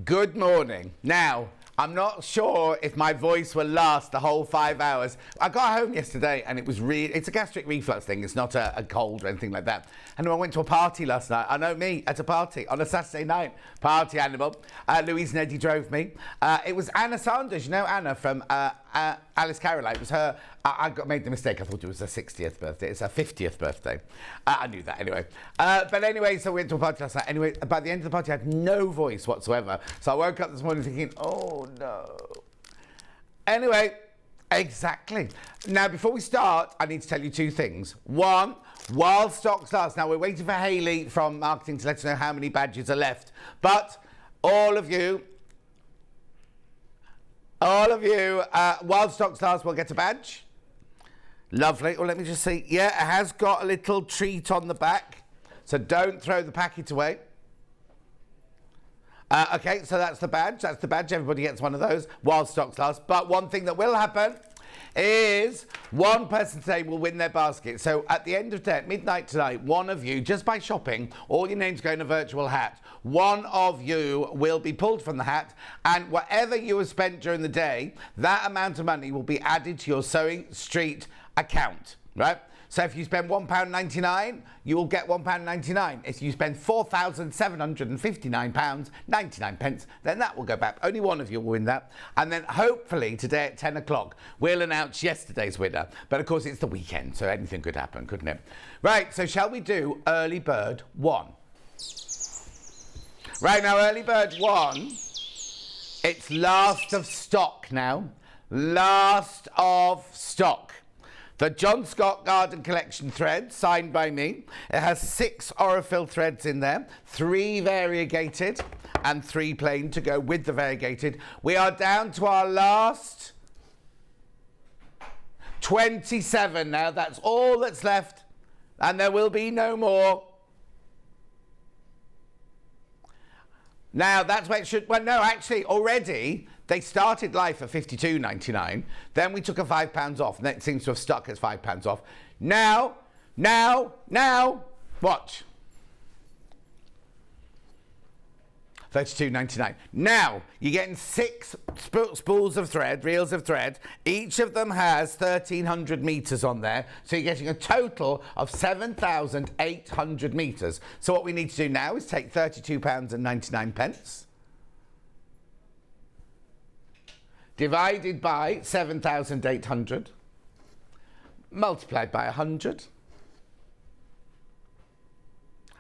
Good morning. Now, I'm not sure if my voice will last the whole 5 hours. I got home yesterday and it was it's a gastric reflux thing. It's not a cold or anything like that. And I went to a party last night. I know me, at a party on a Saturday night. Party animal. Louise and Eddie drove me. It was Anna Sanders. You know Anna from Alice Caroline. It was her. I made the mistake. I thought it was her 60th birthday. It's her 50th birthday. I knew that anyway. But anyway, so we went to a party last night. Anyway, by the end of the party, I had no voice whatsoever. So I woke up this morning thinking, oh no. Anyway, exactly. Now, before we start, I need to tell you two things. One, while stocks last. Now, we're waiting for Hayley from marketing to let us know how many badges are left. But all of you, while stocks last, will get a badge. Lovely. Well, let me just see. Yeah, it has got a little treat on the back. So don't throw the packet away. Okay, so that's the badge. That's the badge. Everybody gets one of those while stocks last. But one thing that will happen is one person today will win their basket. So at the end of the day, at midnight tonight, one of you, just by shopping, all your names go in a virtual hat. One of you will be pulled from the hat, and whatever you have spent during the day, that amount of money will be added to your Sewing Streat account, right? So if you spend £1.99, you will get £1.99. If you spend £4,759.99, then that will go back. Only one of you will win that. And then hopefully today at 10 o'clock, we'll announce yesterday's winner. But of course, it's the weekend, so anything could happen, couldn't it? Right, so shall we do Early Bird 1? Right, now Early Bird 1, it's last of stock now. Last of stock. The John Scott Garden Collection thread, signed by me. It has 6 Aurifil threads in there, 3 variegated and 3 plain to go with the variegated. We are down to our last 27 now. That's all that's left, and there will be no more. Now, that's where it should... Well, no, actually, already... They started life at £52.99. Then we took a £5 off, and it seems to have stuck as £5 off. Now, watch. £32.99. Now, you're getting 6 spools of thread, reels of thread. Each of them has 1,300 metres on there. So you're getting a total of 7,800 metres. So what we need to do now is take £32.99. Divided by 7,800, multiplied by 100.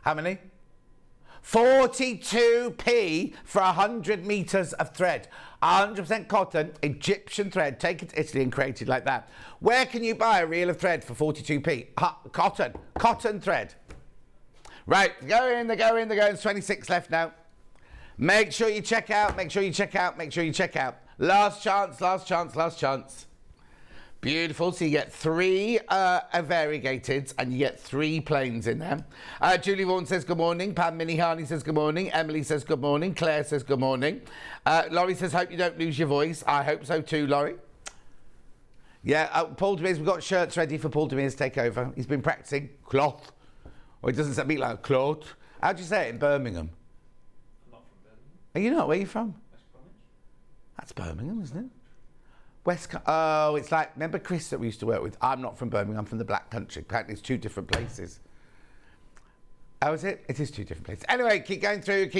How many? 42p for 100 metres of thread. 100% cotton, Egyptian thread, taken to Italy and created like that. Where can you buy a reel of thread for 42p? Cotton thread. Right, go in, they're going, there's 26 left now. Make sure you check out, make sure you check out. Last chance. Beautiful. So you get 3 variegateds and you get 3 plains in there. Julie Vaughan says good morning. Pam Minihani says good morning. Emily says good morning. Claire says good morning. Laurie says hope you don't lose your voice. I hope so too, Laurie. Yeah, Paul Demers, we've got shirts ready for Paul Demers to take over. He's been practicing cloth. Or it doesn't sound like cloth. How do you say it in Birmingham? I'm not from Birmingham. Are you not? Where are you from? That's Birmingham, isn't it? Oh, it's like, remember Chris that we used to work with? I'm not from Birmingham, I'm from the Black Country. Apparently it's 2 different places. Oh, is it? It is 2 different places. Anyway, keep going through.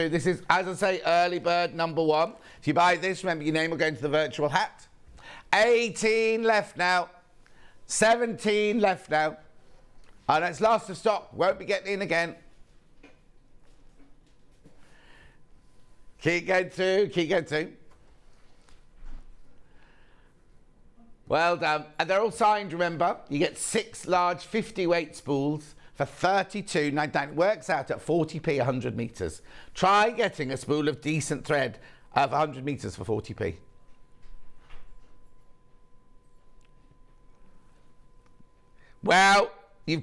This is, as I say, Early Bird number 1. If you buy this, remember your name will go into the virtual hat. 18 left now. 17 left now. Oh, that's last of stock. Won't be getting in again. Keep going through. Well done. And they're all signed, remember. You get 6 large 50-weight spools for £32.99. It works out at 40p 100 metres. Try getting a spool of decent thread of 100 metres for 40p. Well, you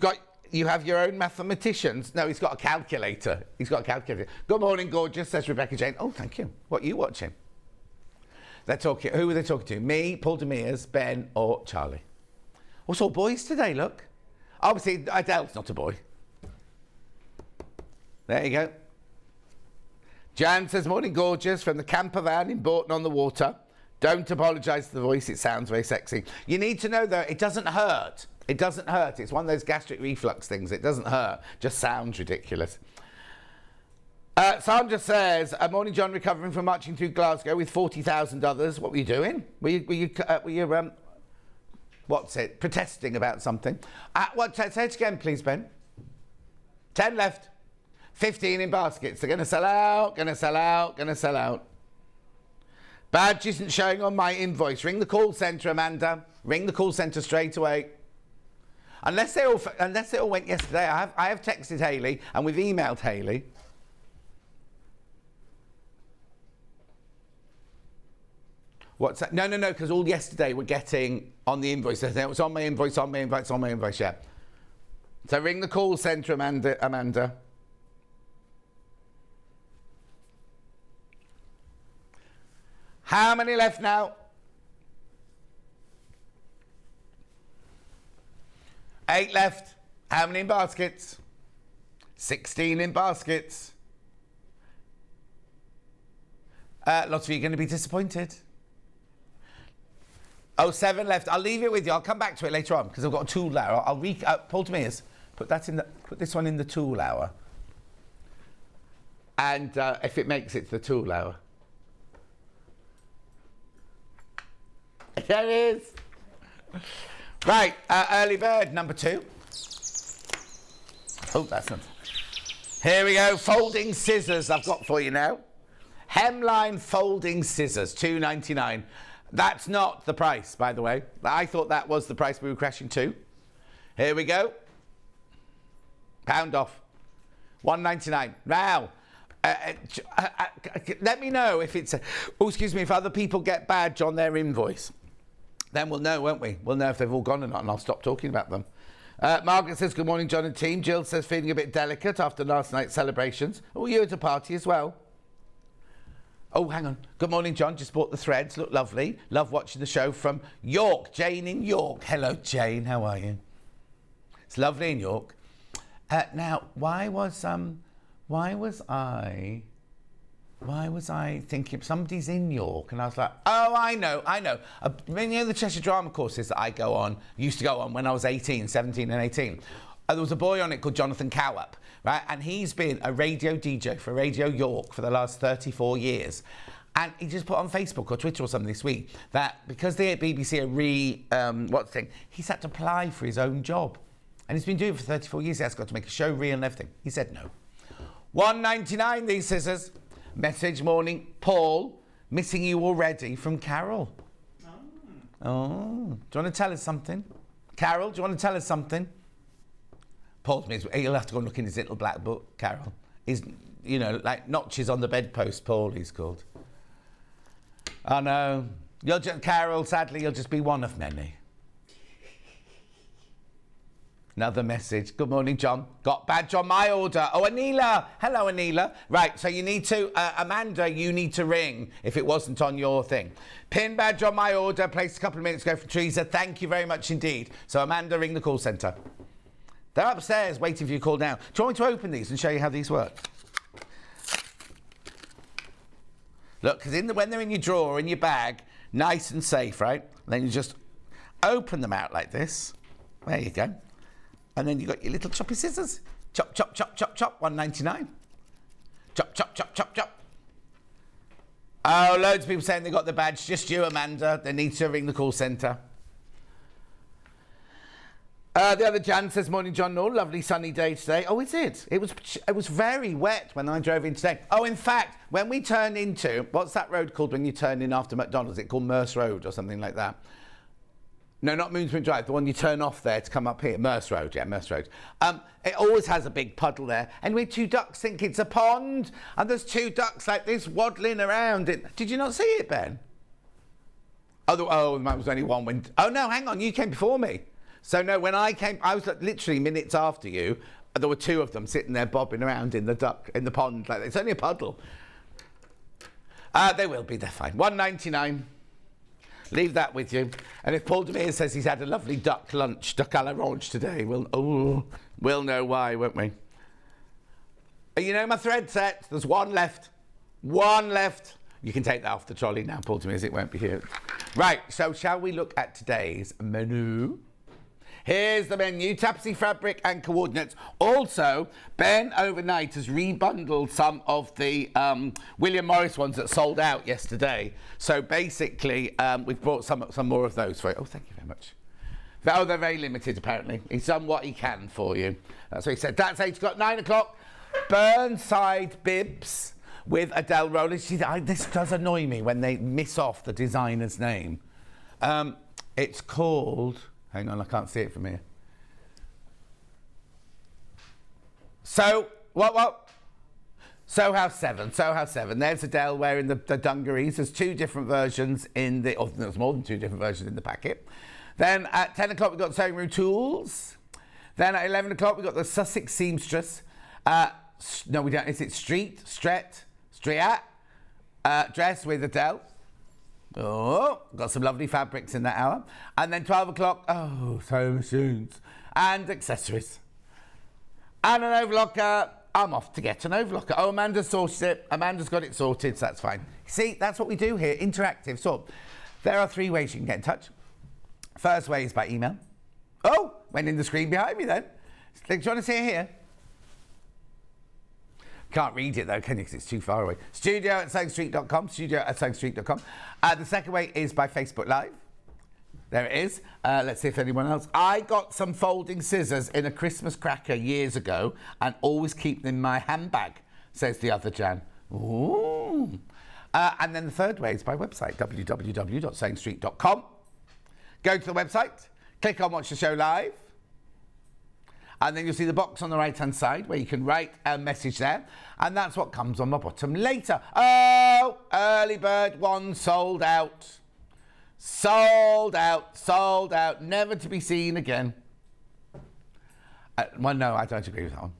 have your own mathematicians. No, he's got a calculator. Good morning, gorgeous, says Rebecca Jane. Oh, thank you. What are you watching? They're talking. Who are they talking to? Me, Paul Demers, Ben, or Charlie? Oh, it's all boys today, look. Obviously, Adele's not a boy. There you go. Jan says, morning gorgeous from the camper van in Bourton-on-the-Water. Don't apologise for the voice, it sounds very sexy. You need to know though, it doesn't hurt. It doesn't hurt. It's one of those gastric reflux things. It doesn't hurt. Just sounds ridiculous. Sandra says, morning John, recovering from marching through Glasgow with 40,000 others. What were you doing? Were you what's it? Protesting about something? Say it again, please, Ben. 10 left. 15 in baskets. They're going to sell out, going to sell out, going to sell out. Badge isn't showing on my invoice. Ring the call centre, Amanda. Ring the call centre straight away. Unless they all went yesterday. I have texted Hayley and we've emailed Hayley. What's that? No, because all yesterday we're getting on the invoice. It was on my invoice, yeah. So ring the call centre, Amanda. How many left now? 8 left. How many in baskets? 16 in baskets. Lots of you are going to be disappointed. Oh, 7 left. I'll leave it with you. I'll come back to it later on because I've got a tool hour. Paul Demirs, put this one in the tool hour. And if it makes it to the tool hour. There it is. Right, early bird number 2. Oh, that's not. Here we go. Folding scissors I've got for you now. Hemline folding scissors, £2.99. That's not the price, by the way. I thought that was the price we were crashing to. Here we go. Pound off. £1.99. Now, let me know if it's... if other people get badge on their invoice. Then we'll know, won't we? We'll know if they've all gone or not, and I'll stop talking about them. Margaret says, good morning, John and team. Jill says, feeling a bit delicate after last night's celebrations. Oh, you at a party as well? Oh, hang on. Good morning, John. Just bought the threads. Look lovely. Love watching the show from York. Jane in York. Hello, Jane. How are you? It's lovely in York. Now, why was I thinking somebody's in York? And I was like, oh, I know. You know the Cheshire Drama courses that I used to go on when I was 17 and 18. There was a boy on it called Jonathan Cowap, right? And he's been a radio DJ for Radio York for the last 34 years. And he just put on Facebook or Twitter or something this week that because the BBC are he's had to apply for his own job. And he's been doing it for 34 years. He has got to make a show reel and everything. He said no. £1.99 these scissors. Message morning, Paul, missing you already from Carol. Oh, do you want to tell us something? Carol, do you want to tell us something? Paul, he'll have to go and look in his little black book, Carol. He's, like notches on the bedpost, Paul, he's called. Oh, no. Carol, sadly, you'll just be one of many. Another message. Good morning, John. Got badge on my order. Oh, Anila. Hello, Anila. Right, so you need to, Amanda, you need to ring if it wasn't on your thing. Pin badge on my order. Placed a couple of minutes ago for Teresa. Thank you very much indeed. So, Amanda, ring the call centre. They're upstairs waiting for your call now. Do you want me to open these and show you how these work? Look, because when they're in your drawer, in your bag, nice and safe, right? And then you just open them out like this. There you go. And then you've got your little choppy scissors. Chop, chop, chop, chop, chop, £1.99. Chop, chop, chop, chop, chop. Oh, loads of people saying they got the badge. Just you, Amanda. They need to ring the call centre. The other Jan says, morning, John. No, lovely sunny day today. Oh, is it? It was very wet when I drove in today. Oh, in fact, when we turn into, what's that road called when you turn in after McDonald's? Is it called Merce Road or something like that? No, not Moonsprint Drive, the one you turn off there to come up here. Merce Road, yeah, Merce Road. It always has a big puddle there. And we 2 ducks think it's a pond. And there's 2 ducks like this waddling around it. Did you not see it, Ben? Oh, there was only one. Oh, no, hang on, you came before me. So, no, when I came, I was literally minutes after you. There were 2 of them sitting there bobbing around in the pond. Like it's only a puddle. They will be, they're fine. £1.99. Leave that with you. And if Paul Demirs says he's had a lovely duck lunch, duck à l'orange today, we'll know why, won't we? You know my thread set? There's 1 left. One left. You can take that off the trolley now, Paul, to me, as it won't be here. Right, so shall we look at today's menu? Here's the menu: Tapestry fabric and coordinates. Also, Ben overnight has rebundled some of the William Morris ones that sold out yesterday. So basically, we've brought some more of those for you. Oh, thank you very much. Oh, they're very limited, apparently. He's done what he can for you. That's what he said. That's 8 o'clock. 9 o'clock, Burnside Bibs with Adelle Rowland. This does annoy me when they miss off the designer's name. It's called... Hang on, I can't see it from here. What? Soho 7. There's Adele wearing the dungarees. There's two different versions in the... Oh, there's more than two different versions in the packet. Then at 10 o'clock, we've got Sewing Room Tools. Then at 11 o'clock, we've got the Sussex Seamstress. No, we don't. Is it Streat dress with Adele. Oh, got some lovely fabrics in that hour. And then 12 o'clock, sewing machines and accessories. And an overlocker. I'm off to get an overlocker. Oh, Amanda sorted it. Amanda's got it sorted, so that's fine. See, that's what we do here, interactive. So there are 3 ways you can get in touch. First way is by email. Oh, went in the screen behind me then. Do you want to see it here? Can't read it though, can you? Because it's too far away. studio@sewingstreat.com. studio@sewingstreat.com. The second way is by Facebook Live. There it is. Let's see if anyone else. I got some folding scissors in a Christmas cracker years ago and always keep them in my handbag, says the other Jan. Ooh. And then the third way is by website, www.sewingstreat.com. Go to the website, click on Watch the Show Live, and then you'll see the box on the right-hand side where you can write a message there, and that's what comes on the bottom later. Oh, early bird one sold out. Sold out, never to be seen again. Well, no, I don't agree with that one.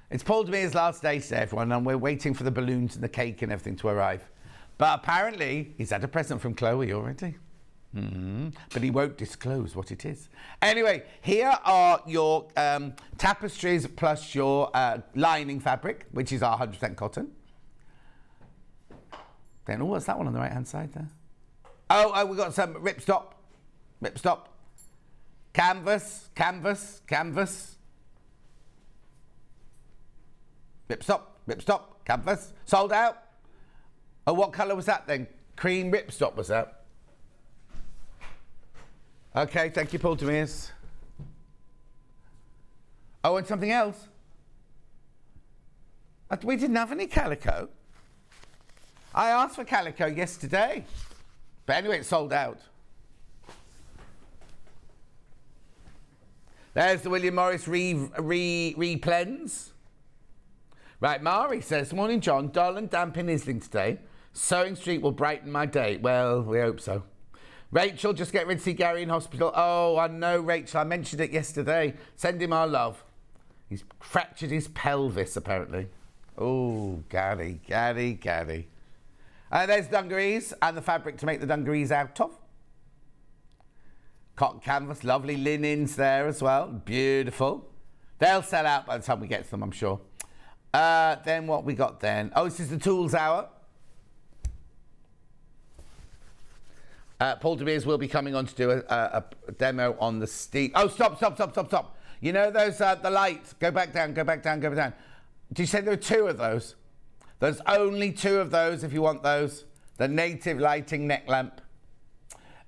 It's Paul DeMere's last day today, everyone, and we're waiting for the balloons and the cake and everything to arrive. But apparently, he's had a present from Chloe already. But he won't disclose what it is. Anyway, here are your tapestries plus your lining fabric, which is our 100% cotton. Then, what's that one on the right-hand side there? Oh, we've got some ripstop. Canvas. Ripstop, canvas. Sold out. Oh, what colour was that then? Cream ripstop was that? Okay, thank you, Paul DeMere's. Oh, and something else. We didn't have any calico. I asked for calico yesterday. But anyway, it's sold out. There's the William Morris replens. Right, Mari says, morning, John. Dull and damp in Islington today. Sewing Streat will brighten my day. Well, we hope so. Rachel, just get ready to see Gary in hospital. Oh, I know, Rachel. I mentioned it yesterday. Send him our love. He's fractured his pelvis, apparently. Oh, Gary. There's dungarees and the fabric to make the dungarees out of. Cotton canvas, lovely linens there as well. Beautiful. They'll sell out by the time we get to them, I'm sure. Then what we got then? Oh, this is the tools hour. Paul DeMere's will be coming on to do a demo on the steam. Oh, stop. You know those, the lights. Go back down. Did you say there were 2 of those? There's only 2 of those if you want those. The native lighting neck lamp.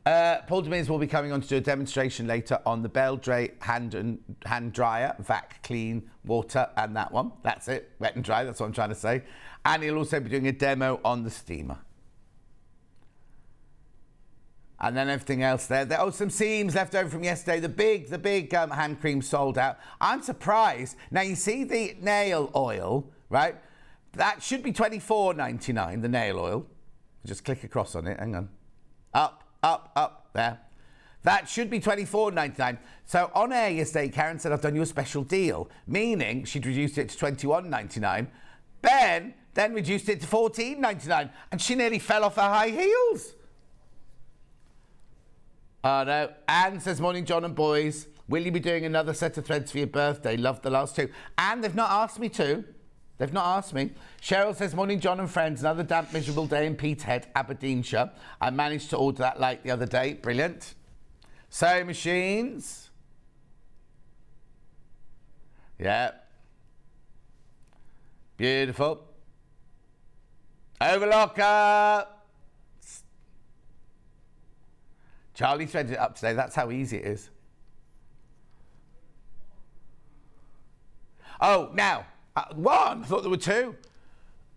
Paul DeMere's will be coming on to do a demonstration later on the Beldray hand dryer, vac clean water, and that one. That's it, wet and dry, that's what I'm trying to say. And he'll also be doing a demo on the steamer. And then everything else there. Oh, some seams left over from yesterday. The big hand cream sold out. I'm surprised. Now, you see the nail oil, right? That should be $24.99, the nail oil. Just click across on it. Hang on. Up, there. That should be $24.99. So on air yesterday, Karen said, I've done you a special deal, meaning she'd reduced it to $21.99. Ben then reduced it to $14.99, and she nearly fell off her high heels. Oh, no. Anne says, morning, John and boys. Will you be doing another set of threads for your birthday? Love the last 2. And they've not asked me to. They've not asked me. Cheryl says, morning, John and friends. Another damp, miserable day in Peterhead, Aberdeenshire. I managed to order that light the other day. Brilliant. Sewing machines. Yeah. Beautiful. Overlocker. Charlie threaded it up today. That's how easy it is. Oh, now, one. I thought there were two.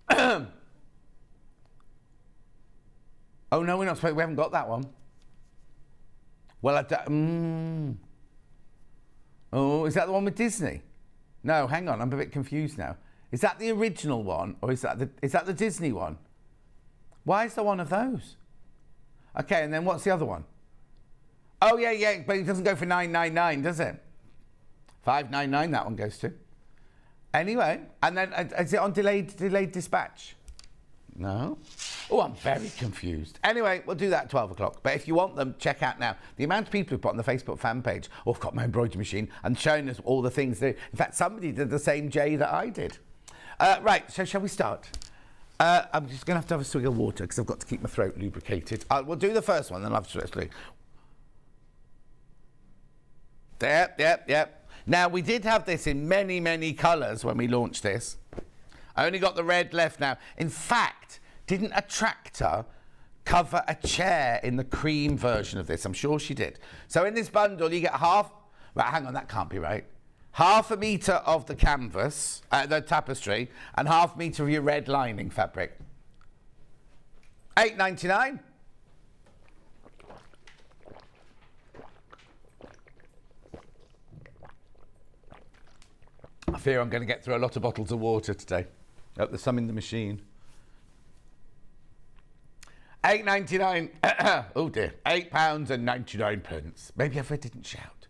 Oh, no, we're not supposed. We haven't got that one. Well, Oh, is that the one with Disney? No, hang on. I'm a bit confused now. Is that the original one, or is that the Disney one? Why is there one of those? Okay, and then what's the other one? Oh, yeah, but it doesn't go for $9.99, does it? $5.99 that one goes to. Anyway, and then is it on delayed dispatch? No. Oh, I'm very confused. Anyway, we'll do that at 12 o'clock. But if you want them, check out now. The amount of people who've put on the Facebook fan page, oh, I've got my embroidery machine, and showing us all the things they do. In fact, somebody did the same J that I did. Right, so shall we start? I'm just going to have a swig of water because I've got to keep my throat lubricated. We'll do the first one, then I'll have to swig. Yep. Now, we did have this in many, many colours when we launched this. I only got the red left now. In fact, didn't a tractor cover a chair in the cream version of this? I'm sure she did. So in this bundle, you get half... Right, hang on, that can't be right. Half a metre of the canvas, the tapestry, and half a metre of your red lining fabric. $8.99. I fear I'm going to get through a lot of bottles of water today. Oh, there's some in the machine. $8.99. Oh dear. £8.99. Maybe if I didn't shout.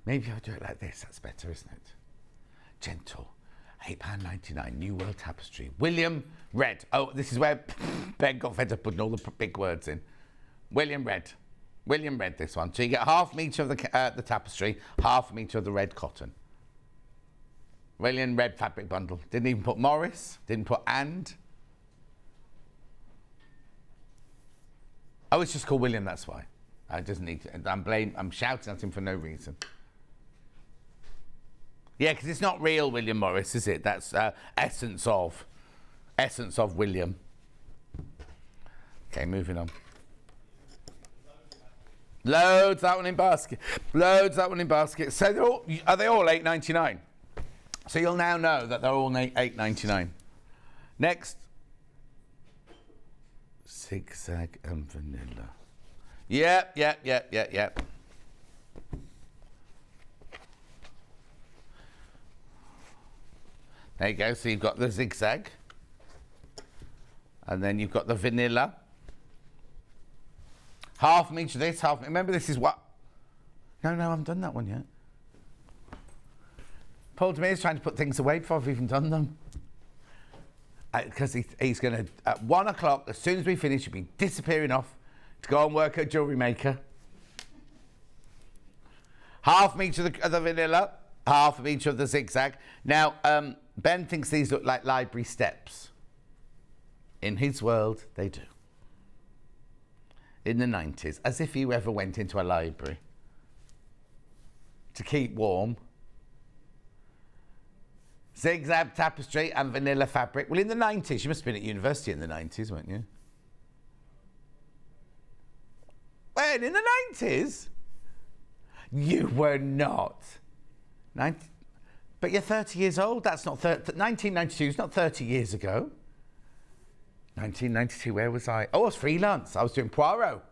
Maybe if I do it like this, that's better, isn't it? Gentle. £8.99. New World Tapestry. William Red. Oh, this is where Ben got fed up putting all the big words in. William Red. William Red, this one. So you get half a metre of the tapestry, half a metre of the red cotton. William Red fabric bundle. Didn't even put Morris. Didn't put and. Oh, it's just called William, that's why. I just need to, I'm shouting at him for no reason. Yeah, because it's not real William Morris, is it? That's essence of William. Okay, moving on. Loads that one in basket. Loads that one in basket. So are they all $8.99? So you'll now know that they're all $8.99. Next. Zigzag and vanilla. Yep. There you go. So you've got the zigzag. And then you've got the vanilla. Half metre of this, half... Remember, this is what... No, I haven't done that one yet. Paul Demere's trying to put things away before I've even done them. Because he's going to... At 1 o'clock, as soon as we finish, he'll be disappearing off to go and work at a jewellery maker. Half metre of the vanilla, half a metre of the zigzag. Now, Ben thinks these look like library steps. In his world, they do. In the 90s, as if you ever went into a library to keep warm. Zigzag tapestry and vanilla fabric. Well, in the 90s, you must have been at university in the 90s, weren't you? When? In the 90s? You were not. But you're 30 years old. That's not 1992 is not 30 years ago. 1992, where was I? Oh, I was freelance. I was doing Poirot.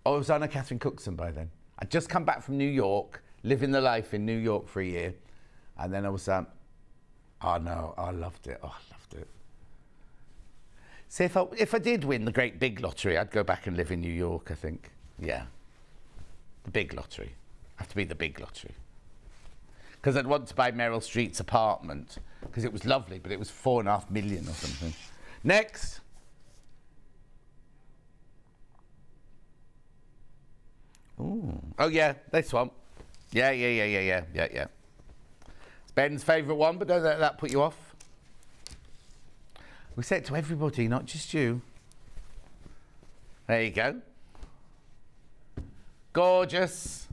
Oh, I was on a Catherine Cookson by then. I'd just come back from New York, living the life in New York for a year. And then I was, oh no, I loved it. Oh, I loved it. See, if I did win the great big lottery, I'd go back and live in New York, I think. Yeah. The big lottery. Have to be the big lottery. Because I'd want to buy Meryl Street's apartment, because it was lovely, but it was $4.5 million or something. Next. Ooh. Oh, yeah, this one. Yeah. It's Ben's favourite one, but don't let that put you off. We say it to everybody, not just you. There you go. Gorgeous.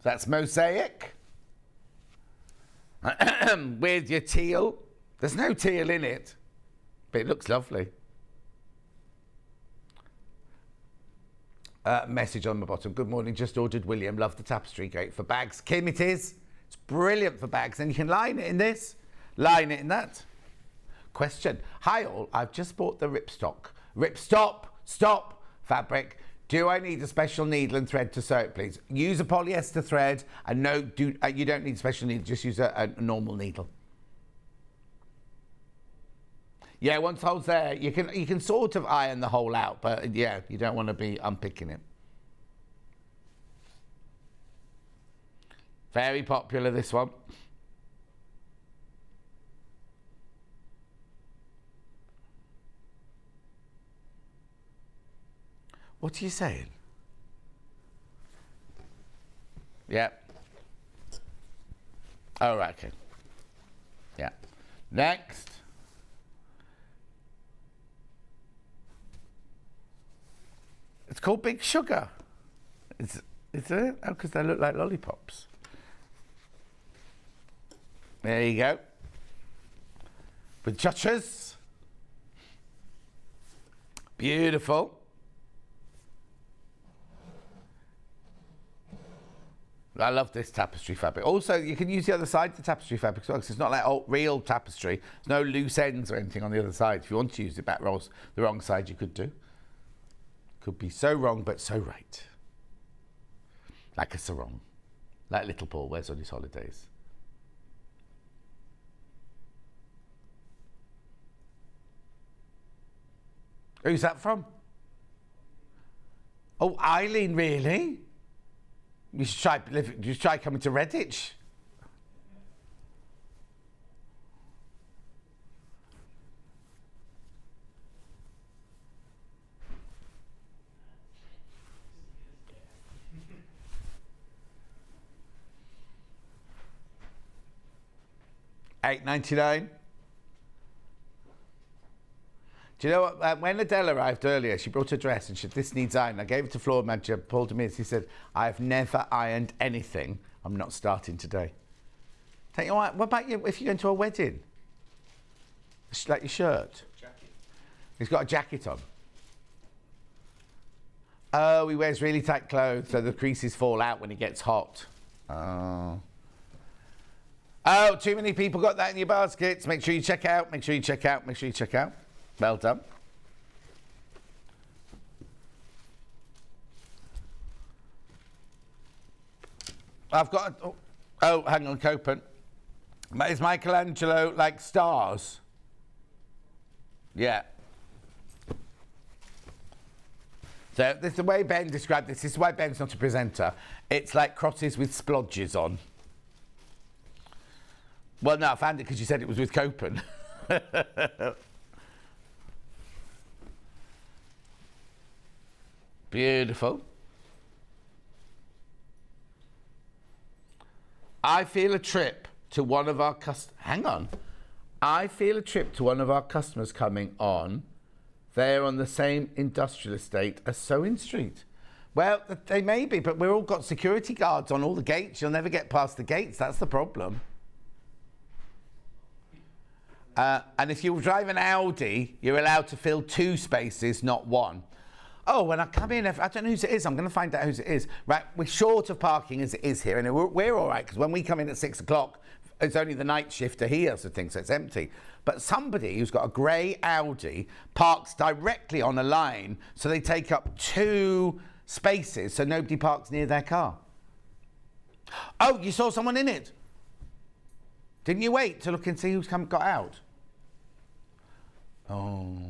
That's mosaic. With your teal. There's no teal in it, but it looks lovely. Message on the bottom. Good morning, just ordered William. Love the tapestry, great for bags. Kim, it is. It's brilliant for bags. And you can line it in this, line it in that. Question. Hi all, I've just bought the Stop fabric. Do I need a special needle and thread to sew it, please? Use a polyester thread, and no, you don't need a special needle, just use a normal needle. Yeah, once the hole's there, you can sort of iron the hole out, but yeah, you don't want to be unpicking it. Very popular, this one. What are you saying? Yeah. Oh, right, okay. Yeah. Next. It's called Big Sugar. Is it? Oh, because they look like lollipops. There you go. With judges. Beautiful. I love this tapestry fabric. Also, you can use the other side of the tapestry fabric as well, because it's not like real tapestry. There's no loose ends or anything on the other side. If you want to use it back rolls, the wrong side, you could do. Could be so wrong, but so right. Like a sarong. Like little Paul wears on his holidays. Who's that from? Oh, Eileen, really? You should try coming to Redditch. $8.99. Do you know what? When Adelle arrived earlier, she brought a dress and she said, "This needs iron." I gave it to floor manager Paul Demis. He said, "I've never ironed anything. I'm not starting today." Take you what about you if you go into a wedding? Like your shirt. Jacket. He's got a jacket on. Oh, he wears really tight clothes so the creases fall out when it gets hot. Oh. Oh, too many people got that in your baskets. Make sure you check out. Make sure you check out. Make sure you check out. Well done. I've got... Oh, hang on, Copen. Is Michelangelo like stars? Yeah. So this is the way Ben described this. This is why Ben's not a presenter. It's like crosses with splodges on. Well, no, I found it because you said it was with Copen. Beautiful. I feel a trip to one of our Hang on. I feel a trip to one of our customers coming on. They're on the same industrial estate as Sewing Street. Well, they may be, but we've all got security guards on all the gates. You'll never get past the gates. That's the problem. And if you drive an Audi, you're allowed to fill 2 spaces, not 1. Oh, when I come in, I don't know whose it is. I'm going to find out whose it is. Right, we're short of parking as it is here, and we're all right, because when we come in at 6 o'clock, it's only the night shifter here, so things, so it's empty. But somebody who's got a grey Audi parks directly on a line, so they take up 2 spaces, so nobody parks near their car. Oh, you saw someone in it? Didn't you wait to look and see who's got out? Oh.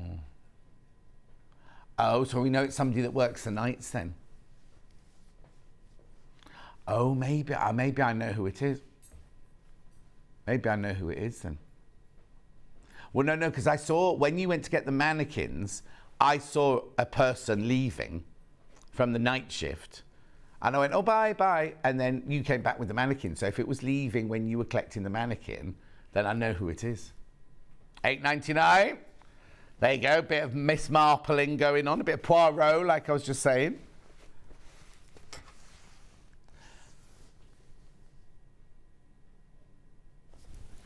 Oh, so we know it's somebody that works the nights then. Oh, maybe I know who it is. Maybe I know who it is then. Well, no, because I saw, when you went to get the mannequins, I saw a person leaving from the night shift. And I went, oh, bye, bye. And then you came back with the mannequin. So if it was leaving when you were collecting the mannequin, then I know who it is. $8.99. There you go, bit of Miss Marpling going on, a bit of Poirot, like I was just saying.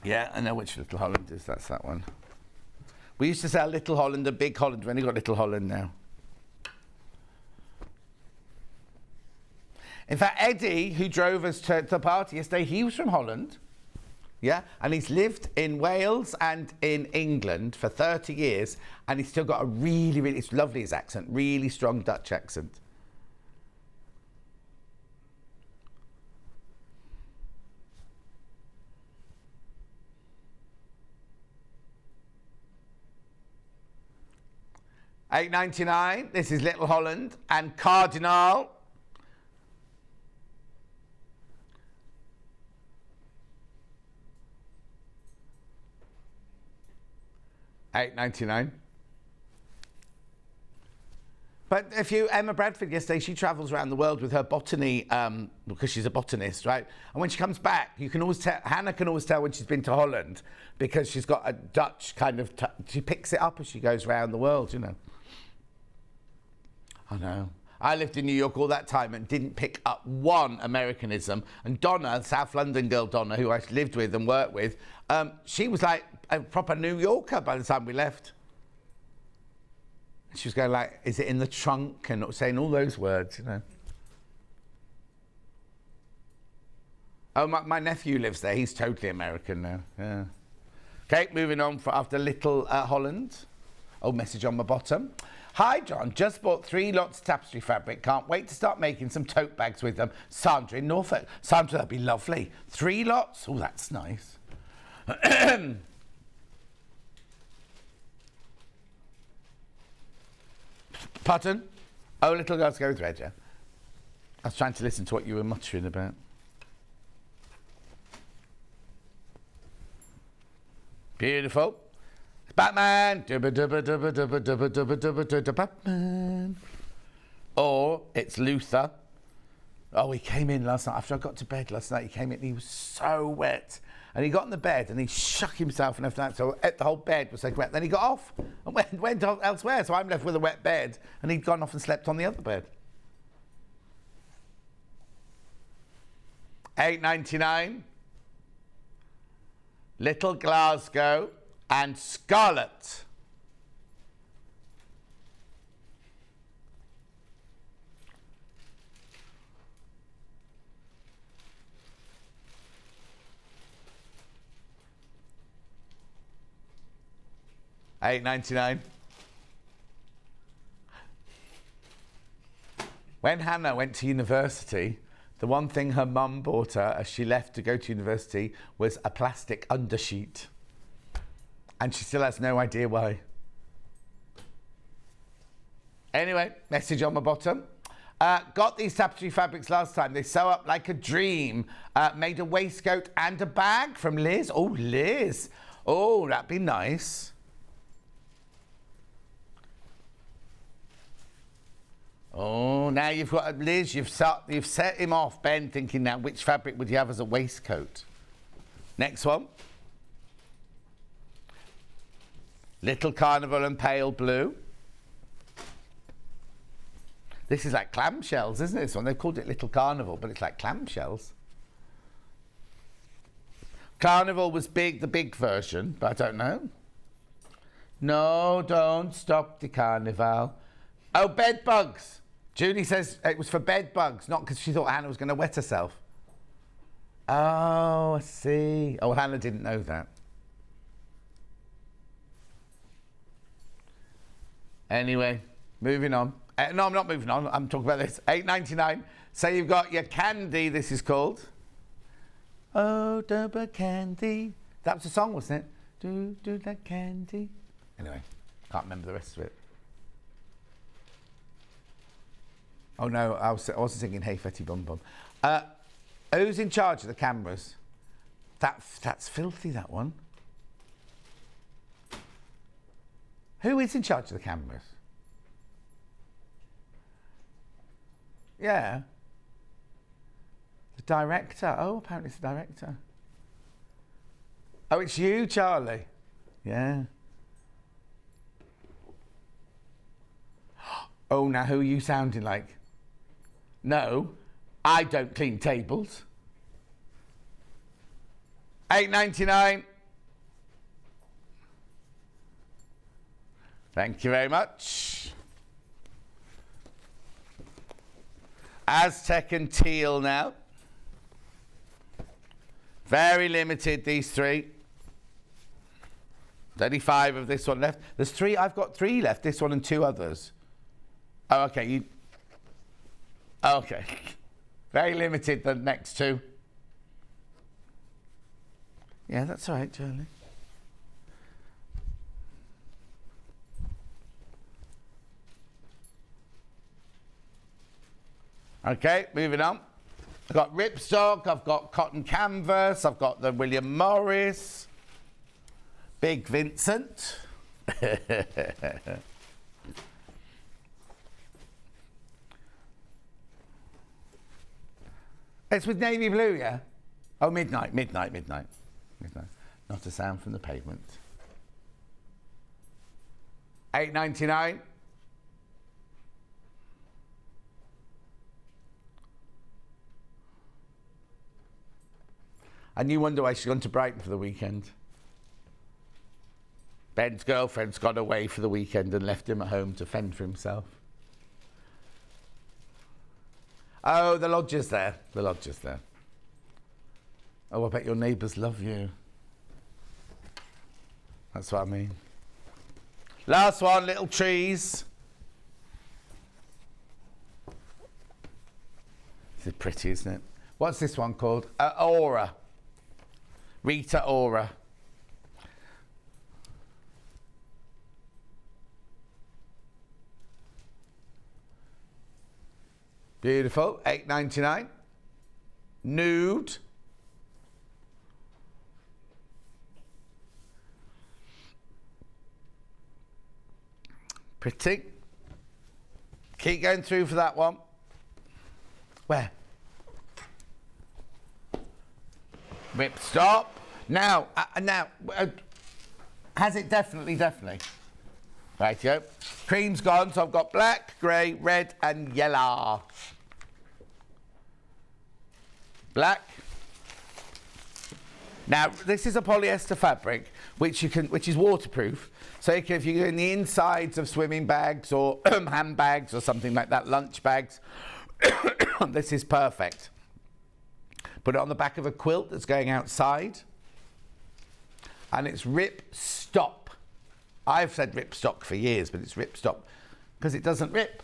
Yeah, I know which Little Holland is. That's that one. We used to sell Little Holland and Big Holland. We only got Little Holland now. In fact, Eddie, who drove us to the party yesterday, he was from Holland. Yeah, and he's lived in Wales and in England for 30 years, and he's still got a really, really, it's lovely, his accent, really strong Dutch accent. $8.99. This is Little Holland and Cardinal. $8.99. But if you, Emma Bradford yesterday, she travels around the world with her botany, because she's a botanist, right? And when she comes back, you can always tell, Hannah can always tell when she's been to Holland, because she's got a Dutch kind of, she picks it up as she goes around the world, you know. I know. I lived in New York all that time and didn't pick up one Americanism. And Donna, South London girl Donna, who I lived with and worked with, she was like a proper New Yorker by the time we left. She was going like, is it in the trunk? And saying all those words, you know. Oh, my nephew lives there. He's totally American now, yeah. Okay, moving on after Little Holland. Oh, message on my bottom. Hi, John. Just bought 3 lots of tapestry fabric. Can't wait to start making some tote bags with them. Sandra in Norfolk. Sandra, that'd be lovely. 3 lots? Oh, that's nice. Pardon? Oh, little girls go with red, yeah. I was trying to listen to what you were muttering about. Beautiful. Batman. Batman. Or it's Luther. Oh, he came in last night. After I got to bed last night, he came in and he was so wet. And he got in the bed and he shook himself and everything. So the whole bed was so wet. Then he got off and went elsewhere. So I'm left with a wet bed and he'd gone off and slept on the other bed. $8.99. Little Glasgow and Scarlet. $8.99. When Hannah went to university, the one thing her mum bought her as she left to go to university was a plastic undersheet. And she still has no idea why. Anyway, message on my bottom. Got these tapestry fabrics last time. They sew up like a dream. Made a waistcoat and a bag from Liz. Oh, Liz. Oh, that'd be nice. Oh, now you've got Liz. You've set him off, Ben, thinking now which fabric would you have as a waistcoat? Next one. Little Carnival and Pale Blue. This is like clamshells, isn't it? This one, they've called it Little Carnival, but it's like clamshells. Carnival was big, the big version, but I don't know. No, don't stop the carnival. Oh, bed bugs. Judy says it was for bed bugs, not because she thought Hannah was going to wet herself. Oh, I see. Oh, Hannah didn't know that. Anyway, moving on. No, I'm not moving on. I'm talking about this. $8.99. So you've got your candy, this is called. Oh, double candy. That was the song, wasn't it? Do that candy. Anyway, can't remember the rest of it. Oh no, I wasn't singing Hey Fetty Bum Bum. Who's in charge of the cameras? That's filthy, that one. Who is in charge of the cameras? Yeah. The director. Oh, apparently it's the director. Oh, it's you, Charlie. Yeah. Oh, now who are you sounding like? No, I don't clean tables. £8.99. Thank you very much. Aztec and teal now. Very limited, these three. 35 of this one left. There's three, I've got three left, this one and two others. Oh, okay, okay. Very limited, the next two. Yeah, that's all right, Charlie. Okay, moving on. I've got ripstock, I've got cotton canvas, I've got the William Morris, Big Vincent. It's with navy blue, yeah? Oh, midnight. Not a sound from the pavement. £8.99. And you wonder why she's gone to Brighton for the weekend. Ben's girlfriend's gone away for the weekend and left him at home to fend for himself. Oh, the lodger's there. The lodger's there. Oh, I bet your neighbours love you. That's what I mean. Last one, little trees. This is pretty, isn't it? What's this one called? Aura. Rita Ora. Beautiful. £8.99. Nude. Pretty. Keep going through for that one. Where? Whip stop. Now, has it definitely? Rightio. Cream's gone, so I've got black, grey, red and yellow. Black. Now, this is a polyester fabric which is waterproof. So if you're in the insides of swimming bags or handbags or something like that, lunch bags, this is perfect. Put it on the back of a quilt that's going outside. And it's rip stop. I've said rip stock for years, but it's rip stop because it doesn't rip.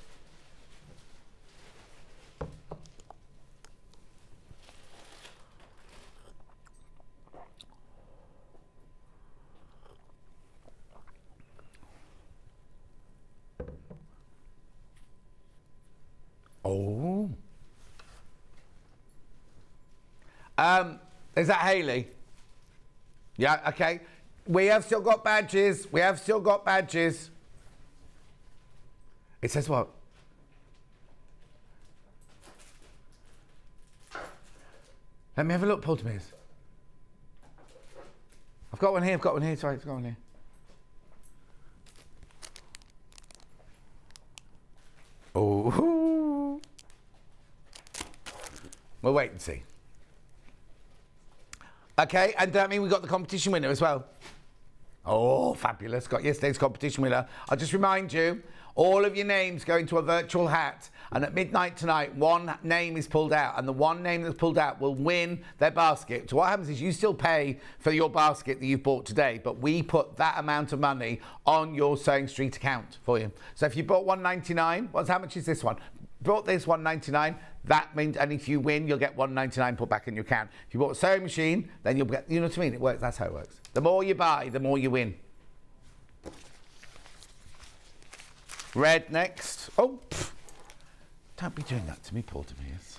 Oh. Is that Hayley? Yeah, okay. We have still got badges. It says what? Let me have a look, Paul Demers. I've got one here, Sorry, I've got one here. Oh. We'll wait and see. Okay, and that means we got the competition winner as well. Oh, fabulous. Got yesterday's competition winner. I'll just remind you, all of your names go into a virtual hat, and at midnight tonight, one name is pulled out, and the one name that's pulled out will win their basket. So what happens is you still pay for your basket that you've bought today, but we put that amount of money on your Sewing Street account for you. So if you bought $1.99, how much is this one? Bought this $1.99, that means, and if you win, you'll get $1.99 put back in your account. If you bought a sewing machine, then you'll get, you know what I mean? It works, that's how it works. The more you buy, the more you win. Red next. Oh, don't be doing that to me, Paul Demers.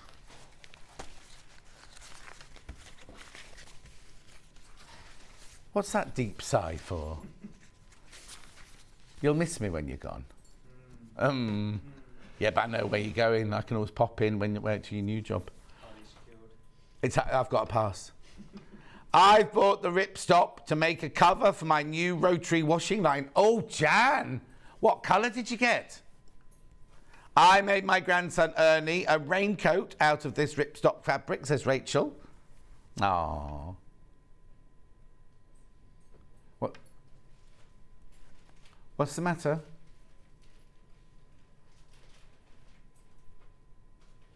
What's that deep sigh for? You'll miss me when you're gone. Yeah, but I know where you're going. I can always pop in when you're to your new job. I've got a pass. I've bought the ripstop to make a cover for my new rotary washing line. Oh, Jan, what colour did you get? I made my grandson Ernie a raincoat out of this ripstop fabric, says Rachel. Aww. What's the matter?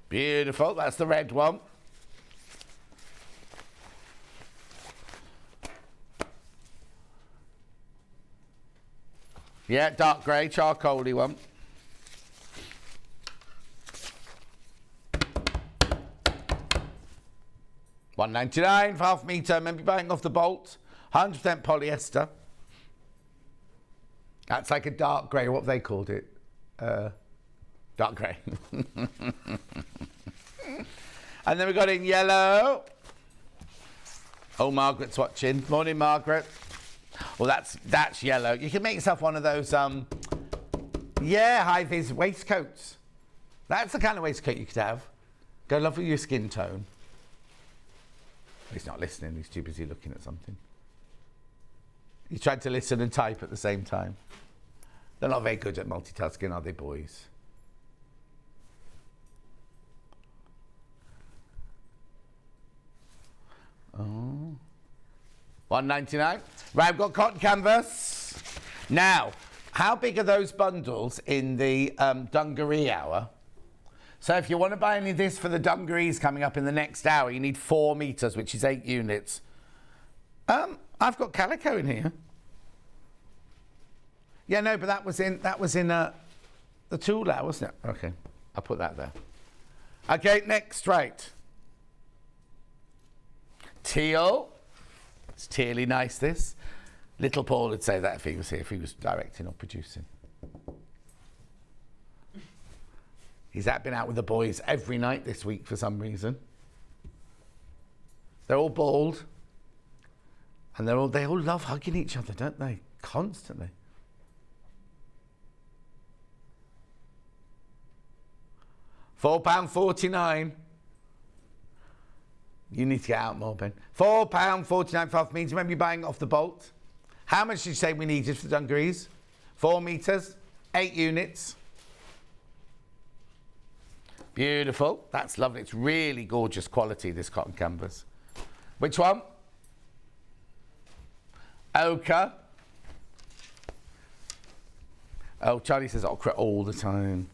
Beautiful, that's the red one. Yeah, dark grey, charcoaly one. $1.99 for half metre. Remember buying off the bolt. 100% polyester. That's like a dark grey. What have they called it? Dark grey. And then we got in yellow. Oh, Margaret's watching. Morning, Margaret. Well, that's yellow. You can make yourself one of those, high-vis waistcoats. That's the kind of waistcoat you could have. Go love with your skin tone. He's not listening. He's too busy looking at something. He tried to listen and type at the same time. They're not very good at multitasking, are they, boys? Oh. $1.99. Right, I've got cotton canvas. Now, how big are those bundles in the dungaree hour? So if you want to buy any of this for the dungarees coming up in the next hour, you need 4 meters, which is 8 units. I've got calico in here. Yeah, no, but that was in the tool hour, wasn't it? Okay, I'll put that there. Okay, next, right. Teal. It's teally nice, this. Little Paul would say that if he was here, if he was directing or producing. He's been out with the boys every night this week for some reason. They're all bald. And they all love hugging each other, don't they? Constantly. £4.49. You need to get out more, Ben. £4.49 for half meters. Remember you're buying it off the bolt. How much did you say we needed for the dungarees? 4 meters, 8 units. Beautiful. That's lovely. It's really gorgeous quality, this cotton canvas. Which one? Ochre. Oh, Charlie says ochre all the time.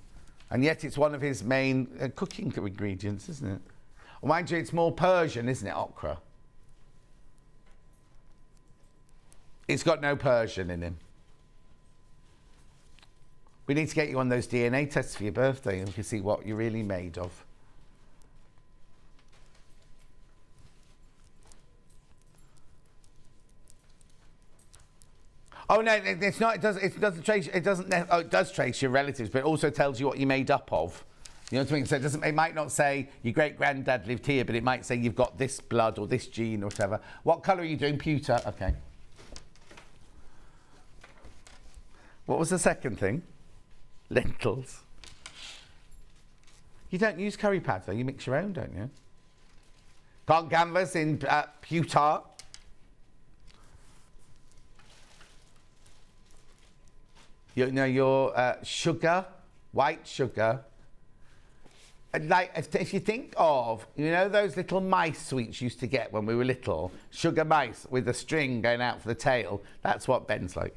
And yet it's one of his main cooking ingredients, isn't it? Well, mind you, it's more Persian, isn't it, ochre? It's got no Persian in him. We need to get you on those DNA tests for your birthday and we can see what you're really made of. Oh no, it's not. It doesn't trace. It doesn't. Oh, it does trace your relatives, but it also tells you what you're made up of. You know what I mean? So it might not say your great granddad lived here, but it might say you've got this blood or this gene or whatever. What colour are you doing? Pewter. Okay. What was the second thing? Lentils. You don't use curry pads though. You mix your own, don't you? Cotton canvas in pewter. Your sugar, white sugar. Like if you think of, those little mice sweets you used to get when we were little, sugar mice with a string going out for the tail. That's what Ben's like.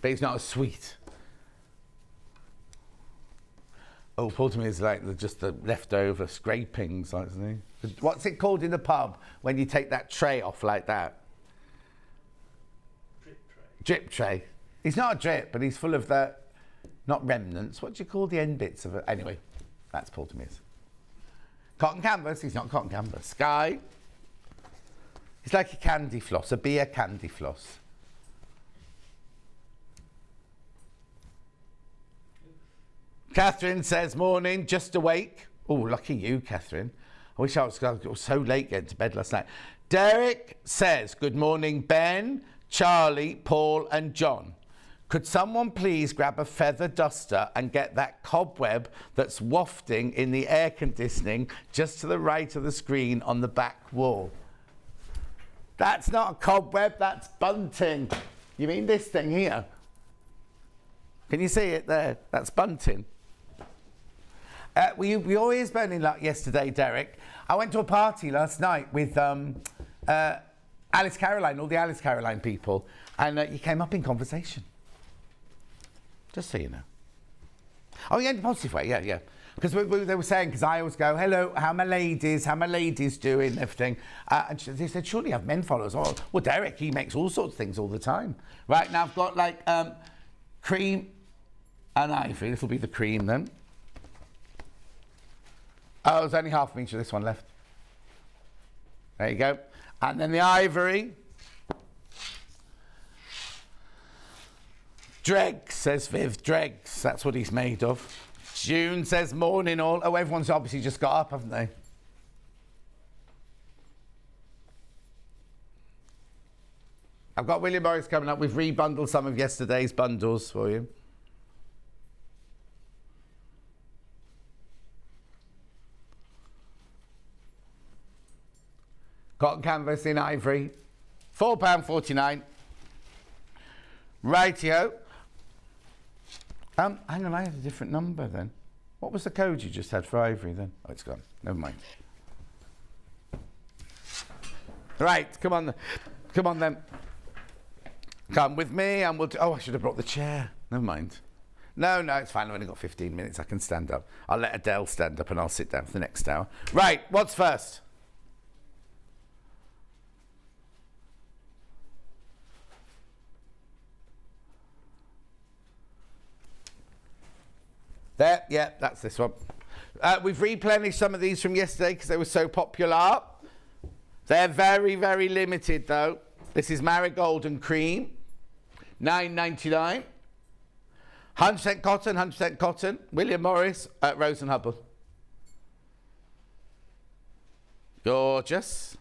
But he's not as sweet. Oh, Paul to me is like just the leftover scrapings, like, isn't he? What's it called in the pub when you take that tray off like that? Drip tray. He's not a drip, but he's full of the, not remnants. What do you call the end bits of it? Anyway, that's Paul Tamiz. Cotton canvas. He's not cotton canvas. Sky. He's like a candy floss, a beer candy floss. Catherine says, morning, just awake. Oh, lucky you, Catherine. I wish I was so late getting to bed last night. Derek says, good morning, Ben, Charlie, Paul and John. Could someone please grab a feather duster and get that cobweb that's wafting in the air conditioning just to the right of the screen on the back wall? That's not a cobweb, that's bunting. You mean this thing here? Can you see it there? That's bunting. We always burning luck yesterday, Derek. I went to a party last night with Alice Caroline, all the Alice Caroline people, and you came up in conversation. Just so you know. Oh, yeah, in a positive way, yeah. Because they were saying, because I always go, hello, how my ladies doing, and everything. And they said, surely you have men followers. Oh, well, Derek, he makes all sorts of things all the time. Right, now I've got like cream and ivory. This will be the cream then. Oh, there's only half an inch of this one left. There you go. And then the ivory. Dregs, says Viv, dregs. That's what he's made of. June says morning all. Oh, everyone's obviously just got up, haven't they? I've got William Morris coming up. We've rebundled some of yesterday's bundles for you. Cotton canvas in ivory, £4.49. Rightio. Hang on, I had a different number then. What was the code you just had for ivory then? Oh, it's gone. Never mind. Right, come on then. Come with me and we'll oh, I should have brought the chair. Never mind. No, it's fine. I've only got 15 minutes. I can stand up. I'll let Adele stand up and I'll sit down for the next hour. Right, what's first? There, yeah, that's this one. We've replenished some of these from yesterday because they were so popular. They're very, very limited though. This is Marigold and Cream, $9.99. 100% cotton, 100% cotton. William Morris at Rose and Hubbard. Gorgeous.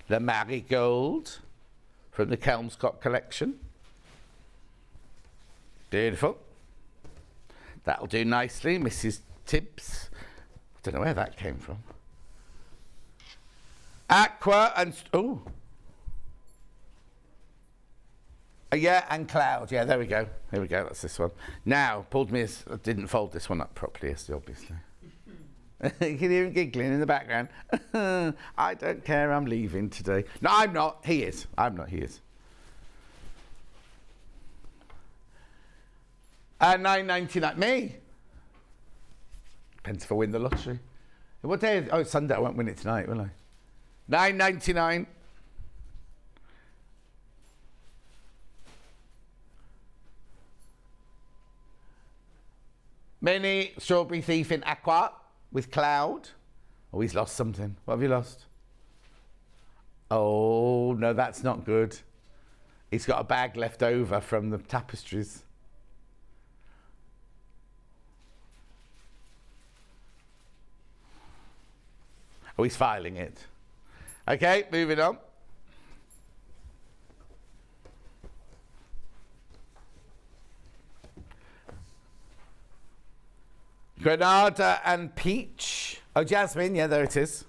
The Marigold from the Kelmscott collection. Beautiful. That'll do nicely, Mrs. Tibbs. I don't know where that came from. Aqua and... Oh. Yeah, and Cloud. Yeah, there we go. Here we go, that's this one. Now, I didn't fold this one up properly yesterday, obviously. You can hear him giggling in the background. I don't care, I'm leaving today. No, I'm not. He is. I'm not, he is. $9.99. Me? Depends if I win the lottery. What day is it? Oh, it's Sunday. I won't win it tonight, will I? $9.99. Mini Strawberry Thief in Aqua with Cloud. Oh, he's lost something. What have you lost? Oh, no, that's not good. He's got a bag left over from the tapestries. Oh, he's filing it. Okay, moving on. Granada and Peach. Oh, Jasmine, yeah, there it is.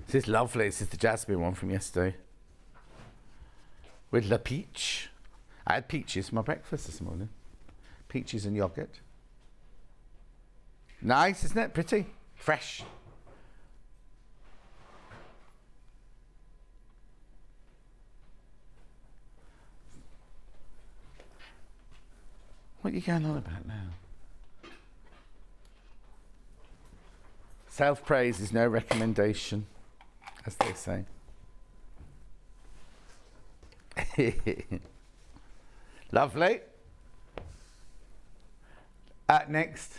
This is lovely. This is the Jasmine one from yesterday. With La Peach. I had peaches for my breakfast this morning. Peaches and yoghurt. Nice, isn't it? Pretty. Fresh. What are you going on about now? Self-praise is no recommendation, as they say. Lovely. Next.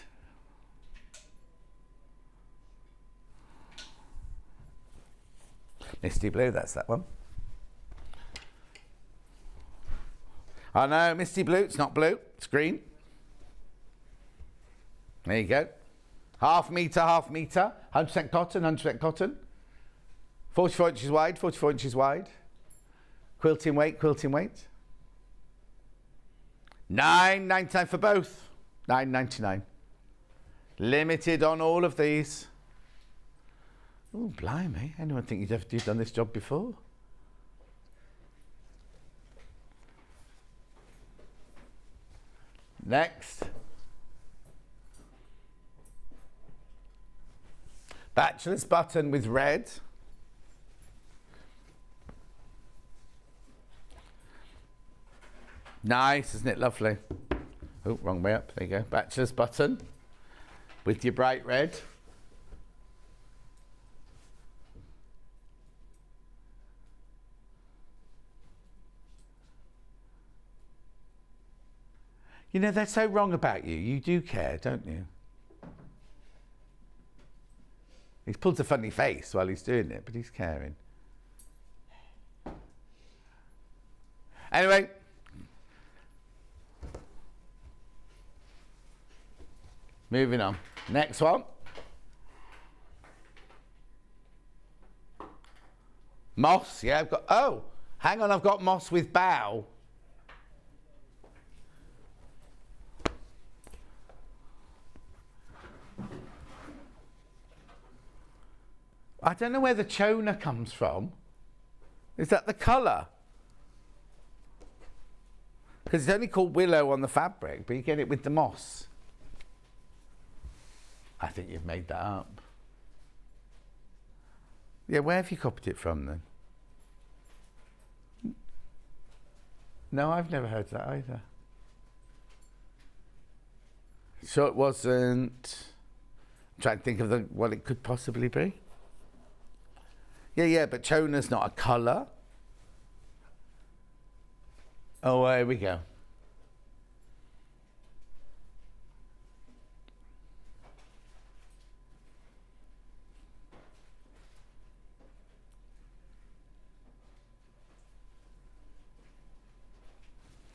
Misty Blue, that's that one. Oh no, Misty Blue, it's not blue, it's green. There you go. Half metre, 100% cotton, 100% cotton. 44 inches wide, 44 inches wide. Quilting weight. $9.99 for both. $9.99. Limited on all of these. Oh, blimey. Anyone think you've done this job before? Next. Bachelor's button with red. Nice, isn't it lovely? Oh, wrong way up. There you go. Bachelor's button with your bright red. You know, they're so wrong about you. You do care, don't you? He's pulled a funny face while he's doing it, but he's caring. Anyway. Moving on. Next one. Moss, yeah, I've got, oh, hang on, I've got moss with bow. I don't know where the choner comes from. Is that the colour? Because it's only called willow on the fabric, but you get it with the moss. I think you've made that up. Yeah, where have you copied it from then? No, I've never heard that either. So it wasn't... I'm trying to think of what it could possibly be. Yeah, but chona's not a colour. Oh, here we go.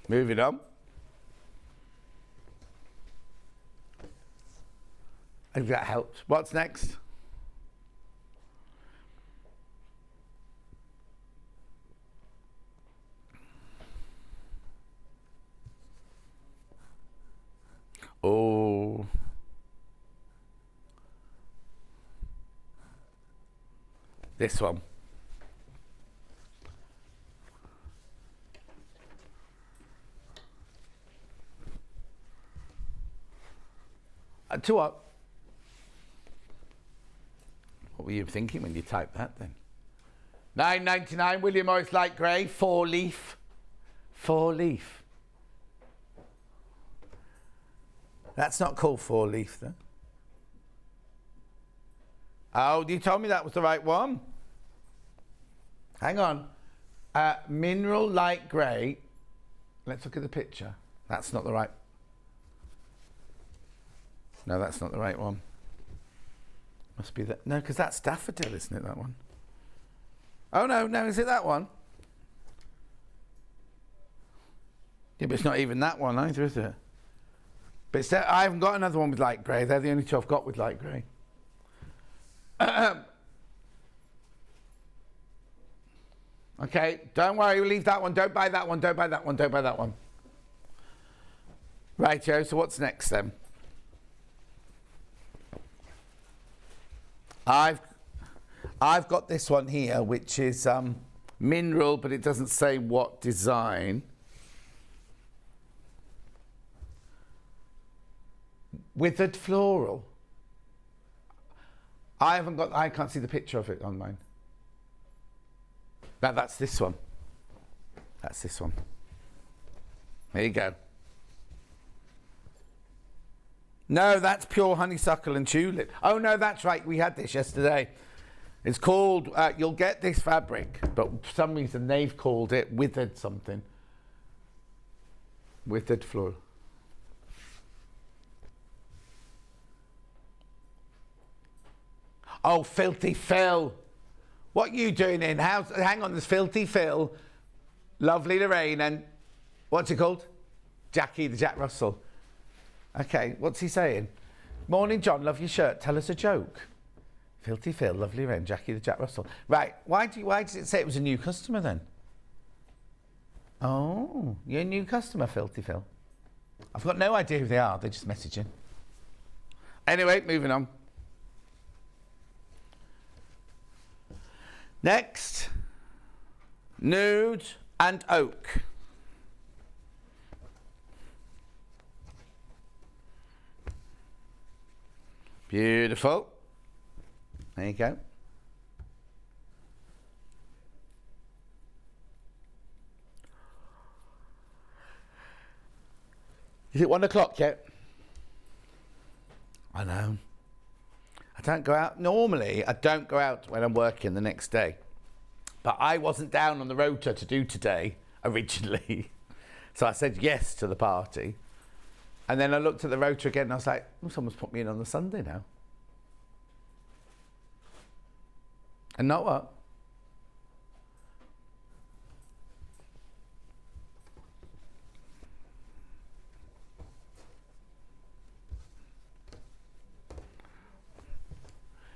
Moving on. I think that helped. What's next? Oh. This one. To what? What were you thinking when you typed that then? £9.99 William Morris light grey, 4-leaf. 4-leaf. That's not called 4-leaf then. Oh, you told me that was the right one. Hang on. Mineral light grey. Let's look at the picture. That's not the right. No, that's not the right one. Must be that. No, because that's daffodil, isn't it, that one? Oh, no, is it that one? Yeah, but it's not even that one either, is it? But it's I haven't got another one with light grey. They're the only two I've got with light grey. Okay, don't worry, we'll leave that one. Don't buy that one, don't buy that one, don't buy that one. Right, Joe, so what's next then? I've got this one here, which is mineral, but it doesn't say what design. Withered floral. I can't see the picture of it on mine. Now that's this one. That's this one. There you go. No, that's pure honeysuckle and tulip. Oh no, that's right. We had this yesterday. It's called, you'll get this fabric, but for some reason they've called it withered something. Withered floral. Oh, Filthy Phil. What are you doing in? Hang on, there's Filthy Phil, Lovely Lorraine, and what's it called? Jackie, the Jack Russell. Okay, what's he saying? Morning, John, love your shirt. Tell us a joke. Filthy Phil, Lovely Lorraine, Jackie, the Jack Russell. Right, why did it say it was a new customer then? Oh, you're a new customer, Filthy Phil. I've got no idea who they are. They're just messaging. Anyway, moving on. Next, nude and oak. Beautiful. There you go. Is it 1 o'clock yet? I know. I don't go out. Normally, I don't go out when I'm working the next day. But I wasn't down on the rota to do today, originally. So I said yes to the party. And then I looked at the rota again and I was like, oh, someone's put me in on the Sunday now. And not what?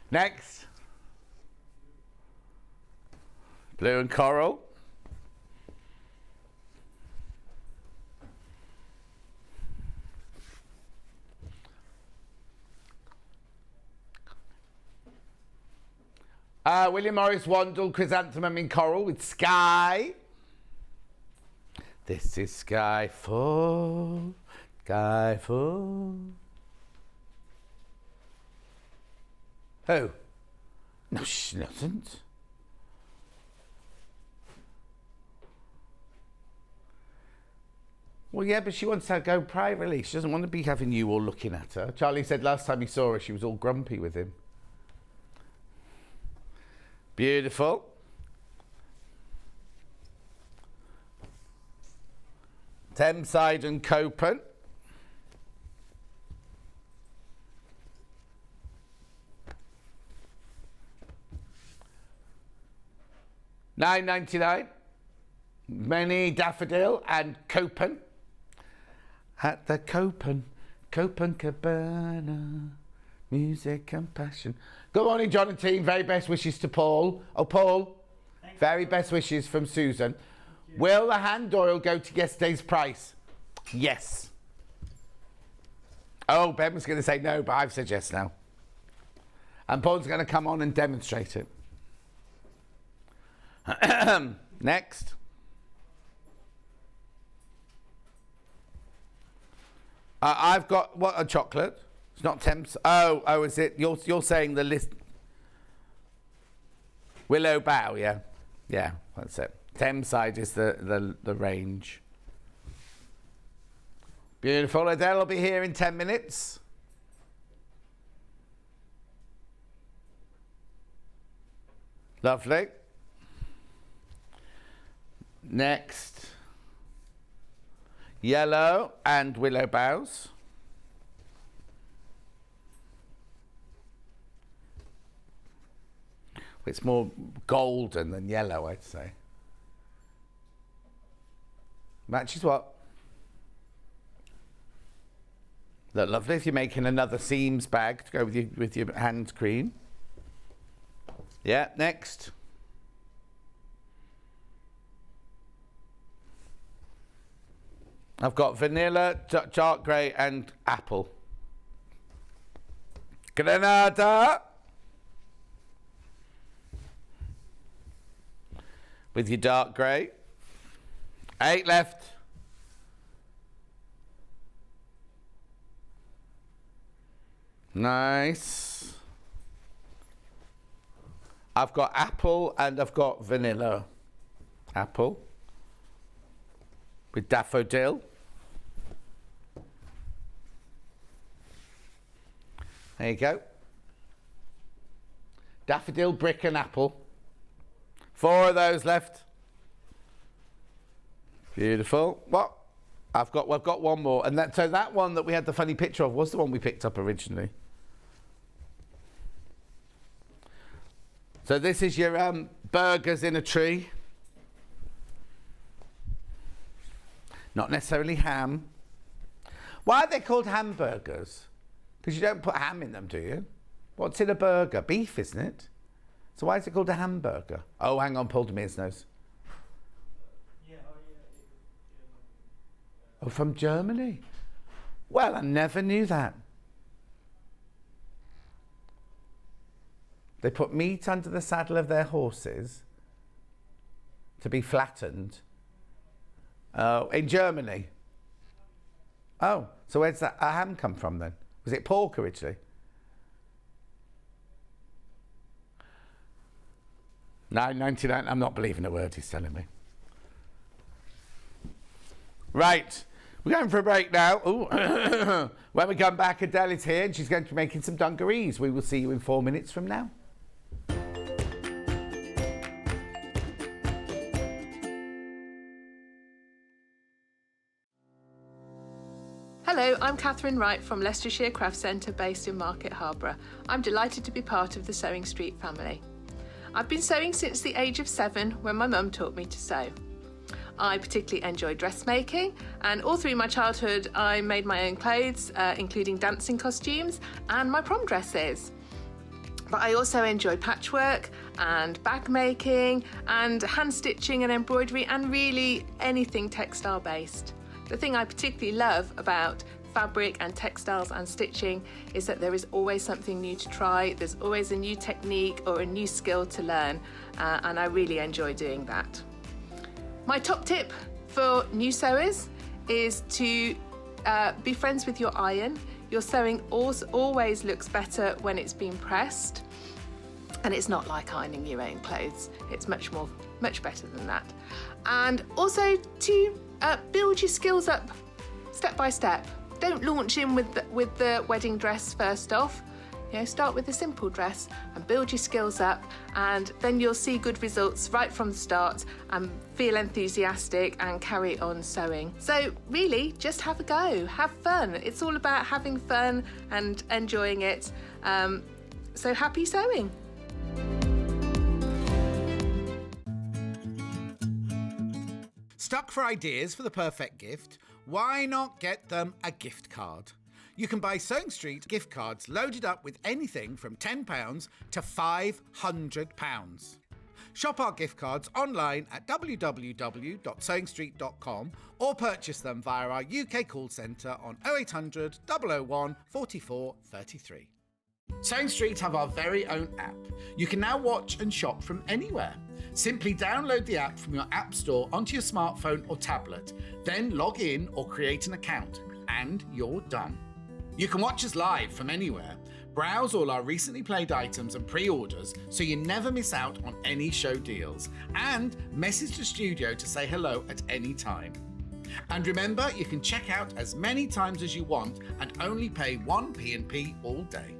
Next. Blue and coral. William Morris Wandle chrysanthemum in coral with sky. This is sky full, sky full. Who? No, she doesn't. Well, yeah, but she wants to go privately. She doesn't want to be having you all looking at her. Charlie said last time he saw her, she was all grumpy with him. Beautiful. Thameside and Copen. £9.99. Many daffodil and Copen. At the Copen Cabana. Music and passion. Good morning, John and team. Very best wishes to Paul. Oh, Paul. Thanks. Very best wishes from Susan. Will the hand oil go to yesterday's price? Yes. Oh, Ben was going to say no, but I've said yes now. And Paul's going to come on and demonstrate it. Next. I've got, what, a chocolate? It's not Thames. Oh, is it? You're saying the list. Willow Bough, yeah. Yeah, that's it. Thameside is the range. Beautiful. Adele will be here in 10 minutes. Lovely. Next. Yellow and willow boughs. It's more golden than yellow, I'd say. Matches what? Look lovely if you're making another seams bag to go with your hand cream. Yeah, next. I've got vanilla, dark grey and apple. Granada. With your dark grey. 8 left. Nice. I've got apple and I've got vanilla. Apple. With daffodil. There you go. Daffodil, brick and apple. 4 of those left. Beautiful. What? I've got one more. And so that one that we had the funny picture of was the one we picked up originally. So this is your burgers in a tree. Not necessarily ham. Why are they called hamburgers? Because you don't put ham in them, do you? What's in a burger? Beef, isn't it? So why is it called a hamburger? Oh, hang on, Paul Demere's nose. Oh, from Germany? Well, I never knew that. They put meat under the saddle of their horses to be flattened. In Germany. Oh, so where's that ham come from then? Was it pork originally? $9.99. I'm not believing a word he's telling me. Right, we're going for a break now. Ooh. When we come back, Adelle is here and she's going to be making some dungarees. We will see you in 4 minutes from now. Hello, I'm Catherine Wright from Leicestershire Craft Centre based in Market Harborough. I'm delighted to be part of the Sewing Streat family. I've been sewing since the age of 7 when my mum taught me to sew. I particularly enjoy dressmaking, and all through my childhood I made my own clothes, including dancing costumes and my prom dresses. But I also enjoy patchwork and bag making and hand stitching and embroidery and really anything textile based. The thing I particularly love about fabric and textiles and stitching is that there is always something new to try, there's always a new technique or a new skill to learn, and I really enjoy doing that. My top tip for new sewers is to be friends with your iron. Your sewing always looks better when it's been pressed, and it's not like ironing your own clothes. It's much better than that. And also to build your skills up step by step. Don't launch in with the wedding dress first off. You know, start with a simple dress and build your skills up, and then you'll see good results right from the start and feel enthusiastic and carry on sewing. So really, just have a go, have fun. It's all about having fun and enjoying it. So happy sewing. Stuck for ideas for the perfect gift? Why not get them a gift card? You can buy Sewing Streat gift cards loaded up with anything from £10 to £500. Shop our gift cards online at www.sewingstreat.com or purchase them via our UK call centre on 0800 001 44 33. Sewing Streat have our very own app. You can now watch and shop from anywhere. Simply download the app from your app store onto your smartphone or tablet, then log in or create an account, and you're done. You can watch us live from anywhere, browse all our recently played items and pre-orders so you never miss out on any show deals, and message the studio to say hello at any time. And remember, you can check out as many times as you want and only pay 1 P&P all day.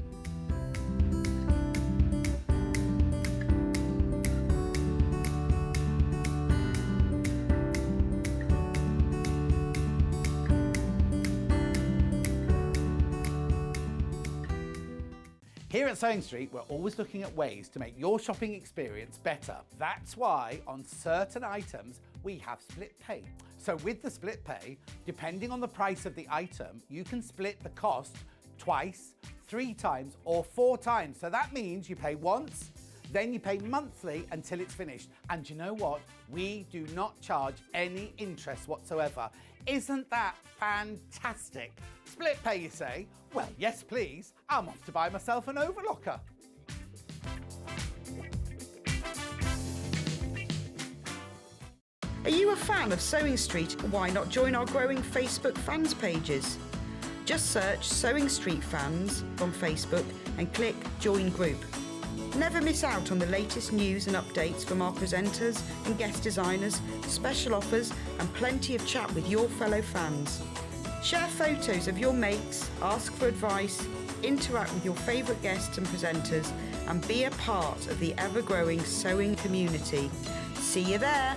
Here at Sewing Streat, we're always looking at ways to make your shopping experience better. That's why on certain items, we have split pay. So with the split pay, depending on the price of the item, you can split the cost twice, 3 times, or 4 times. So that means you pay once, then you pay monthly until it's finished. And you know what? We do not charge any interest whatsoever. Isn't that fantastic? Split pay, you say? Well, yes, please. I'm off to buy myself an overlocker. Are you a fan of Sewing Streat? Why not join our growing Facebook fans pages? Just search Sewing Streat Fans on Facebook and click Join Group. Never miss out on the latest news and updates from our presenters and guest designers, special offers and plenty of chat with your fellow fans. Share photos of your makes, ask for advice, interact with your favourite guests and presenters, and be a part of the ever-growing sewing community. See you there!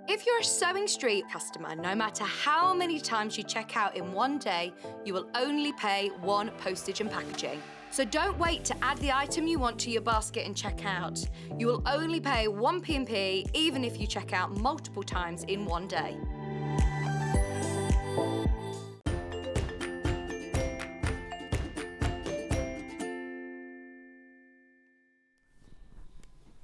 If you're a Sewing Streat customer, no matter how many times you check out in one day, you will only pay 1 postage and packaging. So don't wait to add the item you want to your basket and check out. You will only pay 1 P&P even if you check out multiple times in one day.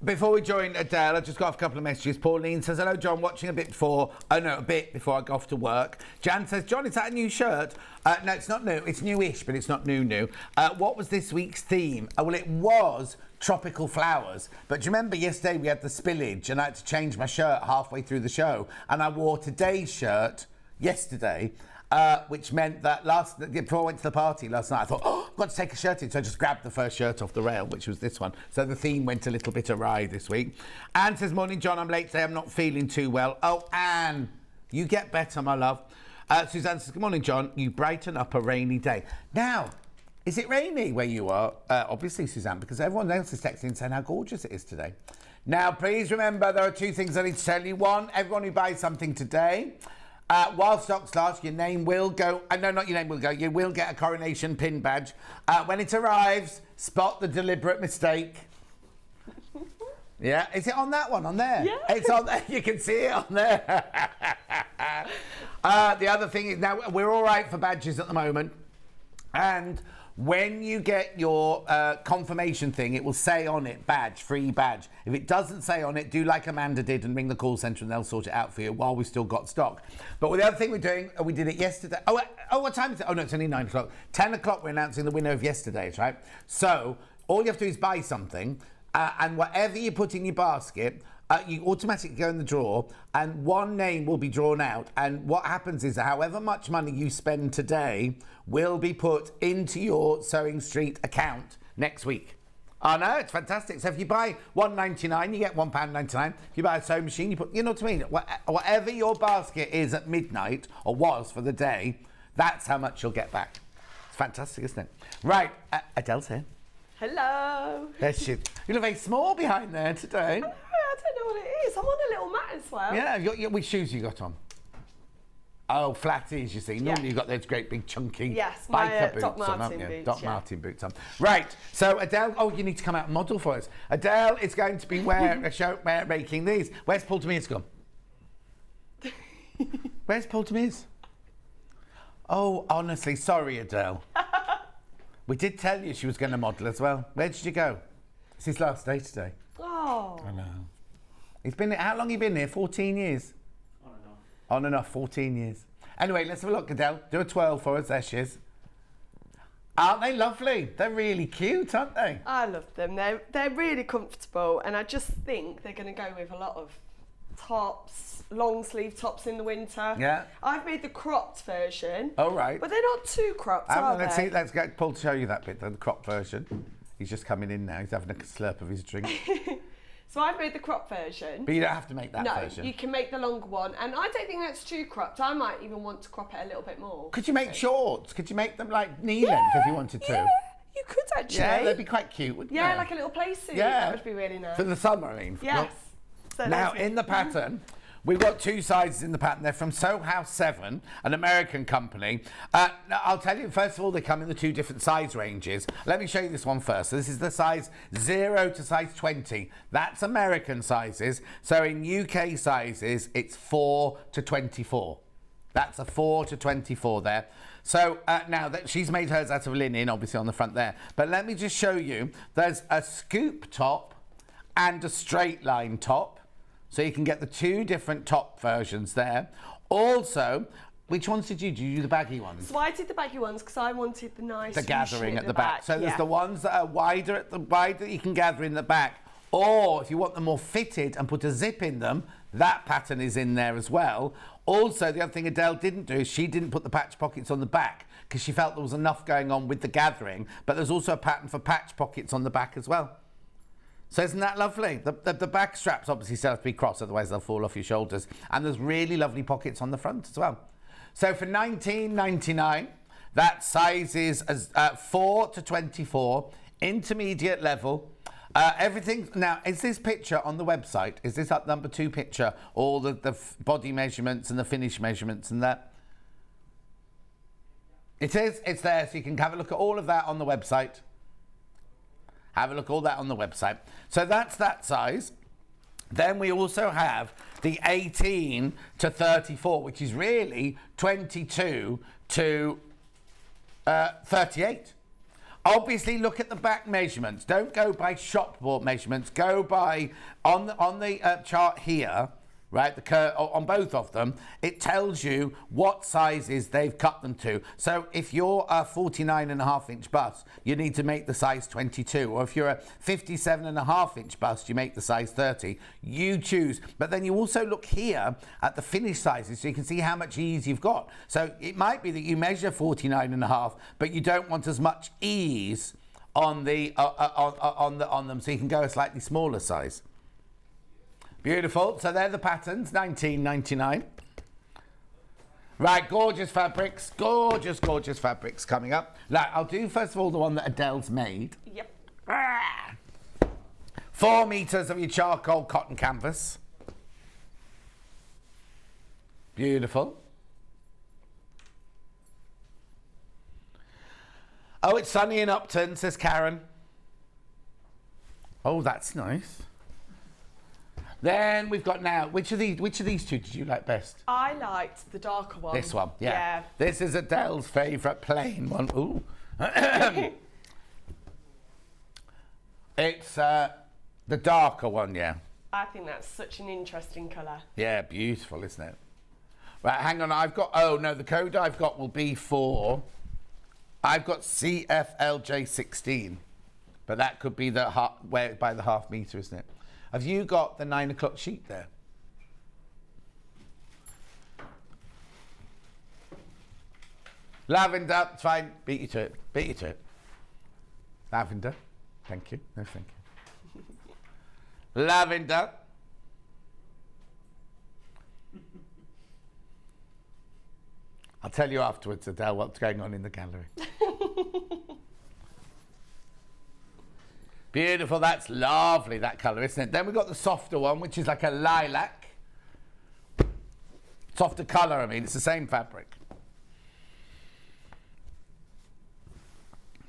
Before we join Adelle, I just got off a couple of messages. Pauline says, hello, John, watching a bit before I go off to work. Jan says, John, is that a new shirt? No, it's not new. It's newish, but it's not new. What was this week's theme? Well, it was tropical flowers. But do you remember yesterday we had the spillage and I had to change my shirt halfway through the show? And I wore today's shirt yesterday. which meant that before I went to the party last night, I thought, oh, I've got to take a shirt in. So I just grabbed the first shirt off the rail, which was this one. So the theme went a little bit awry this week. Anne says, morning, John, I'm late today. I'm not feeling too well. Oh, Anne, you get better, my love. Suzanne says, good morning, John. You brighten up a rainy day. Now, is it rainy where you are? Obviously, Suzanne, because everyone else is texting saying how gorgeous it is today. Now, please remember, there are two things I need to tell you. One, everyone who buys something today, while stocks last, your name will go... no, not your name will go. You will get a coronation pin badge. When it arrives, spot the deliberate mistake. Yeah, is it on that one? On there? Yeah. It's on there. You can see it on there. The other thing is, now, we're all right for badges at the moment. And... when you get your confirmation thing, it will say on it, badge, free badge. If it doesn't say on it, do like Amanda did and ring the call centre and they'll sort it out for you while we've still got stock. But the other thing we're doing, we did it yesterday. Oh, what time is it? Oh, no, it's only 9 o'clock. 10 o'clock, we're announcing the winner of yesterday's, right? So all you have to do is buy something and whatever you put in your basket, you automatically go in the draw and one name will be drawn out. And what happens is however much money you spend today will be put into your Sewing Streat account next week. Oh no, it's fantastic. So if you buy £1.99, you get £1.99. If you buy a sewing machine, you put, you know what I mean? Whatever your basket is at midnight, or was for the day, that's how much you'll get back. It's fantastic, isn't it? Right, Adele's here. Hello. There she is. You look very small behind there today. I don't know what it is. I'm on a little mat as well. Yeah, which shoes you got on? Oh, flatties, you see. Normally you've got those great big chunky yes, my biker Doc boots on, Martin haven't you? boots, Doc yeah. Martin boots on. Right, so Adele, oh, you need to come out and model for us. Adele is going to be making these. Where's Paul Tamiz gone? Where's Paul Tamiz? Oh, honestly, sorry, Adele. We did tell you she was going to model as well. Where did you go? It's his last day today. Oh. I know. He's been, how long have you been here? 14 years? On and off. On and off, 14 years. Anyway, let's have a look, Adele. Do a twirl for us. There she is. Aren't they lovely? They're really cute, aren't they? I love them. They're really comfortable, and I just think they're going to go with a lot of tops, long sleeve tops in the winter. Yeah. I've made the cropped version. Oh, right. But they're not too cropped, are Let's they? see. Let's get Paul to show you that bit, the crop version. He's just coming in now. He's having a slurp of his drink. So I've made the crop version. But you don't have to make that no, version. you can make the longer one, and I don't think that's too cropped. I might even want to crop it a little bit more. Could you make shorts? Could you make them like knee length if you wanted to? Yeah, you could actually. Yeah, they'd be quite cute, wouldn't they? Yeah, like a little play suit. Yeah. That would be really nice. For the summer, I mean. Yes. So Now, that's- in the pattern, we've got two sizes in the pattern. They're from Sew House 7, an American company. Now, I'll tell you, first of all, they come in the two different size ranges. Let me show you this one first. So this is the size 0 to size 20. That's American sizes. So in UK sizes, it's 4 to 24. That's a 4 to 24 there. So now that she's made hers out of linen, obviously on the front there. But let me just show you. There's a scoop top and a straight line top. So you can get the two different top versions there. Also, which ones did you do? You do the baggy ones? So I did the baggy ones because I wanted the nice The gathering ruching at the back. So there's the ones that are wider that you can gather in the back. Or if you want them more fitted and put a zip in them, that pattern is in there as well. Also, the other thing Adele didn't do is she didn't put the patch pockets on the back because she felt there was enough going on with the gathering. But there's also a pattern for patch pockets on the back as well. So isn't that lovely? The back straps obviously still have to be crossed, otherwise they'll fall off your shoulders. And there's really lovely pockets on the front as well. So for $19.99, that size is 4 to 24, intermediate level. Everything. Now, is this picture on the website? Is this up number 2 picture? All the body measurements and the finish measurements and that? It is. It's there, so you can have a look at all of that on the website. Have a look at all that on the website. So that's that size. Then we also have the 18 to 34, which is really 22 to 38. Obviously, look at the back measurements. Don't go by shop bought measurements. Go by, on the chart here, right? On both of them, it tells you what sizes they've cut them to. So if you're a 49.5-inch bust, you need to make the size 22. Or if you're a 57.5-inch bust, you make the size 30. You choose. But then you also look here at the finished sizes so you can see how much ease you've got. So it might be that you measure 49.5, but you don't want as much ease on the on them, so you can go a slightly smaller size. Beautiful. So they're the patterns, $19.99. Right, gorgeous fabrics, gorgeous fabrics coming up. Now, I'll do first of all the one that Adele's made. Yep. 4 meters of your charcoal cotton canvas. Beautiful. Oh, it's sunny in Upton, says Karen. Oh, that's nice. Then we've got now, which of these two did you like best? I liked the darker one. This one, yeah. This is Adele's favourite plain one. Ooh. It's the darker one, yeah. I think that's such an interesting colour. Yeah, beautiful, isn't it? Right, hang on, oh no, the code I've got will be for, I've got CFLJ16, but that could be the by the half metre, isn't it? Have you got the 9 o'clock sheet there? Lavender, it's fine. Beat you to it. Lavender, thank you. No, thank you. Lavender. I'll tell you afterwards, Adele, what's going on in the gallery. Beautiful, that's lovely, that colour, isn't it? Then we've got the softer one, which is like a lilac. Softer colour, I mean, it's the same fabric.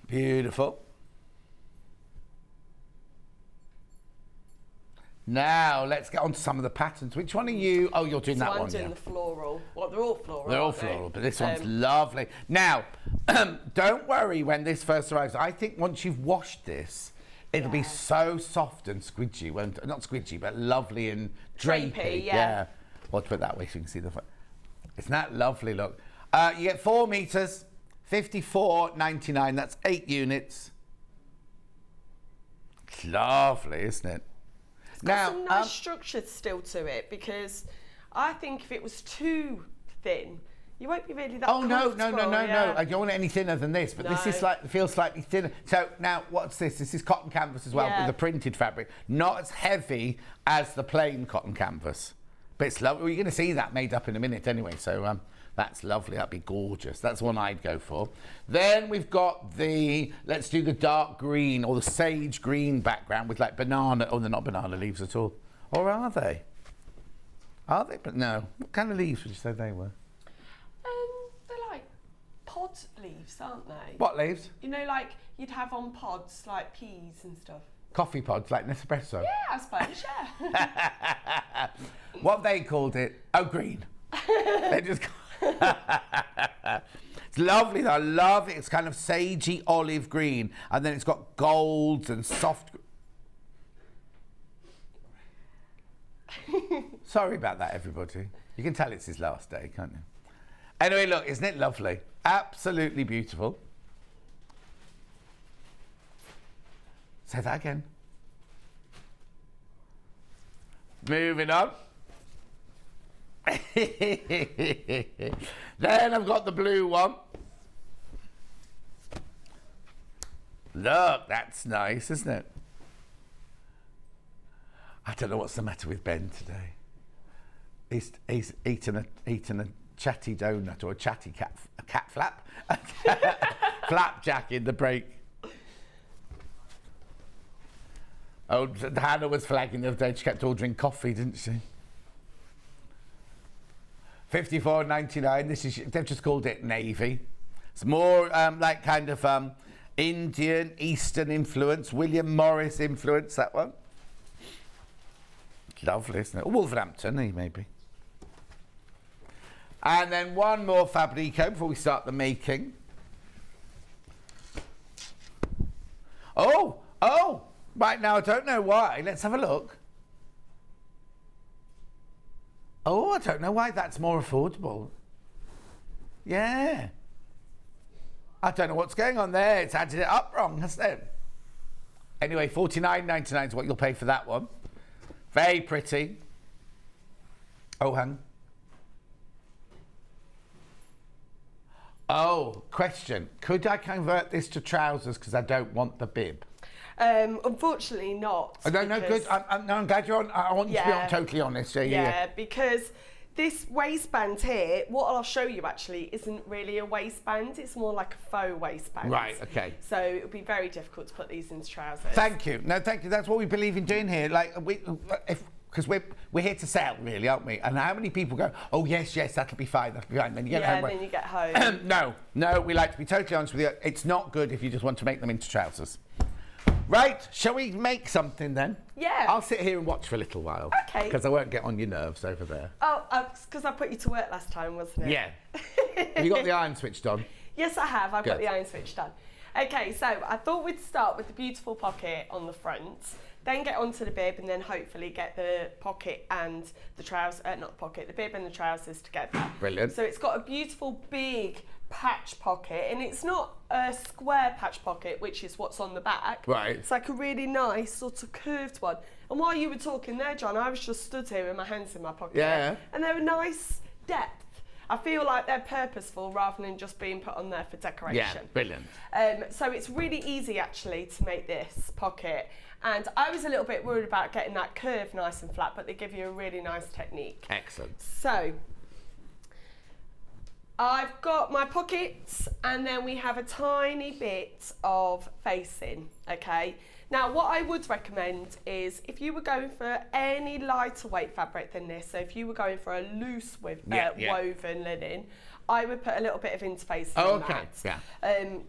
Beautiful. Now, let's get on to some of the patterns. Which one are you? Oh, you're doing that one, I'm doing the floral. Well, they're all floral, They're all aren't they? floral, but this one's lovely. Now, don't worry when this first arrives. I think once you've washed this, it'll be so soft and squidgy. Well, not squidgy, but lovely and drapey. Yeah. Well, put it that way so you can see the... Isn't that lovely, look? You get 4 meters, $54.99. That's 8 units. It's lovely, isn't it? It's got some nice structure still to it, because I think if it was too thin, you won't be really that comfortable. No. I don't want it any thinner than this, but this is feels slightly thinner. So now, what's this? This is cotton canvas as well, with the printed fabric. Not as heavy as the plain cotton canvas, but it's lovely. Well, you're going to see that made up in a minute anyway, so that's lovely. That'd be gorgeous. That's one I'd go for. Then we've got let's do the dark green or the sage green background with like banana. Oh, they're not banana leaves at all. Or are they? Are they? But no. What kind of leaves would you say they were? They're like pod leaves, aren't they? What leaves? You know, like you'd have on pods, like peas and stuff. Coffee pods, like Nespresso? Yeah, I suppose, yeah. What they called it? Oh, green. They just... It's lovely though, I love it. It's kind of sagey olive green, and then it's got golds and soft... Sorry about that, everybody. You can tell it's his last day, can't you? Anyway, look, isn't it lovely? Absolutely beautiful. Say that again. Moving on. Then I've got the blue one. Look, that's nice, isn't it? I don't know what's the matter with Ben today. He's eaten a chatty donut or a chatty cat flap. Flapjack in the break. Oh, Hannah was flagging the other day. She kept ordering coffee, didn't she? $54.99. They've just called it navy. It's more like kind of Indian, Eastern influence, William Morris influence, that one. Lovely, isn't it? Wolverhampton, maybe. And then one more Fabrico before we start the making. Oh! Right now, I don't know why. Let's have a look. Oh, I don't know why that's more affordable. Yeah. I don't know what's going on there. It's added it up wrong, hasn't it? Anyway, $49.99 is what you'll pay for that one. Very pretty. Oh, hang. Oh, question. Could I convert this to trousers because I don't want the bib? Unfortunately not. Oh, no, because- good. I'm glad you're on. I want you to be on totally honest. Yeah, because this waistband here, what I'll show you actually isn't really a waistband. It's more like a faux waistband. Right, okay. So it would be very difficult to put these into trousers. Thank you. No, thank you. That's what we believe in doing here. Like, because we're here to sell, really, aren't we? And how many people go, oh, yes, that'll be fine, Then you get home. Yeah, then you get home. No, we like to be totally honest with you. It's not good if you just want to make them into trousers. Right, shall we make something then? Yeah. I'll sit here and watch for a little while. Okay. Because I won't get on your nerves over there. Oh, because I put you to work last time, wasn't it? Yeah. Have you got the iron switched on? Yes, I have. I've got Good. the iron switch done. Okay, so I thought we'd start with the beautiful pocket on the front, then get onto the bib, and then hopefully get the pocket and the trousers, not the pocket, the bib and the trousers together. Brilliant. So it's got a beautiful big patch pocket, and it's not a square patch pocket, which is what's on the back. Right. It's like a really nice sort of curved one. And while you were talking there, John, I was just stood here with my hands in my pocket. Yeah. And they're a nice depth. I feel like they're purposeful rather than just being put on there for decoration. Yeah, brilliant. So it's really easy actually to make this pocket. And I was a little bit worried about getting that curve nice and flat, but they give you a really nice technique. Excellent. So I've got my pockets, and then we have a tiny bit of facing, okay? Now, what I would recommend is if you were going for any lighter weight fabric than this, so if you were going for a loose woven linen, I would put a little bit of interfacing on that. Yeah.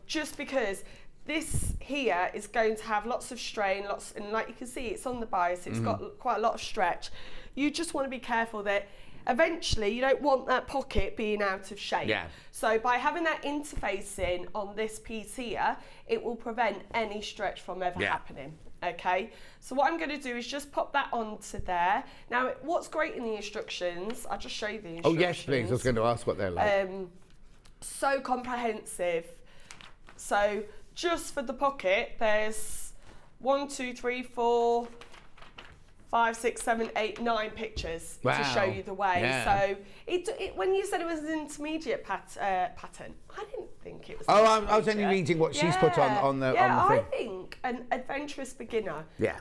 Just because this here is going to have lots of strain, and like you can see, it's on the bias, it's got quite a lot of stretch. You just want to be careful that eventually you don't want that pocket being out of shape. Yeah. So by having that interfacing on this piece here, it will prevent any stretch from ever happening. Okay, so what I'm going to do is just pop that onto there. Now, what's great in the instructions, I'll just show you the instructions. Oh, yes, please. I was going to ask what they're like. So comprehensive. So just for the pocket, there's 1, 2, 3, 4, 5, 6, 7, 8, 9 pictures to show you the way. Yeah. So it when you said it was an intermediate pattern, I didn't think it was. Oh, I was only reading what she's put on the thing. I think an adventurous beginner. Yeah.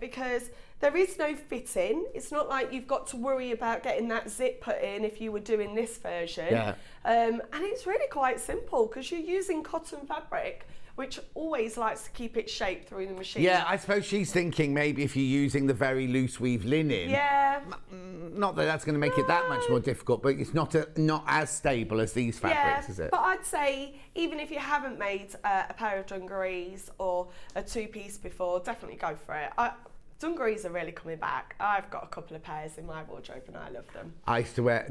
Because there is no fitting. It's not like you've got to worry about getting that zip put in if you were doing this version. Yeah. And it's really quite simple because you're using cotton fabric, which always likes to keep its shape through the machine. Yeah, I suppose she's thinking maybe if you're using the very loose weave linen. Yeah. Not that that's going to make it that much more difficult, but it's not as stable as these fabrics, is it? But I'd say even if you haven't made a pair of dungarees or a two-piece before, definitely go for it. Dungarees are really coming back. I've got a couple of pairs in my wardrobe and I love them. I used to wear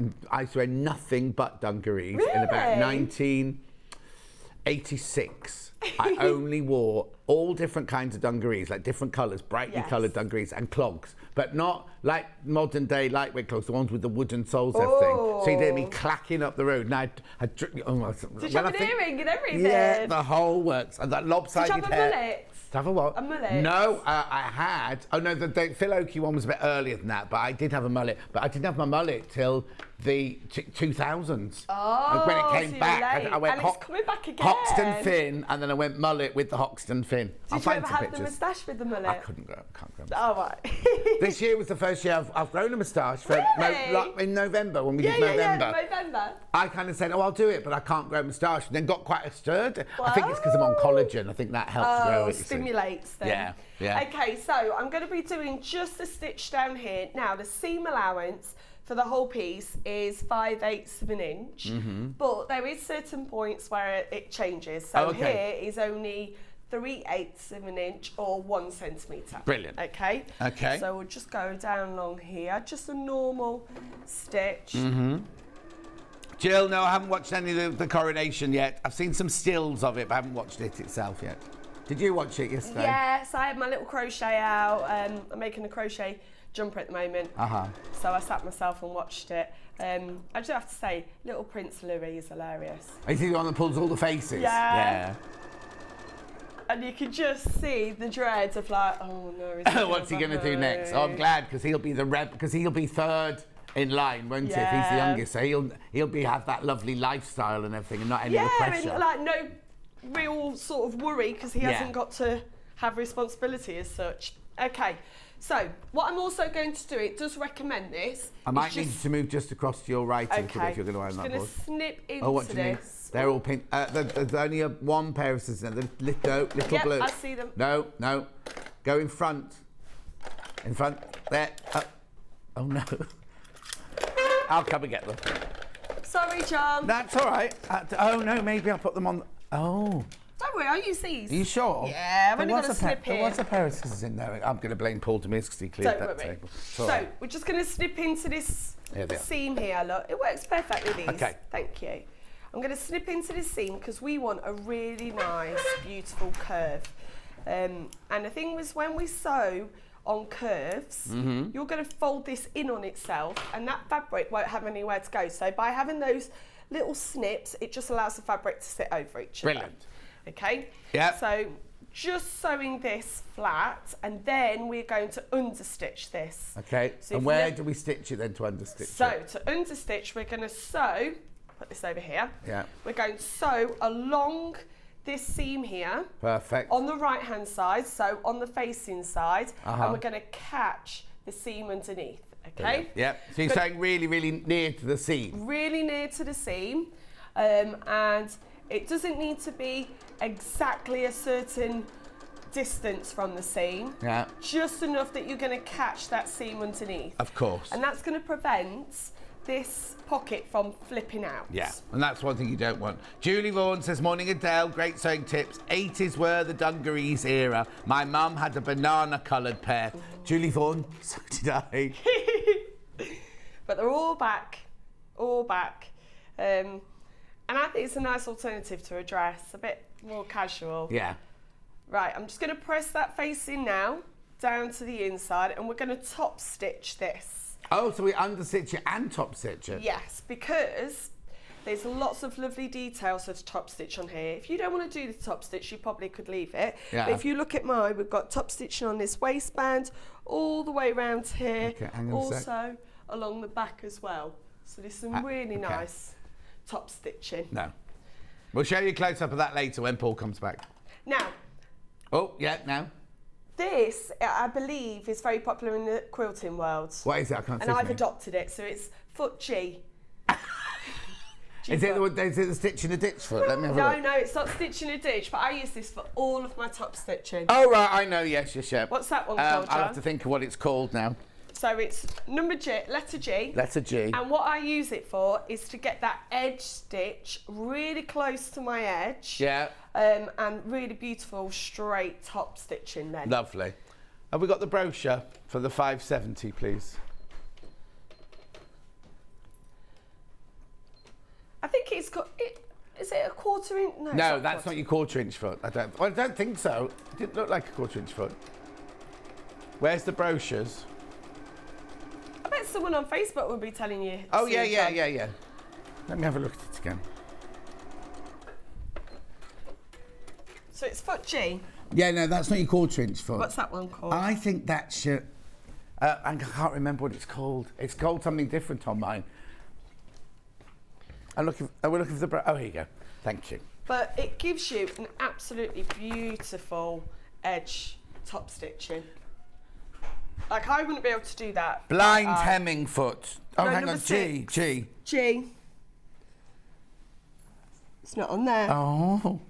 nothing but dungarees in about Really? 1986. I only wore all different kinds of dungarees, like different colours, brightly coloured dungarees, and clogs, but not like modern day lightweight clogs, the ones with the wooden soles and everything. So you did me clacking up the road, and I'd Did you have an earring and everything? Yeah, the whole works. And that lopsided Did you have a hair. mullet? To have a what? A mullet? No, I had. Oh no, the Phil Oakey one was a bit earlier than that, but I did have a mullet. But I didn't have my mullet till the 2000s. Oh, when it so came you're back, late. I went And it's coming back again. Hoxton Fin, and then I went mullet with the Hoxton Fin. I'll Did you find ever some have the pictures. moustache with the mullet? I can't grow a moustache. Oh, right. This year was the first year I've grown a moustache. Really? In November, when we did November. November. I kind of said, oh, I'll do it, but I can't grow a moustache. And then got quite a stirred. I think it's because I'm on collagen. I think that helps grow it. Stimulates them. Yeah, yeah. Okay, so I'm going to be doing just a stitch down here. Now, the seam allowance for the whole piece is 5/8 of an inch, but there is certain points where it changes. So here is only 3/8 of an inch or 1 centimetre. Brilliant. Okay. Okay. So we'll just go down along here, just a normal stitch. Jill, no, I haven't watched any of the coronation yet. I've seen some stills of it, but I haven't watched it itself yet. Did you watch it yesterday? Yes, I had my little crochet out. I'm making a crochet jumper at the moment. Uh-huh. So I sat myself and watched it. I just have to say, little Prince Louis is hilarious. Is he the one that pulls all the faces? Yeah. And you can just see the dread of like, oh no. What's he going to do next? Oh, I'm glad, because he'll be because he'll be third in line, won't he? If he's the youngest, so he'll have that lovely lifestyle and everything, and not any pressure. And like no real sort of worry because he hasn't got to have responsibility as such. Okay, so what I'm also going to do, it does recommend this. I might need you to move just across to your right if you're going to iron that board. I'm going to snip into what do you mean? They're all pink. There's only one pair of scissors. Little blue. I see them. No. Go in front. In front. There. Oh no. I'll come and get them. Sorry, John. That's all right. Oh no, maybe I'll put them on. Oh. Don't worry, I'll use these. Are you sure? Yeah, I've only got a snip here. There was a pair of scissors in there. I'm going to blame Paul Demis because he cleared that table. So we're just going to snip into this seam here. Look, it works perfectly. These. Okay. Thank you. I'm going to snip into this seam because we want a really nice, beautiful curve. And the thing was, when we sew on curves, you're going to fold this in on itself, and that fabric won't have anywhere to go. So by having those little snips, it just allows the fabric to sit over each other. Brilliant. Okay. Yeah. So just sewing this flat, and then we're going to understitch this. Okay. So and where do we stitch it then to understitch it? So to understitch, we're going to sew. Put this over here. Yeah. We're going to sew along this seam here. Perfect. On the right hand side, so on the facing side, and we're going to catch the seam underneath. Okay. Yeah. So you're sewing really, really near to the seam. Really near to the seam, and it doesn't need to be exactly a certain distance from the seam. Yeah. Just enough that you're going to catch that seam underneath. Of course. And that's going to prevent this pocket from flipping out. Yeah, and that's one thing you don't want. Julie Vaughan says, morning Adele, great sewing tips. 80s were the dungarees era. My mum had a banana coloured pair. Julie Vaughan, so did I. But they're all back, and I think it's a nice alternative to a dress, a bit more casual. Yeah. Right, I'm just going to press that face in now, down to the inside, and we're going to top stitch this. Oh, so we understitch it and top stitch it? Yes, because there's lots of lovely details of top stitch on here. If you don't want to do the top stitch, you probably could leave it. Yeah. But if you look at mine, we've got top stitching on this waistband all the way around here. Okay, hang on a sec. Also along the back as well. So there's some really nice top stitching. No. We'll show you a close up of that later when Paul comes back. Now. Oh, yeah, now. This, I believe, is very popular in the quilting world. What is it? I can't see. And I've adopted it, so it's foot G. Is it the stitch in a ditch foot? Let me have a look. No, it's not stitch in a ditch, but I use this for all of my top stitching. Oh, right, I know, yes. What's that one called, I'll John? have to think of what it's called now. So it's letter G. Letter G. And what I use it for is to get that edge stitch really close to my edge. Yeah. And really beautiful straight top stitching then. Lovely. Have we got the brochure for the 570, please? I think it's got... Is it a quarter inch? No, that's not your quarter-inch foot. I don't think so. It didn't look like a quarter-inch foot. Where's the brochures? I bet someone on Facebook will be telling you. Oh, yeah. Let me have a look at it again. So it's foot G. Yeah, no, that's not your quarter-inch foot. What's that one called? I think that's your... I can't remember what it's called. It's called something different on mine. We're looking for the... Oh, here you go. Thank you. But it gives you an absolutely beautiful edge top stitching. Like, I wouldn't be able to do that. Blind hemming foot. Oh, No, hang number on. 6. G. It's not on there. Oh.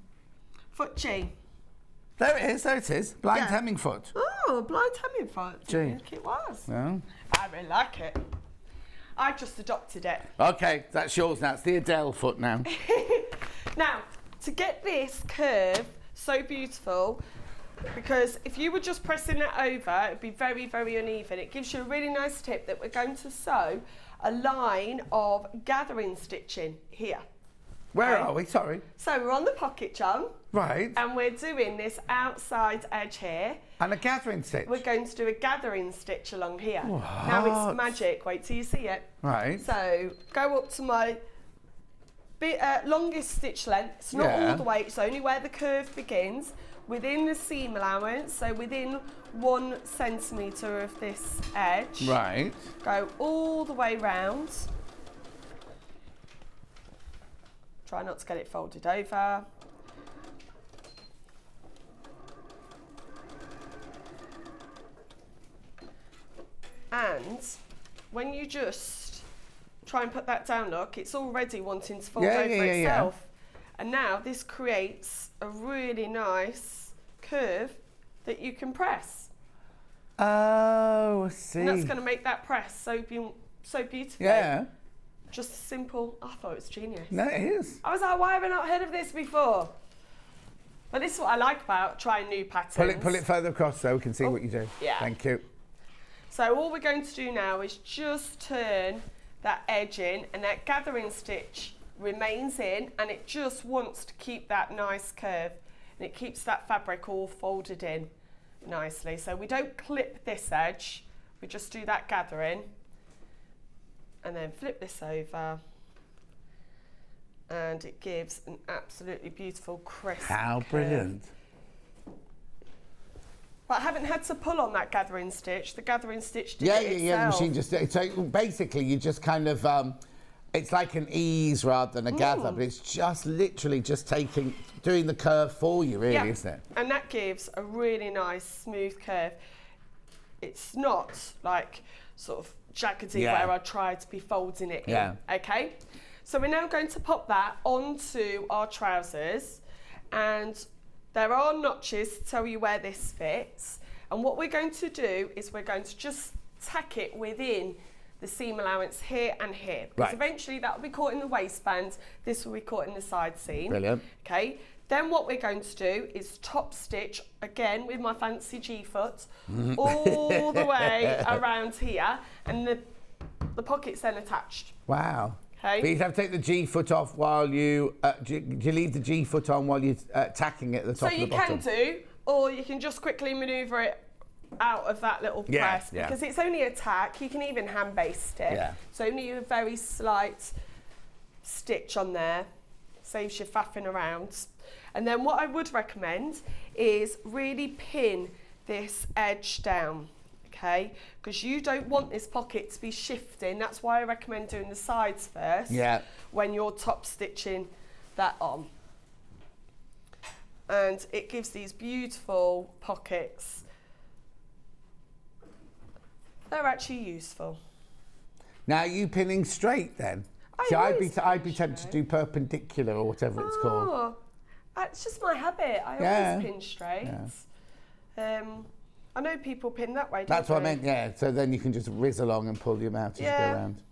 Foot G. There it is. Blind hemming foot. Oh, blind hemming foot. G. I think it was. No. I really like it. I just adopted it. Okay, that's yours now. It's the Adele foot now. Now, to get this curve so beautiful, because if you were just pressing it over, it'd be very, very uneven. It gives you a really nice tip that we're going to sew a line of gathering stitching here. Where Okay. are we? Sorry. So we're on the pocket, John, Right. and we're doing this outside edge here. And a gathering stitch. We're going to do a gathering stitch along here. Now it's magic. Wait till you see it. Right. So go up to my longest stitch length. It's not Yeah. all the way. It's only where the curve begins. Within the seam allowance, so within 1 centimetre of this edge. Right. Go all the way round. Try not to get it folded over. And when you just try and put that down, look, it's already wanting to fold over itself. And now this creates a really nice curve that you can press. Oh, I see. And that's going to make that press so beautifully. Yeah. Just simple. I thought it was genius. No, it is. I was like, why have I not heard of this before? But this is what I like about trying new patterns. Pull it further across so we can see what you do. yeah. Thank you. So all we're going to do now is just turn that edge in, and that gathering stitch remains in, and it just wants to keep that nice curve, and it keeps that fabric all folded in nicely. So we don't clip this edge, we just do that gathering, and then flip this over, and it gives an absolutely beautiful crisp How curve. brilliant. But I haven't had to pull on that gathering stitch. The gathering stitch did Yeah, it yeah, the itself. machine just. So basically, you just kind of. It's like an ease rather than a gather, but it's just literally just doing the curve for you, really, isn't it? And that gives a really nice smooth curve. It's not like sort of jaggedy where I try to be folding it in. Okay, so we're now going to pop that onto our trousers, and there are notches to tell you where this fits. And what we're going to do is we're going to just tack it within the seam allowance here and here, because eventually that will be caught in the waistband, this will be caught in the side seam. Brilliant. Okay, then what we're going to do is top stitch again with my fancy G-foot all the way around here, and the pocket's then attached. Wow. Okay. But you have to take the G-foot off while you. Do you leave the G-foot on while you're tacking it at the top So of the you bottom? can do, or you can just quickly manoeuvre it out of that little press, because it's only a tack. You can even hand baste it. Yeah. So only a very slight stitch on there, saves you faffing around. And then what I would recommend is really pin this edge down, okay? Because you don't want this pocket to be shifting. That's why I recommend doing the sides first when you're top stitching that on. And it gives these beautiful pockets. They're actually useful. Now, are you pinning straight then? See, I'd be tempted to do perpendicular or whatever it's called. It's just my habit. I always pin straight. I know people pin that way, don't That's what I they? meant, yeah. So then you can just whiz along and pull them out as you go around.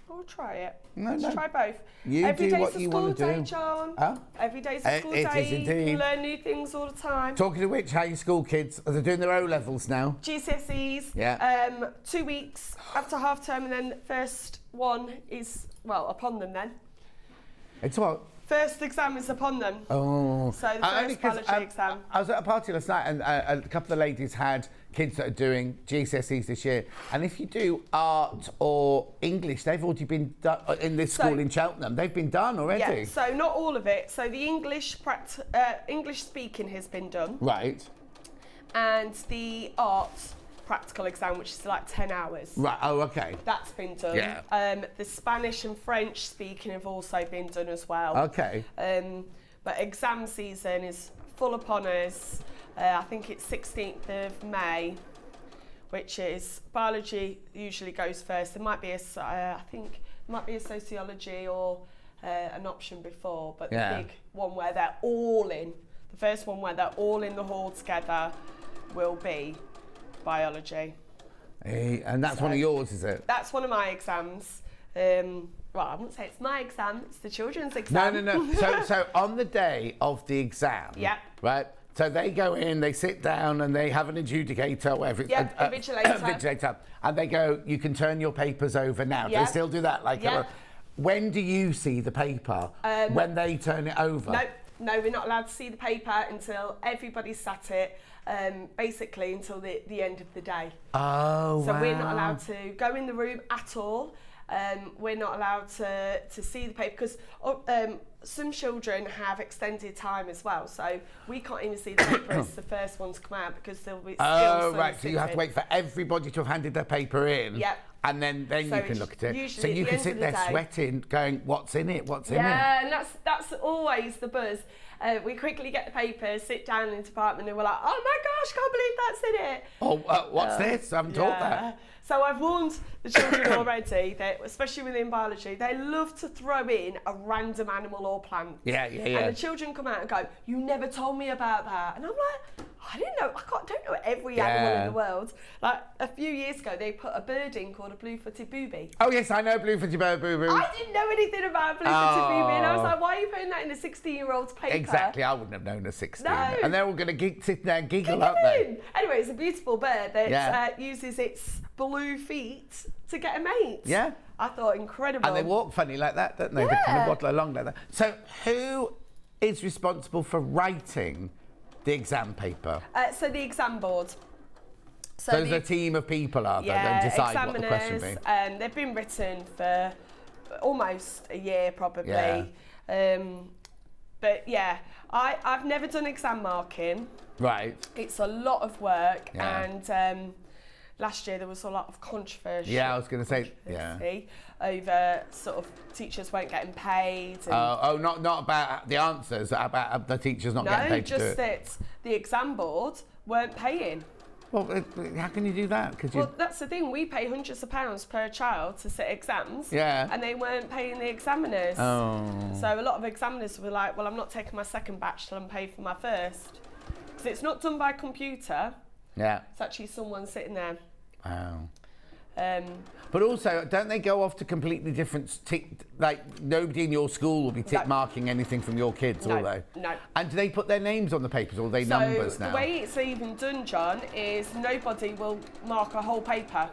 We'll try it. No, Let's no. try both. You Every do day's what a you school want to day, do. John. Huh? Every day's a school It day. is You indeed. can learn new things all the time. Talking of which, how are your school kids? Are they doing their O-levels now? GCSEs. Yeah. 2 weeks after half term, and then the first one is, well, upon them then. It's what? First exam is upon them. Oh. So the Only first 'cause, biology exam. I was at a party last night and a couple of ladies had kids that are doing GCSEs this year. And if you do art or English, they've already been done in this school in Cheltenham. They've been done already. Yeah, so not all of it. So the English speaking has been done. Right. And the art practical exam, which is like 10 hours. Right, oh, okay. That's been done. Yeah. The Spanish and French speaking have also been done as well. Okay. But exam season is full upon us. I think it's 16th of May, which is biology usually goes first. There might be I think there might be a sociology or an option before, but the big one where they're all in, the first one where they're all in the hall together will be biology. Hey, and that's one of yours, is it? That's one of my exams. Well, I wouldn't say it's my exam, it's the children's exam. No. So on the day of the exam, right? So they go in, they sit down, and they have an adjudicator, whatever. Invigilator. Invigilator. And they go, you can turn your papers over now. Do they still do that? Like, when do you see the paper? When they turn it over? No, we're not allowed to see the paper until everybody's sat it, basically until the end of the day. Oh, So wow. we're not allowed to go in the room at all. We're not allowed to see the paper because some children have extended time as well, so we can't even see the paper as the first one to come out because there'll be still some right, so you have to wait for everybody to have handed their paper in. Yep. And then So you can it's look at it. usually So at you the can end sit of the there day. sweating, going, what's in it? What's in it? Yeah, and that's always the buzz. We quickly get the paper, sit down in the department, and we're like, oh my gosh, can't believe that's in it. Oh, what's this? I haven't taught that. So I've warned the children already that, especially within biology, they love to throw in a random animal or plant. Yeah. And the children come out and go, you never told me about that. And I'm like, I didn't know, don't know every animal in the world. Like a few years ago, they put a bird in called a blue-footed booby. Oh, yes, I know blue-footed boo-boo. I didn't know anything about blue-footed booby, and I was like, why are you putting that in a 16-year-old's paper? Exactly, I wouldn't have known a 16. No. And they're all going to sit there and giggle, aren't they? Anyway, it's a beautiful bird that uses its blue feet to get a mate. Yeah. I thought incredible. And they walk funny like that, don't they? They kind of waddle along like that. So who is responsible for writing the exam paper? So the exam board. So there's a team of people, are there, that decide what the question will be? They've been written for almost a year, probably. Yeah. But yeah, I've never done exam marking. Right. It's a lot of work, Yeah. and last year there was a lot of controversy. Yeah, I was going to say, over sort of teachers weren't getting paid. And not about the answers, about the teachers not getting paid to do it. just that the exam board weren't paying. Well, how can you do that? Well, that's the thing. We pay hundreds of pounds per child to sit exams. Yeah. And they weren't paying the examiners. Oh. So a lot of examiners were like, well, I'm not taking my second batch till I'm paid for my first. Because it's not done by computer. Yeah. It's actually someone sitting there. Oh. But also, don't they go off to completely different like nobody in your school will be tick marking anything from your kids, will they? No. And do they put their names on the papers or are they numbers now? The way it's even done, John, is nobody will mark a whole paper.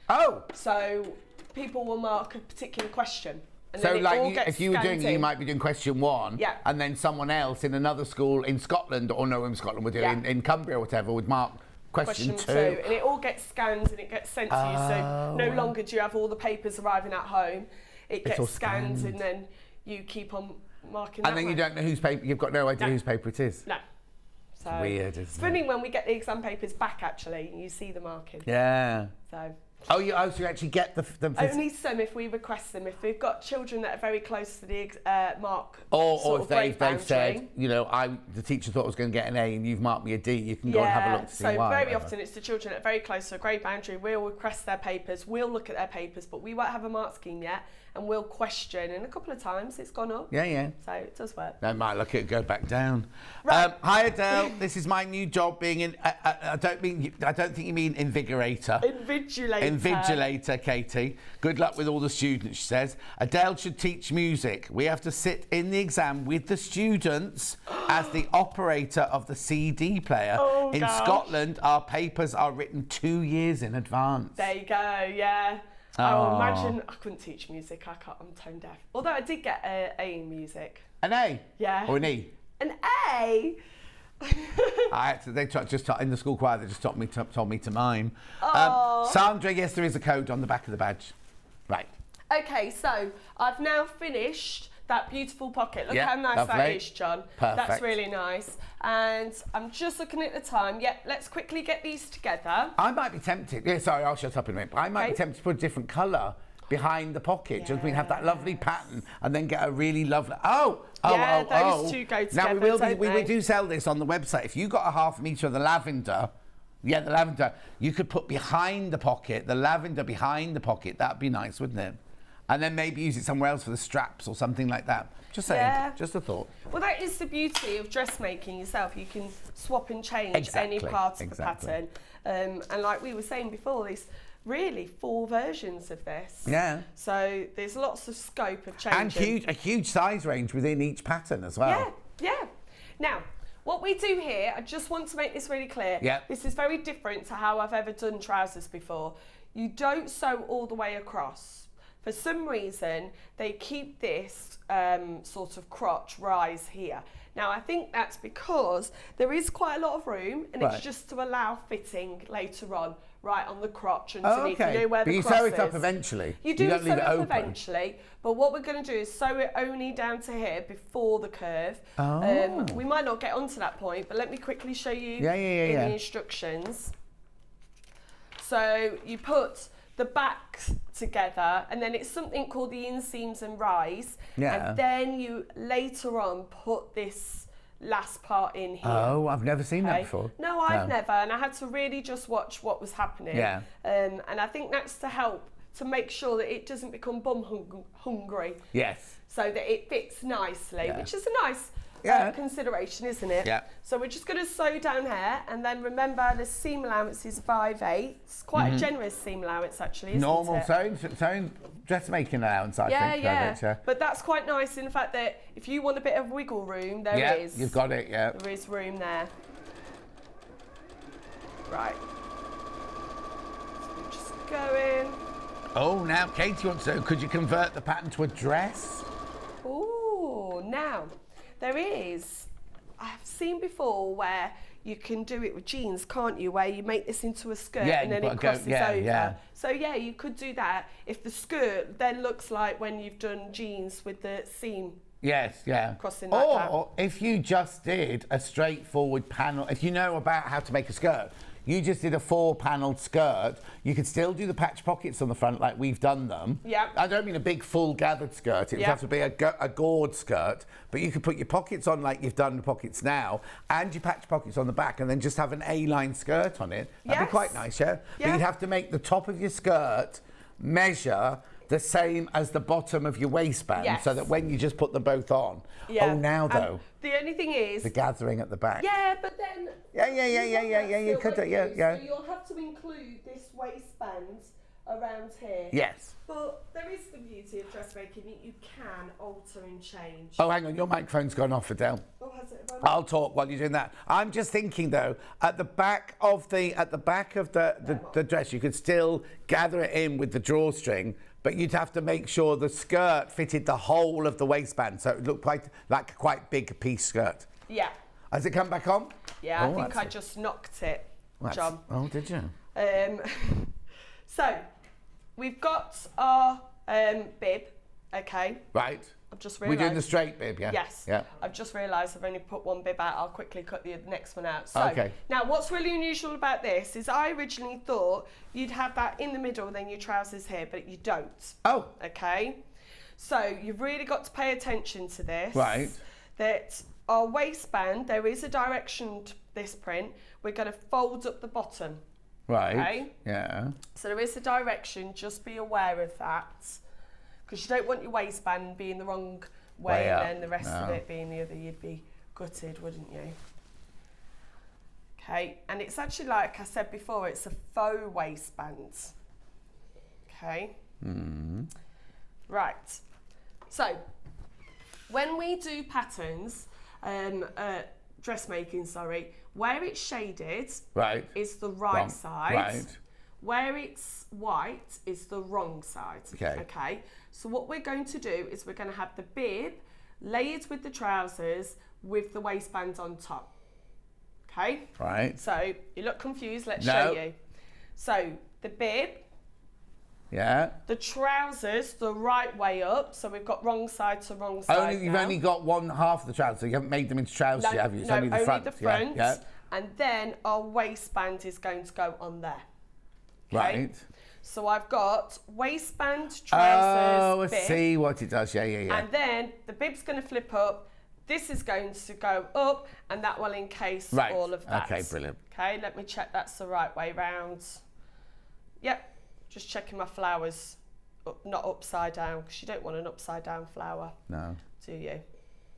Oh! So people will mark a particular question. And So then it all gets if you were doing scanned it, you in. might be doing question 1, Yeah. and then someone else in another school in Scotland, or no, in Scotland would do it, in Cumbria or whatever, would mark question 2. And it all gets scanned and it gets sent to you, so no longer do you have all the papers arriving at home. It It's all gets scanned scanned. and then you keep on marking And that then you way. don't know whose paper, you've got no idea whose paper it is. No. So Weird, isn't it's funny when we get the exam papers back, actually, and you see the marking. Yeah. So So you actually get them only some if we request them. If we've got children that are very close to the mark, or sort if of grade they've said, boundary. you know, the teacher thought I was going to get an A and you've marked me a D, you can go and have a look to see so why. very whatever. often it's the children that are very close to a grade boundary. We'll request their papers, we'll look at their papers, but we won't have a mark scheme yet, and we'll question. And a couple of times it's gone up. Yeah. So it does work. They might look at it go back down. Right. Hi Adele, this is my new job being in. I don't think you mean invigorator. Invigilator, Katie. Good luck with all the students, she says. Adele should teach music. We have to sit in the exam with the students as the operator of the CD player. Oh, in gosh. Scotland, our papers are written 2 years in advance. There you go, yeah. I will imagine I couldn't teach music, I'm tone deaf. Although I did get an A in music. An A? Yeah. Or an E? An A? In the school choir, they just told me to mime. Oh. Sandra, yes, there is a code on the back of the badge. Right. Okay, so I've now finished that beautiful pocket. Look Yeah, how nice that lovely. is, John. Perfect. That's really nice. And I'm just looking at the time. Yeah, let's quickly get these together. I might be tempted. Yeah, sorry, I'll shut up in a minute. But I might be Okay. tempted to put a different colour behind the pocket. Just we have that lovely pattern and then get a really lovely. Those two go Now together, we do sell this on the website. If you got a ½ metre of the lavender. Yeah, the lavender. You could put behind the pocket, the lavender behind the pocket. That'd be nice, wouldn't it? And then maybe use it somewhere else for the straps or something like that. Just saying, just a thought. Well, that is the beauty of dressmaking yourself. You can swap and change any part of the pattern. And like we were saying before, there's really 4 versions of this. Yeah. So there's lots of scope of changing. And a huge size range within each pattern as well. Yeah. Now, what we do here, I just want to make this really clear. Yeah. This is very different to how I've ever done trousers before. You don't sew all the way across. For some reason, they keep this sort of crotch rise here. Now, I think that's because there is quite a lot of room, and it's just to allow fitting later on, right on the crotch underneath. Okay. You know where But the you cross sew it up is. eventually. You do don't sew leave it it up open. eventually, but what we're going to do is sew it only down to here before the curve. Oh. We might not get onto that point, but let me quickly show you in the instructions. So you put the back together, and then it's something called the inseams and rise, and then you later on put this last part in here. Oh, I've never seen that before. No, I've never, and I had to really just watch what was happening. Yeah. And I think that's to help to make sure that it doesn't become bum hungry. Yes. So that it fits nicely, which is a nice consideration, isn't it? Yeah. So we're just going to sew down here, and then remember the seam allowance is 5/8. Quite a generous seam allowance, actually, isn't Normal it? sewing dressmaking allowance, I think. Yeah. But that's quite nice in the fact that if you want a bit of wiggle room, there is. You've got it, There is room there. Right. So we're just going. Oh, now Katie wants to know, could you convert the pattern to a dress? Oh, now there is. I've seen before where you can do it with jeans, can't you? Where you make this into a skirt and then it crosses over. Yeah. So yeah, you could do that if the skirt then looks like when you've done jeans with the seam. Yes, yeah. Crossing like that. Or if you just did a straightforward panel, if you know about how to make a skirt, you just did a 4-panelled skirt, you could still do the patch pockets on the front like we've done them. Yeah. I don't mean a big full gathered skirt, it would have to be a gored skirt, but you could put your pockets on like you've done the pockets now, and your patch pockets on the back, and then just have an A-line skirt on it. That'd be quite nice, yeah? But you'd have to make the top of your skirt measure the same as the bottom of your waistband, so that when you just put them both on. Oh, now though. The only thing is the gathering at the back. Yeah, but then. You could do, yeah. So you'll have to include this waistband around here. Yes. But there is the beauty of dressmaking that you can alter and change. Oh, hang on, your microphone's gone off, Adele. Oh, has it? I'll talk while you're doing that. I'm just thinking though, at the back of the dress, you could still gather it in with the drawstring, but you'd have to make sure the skirt fitted the whole of the waistband, so it looked like a quite big piece skirt. Yeah. Has it come back on? Yeah, I think I just knocked it, John. Oh, did you? So, we've got our bib, okay? Right. I've just realised. We're doing the straight bib, yeah? Yes. Yeah. I've just realised I've only put one bib out. I'll quickly cut the next one out. So, Okay. now what's really unusual about this is I originally thought you'd have that in the middle, then your trousers here, but you don't. Oh. Okay. So, you've really got to pay attention to this. Right. That our waistband, there is a direction to this print. We're going to fold up the bottom. Right. Okay. Yeah. So there is a direction, just be aware of that. Because you don't want your waistband being the wrong way and then the rest of it being the other. You'd be gutted, wouldn't you? Okay, and it's actually, like I said before, it's a faux waistband. Okay. Right. So, when we do patterns, dressmaking, where it's shaded is the right side. Right. Where it's white is the wrong side. Okay. So what we're going to do is we're going to have the bib layered with the trousers with the waistband on top. Okay. Right. So you look confused. Let's show you. So the bib. Yeah. The trousers the right way up. So we've got wrong side to wrong side. You've only got one half of the trousers. So you haven't made them into trousers, have you? It's only the front. Yeah. And then our waistband is going to go on there. Okay? Right. So I've got waistband, trousers, bib. See what it does. Yeah. And then the bib's going to flip up. This is going to go up, and that will encase all of that. Okay, brilliant. Okay, let me check that's the right way round. Yep, just checking my flowers not upside down, because you don't want an upside down flower. No. Do you?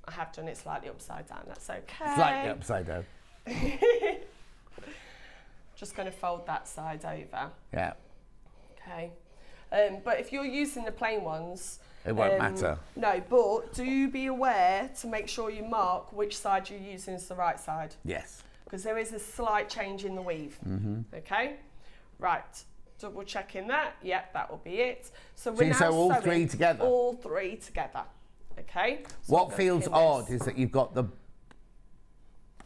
I have done it slightly upside down. That's okay. Slightly upside down. Just going to fold that side over. Yeah. Okay. But if you're using the plain ones, it won't matter. No, but do be aware to make sure you mark which side you're using is the right side. Yes. Because there is a slight change in the weave. Okay. Right. double checking that. Yep, that will be it. So So we're you now sew all sewing three together? All three together. Okay. So What I'm gonna feels pin odd this. is that you've got the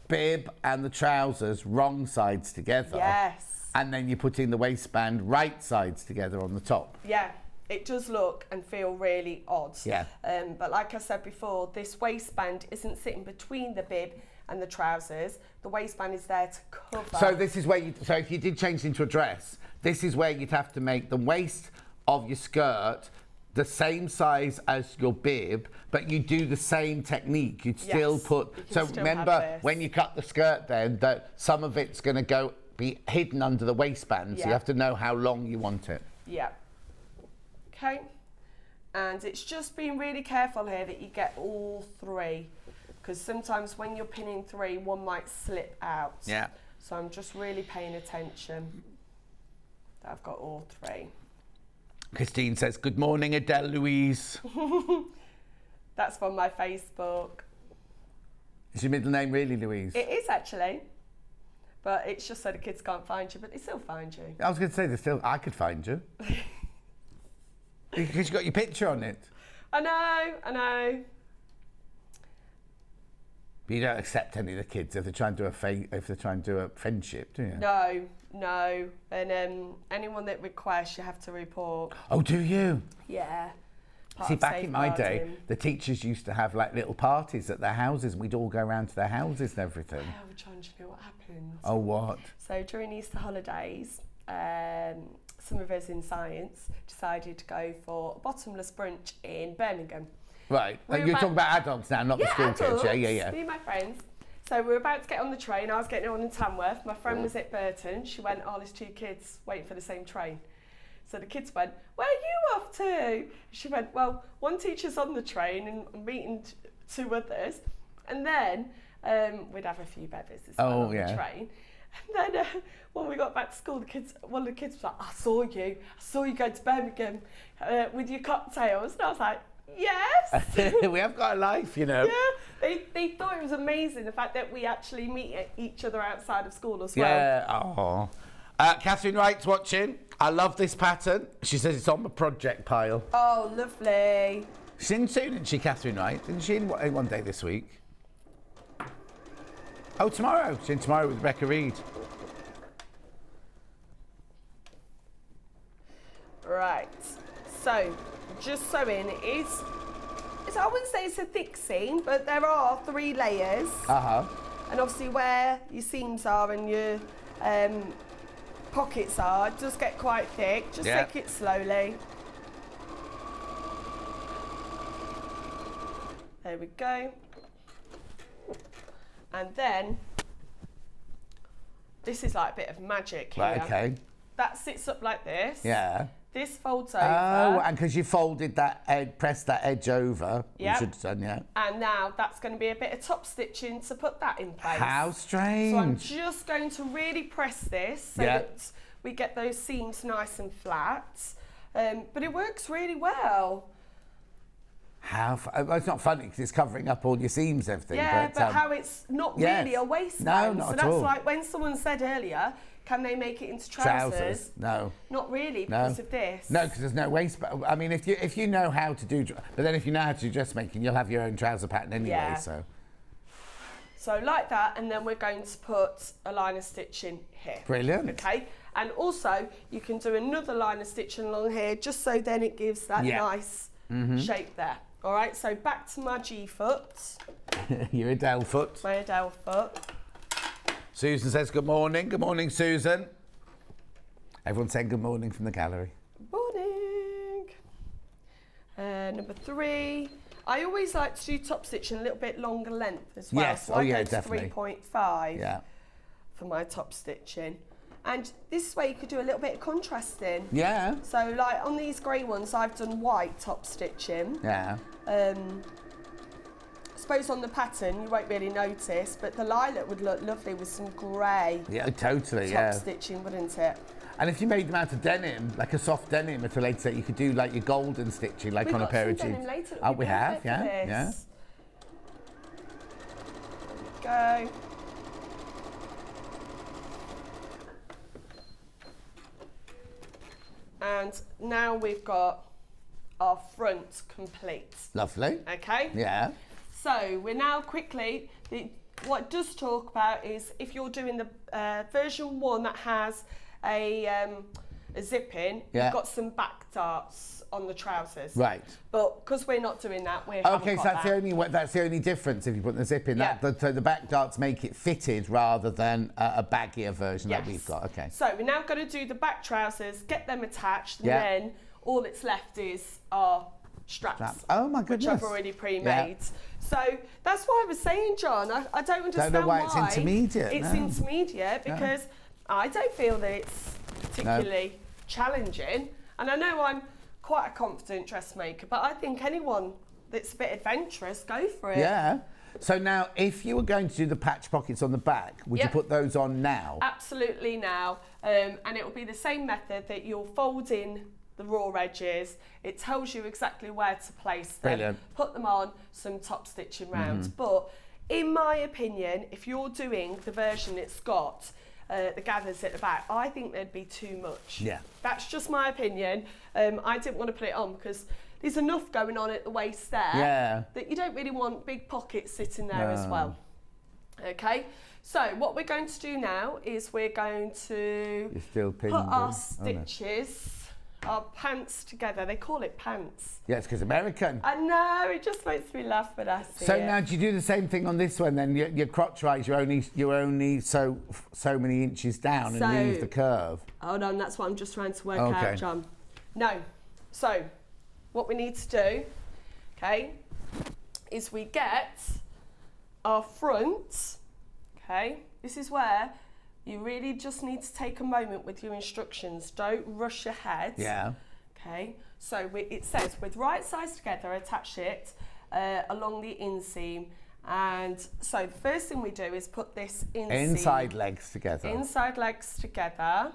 bib and the trousers wrong sides together. Yes. And then you're putting the waistband right sides together on the top. Yeah, it does look and feel really odd. Yeah. But like I said before, this waistband isn't sitting between the bib and the trousers. The waistband is there to cover. So this is where you, so if you did change into a dress, this is where you'd have to make the waist of your skirt the same size as your bib, but you do the same technique. You'd still Yes, put, you can so still remember have this. when you cut the skirt then, that some of it's gonna be hidden under the waistband, so you Yeah. have to know how long you want it. Yeah. Okay. And it's just being really careful here that you get all three, because sometimes when you're pinning three, one might slip out. Yeah. So I'm just really paying attention that I've got all three. Christine says, good morning, Adelle Louise. That's from my Facebook. Is your middle name really Louise? It is actually, but it's just so the kids can't find you, but they still find you. I was going to say, I could find you. Because you got your picture on it. I know. But you don't accept any of the kids if they're trying to do a friendship, do you? No. And anyone that requests, you have to report. Oh, do you? Yeah. Part See, of back in my day, safeguarding. the teachers used to have like little parties at their houses, and we'd all go around to their houses and everything. Oh, we're trying to know what happened. Oh, what? So during Easter holidays, some of us in science decided to go for a bottomless brunch in Birmingham. Right. We were You're about- talking about adults now, not the school kids. Yeah. Me and my friends. So we were about to get on the train. I was getting on in Tamworth. My friend was at Burton. She went, oh, there's two kids waiting for the same train. So the kids went, where are you off to? She went, well, one teacher's on the train and I'm meeting two others. And then we'd have a few bevies as well on the train. And then when we got back to school, one of the kids was like, I saw you going to Birmingham with your cocktails. And I was like, yes. We have got a life, you know. Yeah, they thought it was amazing, the fact that we actually meet each other outside of school as well. Yeah. Oh. Catherine Wright's watching. I love this pattern. She says it's on the project pile. Oh, lovely. She's in soon, isn't she, Catherine Wright? Isn't she in one day this week? Oh, tomorrow. She's in tomorrow with Rebecca Reed. Right. So, just sewing is I wouldn't say it's a thick seam, but there are 3 layers. Uh-huh. And obviously where your seams are and your pockets are, it does get quite thick. Just take it slowly. There we go. And then, this is like a bit of magic here. Right, okay. That sits up like this. Yeah. This folds over. Oh, and because you folded that edge, pressed that edge over. Yep. You should have done, yeah. And now that's going to be a bit of top stitching to put that in place. How strange. So I'm just going to really press this so that we get those seams nice and flat. But it works really well. Well, it's not funny because it's covering up all your seams and everything. Yeah, but how it's not really a waistband. No, not so at that's all. like when someone said earlier, can they make it into trousers? No. Not really because of this. No, because there's no waistband. I mean, if you know how to do, but then if you know how to do dressmaking, you'll have your own trouser pattern anyway. Yeah. So like that, and then we're going to put a line of stitching here. Brilliant. Okay, and also you can do another line of stitching along here, just so then it gives that nice shape there. All right, so back to my G foot. Your Adelle foot. My Adelle foot. Susan says good morning. Good morning, Susan. Everyone's saying good morning from the gallery. Morning. Number 3. I always like to do top stitching a little bit longer length as well. Yes, so I go to definitely. 3.5 for my top stitching. And this is where you could do a little bit of contrasting. Yeah. So like on these grey ones, I've done white top stitching. Yeah. I suppose on the pattern you won't really notice, but the lilac would look lovely with some grey Yeah, totally, top stitching, wouldn't it? And if you made them out of denim, like a soft denim at a later set, you could do like your golden stitching, like We've on a got pair some of jeans. denim later, it Oh, would be we have, perfect for yeah. this. Go. And now we've got our front complete. Lovely. Okay? Yeah. So we're now quickly, what it does talk about is if you're doing the version 1 that has a zip in, you've got some back darts on the trousers. Right. But because we're not doing that, we're Okay, so that's the only difference if you put the zip in. Yeah. So the back darts make it fitted rather than a baggier version that we've got. Okay. So we're now going to do the back trousers, get them attached, and Yeah. then all that's left is our straps. Oh my goodness. Which I've already pre-made. So that's why I was saying, John, I don't understand know why it's intermediate, It's no. intermediate because I don't feel that it's particularly challenging. And I know I'm quite a confident dressmaker, but I think anyone that's a bit adventurous, go for it. Yeah. So now, if you were going to do the patch pockets on the back, would you put those on now? Absolutely now. And it will be the same method that you'll fold in the raw edges. It tells you exactly where to place them. Brilliant. Put them on some top stitching round. But in my opinion, if you're doing the version it's got the gathers at the back, I think there'd be too much. Yeah. That's just my opinion. I didn't want to put it on because there's enough going on at the waist there that you don't really want big pockets sitting there as well. Okay, so what we're going to do now is we're going to You're still put our stitches, our pants together. They call it pants. Yeah, it's because American. I know, it just makes me laugh when I see So it. now, do you do the same thing on this one then? Your crotch rise, you're only so many inches down and leave the curve. Hold on, that's what I'm just trying to work out, John. No, so what we need to do, okay, is we get our front, okay, this is where you really just need to take a moment with your instructions. Don't rush ahead. Yeah. Okay, so it says with right sides together, attach it along the inseam. And so the first thing we do is put this inside legs together. Inside legs together.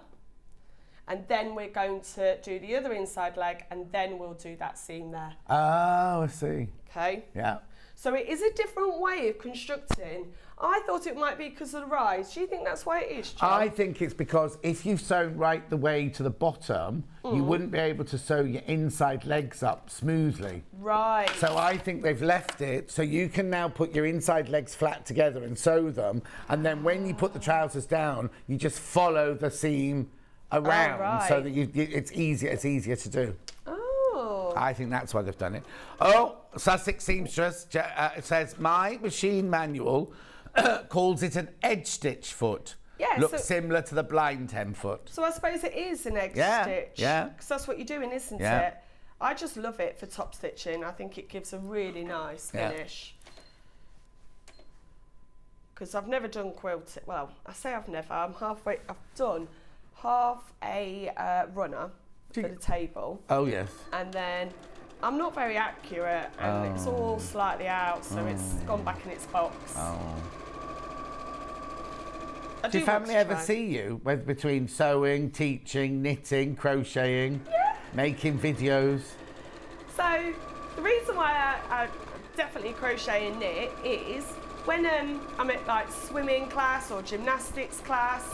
And then we're going to do the other inside leg, and then we'll do that seam there. Oh, I see. Okay. Yeah. So it is a different way of constructing. I thought it might be because of the rise. Do you think that's why it is, John? I think it's because if you've sewn right the way to the bottom, you wouldn't be able to sew your inside legs up smoothly. Right. So I think they've left it so you can now put your inside legs flat together and sew them, and then when you put the trousers down, you just follow the seam around so that it's easier to do. Oh. I think that's why they've done it. Oh, Sussex Seamstress says my machine manual calls it an edge stitch foot. Yeah, looks so, similar to the blind 10 foot. So I suppose it is an edge stitch. Yeah. Because that's what you're doing, isn't it? I just love it for top stitching. I think it gives a really nice finish. Because I've never done quilting. Well, I say I've never. I've done half a runner for the table. Oh, yes. And then I'm not very accurate, and it's all slightly out, so it's gone back in its box. Do your family ever see you between sewing, teaching, knitting, crocheting, making videos? So the reason why I definitely crochet and knit is when I'm at like swimming class or gymnastics class,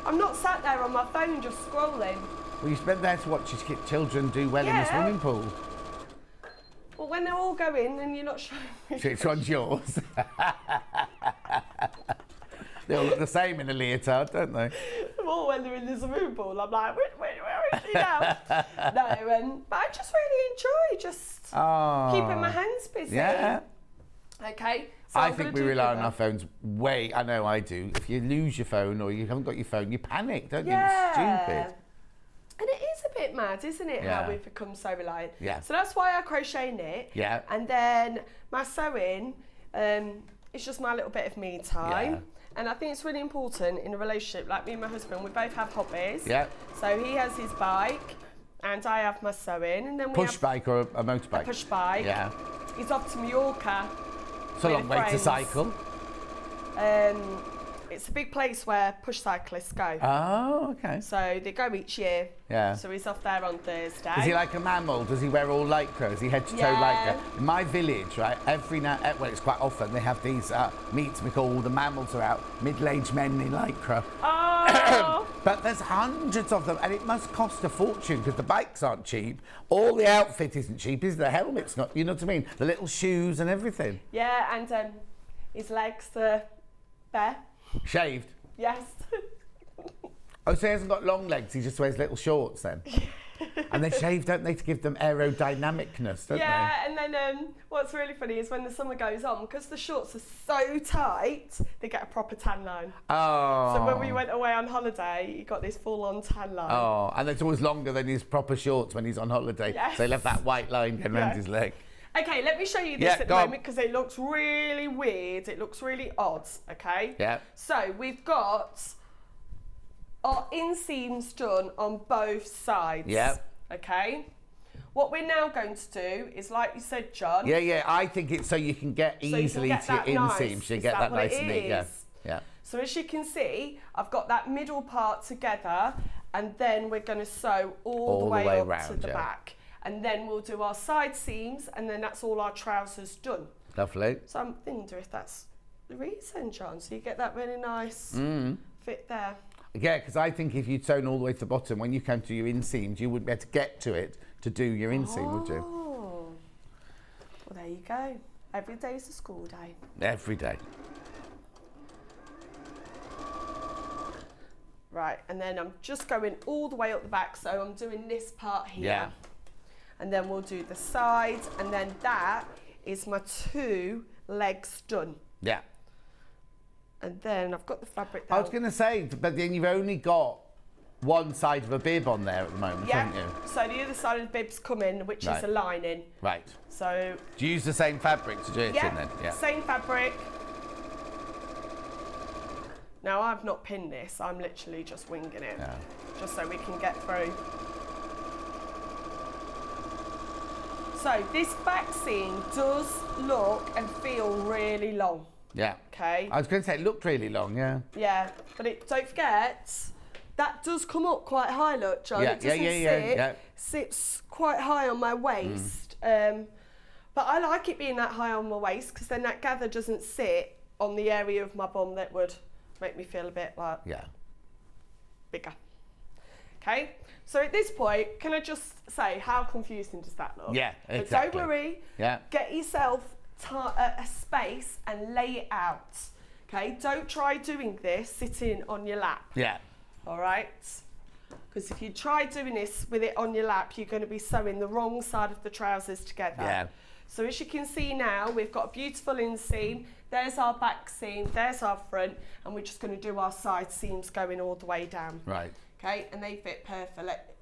I'm not sat there on my phone just scrolling. Well, you spent there to watch your children do well in the swimming pool. Well, when they're all going and you're not showing me. Which one's yours? They all look the same in a leotard, don't they? Or when they're in the swimming pool, I'm like, where is she now? No, but I just really enjoy just keeping my hands busy. Yeah. Okay. So I think we rely on our phones way. I know I do. If you lose your phone or you haven't got your phone, you panic, don't you? It's stupid. And it is a bit mad, isn't it, how we've become so reliant? Yeah. So that's why I crochet knit. Yeah. And then my sewing, it's just my little bit of me time. Yeah. And I think it's really important in a relationship, like me and my husband, we both have hobbies. Yeah. So he has his bike and I have my sewing. And then we Push bike or a motorbike? a push bike. Yeah. He's off to Mallorca. It's a long way to cycle. It's a big place where push cyclists go. Oh, okay. So they go each year. Yeah. So he's off there on Thursday. Is he like a mammal? Does he wear all lycra? Is he head to toe lycra? In my village, right, well, it's quite often, they have these meets we call all the mammals are out, middle-aged men in lycra. Oh! But there's hundreds of them, and it must cost a fortune because the bikes aren't cheap. All the outfit isn't cheap, is the helmet's not, you know what I mean? The little shoes and everything. Yeah, and his legs are bare. Shaved? Yes. Oh, so he hasn't got long legs, he just wears little shorts then? And they shave, don't they, to give them aerodynamicness, don't they? Yeah, and then what's really funny is when the summer goes on, because the shorts are so tight, they get a proper tan line. Oh. So when we went away on holiday, he got this full-on tan line. Oh, and it's always longer than his proper shorts when he's on holiday. Yes. So he'll have that white line going around his leg. Okay, let me show you this at the moment because it looks really weird. It looks really odd, okay? Yeah. So we've got our inseams done on both sides. Yeah. Okay? What we're now going to do is, like you said, John. Yeah, I think it's so you can get easily to your inseams. So you get that nice and neat, yeah. So as you can see, I've got that middle part together, and then we're going to sew all the way up around, to the back. And then we'll do our side seams, and then that's all our trousers done. Lovely. So I'm wondering if that's the reason, John. So you get that really nice fit there. Yeah, because I think if you'd sewn all the way to the bottom, when you come to your inseams, you wouldn't be able to get to it to do your inseam, would you? Oh. Well, there you go. Every day's a school day. Every day. Right, and then I'm just going all the way up the back, so I'm doing this part here. Yeah. And then we'll do the sides, and then that is my 2 legs done. Yeah. And then I've got the fabric down. I was going to say, but then you've only got one side of a bib on there at the moment, haven't you? So the other side of the bib's come in, which is a lining. Right. So. Do you use the same fabric to do it in then? Yeah, same fabric. Now I've not pinned this, I'm literally just winging it. Yeah. Just so we can get through. So this back seam does look and feel really long. Yeah. Okay. I was going to say it looked really long, yeah. Yeah, but don't forget, that does come up quite high, look, John. It doesn't sits quite high on my waist. But I like it being that high on my waist because then that gather doesn't sit on the area of my bum that would make me feel a bit like bigger. Okay, so at this point, can I just say how confusing does that look? Yeah, exactly. But don't worry, yeah. Get yourself a space and lay it out. Okay, don't try doing this sitting on your lap. Yeah. All right, because if you try doing this with it on your lap, you're going to be sewing the wrong side of the trousers together. Yeah. So as you can see now, we've got a beautiful inseam. There's our back seam, there's our front, and we're just going to do our side seams going all the way down. Right. Okay, and they fit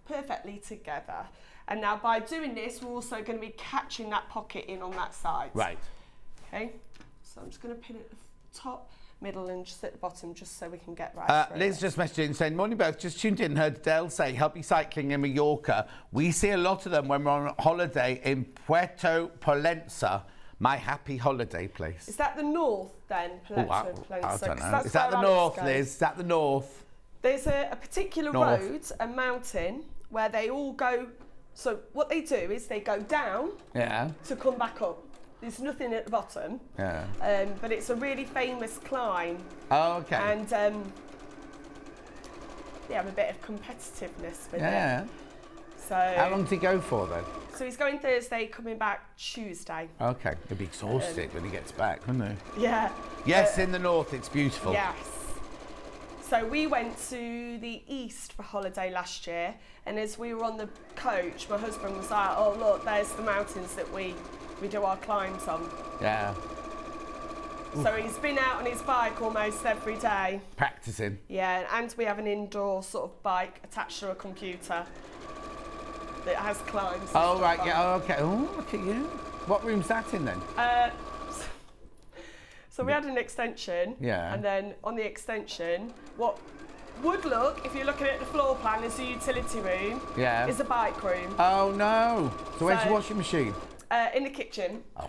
perfectly together. And now by doing this, we're also going to be catching that pocket in on that side. Right. Okay, so I'm just going to pin it at the top, middle, and just at the bottom, just so we can get right through Liz it. just messaged in saying, morning both, just tuned in, heard Adele say, happy cycling in Mallorca. We see a lot of them when we're on holiday in Puerto Pollença, my happy holiday place. Is that the north then, I Pollença? don't know. Is that the north, Liz? Is that the north? There's a particular road, a mountain, where they all go. So what they do is they go down to come back up. There's nothing at the bottom. Yeah. But it's a really famous climb. Oh, okay. And they have a bit of competitiveness with it. So how long did he go for then? So he's going Thursday, coming back Tuesday. Okay. He'll be exhausted when he gets back, wouldn't he? Yeah. Yes, in the north, it's beautiful. Yes. So we went to the east for holiday last year, and as we were on the coach, my husband was like, oh look, there's the mountains that we do our climbs on. Yeah. So he's been out on his bike almost every day. Practicing. Yeah, and we have an indoor sort of bike attached to a computer that has climbs. Oh, right, yeah, oh, okay. Oh, look at you. What room's that in then? So we had an extension, and then on the extension, what would look, if you're looking at the floor plan, as a utility room, is a bike room. Oh no! So where's your washing machine? In the kitchen. Oh.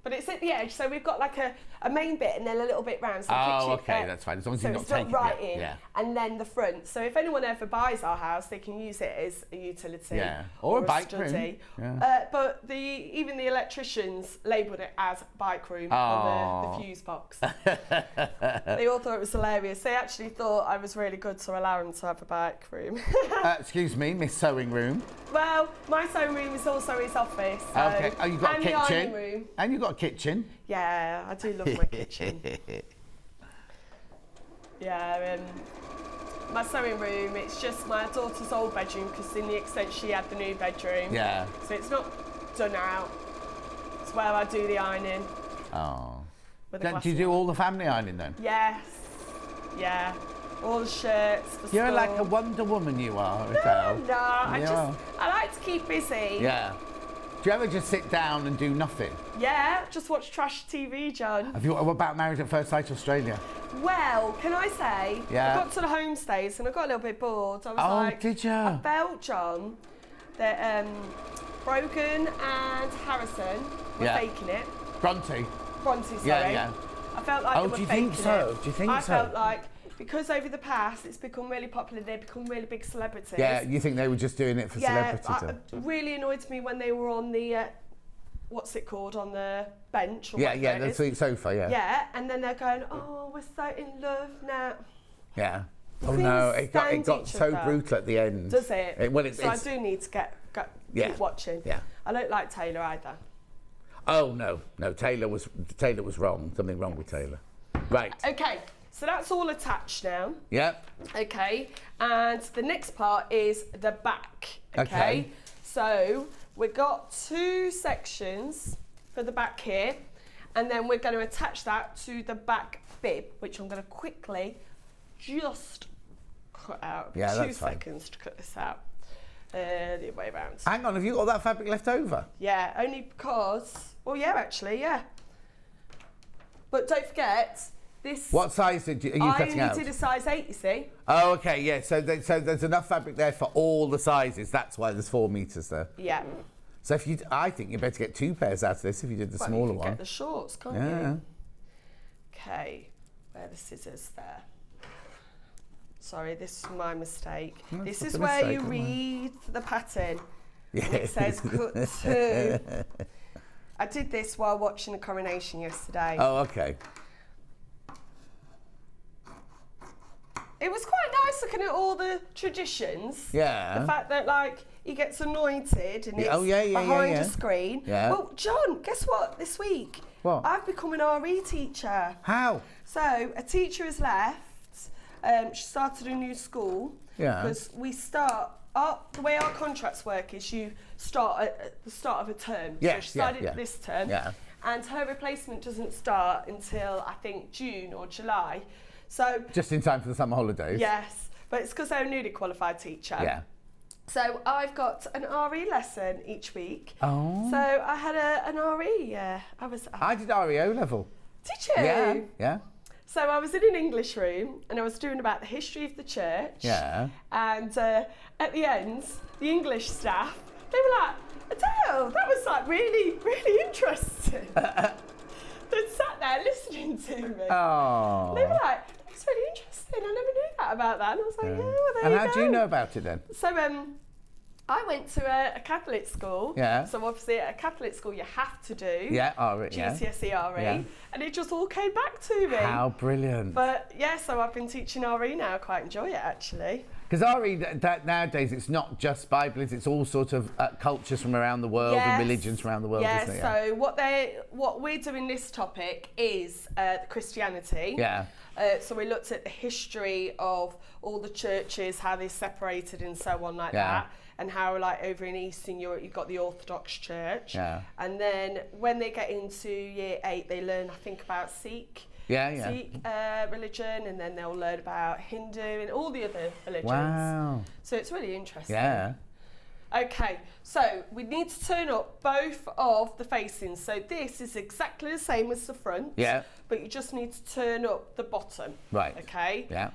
But it's at the edge, so we've got like a a main bit and then a little bit round. So Oh, okay, that's fine. As long as so you're not it's not taking right it. in, Yeah. and then the front. So if anyone ever buys our house, they can use it as a utility. Yeah. Or a bike room. study. Yeah. But even the electricians labelled it as bike room on the fuse box. They all thought it was hilarious. They actually thought I was really good to allow them to have a bike room. Excuse me, Miss Sewing Room. Well, my sewing room is also his office. So, Okay. Oh, you've got a and the kitchen. ironing room. And you've got a kitchen. Yeah, I do love my kitchen. Yeah, my sewing room, it's just my daughter's old bedroom because in the extent she had the new bedroom. Yeah. So it's not done out. It's where I do the ironing. Oh. with a glass Do you of do wine. all the family ironing then? Yes. Yeah. All the shirts. The You're store. like a Wonder Woman, you are, Adelle. No, Yeah. I like to keep busy. Yeah. Do you ever just sit down and do nothing? Yeah, just watch trash TV, John. What about Married at First Sight Australia? Well, can I say, Yeah. I got to the homestays and I got a little bit bored. I was Oh, like, did ya? I felt, John, that Brogan and Harrison were Yeah. faking it. Bronte? Bronte, sorry. Yeah. I felt like Oh, they were do you faking think so? it. Do you think I so? felt like, because over the past it's become really popular, they've become really big celebrities. Yeah, you think they were just doing it for celebrity? It really annoyed me when they were on the, what's it called, on the bench or Yeah, whatever yeah, it the is. sweet sofa, yeah. Yeah, and then they're going, oh, we're so in love now. Yeah. Oh Things no, it got stand so each other. brutal at the end. Does it? Well, So I do need to Yeah. keep watching. Yeah. I don't like Taylor either. Oh no, Taylor was wrong. Something wrong with Taylor. Right. Okay, so that's all attached now. Yep. Okay, and the next part is the back. Okay. So we've got 2 sections for the back here, and then we're going to attach that to the back bib, which I'm going to quickly just cut out. Yeah, 2 that's fine. seconds to cut this out. The other way around. Hang on, have you got that fabric left over? Yeah, only because. Well, yeah, actually, yeah. But don't forget this. What size are you cutting I out? only did a size 8, you see. Oh, okay, yeah. So there's enough fabric there for all the sizes. That's why there's 4 meters there. Yeah. So I think you better get 2 pairs out of this if you did the Well, smaller you can one. get the shorts, can't Yeah. you? Okay, where are the scissors there? Sorry, this is my mistake. No, it's this not is a where mistake, you don't worry. read the pattern. Yeah. And it says cut 2. I did this while watching the coronation yesterday. Oh, okay. It was quite nice looking at all the traditions. Yeah. The fact that, like, he gets anointed and it's Oh, yeah, behind yeah. a screen. Yeah. Well, John, guess what? This week, What? I've become an RE teacher. How? So, a teacher has left. She started a new school. Yeah. Because we start, the way our contracts work is you start at the start of a term. Yeah, So she started yeah. this term. Yeah. And her replacement doesn't start until, I think, June or July. So, Just in time for the summer holidays. yes, but it's because they're a newly qualified teacher. Yeah. So I've got an RE lesson each week. Oh. So I had an RE. Yeah, I did REO level. Did you? Yeah. Yeah. So I was in an English room and I was doing about the history of the church. Yeah. And at the end, the English staff, they were like, Adele, that was like really, really interesting. They'd sat there listening to me. Oh. They were like, it's really interesting. I never knew that about that. And I was like, yeah, well, there And you how go. do you know about it then? So I went to a Catholic school. Yeah. So obviously at a Catholic school you have to do Yeah, RE. Yeah. GCSE RE. Yeah. And it just all came back to me. How brilliant. But yeah, so I've been teaching RE now. I quite enjoy it actually. Because RE nowadays, it's not just Bible, it's all sort of cultures from around the world and religions from around the world, Yes, isn't it? so what we're doing this topic is Christianity. Yeah. So we looked at the history of all the churches, how they separated and so on like Yeah. that, and how like over in Eastern Europe you've got the Orthodox Church. Yeah. And then when they get into year 8, they learn I think about Sikh. Yeah. Sikh religion, and then they'll learn about Hindu and all the other religions. Wow. So it's really interesting. Yeah. Okay, so we need to turn up both of the facings. So this is exactly the same as the front. Yeah. But you just need to turn up the bottom. Right. Okay. Yeah.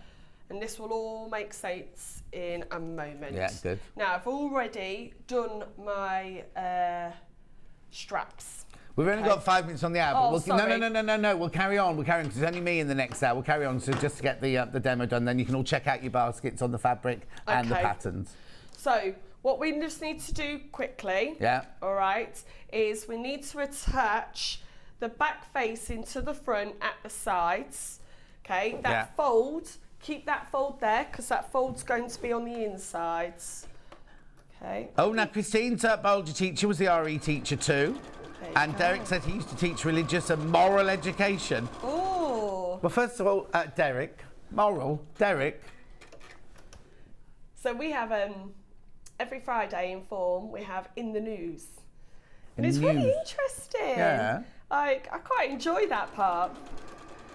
And this will all make sense in a moment. Yeah, good. Now I've already done my straps. We've only got 5 minutes on the hour. Oh, but sorry. No. We'll carry on. Because it's only me in the next hour. We'll carry on. So just to get the demo done, then you can all check out your baskets on the fabric and the patterns. So what we just need to do quickly, all right, is we need to attach the back facing to the front at the sides. Okay, that fold, keep that fold there because that fold's going to be on the insides. Okay. Oh, now Christine's biology teacher was the RE teacher too. And Derek said he used to teach religious and moral education. Oh. Well, first of all, Derek, Derek. So we have every Friday in Form we have In the News, and it's really interesting. Yeah. Like I quite enjoy that part.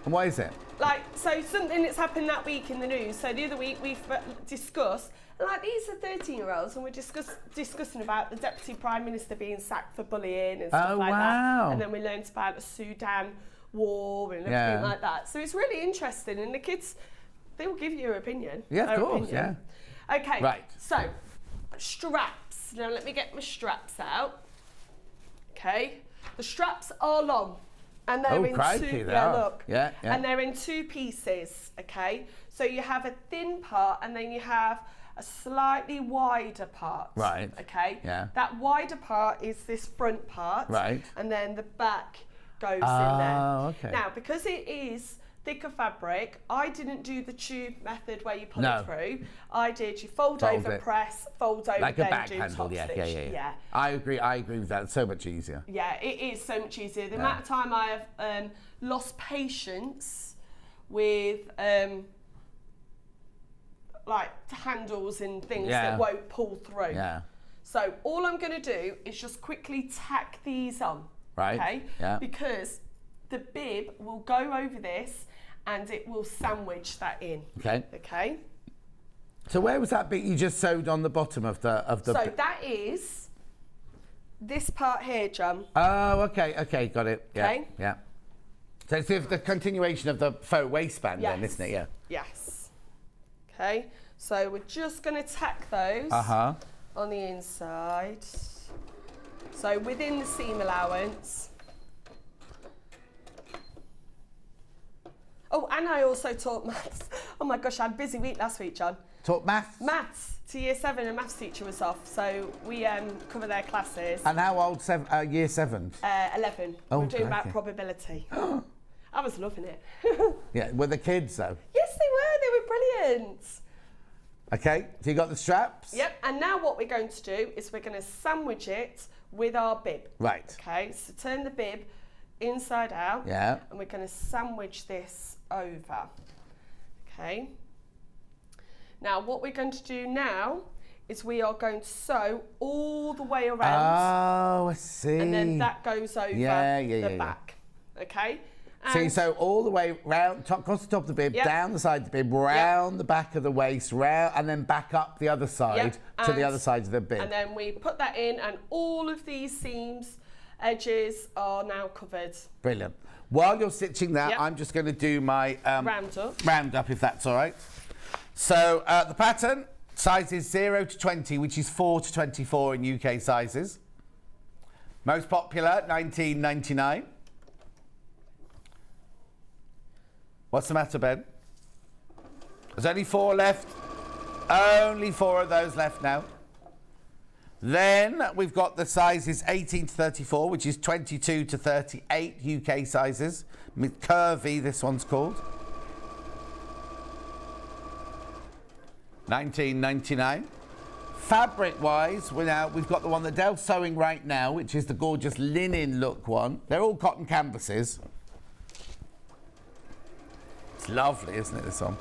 And what is it? Like so something that's happened that week in the news. So the other week we've discussed. Like these are 13-year-olds and we're discussing about the Deputy Prime Minister being sacked for bullying and stuff like that. And then we learned about the Sudan war and everything like that. So it's really interesting and the kids, they will give you your opinion. Yeah, of course, opinion. Okay, right. So straps. Now let me get my straps out. Okay, the straps are long. And they're in two, look. And they're in two pieces, okay? So you have a thin part and then you have a slightly wider part. Right. Okay? Yeah. That wider part is this front part. Right. And then the back goes in there. Oh, okay. Now, because it is thicker fabric, I didn't do the tube method where you pull it through. I did, you fold over, press, fold over, like then a back do handle, top stitch. yeah. I agree with that. It's so much easier. Yeah, it is so much easier. The amount of time I have lost patience with like handles and things that won't pull through. Yeah. So all I'm going to do is just quickly tack these on. Right. Okay. Yeah. Because the bib will go over this and it will sandwich that in. Okay. Okay. So where was that bit you just sewed on the bottom of the? So that is this part here, John. Oh, okay, got it. Yeah, Okay. yeah. So it's the continuation of the faux waistband then, isn't it? Yeah. Yes. Okay. So we're just going to tack those on the inside. So within the seam allowance. Oh, and I also taught maths. Oh my gosh, I had a busy week last week, John. Taught maths? Maths to year 7, a maths teacher was off, so we cover their classes. And how old? Year 7? 11. Oh, we're doing about okay. probability. I was loving it. Yeah, were the kids though? Yes, they were brilliant. Okay, so you got the straps? Yep, and now what we're going to do is we're going to sandwich it with our bib. Right. Okay, so turn the bib inside out. Yeah. And we're going to sandwich this over. Okay. Now what we're going to do now is we are going to sew all the way around. Oh, I see. And then that goes over the back. Okay. So you sew all the way round, across the top of the bib, down the side of the bib, round the back of the waist, round, and then back up the other side to the other side of the bib. And then we put that in, and all of these seams, edges are now covered. Brilliant. While you're stitching that, I'm just going to do my round up, if that's all right. So the pattern, sizes 0 to 20, which is 4 to 24 in UK sizes. Most popular, £19.99. What's the matter, Ben? There's only 4 left. Only 4 of those left now. Then we've got the sizes 18 to 34, which is 22 to 38 UK sizes. Curvy, this one's called. £19.99. Fabric-wise, we've got the one that Adelle's sewing right now, which is the gorgeous linen look one. They're all cotton canvases. It's lovely, isn't it, this one?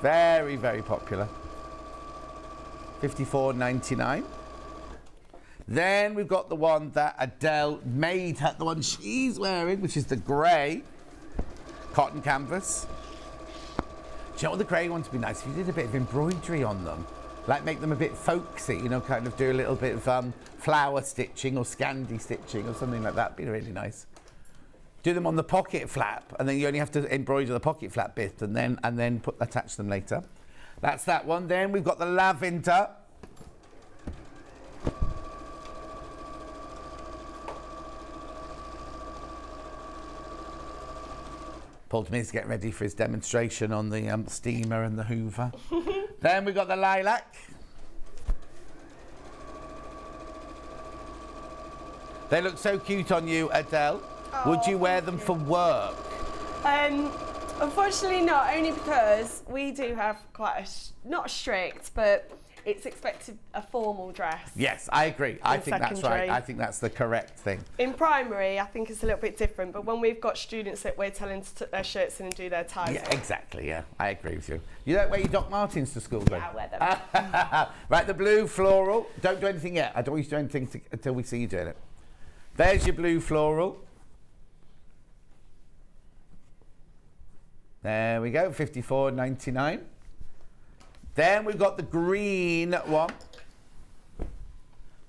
Very, very popular. £54.99. Then we've got the one that Adelle made, the one she's wearing, which is the grey cotton canvas. Do you know what the grey ones would be nice? If you did a bit of embroidery on them, like make them a bit folksy, you know, kind of do a little bit of flower stitching or Scandi stitching or something like that. Be really nice. Do them on the pocket flap, and then you only have to embroider the pocket flap bit, and then attach them later. That's that one. Then we've got the lavender. Paul Smith's getting ready for his demonstration on the steamer and the Hoover. Then we've got the lilac. They look so cute on you, Adele. Would you wear them for work? Unfortunately not, only because we do have quite not strict, but it's expected a formal dress. Yes, I agree. I think that's right. secondary. I think that's the correct thing. In primary, I think it's a little bit different, but when we've got students that we're telling to tuck their shirts in and do their ties. Yeah, exactly, yeah. I agree with you. You don't wear your Doc Martens to school, then? Yeah, I wear them. Right, the blue floral. Don't do anything yet. I don't want you to do anything until we see you doing it. There's your blue floral. There we go, $54.99. Then we've got the green one.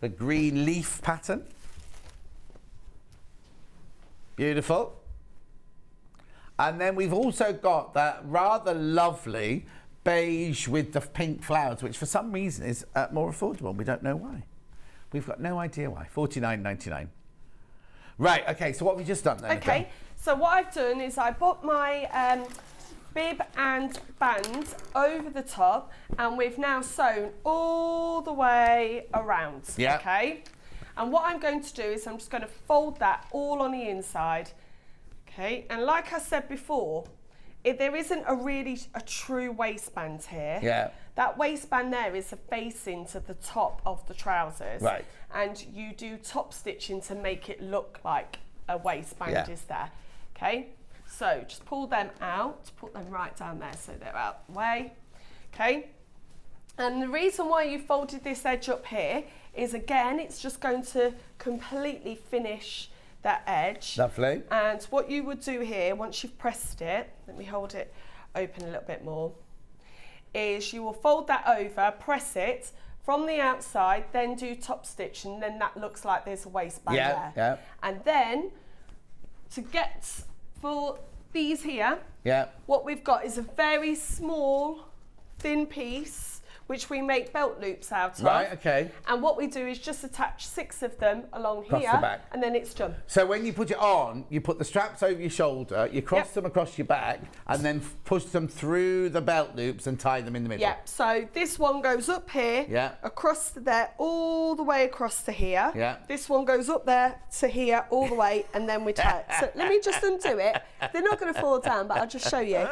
The green leaf pattern. Beautiful. And then we've also got that rather lovely beige with the pink flowers, which for some reason is more affordable. We don't know why. We've got no idea why. $49.99. Right, okay, so what have we just done then? Okay, so what I've done is I put my bib and band over the top, and we've now sewn all the way around. Yeah. Okay, and what I'm going to do is I'm just going to fold that all on the inside. Okay, and like I said before, there isn't a true waistband here. Yeah. That waistband there is a facing to the top of the trousers. Right. And you do top stitching to make it look like a waistband is there. Okay, so just pull them out, put them right down there so they're out the way. Okay, and the reason why you folded this edge up here is, again, it's just going to completely finish that edge. Lovely. And what you would do here, once you've pressed it, let me hold it open a little bit more, is you will fold that over, press it from the outside, then do top stitch, and then that looks like there's a waistband there. Yeah. And then to get for these here, what we've got is a very small, thin piece, which we make belt loops out of. Right, okay. And what we do is just attach 6 of them along Across here, the back. and then it's done. So when you put it on, you put the straps over your shoulder, you cross them across your back, and then push them through the belt loops and tie them in the middle. Yeah, so this one goes up here, across to there, all the way across to here. Yeah. This one goes up there to here, all the way, and then we tie it. So let me just undo it. They're not going to fall down, but I'll just show you.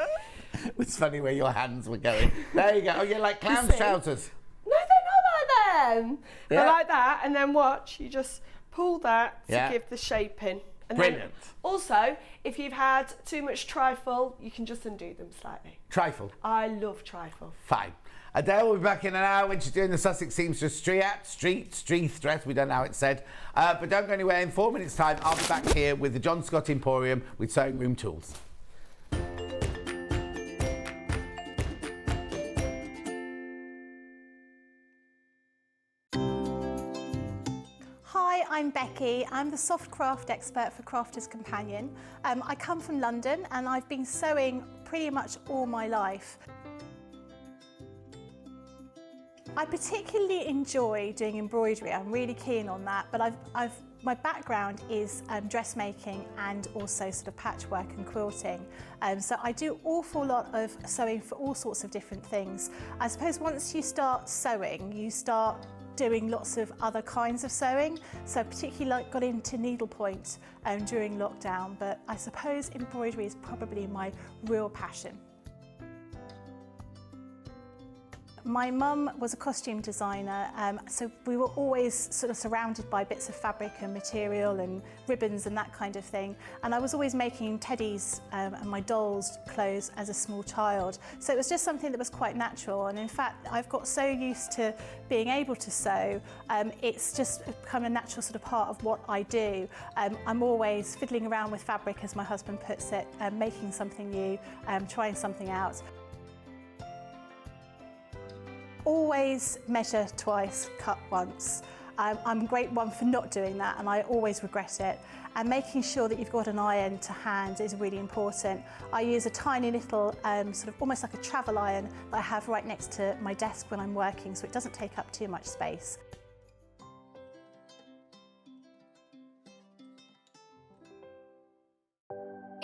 It's funny where your hands were going. There you go. Oh, you're like clown trousers. No, they're not like them. Yeah. They're like that, and then watch, you just pull that to Yeah. give the shaping. And Brilliant. Then also, if you've had too much trifle, you can just undo them slightly. Trifle. I love trifle. Fine. Adele will be back in an hour when she's doing the Sussex Seamstress Streat dress. We don't know how it's said. But don't go anywhere. In 4 minutes' time, I'll be back here with the John Scott Emporium with sewing room tools. Hi, I'm Becky. I'm the soft craft expert for Crafter's Companion. I come from London and I've been sewing pretty much all my life. I particularly enjoy doing embroidery. I'm really keen on that, but my background is dressmaking and also sort of patchwork and quilting. So I do an awful lot of sewing for all sorts of different things. I suppose once you start sewing, you start doing lots of other kinds of sewing. So particularly got into needlepoint during lockdown, but I suppose embroidery is probably my real passion. My mum was a costume designer, so we were always sort of surrounded by bits of fabric and material and ribbons and that kind of thing. And I was always making teddies and my dolls' clothes as a small child. So it was just something that was quite natural. And in fact, I've got so used to being able to sew, it's just become a natural sort of part of what I do. I'm always fiddling around with fabric, as my husband puts it, making something new, trying something out. Always measure twice, cut once. I'm a great one for not doing that, and I always regret it. And making sure that you've got an iron to hand is really important. I use a tiny little, sort of almost like a travel iron that I have right next to my desk when I'm working, so it doesn't take up too much space.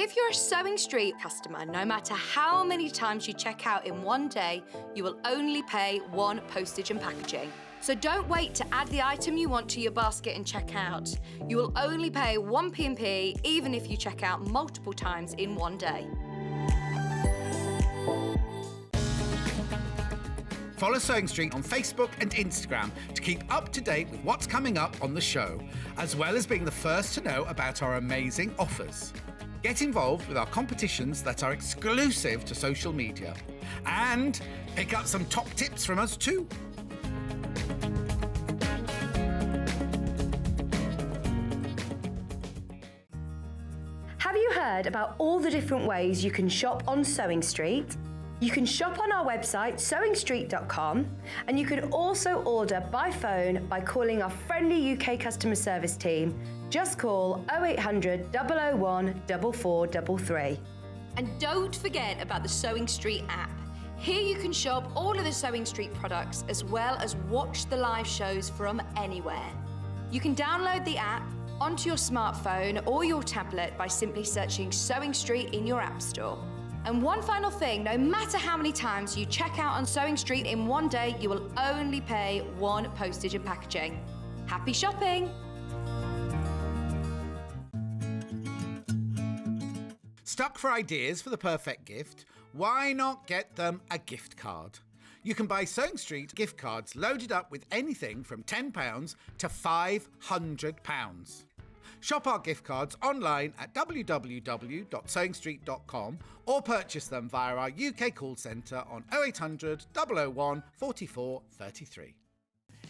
If If you're a Sewing Streat customer, no matter how many times you check out in one day, you will only pay one postage and packaging. So don't wait to add the item you want to your basket and check out. You will only pay one P&P even if you check out multiple times in one day. Follow Sewing Streat on Facebook and Instagram to keep up to date with what's coming up on the show, as well as being the first to know about our amazing offers. Get involved with our competitions that are exclusive to social media. And pick up some top tips from us too. Have you heard about all the different ways you can shop on Sewing Streat? You can shop on our website sewingstreat.com, and you can also order by phone by calling our friendly UK customer service team. Just call 0800 001 4433. And don't forget about the Sewing Streat app. Here you can shop all of the Sewing Streat products as well as watch the live shows from anywhere. You can download the app onto your smartphone or your tablet by simply searching Sewing Streat in your app store. And one final thing, no matter how many times you check out on Sewing Streat in one day, you will only pay one postage and packaging. Happy shopping! Stuck for ideas for the perfect gift? Why not get them a gift card? You can buy Sewing Streat gift cards loaded up with anything from £10 to £500. Shop our gift cards online at www.sewingstreat.com or purchase them via our UK call centre on 0800 001 44 33.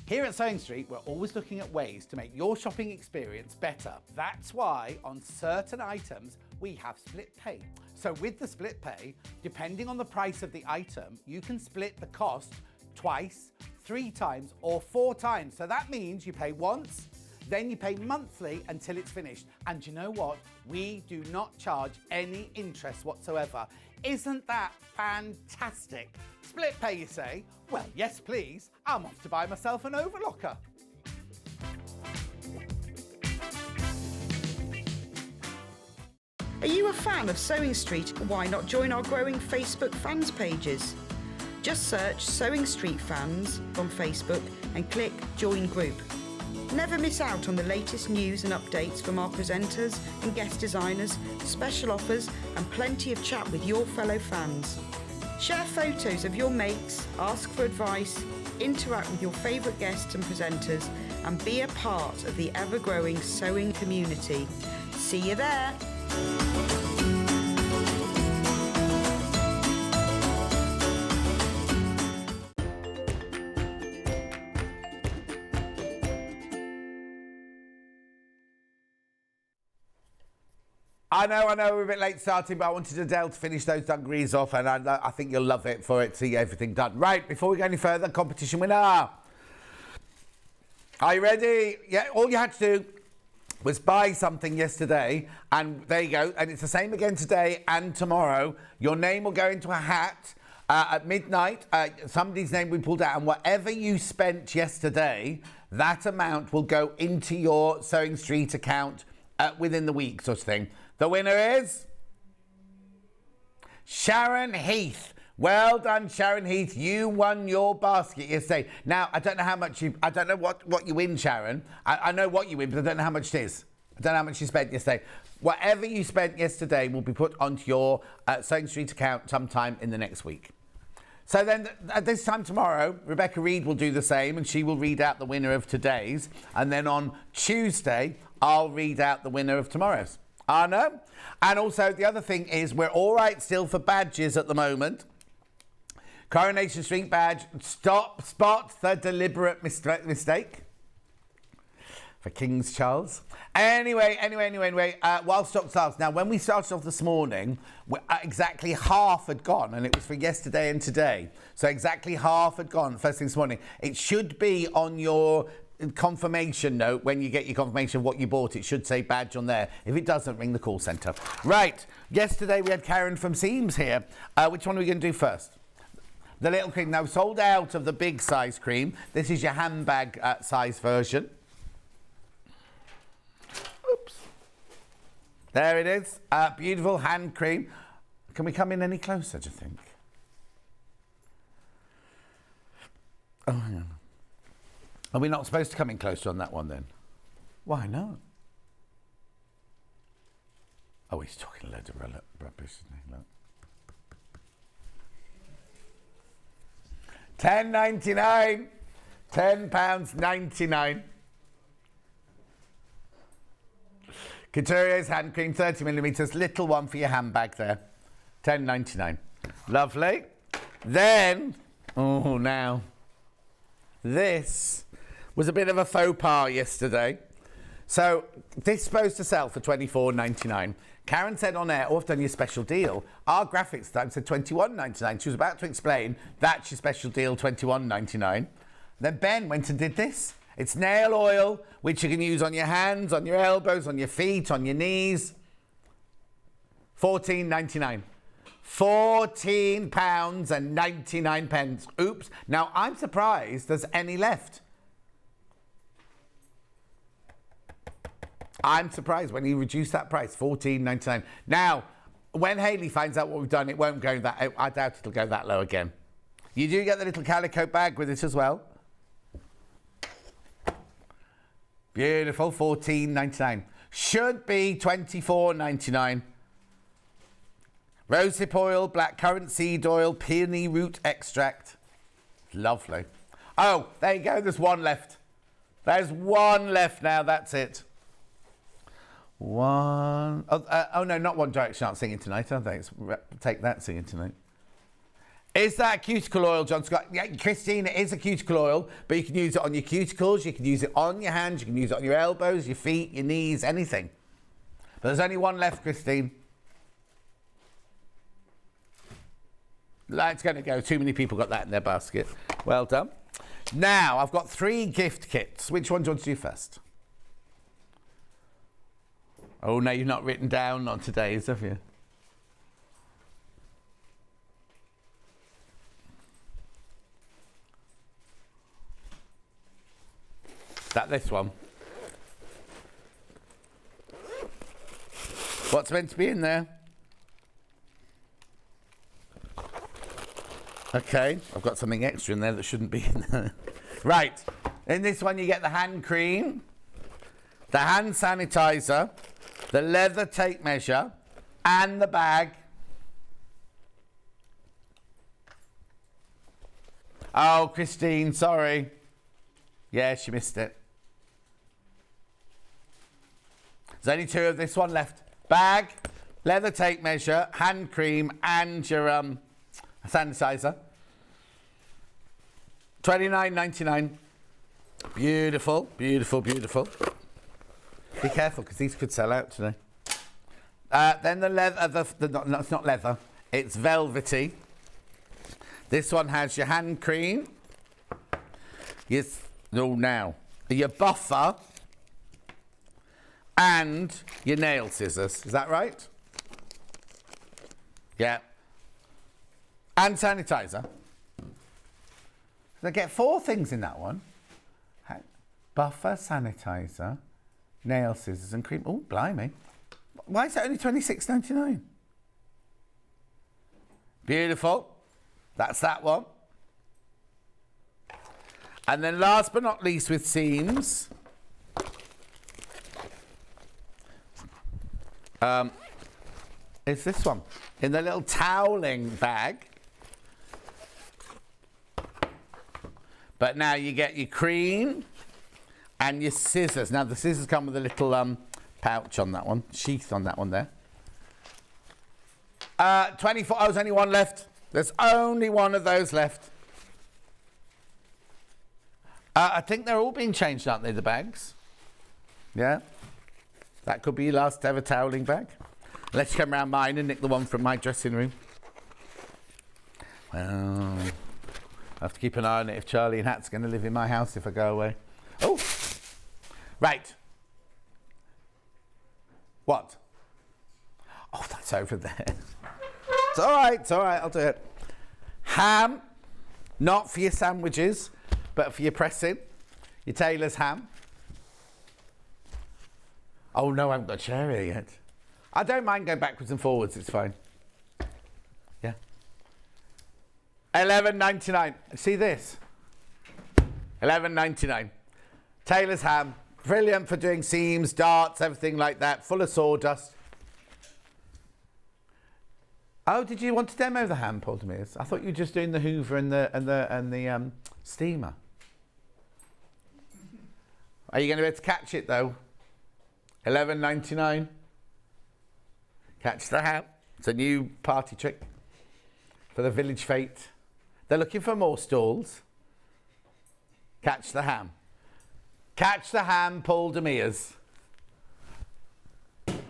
Here at Sewing Streat, we're always looking at ways to make your shopping experience better. That's why on certain items, we have split pay. So with the split pay, depending on the price of the item, you can split the cost twice, 3 times or 4 times. So that means you pay once, then you pay monthly until it's finished. And you know what? We do not charge any interest whatsoever. Isn't that fantastic? Split pay, you say? Well, yes, please. I'm off to buy myself an overlocker. Are you a fan of Sewing Streat? Why not join our growing Facebook fans pages? Just search Sewing Streat Fans on Facebook and click Join Group. Never miss out on the latest news and updates from our presenters and guest designers, special offers and plenty of chat with your fellow fans. Share photos of your makes, ask for advice, interact with your favourite guests and presenters and be a part of the ever-growing sewing community. See you there! I know, we're a bit late starting, but I wanted Adelle to finish those dungarees off, and I think you'll love it for it to see everything done. Right, before we go any further, competition winner. Are you ready? Yeah, all you had to do was buy something yesterday, and there you go, and it's the same again today and tomorrow. Your name will go into a hat at midnight. Somebody's name will be pulled out, and whatever you spent yesterday, that amount will go into your Sewing Streat account within the week, sort of thing. The winner is Sharon Heath. Well done, Sharon Heath. You won your basket yesterday. Now, I don't know how much I don't know what you win, Sharon. I know what you win, but I don't know how much it is. I don't know how much you spent yesterday. Whatever you spent yesterday will be put onto your Sewing Streat account sometime in the next week. So then, at this time tomorrow, Rebecca Reed will do the same, and she will read out the winner of today's. And then on Tuesday, I'll read out the winner of tomorrow's. I know. And also, the other thing is, we're all right still for badges at the moment. Coronation Street badge, spot the deliberate mistake for King's Charles. Anyway, while stock lasts. Now, when we started off this morning, exactly half had gone, and it was for yesterday and today. So exactly half had gone first thing this morning. It should be on your confirmation note when you get your confirmation of what you bought. It should say badge on there. If it doesn't, ring the call centre. Right, yesterday we had Karen from Seams here. Which one are we going to do first? The little cream. Now, sold out of the big size cream. This is your handbag size version. Oops. There it is. Beautiful hand cream. Can we come in any closer, do you think? Oh, hang on. Are we not supposed to come in closer on that one then? Why not? Oh, he's talking a load of rubbish, isn't he? Look. £10.99. £10.99. Couture's hand cream, 30mm, little one for your handbag there. £10.99. Lovely. Then, oh, now, this was a bit of a faux pas yesterday. So, this is supposed to sell for £24.99. Karen said on air, oh, I've done your special deal. Our graphics time said £21.99. She was about to explain that's your special deal, £21.99. Then Ben went and did this. It's nail oil, which you can use on your hands, on your elbows, on your feet, on your knees. £14.99. £14.99. Oops. Now, I'm surprised there's any left. I'm surprised when he reduced that price, £14.99. Now, when Hayley finds out what we've done, it won't go that... I doubt it'll go that low again. You do get the little calico bag with it as well. Beautiful, £14.99. Should be £24.99. Rosehip oil, blackcurrant seed oil, peony root extract. Lovely. Oh, there you go. There's one left. There's one left now. That's it. One. Oh, no, not One Direction aren't singing tonight, are they? It's Take That singing tonight. Is that cuticle oil, John Scott? Yeah, Christine, it is a cuticle oil, but you can use it on your cuticles, you can use it on your hands, you can use it on your elbows, your feet, your knees, anything. But there's only one left, Christine. That's going to go. Too many people got that in their basket. Well done. Now, I've got 3 gift kits. Which one do you want to do first? Oh, no, you've not written down on today's, have you? Is that this one? What's meant to be in there? Okay, I've got something extra in there that shouldn't be in there. Right, in this one you get the hand cream, the hand sanitizer, the leather tape measure, and the bag. Oh, Christine, sorry. Yeah, she missed it. There's only 2 of this one left. Bag, leather tape measure, hand cream, and your sanitizer. £29.99. Beautiful, beautiful, beautiful. Be careful, because these could sell out today. Then the leather, no, it's not leather, it's velvety. This one has your hand cream. Yes, no, now. Your buffer and your nail scissors. Is that right? Yeah. And sanitizer. They get 4 things in that one. Buffer, sanitizer, nail scissors and cream. Oh, blimey. Why is it only £26.99? Beautiful. That's that one. And then last but not least with seams, it's this one. In the little toweling bag. But now you get your cream and your scissors. Now the scissors come with a little pouch on that one, sheath on that one there. 24, oh, there's only one left. There's only one of those left. I think they're all being changed, aren't they, the bags? Yeah? That could be your last ever toweling bag. Let's come round mine and nick the one from my dressing room. Well, I have to keep an eye on it if Charlie and Hat's going to live in my house if I go away. Oh! Right. What? Oh, that's over there. It's all right, I'll do it. Ham, not for your sandwiches, but for your pressing. Your Taylor's ham. Oh, no, I haven't got a chair here yet. I don't mind going backwards and forwards, it's fine. Yeah. $11.99. See this? $11.99. Tailor's ham. Brilliant for doing seams, darts, everything like that. Full of sawdust. Oh, did you want to demo the ham, Paul Demers? I thought you were just doing the Hoover and the steamer. Are you going to be able to catch it though? $11.99. Catch the ham. It's a new party trick for the village fete. They're looking for more stalls. Catch the ham. Catch the ham, Paul Demers.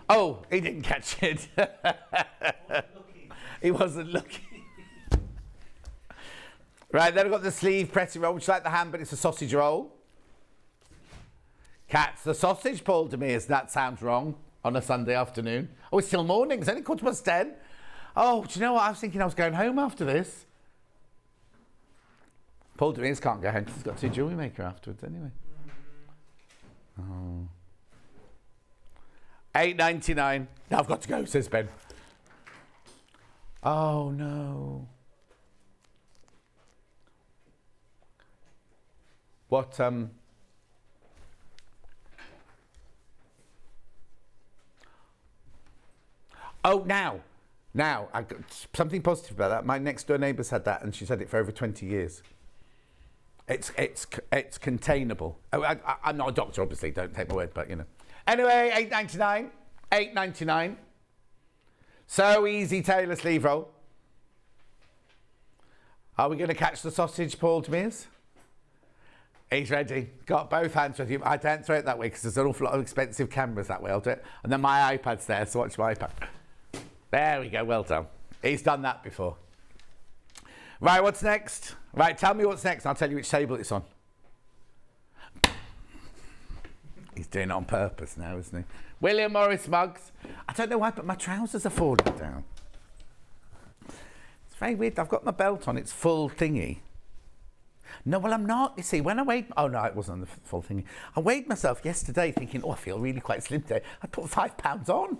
Oh, he didn't catch it. He wasn't looking. Right, then I've got the sleeve pressing roll, which is like the ham, but it's a sausage roll. Catch the sausage, Paul Demers. That sounds wrong on a Sunday afternoon. Oh, it's still morning. It's only 10:15. Oh, do you know what? I was thinking I was going home after this. Paul Demers can't go home because he's got to do jewellery maker afterwards anyway. Oh. $8.99. Now I've got to go, says Ben. Oh no. What Oh, now I got something positive about that. My next door neighbour's had that, and she's had it for over 20 years. It's containable. Oh, I'm not a doctor, obviously. Don't take my word, but you know. Anyway, $8.99. $8.99. So easy, Tailor sleeve roll. Are we going to catch the sausage, Paul Demers? He's ready. Got both hands with you. I don't throw it that way because there's an awful lot of expensive cameras that way. I'll do it. And then my iPad's there, so watch my iPad. There we go. Well done. He's done that before. Right, what's next? Right, tell me what's next and I'll tell you which table it's on. He's doing it on purpose now, isn't he? William Morris mugs. I don't know why, but my trousers are falling down. It's very weird. I've got my belt on. It's full thingy. No, well, I'm not. You see, when I weighed... Oh, no, it wasn't on the full thingy. I weighed myself yesterday thinking, oh, I feel really quite slim today. I put 5 pounds on.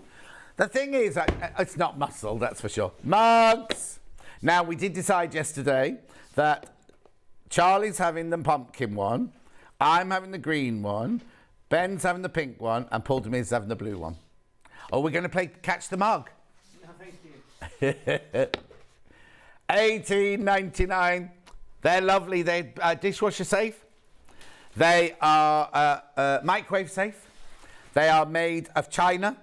The thing is, it's not muscle, that's for sure. Mugs! Now, we did decide yesterday that Charlie's having the pumpkin one, I'm having the green one, Ben's having the pink one, and Paul Demers is having the blue one. Oh, we're going to play Catch the Mug. No, thank you. $18.99. They're lovely. They're dishwasher safe. They are microwave safe. They are made of china.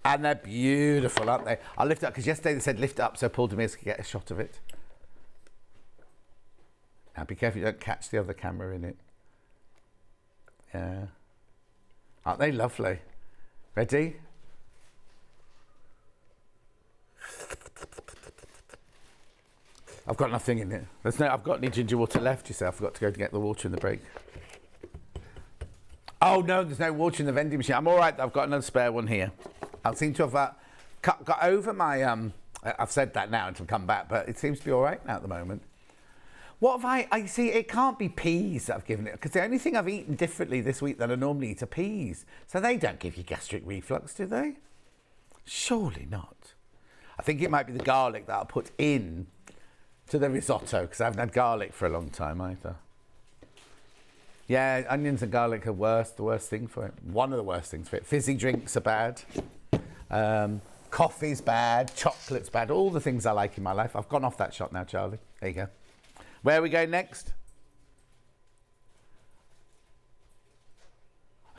And they're beautiful, aren't they? I'll lift it up because yesterday they said lift it up so Paul Demers could get a shot of it. Now be careful you don't catch the other camera in it. Yeah. Aren't they lovely? Ready? I've got nothing in it. I've got any ginger water left, you say. I forgot to go to get the water in the break. Oh no, there's no water in the vending machine. I'm all right, I've got another spare one here. I seem to have got over my, I've said that now until come back, but it seems to be all right now at the moment. What have I see, it can't be peas that I've given it, because the only thing I've eaten differently this week than I normally eat are peas. So they don't give you gastric reflux, do they? Surely not. I think it might be the garlic that I'll put in to the risotto, because I haven't had garlic for a long time either. Yeah, onions and garlic are the worst thing for it. One of the worst things for it. Fizzy drinks are bad. Coffee's bad. Chocolate's bad. All the things I like in my life. I've gone off that shot now, Charlie. There you go. Where are we going next?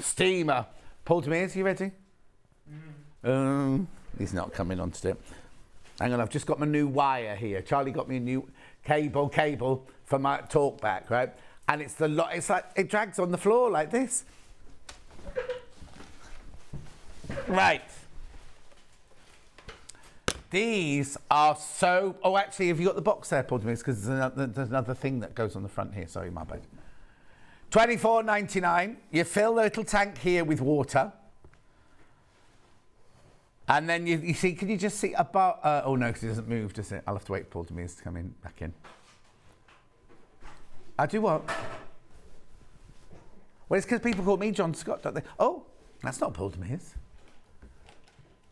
Steamer. Paul Demers, you ready? He's not coming on to it. Hang on, I've just got my new wire here. Charlie got me a new cable for my talk back, right? And it's like it drags on the floor like this. Right. These are so... Oh, actually, have you got the box there, Paul Demers? Because there's another thing that goes on the front here. Sorry, my bad. $24.99. You fill the little tank here with water. And then you see... Can you just see about... oh, no, because it doesn't move, does it? I'll have to wait for Paul Demers to come back in. I do what? Well, it's because people call me John Scott, don't they? Oh, that's not Paul Demers.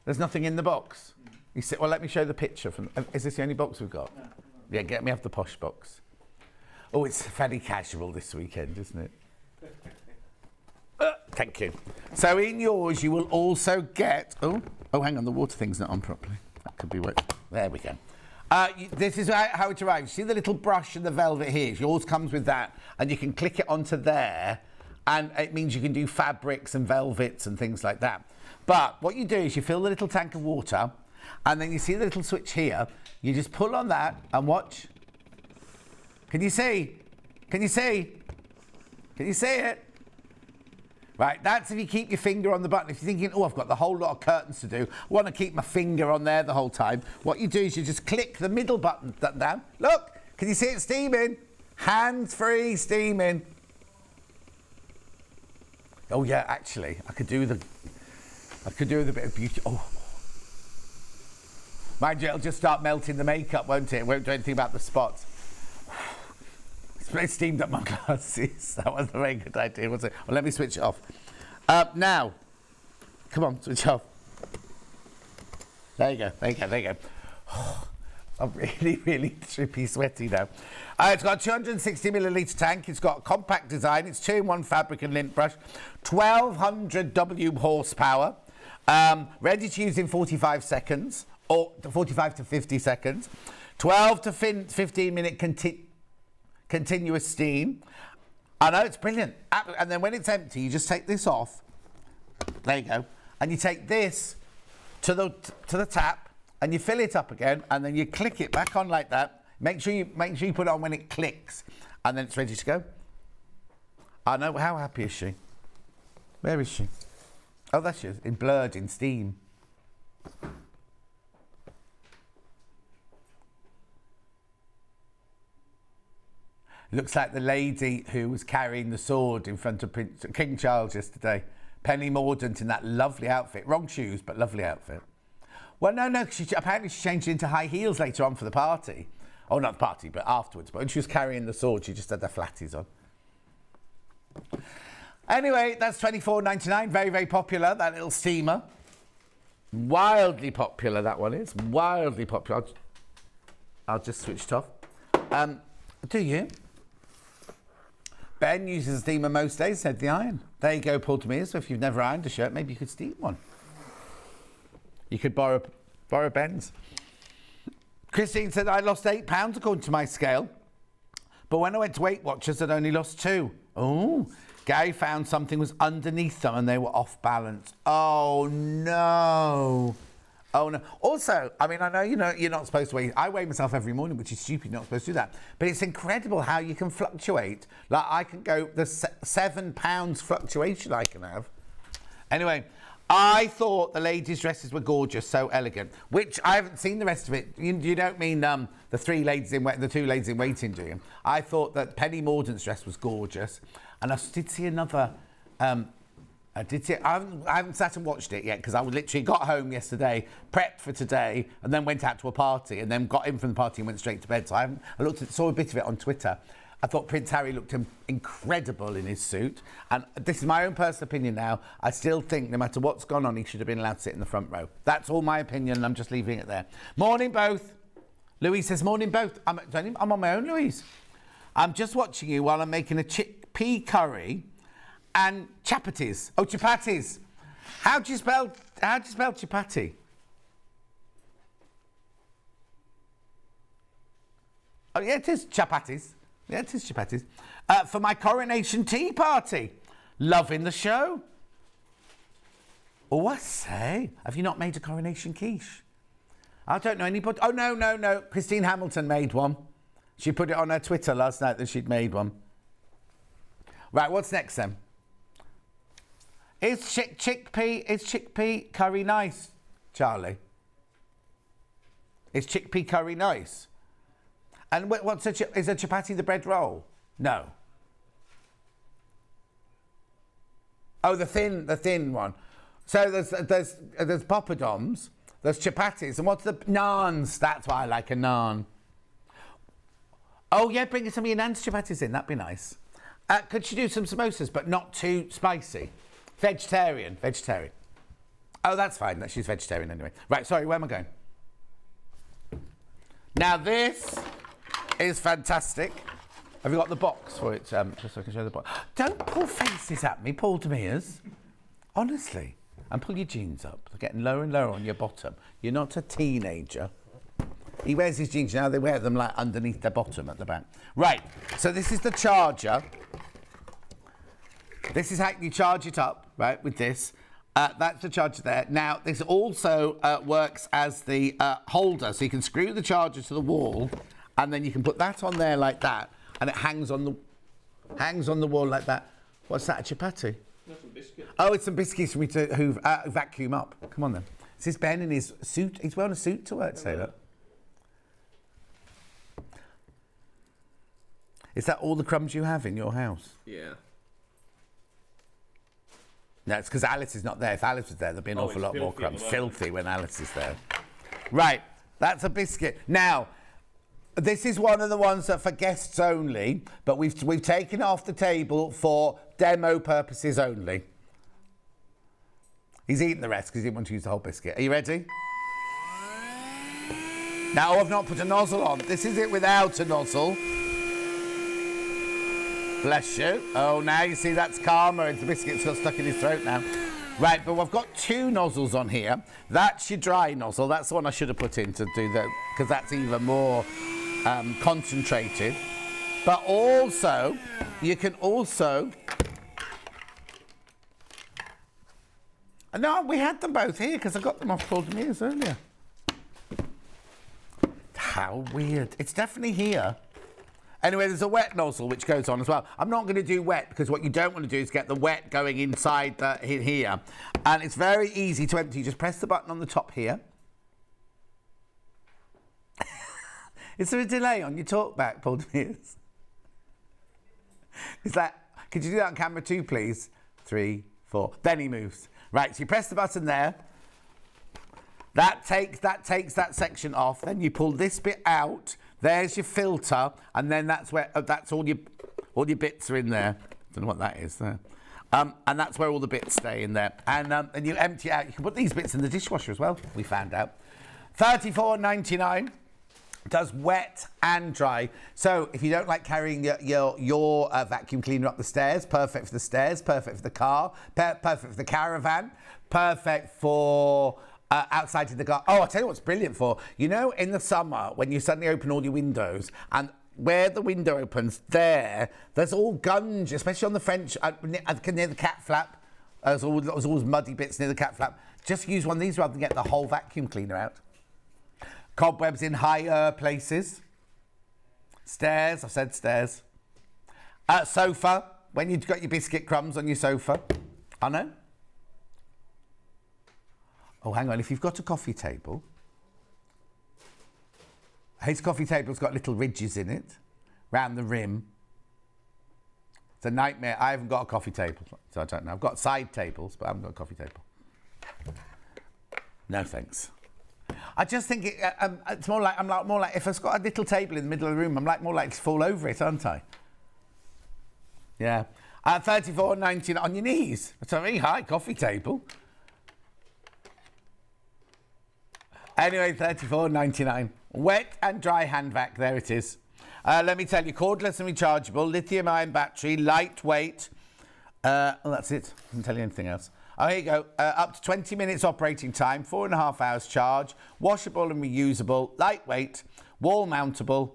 There's nothing in the box. You said, well, let me show the picture. Is this the only box we've got? No. Yeah, get me off the posh box. Oh, it's fairly casual this weekend, isn't it? Thank you. So in yours, you will also get... Oh, hang on, the water thing's not on properly. That could be wet. There we go. This is how it arrives. See the little brush and the velvet here? Yours comes with that, and you can click it onto there, and it means you can do fabrics and velvets and things like that. But what you do is you fill the little tank of water, and then you see the little switch here. You just pull on that and watch. Can you see? Can you see? Can you see it? Right, that's if you keep your finger on the button. If you're thinking, oh, I've got the whole lot of curtains to do, I want to keep my finger on there the whole time. What you do is you just click the middle button down. Look, can you see it steaming? Hands-free steaming. Oh yeah, actually, I could do with a bit of beauty. Oh, mind you, it'll just start melting the makeup, won't it? It won't do anything about the spots. It's steamed up my glasses. That wasn't a very good idea, was it? Well, let me switch it off. Now, come on, switch off. There you go, there you go, there you go. Oh, I'm really, really drippy sweaty now. It's got a 260 millilitre tank. It's got a compact design. It's 2-in-1 fabric and lint brush. 1200 W horsepower. Ready to use in 45 seconds, or 45 to 50 seconds. 12 to 15 minute continuous steam. I know, it's brilliant. And then when it's empty, you just take this off. There you go. And you take this to the tap, and you fill it up again, and then you click it back on like that. Make sure you put it on when it clicks, and then it's ready to go. I know. How happy is she? Where is she? Oh, there she is, blurred in steam. Looks like the lady who was carrying the sword in front of King Charles yesterday. Penny Mordaunt in that lovely outfit. Wrong shoes, but lovely outfit. Well, no, apparently she changed into high heels later on for the party. Oh, not the party, but afterwards. But when she was carrying the sword, she just had the flatties on. Anyway, that's $24.99. Very, very popular, that little steamer. Wildly popular, that one is. Wildly popular. I'll just switch it off. Do you? Ben uses a steamer most days, said the iron. There you go, Paul Demir. So if you've never ironed a shirt, maybe you could steam one. You could borrow Ben's. Christine said, I lost 8 pounds according to my scale. But when I went to Weight Watchers, I'd only lost 2. Oh, Gary found something was underneath them and they were off balance. Oh, no. Oh, no. Also, I mean, I know you're not supposed to weigh. I weigh myself every morning, which is stupid. You're not supposed to do that. But it's incredible how you can fluctuate. Like, I can go, there's 7 pounds fluctuation I can have. Anyway, I thought the ladies' dresses were gorgeous, so elegant, which I haven't seen the rest of it. You don't mean the 2 ladies in waiting, do you? I thought that Penny Mordaunt's dress was gorgeous. And I did see another... I haven't sat and watched it yet because I literally got home yesterday, prepped for today, and then went out to a party, and then got in from the party and went straight to bed. So saw a bit of it on Twitter. I thought Prince Harry looked incredible in his suit, and this is my own personal opinion now. I still think no matter what's gone on, he should have been allowed to sit in the front row. That's all my opinion, and I'm just leaving it there. Morning, both. Louise says, morning, both. I'm on my own, Louise. I'm just watching you while I'm making a chickpea curry and chapatis. Oh, chapatis. How do you spell chapati? Oh, yeah, it is chapatis. Yeah, it is chapatis. For my coronation tea party. Loving the show. Oh, I say. Have you not made a coronation quiche? I don't know anybody. Oh, no. Christine Hamilton made one. She put it on her Twitter last night that she'd made one. Right, what's next then? Is chickpea curry nice, Charlie? Is chickpea curry nice? And is a chapati the bread roll? No. Oh, the thin one. So there's poppadoms, there's chapatis, and what's the naans? That's why I like a naan. Oh yeah, bring some of your nan's chapatis in. That'd be nice. Could she do some samosas, but not too spicy? Vegetarian. Oh, that's fine. She's vegetarian anyway. Right, sorry, where am I going? Now this is fantastic. Have you got the box for it? Just so I can show the box. Don't pull faces at me, Paul Demirs. Honestly. And pull your jeans up. They're getting lower and lower on your bottom. You're not a teenager. He wears his jeans now. They wear them like underneath their bottom at the back. Right. So this is the charger. This is how you charge it up, right, with this. That's the charger there. Now, this also works as the holder. So you can screw the charger to the wall and then you can put that on there like that and it hangs on the wall like that. What's that, a chapati? No, some biscuits. Oh, it's some biscuits for me to vacuum up. Come on then. This is Ben in his suit. He's wearing a suit to work today, look. Is that all the crumbs you have in your house? Yeah. No, it's because Alice is not there. If Alice was there, there'd be an awful lot more crumbs. Well. Filthy when Alice is there. Right, that's a biscuit. Now, this is one of the ones that for guests only, but we've taken it off the table for demo purposes only. He's eaten the rest because he didn't want to use the whole biscuit. Are you ready? Now, I've not put a nozzle on. This is it without a nozzle. Bless you. Oh, now you see that's calmer. The biscuit's got stuck in his throat now. Right, but we've got two nozzles on here. That's your dry nozzle. That's the one I should have put in to do that, because that's even more concentrated. But also, you can also... No, we had them both here because I got them off Paul Demirs earlier. How weird. It's definitely here. Anyway, there's a wet nozzle which goes on as well. I'm not going to do wet because what you don't want to do is get the wet going inside in here. And it's very easy to empty. You just press the button on the top here. Is there a delay on your talk back, Paul Demirs? Is that... Could you do that on camera 2, please? 3, 4. Then he moves. Right, so you press the button there. That takes that section off. Then you pull this bit out. There's your filter, and then that's where that's all your bits are in there. Don't know what that is there. And that's where all the bits stay in there. And you empty it out. You can put these bits in the dishwasher as well. We found out. $34.99. Does wet and dry. So if you don't like carrying your vacuum cleaner up the stairs, perfect for the stairs, perfect for the car, perfect for the caravan, perfect for outside of the garden. Oh, I'll tell you what's brilliant for. You know, in the summer, when you suddenly open all your windows and where the window opens, there's all gunge, especially on the French, near the cat flap. There's always muddy bits near the cat flap. Just use one of these rather than get the whole vacuum cleaner out. Cobwebs in higher places. Stairs, I've said stairs. Sofa, when you've got your biscuit crumbs on your sofa. I know. Oh, hang on, if you've got a coffee table, his coffee table's got little ridges in it, round the rim. It's a nightmare. I haven't got a coffee table, so I don't know. I've got side tables, but I haven't got a coffee table. No thanks. I just think it's more like if I've got a little table in the middle of the room, I'm more likely to fall over it, aren't I? Yeah. $34.99 on your knees. It's a very high coffee table. Anyway, $34.99. Wet and dry hand vac. There it is. Let me tell you, cordless and rechargeable, lithium-ion battery, lightweight. That's it. Doesn't tell you anything else. Oh, here you go. Up to 20 minutes operating time, 4.5 hours charge, washable and reusable, lightweight, wall mountable,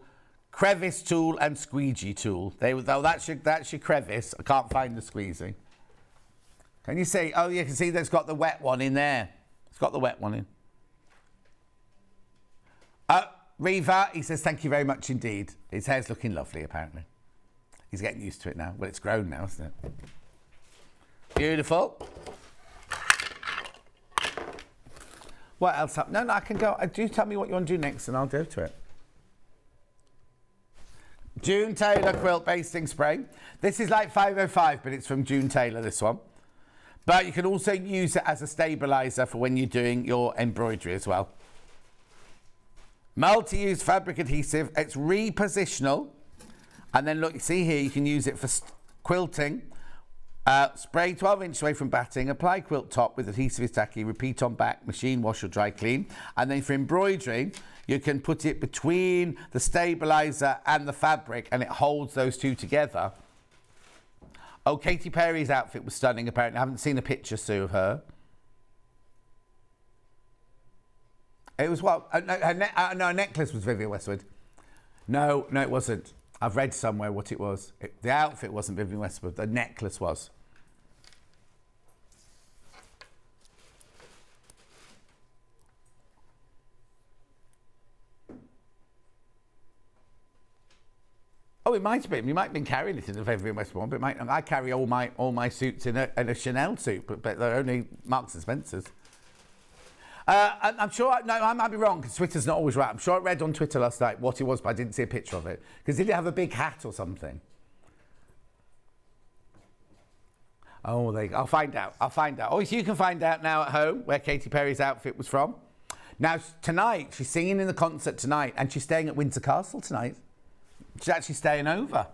crevice tool and squeegee tool. That's your crevice. I can't find the squeezy. Can you see? Oh, you can see there's got the wet one in there. It's got the wet one in. Reva, he says, thank you very much indeed. His hair's looking lovely, apparently. He's getting used to it now. Well, it's grown now, isn't it? Beautiful. What else? No, I can go. Do tell me what you want to do next and I'll go to it. June Taylor Quilt Basting Spray. This is like 505, but it's from June Taylor, this one. But you can also use it as a stabiliser for when you're doing your embroidery as well. Multi-use fabric adhesive. It's repositional. And then look, you see here, you can use it for quilting Spray 12 inches away from batting, apply quilt top with adhesive tacky, repeat on back, machine wash or dry clean. And then for embroidery, you can put it between the stabiliser and the fabric and it holds those two together. Oh, Katy Perry's outfit was stunning apparently. I haven't seen a picture, Sue, of her. It was what? No, a necklace was Vivienne Westwood. No, it wasn't. I've read somewhere what it was. The outfit wasn't Vivienne Westwood. The necklace was. Oh, it might have been. You might have been carrying it in the Vivienne Westwood one, but it might. I carry all my suits in a Chanel suit, but they're only Marks and Spencers. I'm sure, no, I might be wrong because Twitter's not always right. I'm sure I read on Twitter last night what it was, but I didn't see a picture of it. Because did it have a big hat or something? Oh, I'll find out. Oh, so you can find out now at home where Katy Perry's outfit was from. Now, tonight, she's singing in the concert tonight and she's staying at Windsor Castle tonight. She's actually staying over.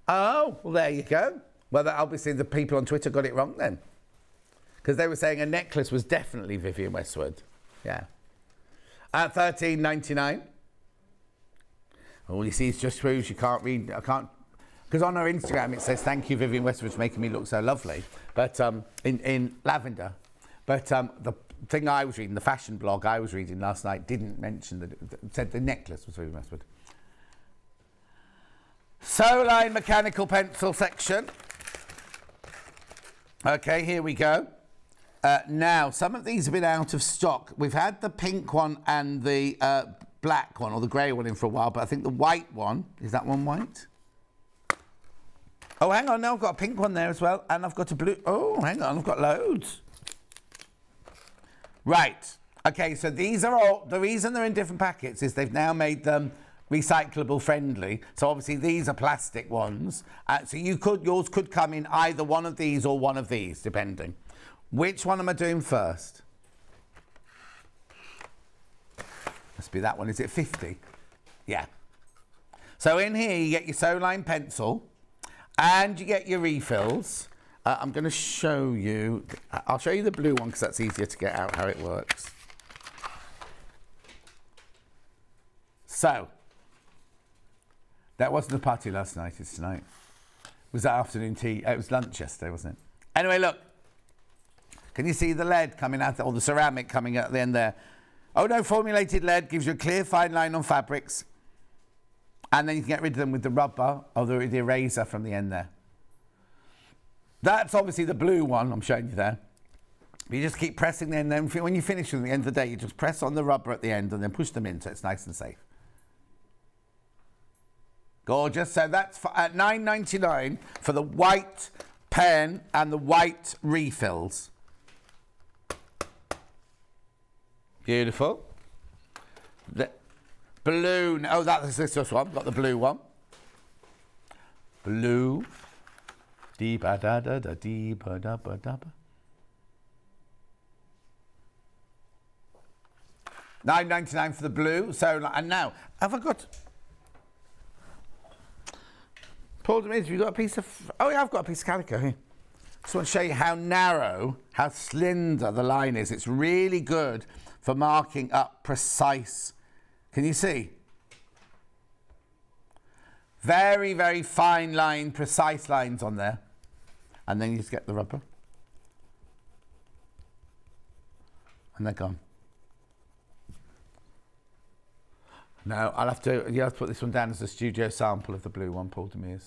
Oh, well, there you go. Well, obviously the people on Twitter got it wrong then. Because they were saying a necklace was definitely Vivienne Westwood. Yeah. At $13.99. All you see is just proves you can't read. I can't. Because on her Instagram it says, thank you, Vivienne Westwood, for making me look so lovely. But in lavender. But the thing I was reading, the fashion blog I was reading last night, didn't mention that. It said the necklace was Vivienne Westwood. Sewline mechanical pencil section. Okay, here we go. Now, some of these have been out of stock. We've had the pink one and the black one, or the grey one in for a while, but I think the white one, is that one white? Oh, hang on, no, I've got a pink one there as well, and I've got a blue. Oh, hang on, I've got loads. Right. Okay, so these are all, the reason they're in different packets is they've now made them recyclable friendly. So obviously these are plastic ones. So yours could come in either one of these or one of these, depending. Which one am I doing first? Must be that one. Is it 50? Yeah. So in here you get your Sewline pencil and you get your refills. I'm going to show you, I'll show you the blue one because that's easier to get out how it works. So, that wasn't a party last night, it's tonight. It was that afternoon tea, it was lunch yesterday, wasn't it? Anyway, look. Can you see the lead coming out, or the ceramic coming out the end there? Oh no, formulated lead gives you a clear fine line on fabrics. And then you can get rid of them with the rubber or the eraser from the end there. That's obviously the blue one I'm showing you there. You just keep pressing them, and then when you finish them at the end of the day, you just press on the rubber at the end and then push them in so it's nice and safe. Gorgeous. So that's at $9.99 for the white pen and the white refills. Beautiful. The blue. Oh, that's this one. Got the blue one. Blue. Dee ba da da da dee ba da ba da ba. $9.99 for the blue. So, and now have I got? Paul Demetri, you got a piece of? Oh yeah, I've got a piece of calico here. Just want to show you how narrow, how slender the line is. It's really good for marking up precise. Can you see? Very, very fine line, precise lines on there. And then you just get the rubber. And they're gone. No, you have to put this one down as a studio sample of the blue one, Paul Demetri.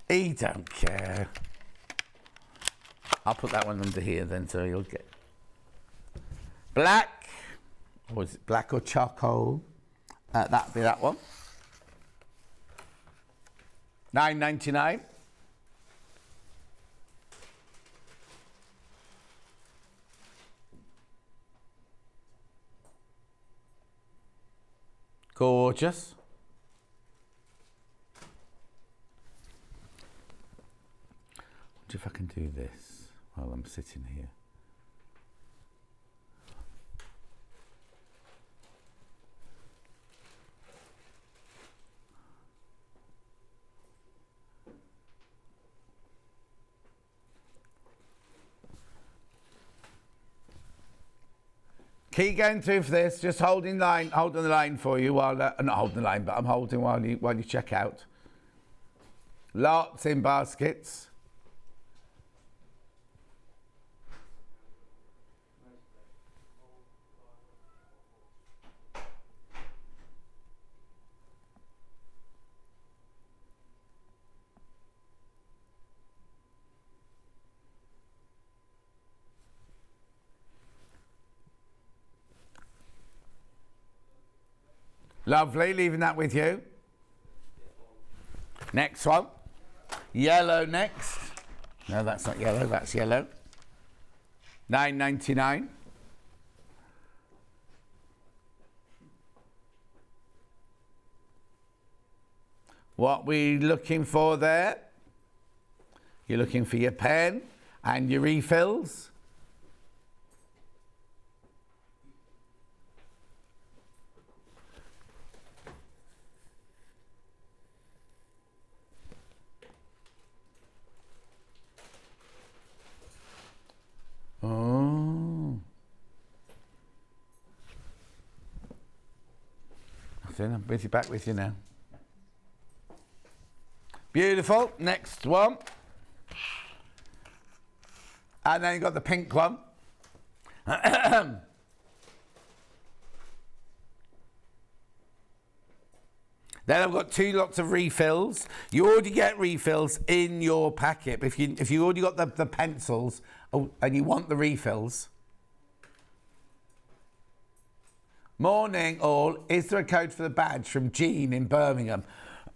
He don't care. I'll put that one under here then, so you'll get black. Or is it black or charcoal? That'd be that one. $9.99. Gorgeous. Wonder if I can do this while I'm sitting here. Keep going through for this. Just holding the line for you while not holding the line, but I'm holding while you check out. Lots in baskets. Lovely, leaving that with you. Next one. Yellow next. No, that's not yellow, that's yellow. $9.99. What we looking for there? You're looking for your pen and your refills. Oh. I'm busy back with you now. Beautiful. Next one. And then you've got the pink one. Then I've got 2 lots of refills. You already get refills in your packet. But if you already got the pencils and you want the refills. Morning all. Is there a code for the badge from Jean in Birmingham?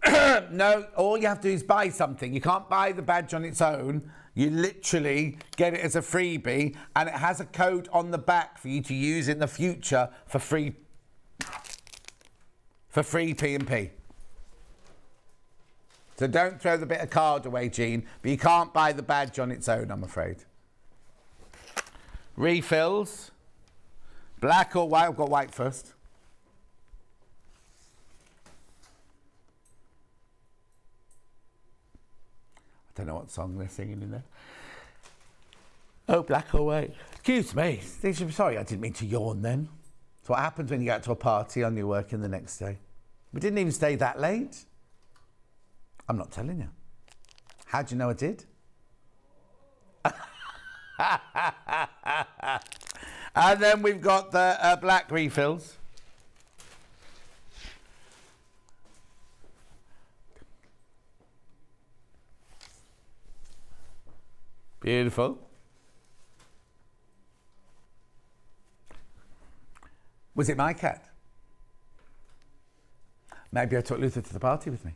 No, all you have to do is buy something. You can't buy the badge on its own. You literally get it as a freebie and it has a code on the back for you to use in the future for free P&P. So don't throw the bit of card away, Jean, but you can't buy the badge on its own, I'm afraid. Refills. Black or white? I've got white first. I don't know what song they're singing in there. Oh, black or white. Excuse me. Sorry, I didn't mean to yawn then. It's what happens when you get to a party and you're working the next day. We didn't even stay that late. I'm not telling you. How do you know I did? And then we've got the black refills. Beautiful. Was it my cat? Maybe I took Luther to the party with me.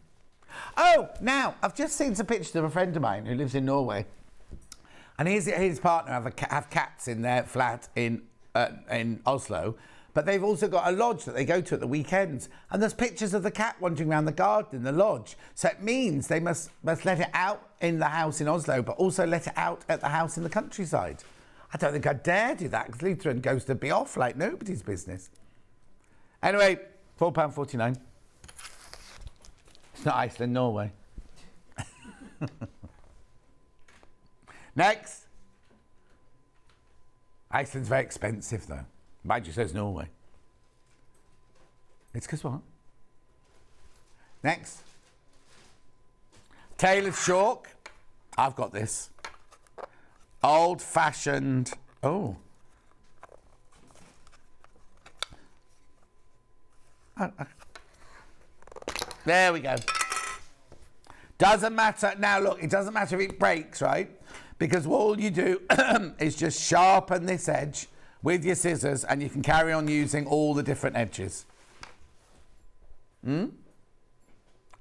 Oh, now, I've just seen some pictures of a friend of mine who lives in Norway. And his partner have cats in their flat in Oslo. But they've also got a lodge that they go to at the weekends. And there's pictures of the cat wandering around the garden in the lodge. So it means they must let it out in the house in Oslo, but also let it out at the house in the countryside. I don't think I'd dare do that because Lutheran goes to be off like nobody's business. Anyway, £4.49. It's not Iceland, Norway. Next. Iceland's very expensive though. Mind you, says Norway. It's because what? Next. Tailor's chalk. I've got this. Old-fashioned. Oh. There we go. Doesn't matter. Now look, it doesn't matter if it breaks, right? Because all you do is just sharpen this edge with your scissors and you can carry on using all the different edges. The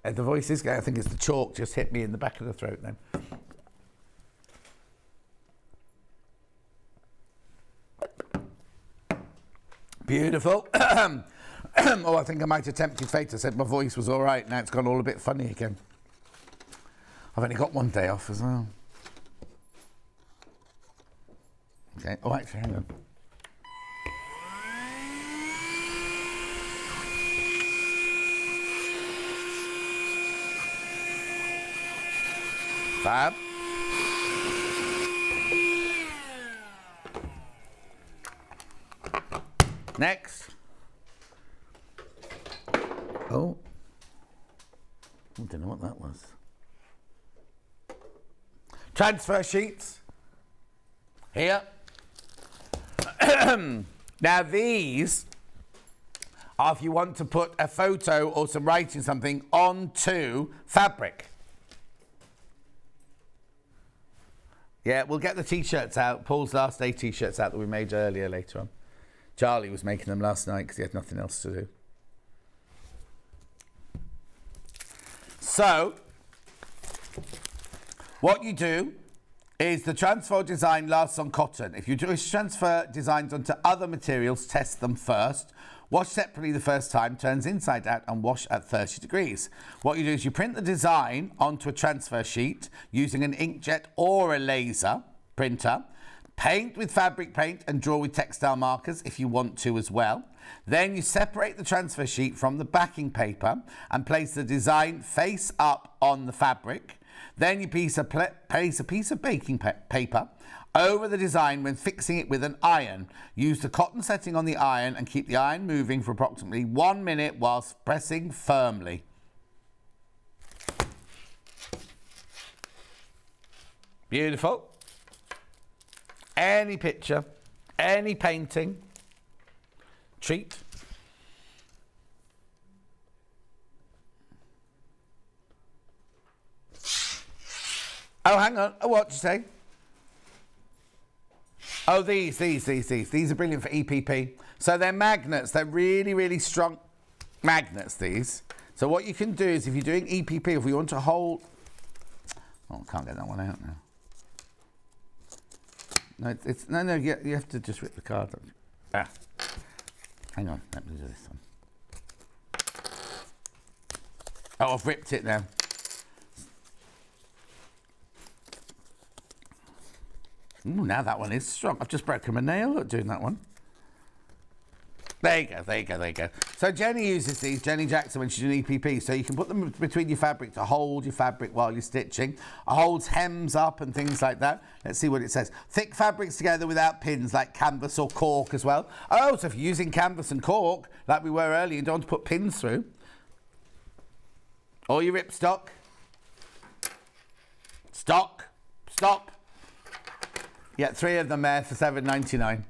voice is going. I think it's the chalk just hit me in the back of the throat then. Beautiful. Oh, I think I might have tempted fate. I said my voice was all right. Now it's gone all a bit funny again. I've only got one day off as well. Okay. Oh, actually, hang on. Fab. Next. Oh. I don't know what that was. Transfer sheets. Here. Now these are if you want to put a photo or some writing something onto fabric. Yeah, we'll get the t-shirts out. Paul's last day t-shirts out that we made earlier later on. Charlie was making them last night because he had nothing else to do. So, what you do is the transfer design lasts on cotton. If you do transfer designs onto other materials, test them first. Wash separately the first time, turns inside out and wash at 30 degrees. What you do is you print the design onto a transfer sheet using an inkjet or a laser printer. Paint with fabric paint and draw with textile markers if you want to as well. Then you separate the transfer sheet from the backing paper and place the design face up on the fabric. Then you place a piece of baking paper over the design when fixing it with an iron. Use the cotton setting on the iron and keep the iron moving for approximately 1 minute whilst pressing firmly. Beautiful. Any picture, any painting, treat. Oh, hang on. Oh, what did you say? Oh, these are brilliant for EPP. So they're magnets. They're really, really strong magnets, these. So what you can do is if you're doing EPP, if we want to hold... Oh, I can't get that one out now. No, you have to just rip the card up. Ah. Hang on, let me do this one. Oh, I've ripped it now. Ooh, now that one is strong. I've just broken my nail doing that one. There you go. So Jenny uses these, Jenny Jackson, when she's doing EPP. So you can put them between your fabric to hold your fabric while you're stitching. It holds hems up and things like that. Let's see what it says. Thick fabrics together without pins, like canvas or cork as well. Oh, so if you're using canvas and cork, like we were earlier, you don't want to put pins through. Or your ripstock. Stop. Yeah, 3 of them there for $7.99.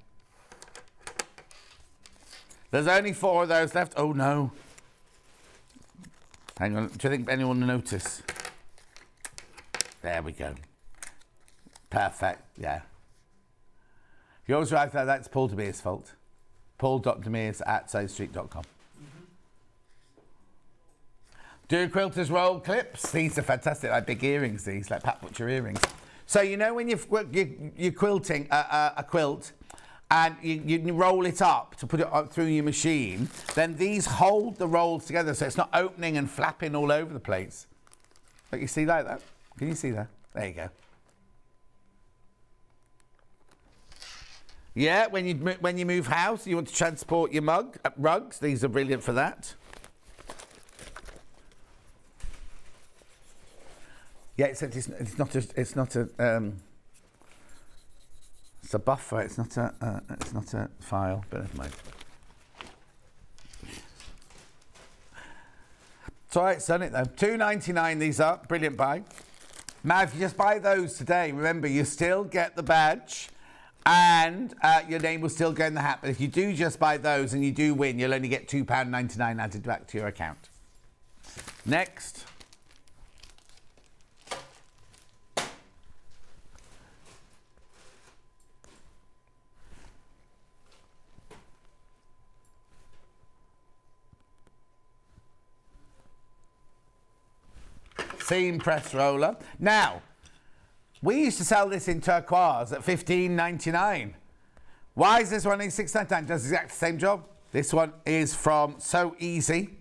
There's only 4 of those left. Oh, no. Hang on. Do you think anyone will notice? There we go. Perfect. Yeah. If you always write that, that's Paul Demere's fault. paul.demers@sewstreet.com. Do quilters roll clips? These are fantastic. Like big earrings, these. Like Pat Butcher earrings. So, you know, when you're quilting a quilt, and you roll it up to put it up through your machine, then these hold the rolls together so it's not opening and flapping all over the place. Like you see like that? Can you see that? There you go. Yeah, when you move house, you want to transport your rugs. These are brilliant for that. Yeah, it's not a it's a buffer. It's not a file, but never mind. It's all right, it's done it though. $2.99 these are. Brilliant buy. Now, if you just buy those today, remember you still get the badge, and your name will still go in the hat. But if you do just buy those and you do win, you'll only get £2.99 added back to your account. Next. Seam press roller. Now, we used to sell this in turquoise at $15.99. Why is this one $6.99? Does the exact same job. This one is from So Easy.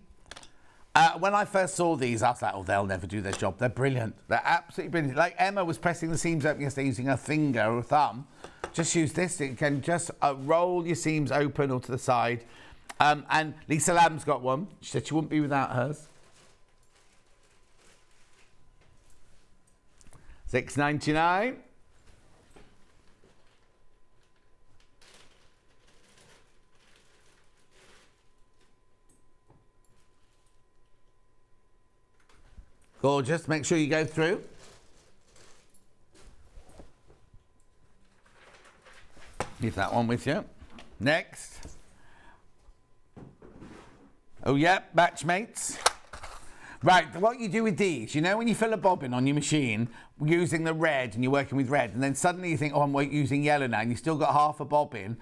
When I first saw these, I was like, oh, they'll never do their job. They're brilliant. They're absolutely brilliant. Like Emma was pressing the seams open yesterday using her finger or thumb. Just use this. It can just roll your seams open or to the side. And Lisa Lamb's got one. She said she wouldn't be without hers. $6.99. Gorgeous. Make sure you go through. Leave that one with you. Next. Oh, yeah, batch mates. Right, what you do with these, you know when you fill a bobbin on your machine using the red and you're working with red, and then suddenly you think, oh, I'm using yellow now, and you've still got half a bobbin,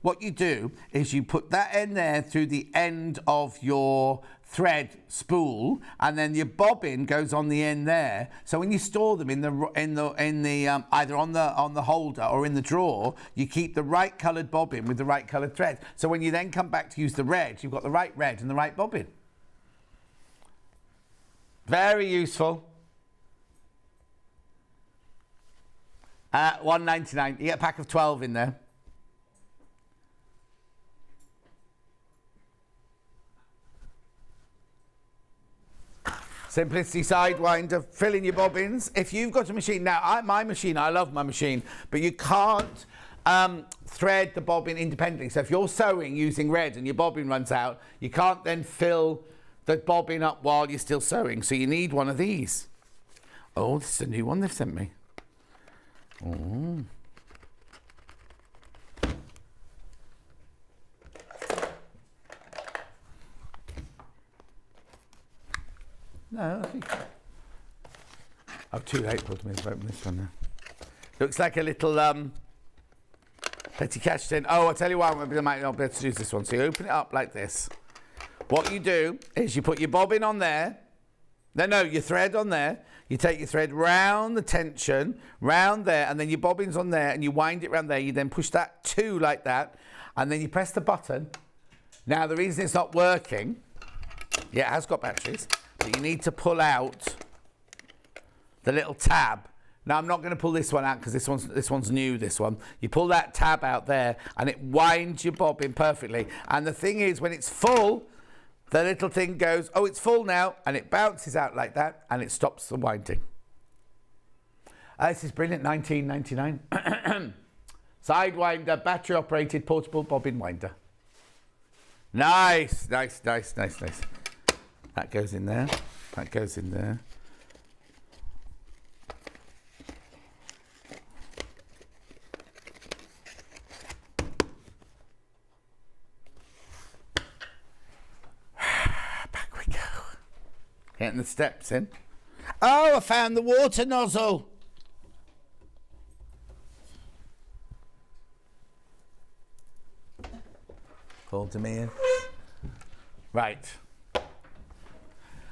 what you do is you put that end there through the end of your thread spool, and then your bobbin goes on the end there. So when you store them in the either on the holder or in the drawer, you keep the right coloured bobbin with the right coloured thread. So when you then come back to use the red, you've got the right red and the right bobbin. Very useful. $1.99. You get a pack of 12 in there. Simplicity Sidewinder, fill in your bobbins. If you've got a machine, now I love my machine, but you can't thread the bobbin independently. So if you're sewing using red and your bobbin runs out, you can't then fill the bobbin up while you're still sewing. So you need one of these. Oh, this is a new one they've sent me. Oh. No, I think... Oh, too late, Paul, to me to open this one now. Looks like a little petty cash tin. Oh, I'll tell you what, I might not be able to use this one. So you open it up like this. What you do is you put your bobbin on there. No, your thread on there. You take your thread round the tension, round there, and then your bobbin's on there, and you wind it round there. You then push that two like that, and then you press the button. Now, the reason it's not working, yeah, it has got batteries, but you need to pull out the little tab. Now, I'm not going to pull this one out because this one's new, this one. You pull that tab out there, and it winds your bobbin perfectly. And the thing is, when it's full, the little thing goes, oh, it's full now, and it bounces out like that, and it stops the winding. This is brilliant, $19.99. Sidewinder, battery-operated portable bobbin winder. Nice, nice, nice, nice, nice. That goes in there. That goes in there. Getting the steps in. Oh, I found the water nozzle. Call to me in. Right.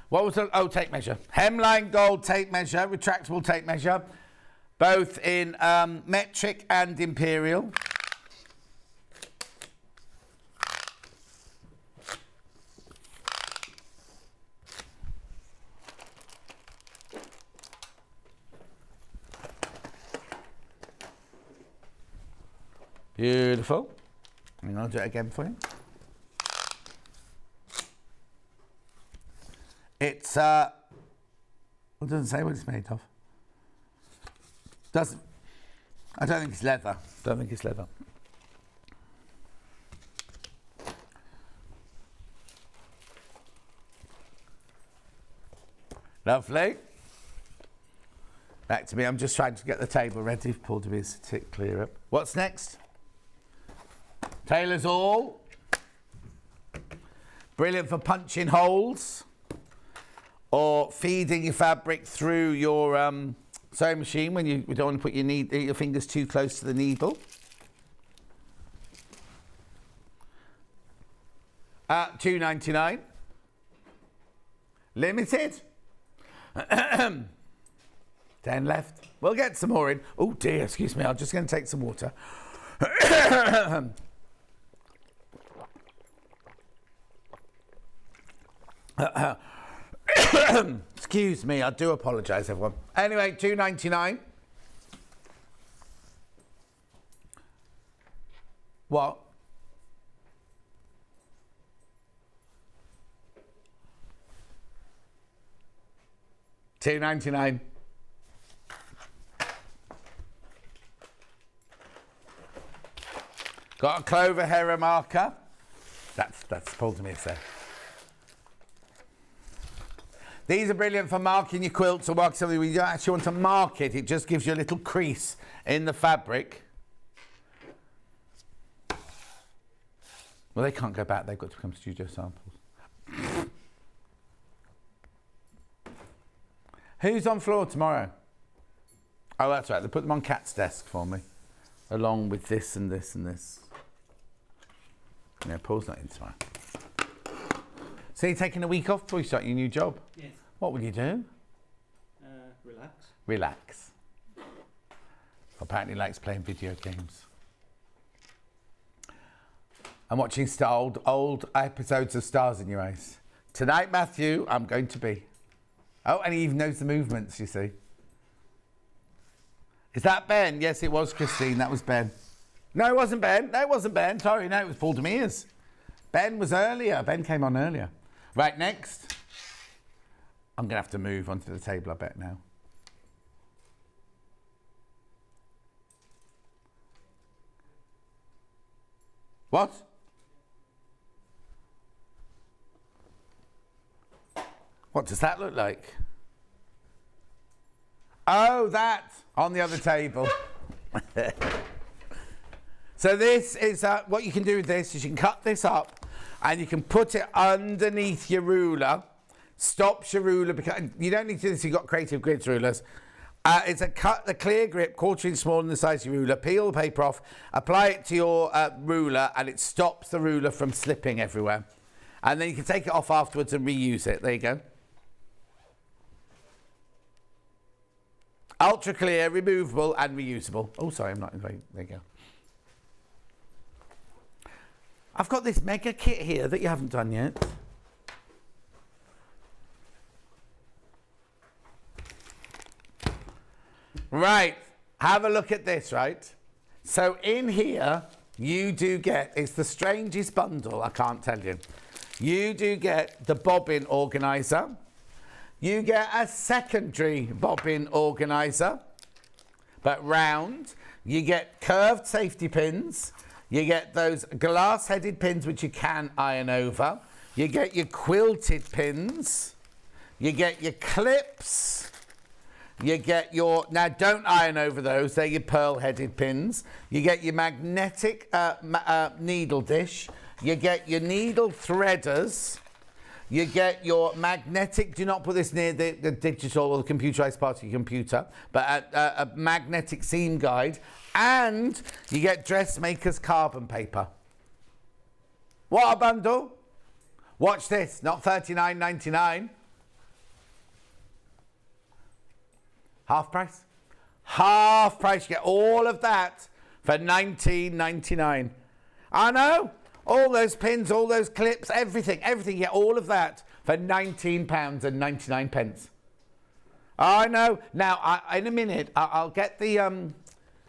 What was the... Oh, tape measure. Hemline gold tape measure, retractable tape measure, both in metric and imperial. Beautiful. And I'll do it again for you. It's, it doesn't say what it's made of. Doesn't. I don't think it's leather. Don't think it's leather. Lovely. Back to me. I'm just trying to get the table ready for Paul to be clear up. What's next? Tailor's awl. Brilliant for punching holes or feeding your fabric through your sewing machine when you don't want to put your fingers too close to the needle. $2.99. Limited. 10 left. We'll get some more in. Oh dear, excuse me. I'm just going to take some water. Excuse me, I do apologise, everyone. Anyway, $2.99. What? $2.99. Got a clover Hera marker. That's Paul to me, sir. These are brilliant for marking your quilts or marking something where you don't actually want to mark it. It just gives you a little crease in the fabric. Well, they can't go back. They've got to become studio samples. Who's on floor tomorrow? Oh, that's right. They put them on Kat's desk for me, along with this and this and this. Yeah, Paul's not in tomorrow. So you're taking a week off before you start your new job? Yes. What will you do? Relax. Relax. Apparently likes playing video games. I'm watching old episodes of Stars in Your Eyes. Tonight, Matthew, I'm going to be. Oh, and he even knows the movements, you see. Is that Ben? Yes, it was Christine. That was Ben. No, it wasn't Ben. No, it wasn't Ben. Sorry, no, it was Paul Demirs. Ben was earlier. Ben came on earlier. Right, next. I'm going to have to move onto the table, I bet, now. What? What does that look like? Oh, that on the other table. So this is what you can do with this is you can cut this up and you can put it underneath your ruler. Stops your ruler because you don't need to do this. You've got creative grids rulers. It's a clear grip, 1/4 inch smaller than the size of your ruler. Peel the paper off, apply it to your ruler, and it stops the ruler from slipping everywhere. And then you can take it off afterwards and reuse it. There you go. Ultra clear, removable, and reusable. Oh, sorry, I'm not in the way. There you go. I've got this mega kit here that you haven't done yet. Right, have a look at this, right? So in here, you do get, it's the strangest bundle, I can't tell you. You do get the bobbin organiser. You get a secondary bobbin organiser, but round. You get curved safety pins. You get those glass-headed pins which you can iron over. You get your quilted pins. You get your clips. You get your, now don't iron over those, they're your pearl-headed pins. You get your magnetic needle dish. You get your needle threaders. You get your magnetic, do not put this near the digital or the computerized part of your computer, but a magnetic seam guide. And you get dressmaker's carbon paper. What a bundle. Watch this, not $39.99. Half price. Half price. You get all of that for $19.99. I know. All those pins, all those clips, everything. You get all of that for £19.99. I know. Now, in a minute, I'll get the...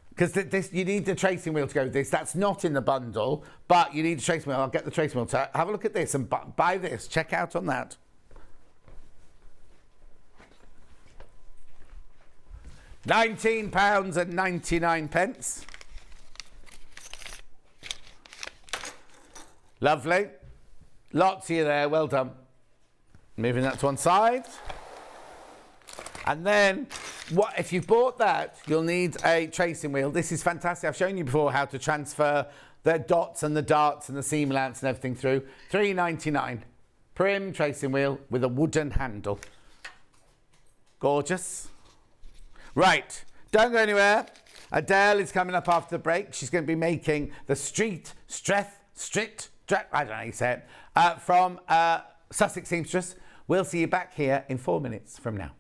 Because this, you need the tracing wheel to go with this. That's not in the bundle, but you need a tracing wheel. I'll get the tracing wheel. So have a look at this and buy this. Check out on that. £19.99. Lovely. Lots of you there. Well done. Moving that to one side. And then, what if you've bought that, you'll need a tracing wheel. This is fantastic. I've shown you before how to transfer the dots and the darts and the seam lamps and everything through. $3.99. Prim tracing wheel with a wooden handle. Gorgeous. Right. Don't go anywhere. Adele is coming up after the break. She's going to be making the Streat, I don't know how you say it, from Sussex Seamstress. We'll see you back here in 4 minutes from now.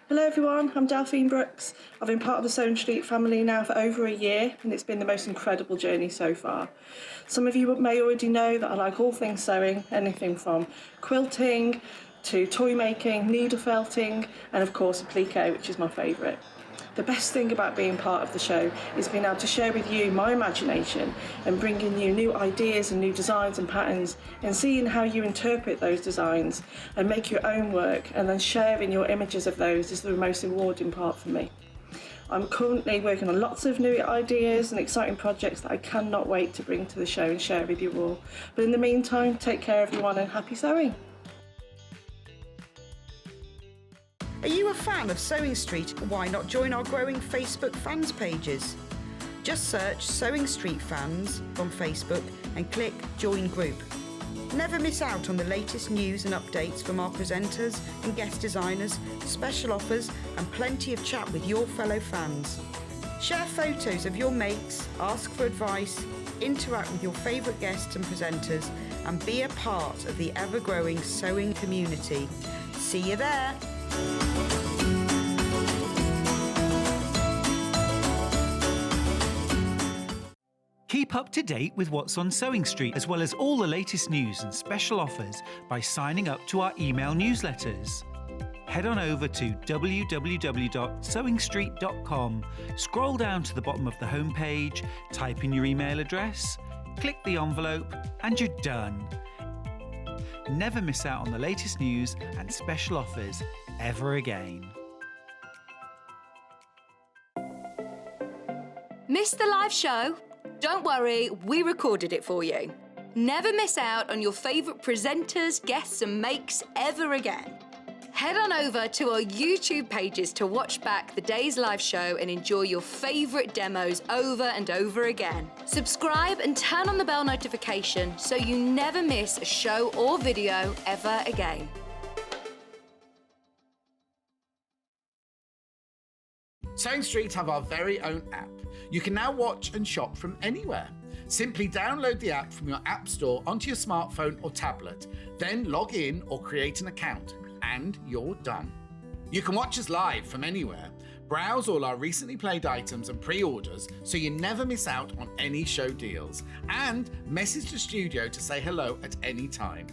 Hello everyone, I'm Delphine Brooks. I've been part of the Sewing Streat family now for over a year and it's been the most incredible journey so far. Some of you may already know that I like all things sewing, anything from quilting to toy making, needle felting and of course applique, which is my favourite. The best thing about being part of the show is being able to share with you my imagination and bringing you new ideas and new designs and patterns and seeing how you interpret those designs and make your own work and then sharing your images of those is the most rewarding part for me. I'm currently working on lots of new ideas and exciting projects that I cannot wait to bring to the show and share with you all. But in the meantime, take care everyone and happy sewing. Are you a fan of Sewing Streat? Why not join our growing Facebook fans pages? Just search Sewing Streat Fans on Facebook and click Join Group. Never miss out on the latest news and updates from our presenters and guest designers, special offers and plenty of chat with your fellow fans. Share photos of your makes, ask for advice, interact with your favourite guests and presenters and be a part of the ever-growing sewing community. See you there! Keep up to date with what's on Sewing Streat, as well as all the latest news and special offers by signing up to our email newsletters. Head on over to www.sewingstreat.com, scroll down to the bottom of the homepage, type in your email address, click the envelope, and you're done. Never miss out on the latest news and special offers ever again. Missed the live show? Don't worry, we recorded it for you. Never miss out on your favourite presenters, guests and makes ever again. Head on over to our YouTube pages to watch back the day's live show and enjoy your favourite demos over and over again. Subscribe and turn on the bell notification so you never miss a show or video ever again. Sewing Streat have our very own app. You can now watch and shop from anywhere. Simply download the app from your app store onto your smartphone or tablet, then log in or create an account, and you're done. You can watch us live from anywhere, browse all our recently played items and pre-orders so you never miss out on any show deals, and message the studio to say hello at any time.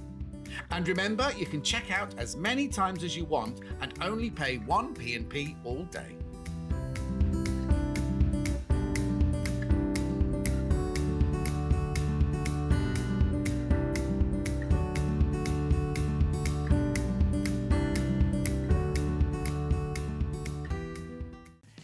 And remember, you can check out as many times as you want and only pay one P&P all day.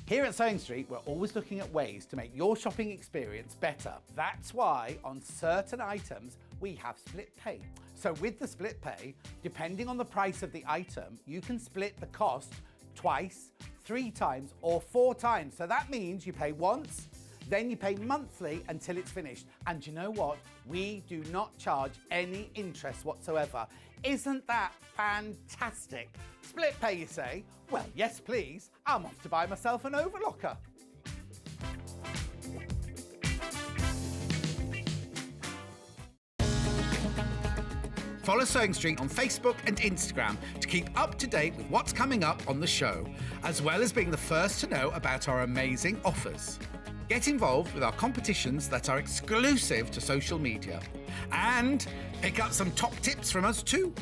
Here at Sewing Streat, we're always looking at ways to make your shopping experience better. That's why on certain items, we have split pay. So with the split pay, depending on the price of the item, you can split the cost twice, 3 times, or 4 times. So that means you pay once, then you pay monthly until it's finished. And you know what? We do not charge any interest whatsoever. Isn't that fantastic? Split pay, you say? Well, yes, please. I'm off to buy myself an overlocker. Follow Sewing Streat on Facebook and Instagram to keep up to date with what's coming up on the show, as well as being the first to know about our amazing offers. Get involved with our competitions that are exclusive to social media, and pick up some top tips from us too.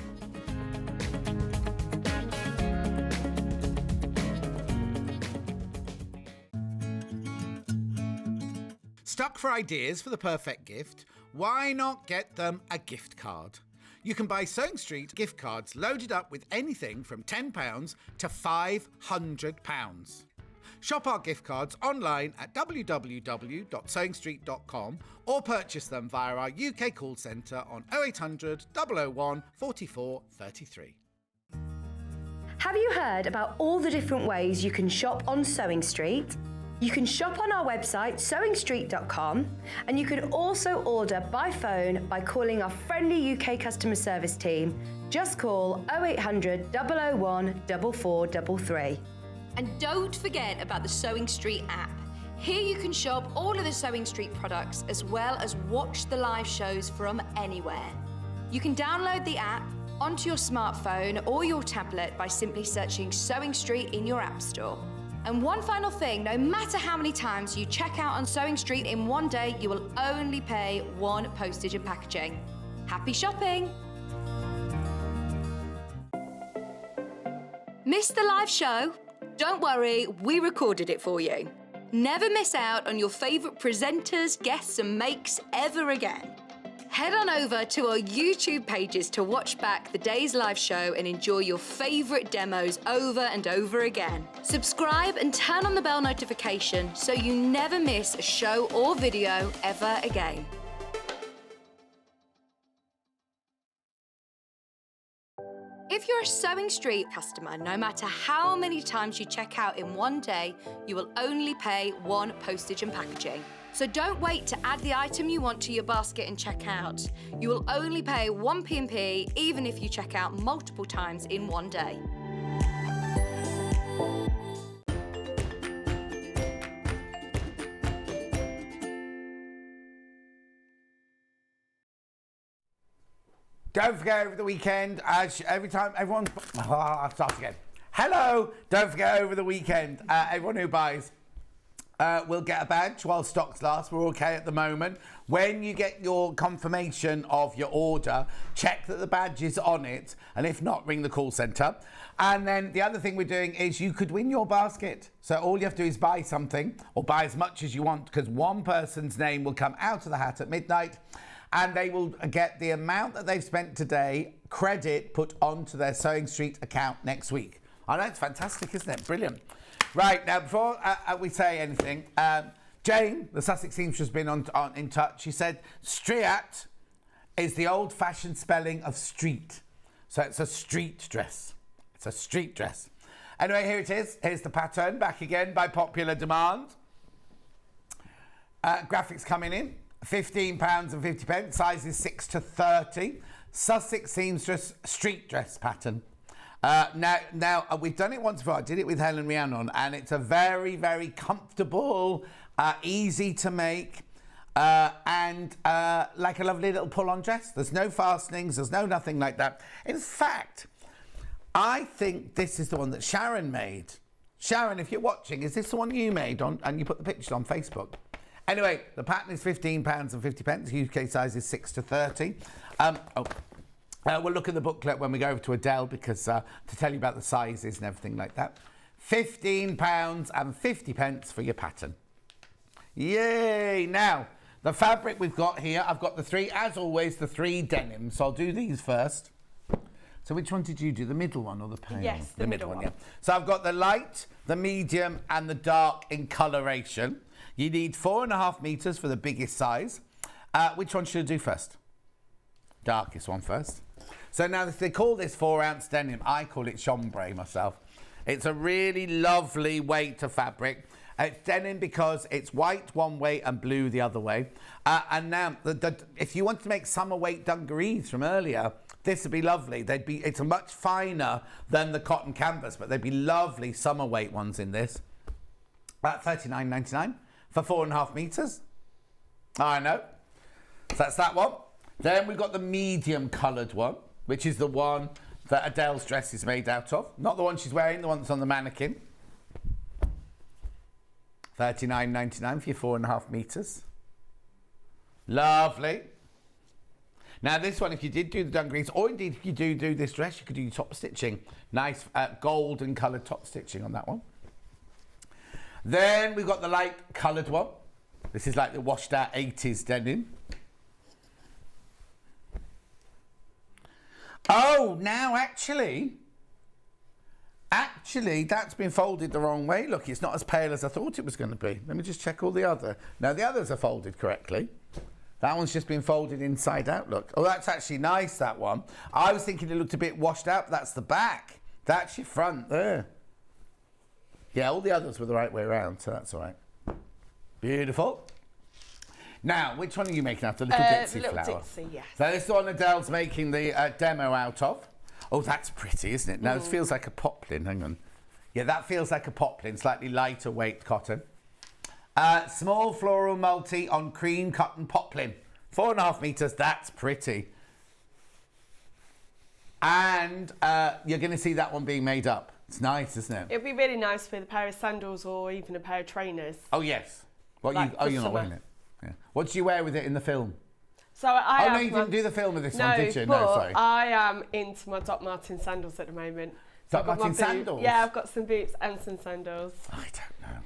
Stuck for ideas for the perfect gift? Why not get them a gift card? You can buy Sewing Streat gift cards loaded up with anything from £10 to £500. Shop our gift cards online at www.sewingstreat.com or purchase them via our UK call centre on 0800 001 44 33. Have you heard about all the different ways you can shop on Sewing Streat? You can shop on our website sewingstreat.com, and you can also order by phone by calling our friendly UK customer service team. Just call 0800 001 4433. And don't forget about the Sewing Streat app. Here you can shop all of the Sewing Streat products as well as watch the live shows from anywhere. You can download the app onto your smartphone or your tablet by simply searching Sewing Streat in your app store. And one final thing, no matter how many times you check out on Sewing Streat in one day, you will only pay 1 postage and packaging. Happy shopping! Missed the live show? Don't worry, we recorded it for you. Never miss out on your favourite presenters, guests and makes ever again. Head on over to our YouTube pages to watch back the day's live show and enjoy your favourite demos over and over again. Subscribe and turn on the bell notification so you never miss a show or video ever again. If you're a Sewing Streat customer, no matter how many times you check out in one day, you will only pay one postage and packaging. So don't wait to add the item you want to your basket and check out. You will only pay one P&P even if you check out multiple times in one day. Don't forget over the weekend, every time everyone... I'll start again. Hello! Don't forget over the weekend, everyone who buys will get a badge while stocks last. We're okay at the moment. When you get your confirmation of your order, check that the badge is on it, and if not, ring the call centre. And then the other thing we're doing is you could win your basket. So all you have to do is buy something, or buy as much as you want, because one person's name will come out of the hat at midnight, and they will get the amount that they've spent today, credit put onto their Sewing Streat account next week. I know, it's fantastic, isn't it? Brilliant. Right, now before we say anything, Jane, the Sussex Seamstress, has been in touch. She said Streat is the old-fashioned spelling of street. So it's a street dress. It's a street dress. Anyway, here it is. Here's the pattern, back again by popular demand. Graphics coming in. £15.50, sizes 6 to 30. Sussex Seamstress Streat dress pattern. Now we've done it once before. I did it with Helen Rhiannon, and it's a very, very comfortable, easy to make, and like a lovely little pull-on dress. There's no fastenings, there's no nothing like that. In fact, I think this is the one that Sharon made. Sharon, if you're watching, is this the one you made and you put the pictures on Facebook? Anyway, the pattern is £15.50. UK size is 6 to 30. We'll look at the booklet when we go over to Adelle because to tell you about the sizes and everything like that. £15.50 for your pattern. Yay! Now, the fabric we've got here, I've got the three, as always, the three denims. So I'll do these first. So which one did you do? The middle one or the pale? Yes, the middle one. Yeah. So I've got the light, the medium, and the dark in coloration. You need 4.5 meters for the biggest size. Which one should I do first? Darkest one first. So now they call this 4-ounce denim. I call it chambray myself. It's a really lovely weight of fabric. It's denim because it's white one way and blue the other way. And now, if you want to make summer weight dungarees from earlier, this would be lovely. It's much finer than the cotton canvas, but they'd be lovely summer weight ones in this. About $39.99 for 4.5 meters. I know. So that's that one. Then we've got the medium coloured one, which is the one that Adele's dress is made out of. Not the one she's wearing, the one that's on the mannequin. $39.99 for your 4.5 meters. Lovely. Now this one, if you did do the dungarees, or indeed if you do this dress, you could do your top stitching. Nice golden coloured top stitching on that one. Then we've got the light coloured one. This is like the washed out 80s denim. Oh, now actually, that's been folded the wrong way. Look, it's not as pale as I thought it was going to be. Let me just check all the other. No, the others are folded correctly. That one's just been folded inside out, look. Oh, that's actually nice, that one. I was thinking it looked a bit washed out, but that's the back. That's your front there. Yeah, all the others were the right way around, so that's all right. Beautiful. Now, which one are you making out? The little Dixie flower? Little Dixie, yes. So this is the one Adele's making the demo out of. Oh, that's pretty, isn't it? No, this feels like a poplin. Hang on. Yeah, that feels like a poplin, slightly lighter weight cotton. Small floral multi on cream cotton poplin. 4.5 meters, that's pretty. And you're going to see that one being made up. It's nice, isn't it? It'd be really nice with a pair of sandals or even a pair of trainers. Oh, yes. What Like you're not wearing it. Yeah. What did you wear with it in the film? So I you didn't do the film of this one, did you? No, sorry. I am into my Doc Martin sandals at the moment. So Doc Martin sandals? Yeah, I've got some boots and some sandals. I don't know.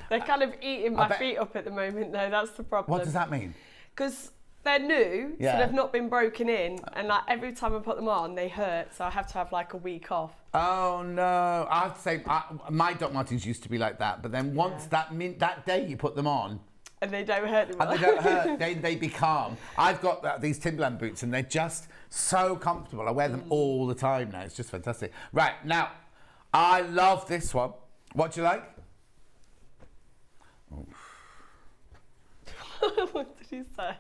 They're kind of eating my feet up at the moment, though. That's the problem. What does that mean? Because they're new, Yeah. so they've not been broken in, and like every time I put them on, they hurt, so I have to have like a week off. Oh no! I have to say, my Doc Martens used to be like that, but then once that day you put them on, And they don't hurt anymore. and they don't hurt, they become. I've got these Timberland boots, and they're just so comfortable. I wear them all the time now. It's just fantastic. Right now, I love this one. What do you like? What did you say?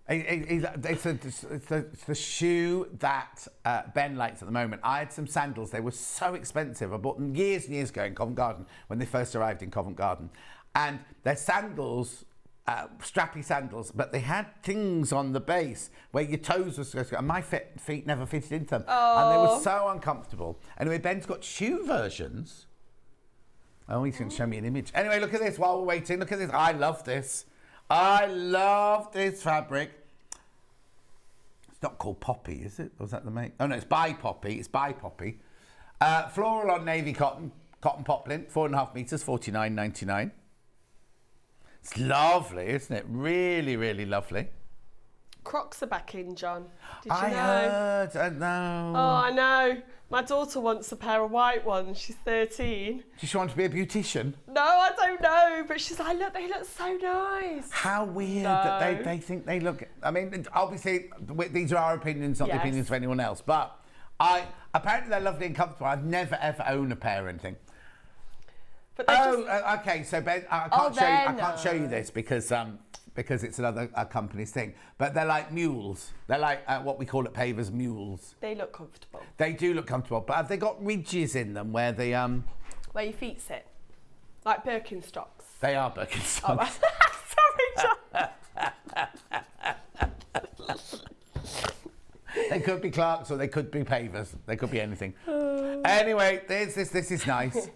It's the shoe that Ben likes at the moment. I had some sandals. They were so expensive. I bought them years and years ago in Covent Garden when they first arrived in Covent Garden. And they're sandals, strappy sandals, but they had things on the base where your toes were supposed to go. And my feet never fitted into them. And they were so uncomfortable. Anyway, Ben's got shoe versions. Oh, he's going to show me an image. Anyway, look at this while we're waiting. Look at this. I love this. I love this fabric. It's not called Poppy, is it? Or is that the make? Oh no, it's by Poppy. It's by Poppy. Floral on navy cotton poplin, 4.5 meters, $49.99. It's lovely, isn't it? Really, really lovely. Crocs are back in, John. Did you I know? heard. I know. Oh, I know. My daughter wants a pair of white ones. She's 13. Does she want to be a beautician? No, I don't know. But she's like, look, they look so nice. How weird that they think they look. I mean, obviously, these are our opinions, not the opinions of anyone else. But apparently they're lovely and comfortable. I've never ever owned a pair or anything. But okay. So Ben, I can't show you this because it's another company's thing. But they're like mules. They're like what we call at Pavers mules. They look comfortable. They do look comfortable, but have they got ridges in them where they where your feet sit, like Birkenstocks? They are Birkenstocks. Sorry, John. They could be Clarks or they could be Pavers. They could be anything. Anyway, this is nice.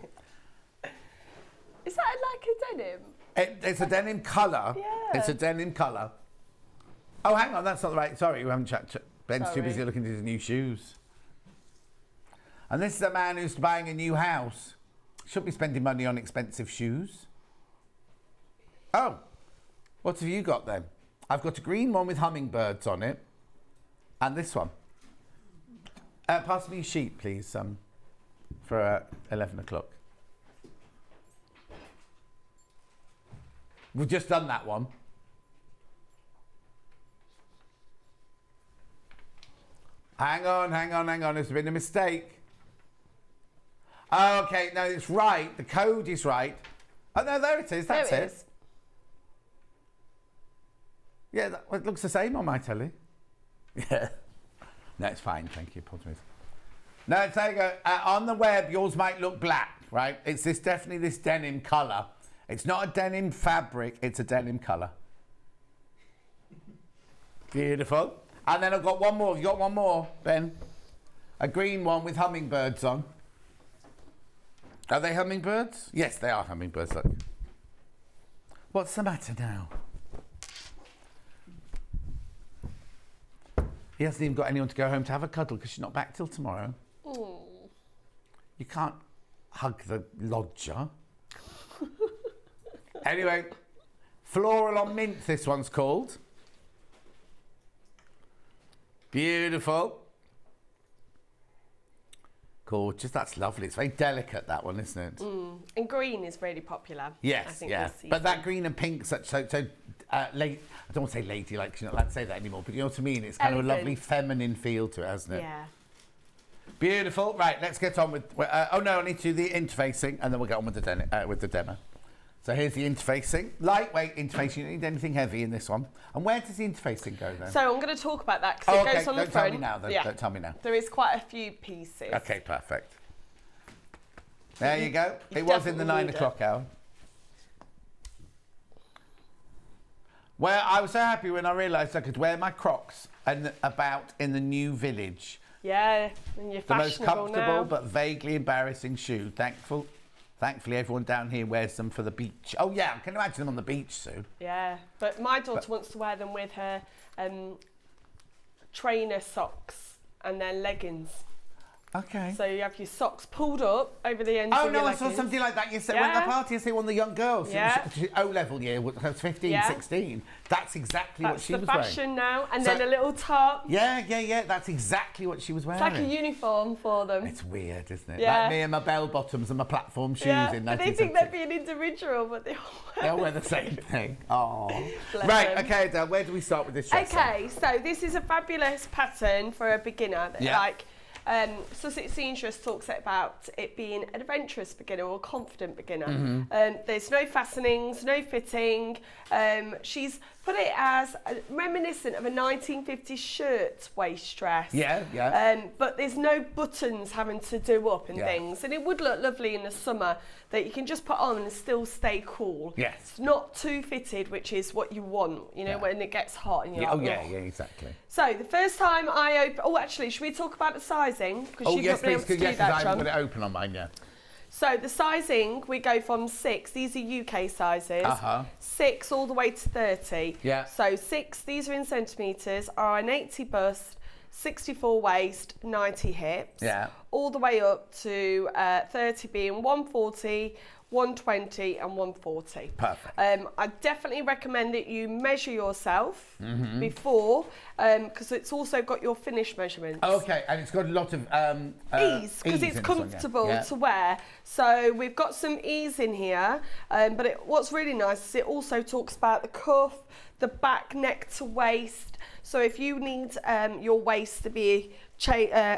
Is that like a denim? It's a denim colour. Yeah. It's a denim colour. Oh, hang on, that's not the right. Sorry, we haven't checked. Ben's too Sorry. busy looking at his new shoes. And this is a man who's buying a new house. Should be spending money on expensive shoes. Oh, what have you got then? I've got a green one with hummingbirds on it, and this one. Pass me a sheet, please, for 11 o'clock. We've just done that one. Hang on. There's been a mistake. Okay, no, it's right. The code is right. Oh, no, there it is. That's There it. Yeah, it looks the same on my telly. Yeah. No, it's fine. Thank you. No, there you go. On the web, yours might look black, right? It's definitely this denim colour. It's not a denim fabric, it's a denim colour. Beautiful. And then I've got one more. Have you got one more, Ben? A green one with hummingbirds on. Are they hummingbirds? Yes, they are hummingbirds, look. What's the matter now? He hasn't even got anyone to go home to have a cuddle because she's not back till tomorrow. Mm. You can't hug the lodger. Anyway, floral on mint, this one's called. Beautiful. Gorgeous, that's lovely. It's very delicate, that one, isn't it? Mm. And green is really popular. I Yes, think yeah. this season. But that green and pink, I don't want to say ladylike, because you're not allowed to say that anymore, but you know what I mean? It's kind of a lovely feminine feel to it, hasn't it? Yeah. Beautiful. Right, let's get on with... oh, no, I need to do the interfacing, and then we'll get on with the demo. So here's the interfacing. Lightweight interfacing. You don't need anything heavy in this one. And where does the interfacing go, then? So I'm going to talk about that because it goes on the front. Don't tell me now, then. Yeah. Don't tell me now. There is quite a few pieces. Okay, perfect. There you go. It was in the 9 o'clock hour. Well, I was so happy when I realised I could wear my Crocs about in the new village. Yeah, and you're the most fashionable comfortable now. but vaguely embarrassing shoe. Thankfully, everyone down here wears them for the beach. Oh yeah, I can imagine them on the beach soon. Yeah, but my daughter wants to wear them with her trainer socks and then leggings. Okay. So you have your socks pulled up over the ends Oh of no, your I saw leggings. something like that yesterday. Yeah. When the party, I see one of the young girls. Yeah. O-level year, was 15, Yeah. 16. That's exactly what That's she the was fashion wearing. now. And So- then a little top. Yeah. That's exactly what she was wearing. It's like a uniform for them. It's weird, isn't it? Yeah. Like me and my bell bottoms and my platform shoes yeah, in but they think they're 1970. being individual, but they all They'll wear the same thing. Oh. Bless Right, them. okay, Adele, where do we start with this dress? then? Okay, so this is a fabulous pattern for a beginner. Yeah. Like Sussex Seamstress talks about it being an adventurous beginner or confident beginner. Mm-hmm. There's no fastenings, no fitting. She's put it as reminiscent of a 1950s shirt waist dress. Yeah. But there's no buttons having to do up and Yeah. things. And it would look lovely in the summer that you can just put on and still stay cool. Yes. It's not too fitted, which is what you want, you know, Yeah. when it gets hot and you're Yeah, oh, like, yeah, "Ugh." yeah, exactly. So the first time I opened... Oh, actually, should we talk about the sizing? Because Oh, you've yes, not been please, able to do yes, that, I haven't John. got it open on mine, yeah. So the sizing, we go from 6. These are UK sizes. 6 all the way to 30. Yeah. So 6, these are in centimetres, are an 80 bust, 64 waist, 90 hips. Yeah. All the way up to 30 being 140, 120 and 140. Perfect. I definitely recommend that you measure yourself Mm-hmm. before, because it's also got your finish measurements. Okay, and it's got a lot of Ease, because in it's this one, yeah. comfortable Yeah. to wear. So we've got some ease in here, but what's really nice is it also talks about the cuff, the back neck to waist. So if you need your waist to be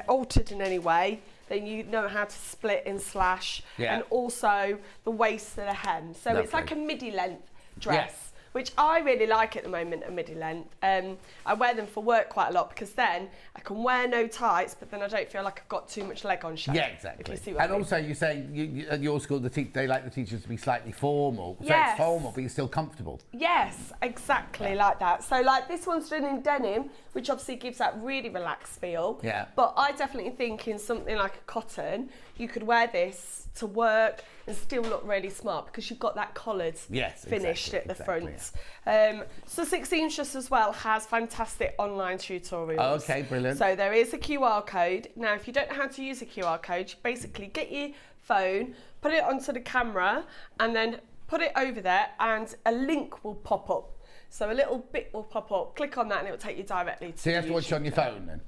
altered in any way, then you know how to split and slash, Yeah. and also the waist to the hem. So it's Lovely. like a midi length dress. Yes. Which I really like at the moment, a midi length. I wear them for work quite a lot because then I can wear no tights, but then I don't feel like I've got too much leg on show. Yeah, exactly. If you see what I And mean. also, you say at your school, they like the teachers to be slightly formal. So Yes. it's formal, but you're still comfortable. Yes, exactly like that. So like this one's done in denim, which obviously gives that really relaxed feel. Yeah. But I definitely think in something like a cotton, you could wear this to work and still look really smart because you've got that collared Yes, finished exactly, at the exactly, front. Sussex Seamstress as well has fantastic online tutorials. Okay, brilliant. So there is a QR code. Now, if you don't know how to use a QR code, you basically get your phone, put it onto the camera, and then put it over there, and a link will pop up. So a little bit will pop up. Click on that, and it will take you directly to. So you have the to watch it on YouTube your channel. phone then?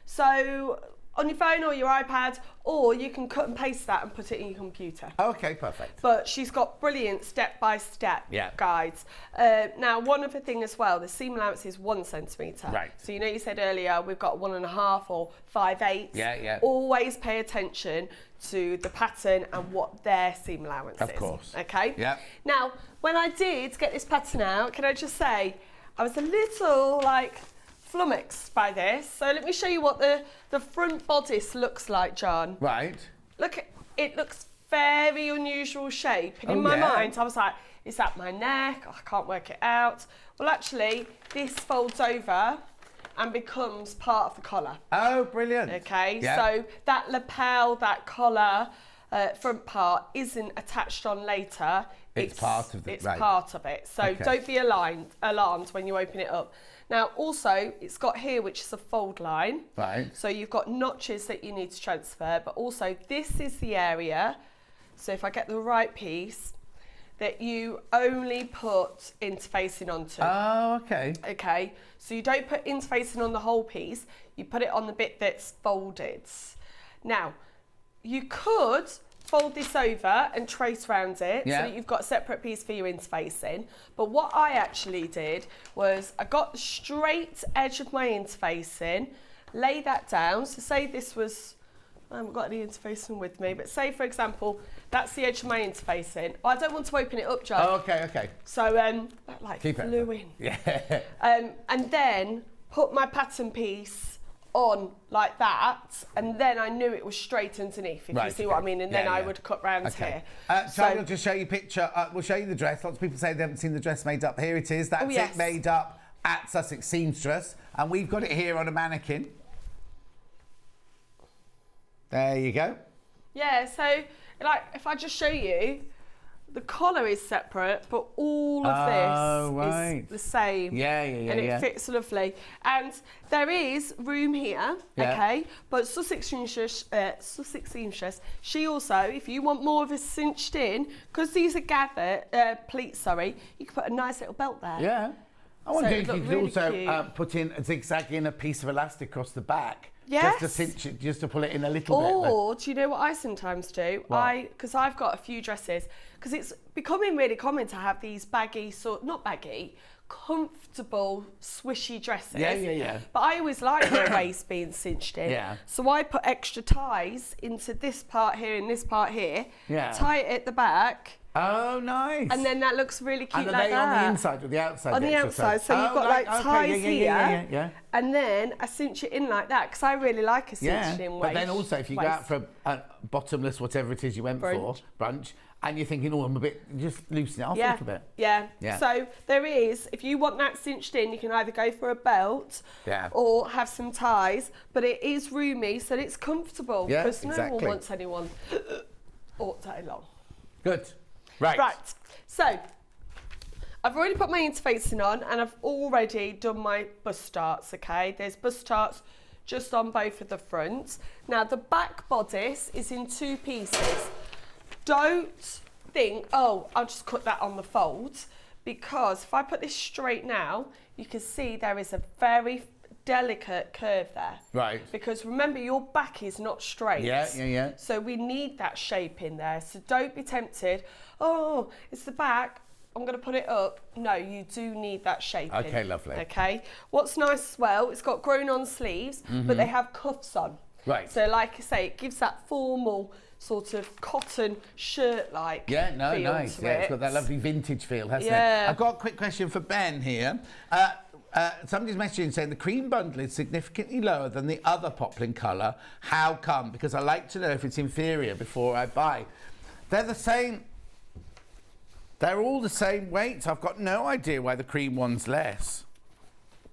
So on your phone or your iPad, or you can cut and paste that and put it in your computer. Okay, perfect. But she's got brilliant step-by-step Yeah. guides. Now, one other thing as well, the seam allowance is 1 centimetre. Right. So you know you said earlier we've got 1.5 or 5/8. Yeah. Always pay attention to the pattern and what their seam allowance is. Of course. Okay? Yeah. Now, when I did get this pattern out, can I just say, I was a little flummoxed by this. So let me show you what the front bodice looks like, John. Right. Look, it looks very unusual shape. And in Oh, my yeah. mind, I was like, is that my neck? Oh, I can't work it out. Well, actually, this folds over and becomes part of the collar. Oh, brilliant. Okay, Yeah. so that lapel, that collar, front part isn't attached on later. It's part of the- It's right. part of it. So Okay. don't be alarmed when you open it up. Now, also, it's got here, which is a fold line. Right. So you've got notches that you need to transfer, but also this is the area, so if I get the right piece, that you only put interfacing onto. Oh, okay. Okay, so you don't put interfacing on the whole piece, you put it on the bit that's folded. Now, you could fold this over and trace around it Yeah. so that you've got a separate piece for your interfacing. But what I actually did was I got the straight edge of my interfacing, lay that down. So say this was, I haven't got any interfacing with me, but say for example, that's the edge of my interfacing. I don't want to open it up, John. Oh, okay. So that Keep it. flew in. Yeah. And then put my pattern piece on like that, and then I knew it was straight underneath, if you Right, see what I okay. mean, and Yeah, then I yeah. would cut round Okay. here. Charlie will just show you a picture. We'll show you the dress. Lots of people say they haven't seen the dress made up. Here it is. That's yes. it, made up at Sussex Seamstress. And we've got it here on a mannequin. There you go. Yeah, so if I just show you, the collar is separate, but all of this is the same. And it fits lovely. And there is room here, okay? But Sussex Seamstress, she also, if you want more of a cinched in, because these are gathered, pleats, you can put a nice little belt there. Yeah. I wonder if you could really also put in a zigzag in a piece of elastic across the back. Yes. Just to cinch it, just to pull it in a little bit. Or do you know what I sometimes do? Because I've got a few dresses, because it's becoming really common to have these baggy, not baggy, comfortable, swishy dresses. Yeah. But I always like my waist being cinched in. Yeah. So I put extra ties into this part here and this part here, tie it at the back. Oh, nice. And then that looks really cute and like that. on the inside or the outside? On the outside, so you've got like ties here, yeah. and then I cinch it in like that, because I really like a cinched in waist. But then also, if you go out for a bottomless, whatever it is you went for, brunch, and you're thinking, I'm a bit, just loosen it off a little bit. Yeah. So there is, if you want that cinched in, you can either go for a belt or have some ties, but it is roomy, so it's comfortable, because no one wants anyone all day long. Good. Right. So I've already put my interfacing on, and I've already done my bust darts, okay? There's bust darts just on both of the fronts. Now the back bodice is in 2 pieces. Don't think, I'll just cut that on the folds, because if I put this straight now, you can see there is a very delicate curve there. Right. Because remember, your back is not straight. Yeah. So we need that shape in there. So don't be tempted, it's the back, I'm going to put it up. No, you do need that shape in. Okay, lovely. Okay. What's nice as well, it's got grown-on sleeves, but they have cuffs on. Right. So like I say, it gives that formal sort of cotton shirt-like feel nice. to Yeah, it. it's got that lovely vintage feel, hasn't it? Yeah. I've got a quick question for Ben here. Somebody's messaging saying the cream bundle is significantly lower than the other poplin colour. How come? Because I like to know if it's inferior before I buy. They're the same. They're all the same weight. I've got no idea why the cream one's less.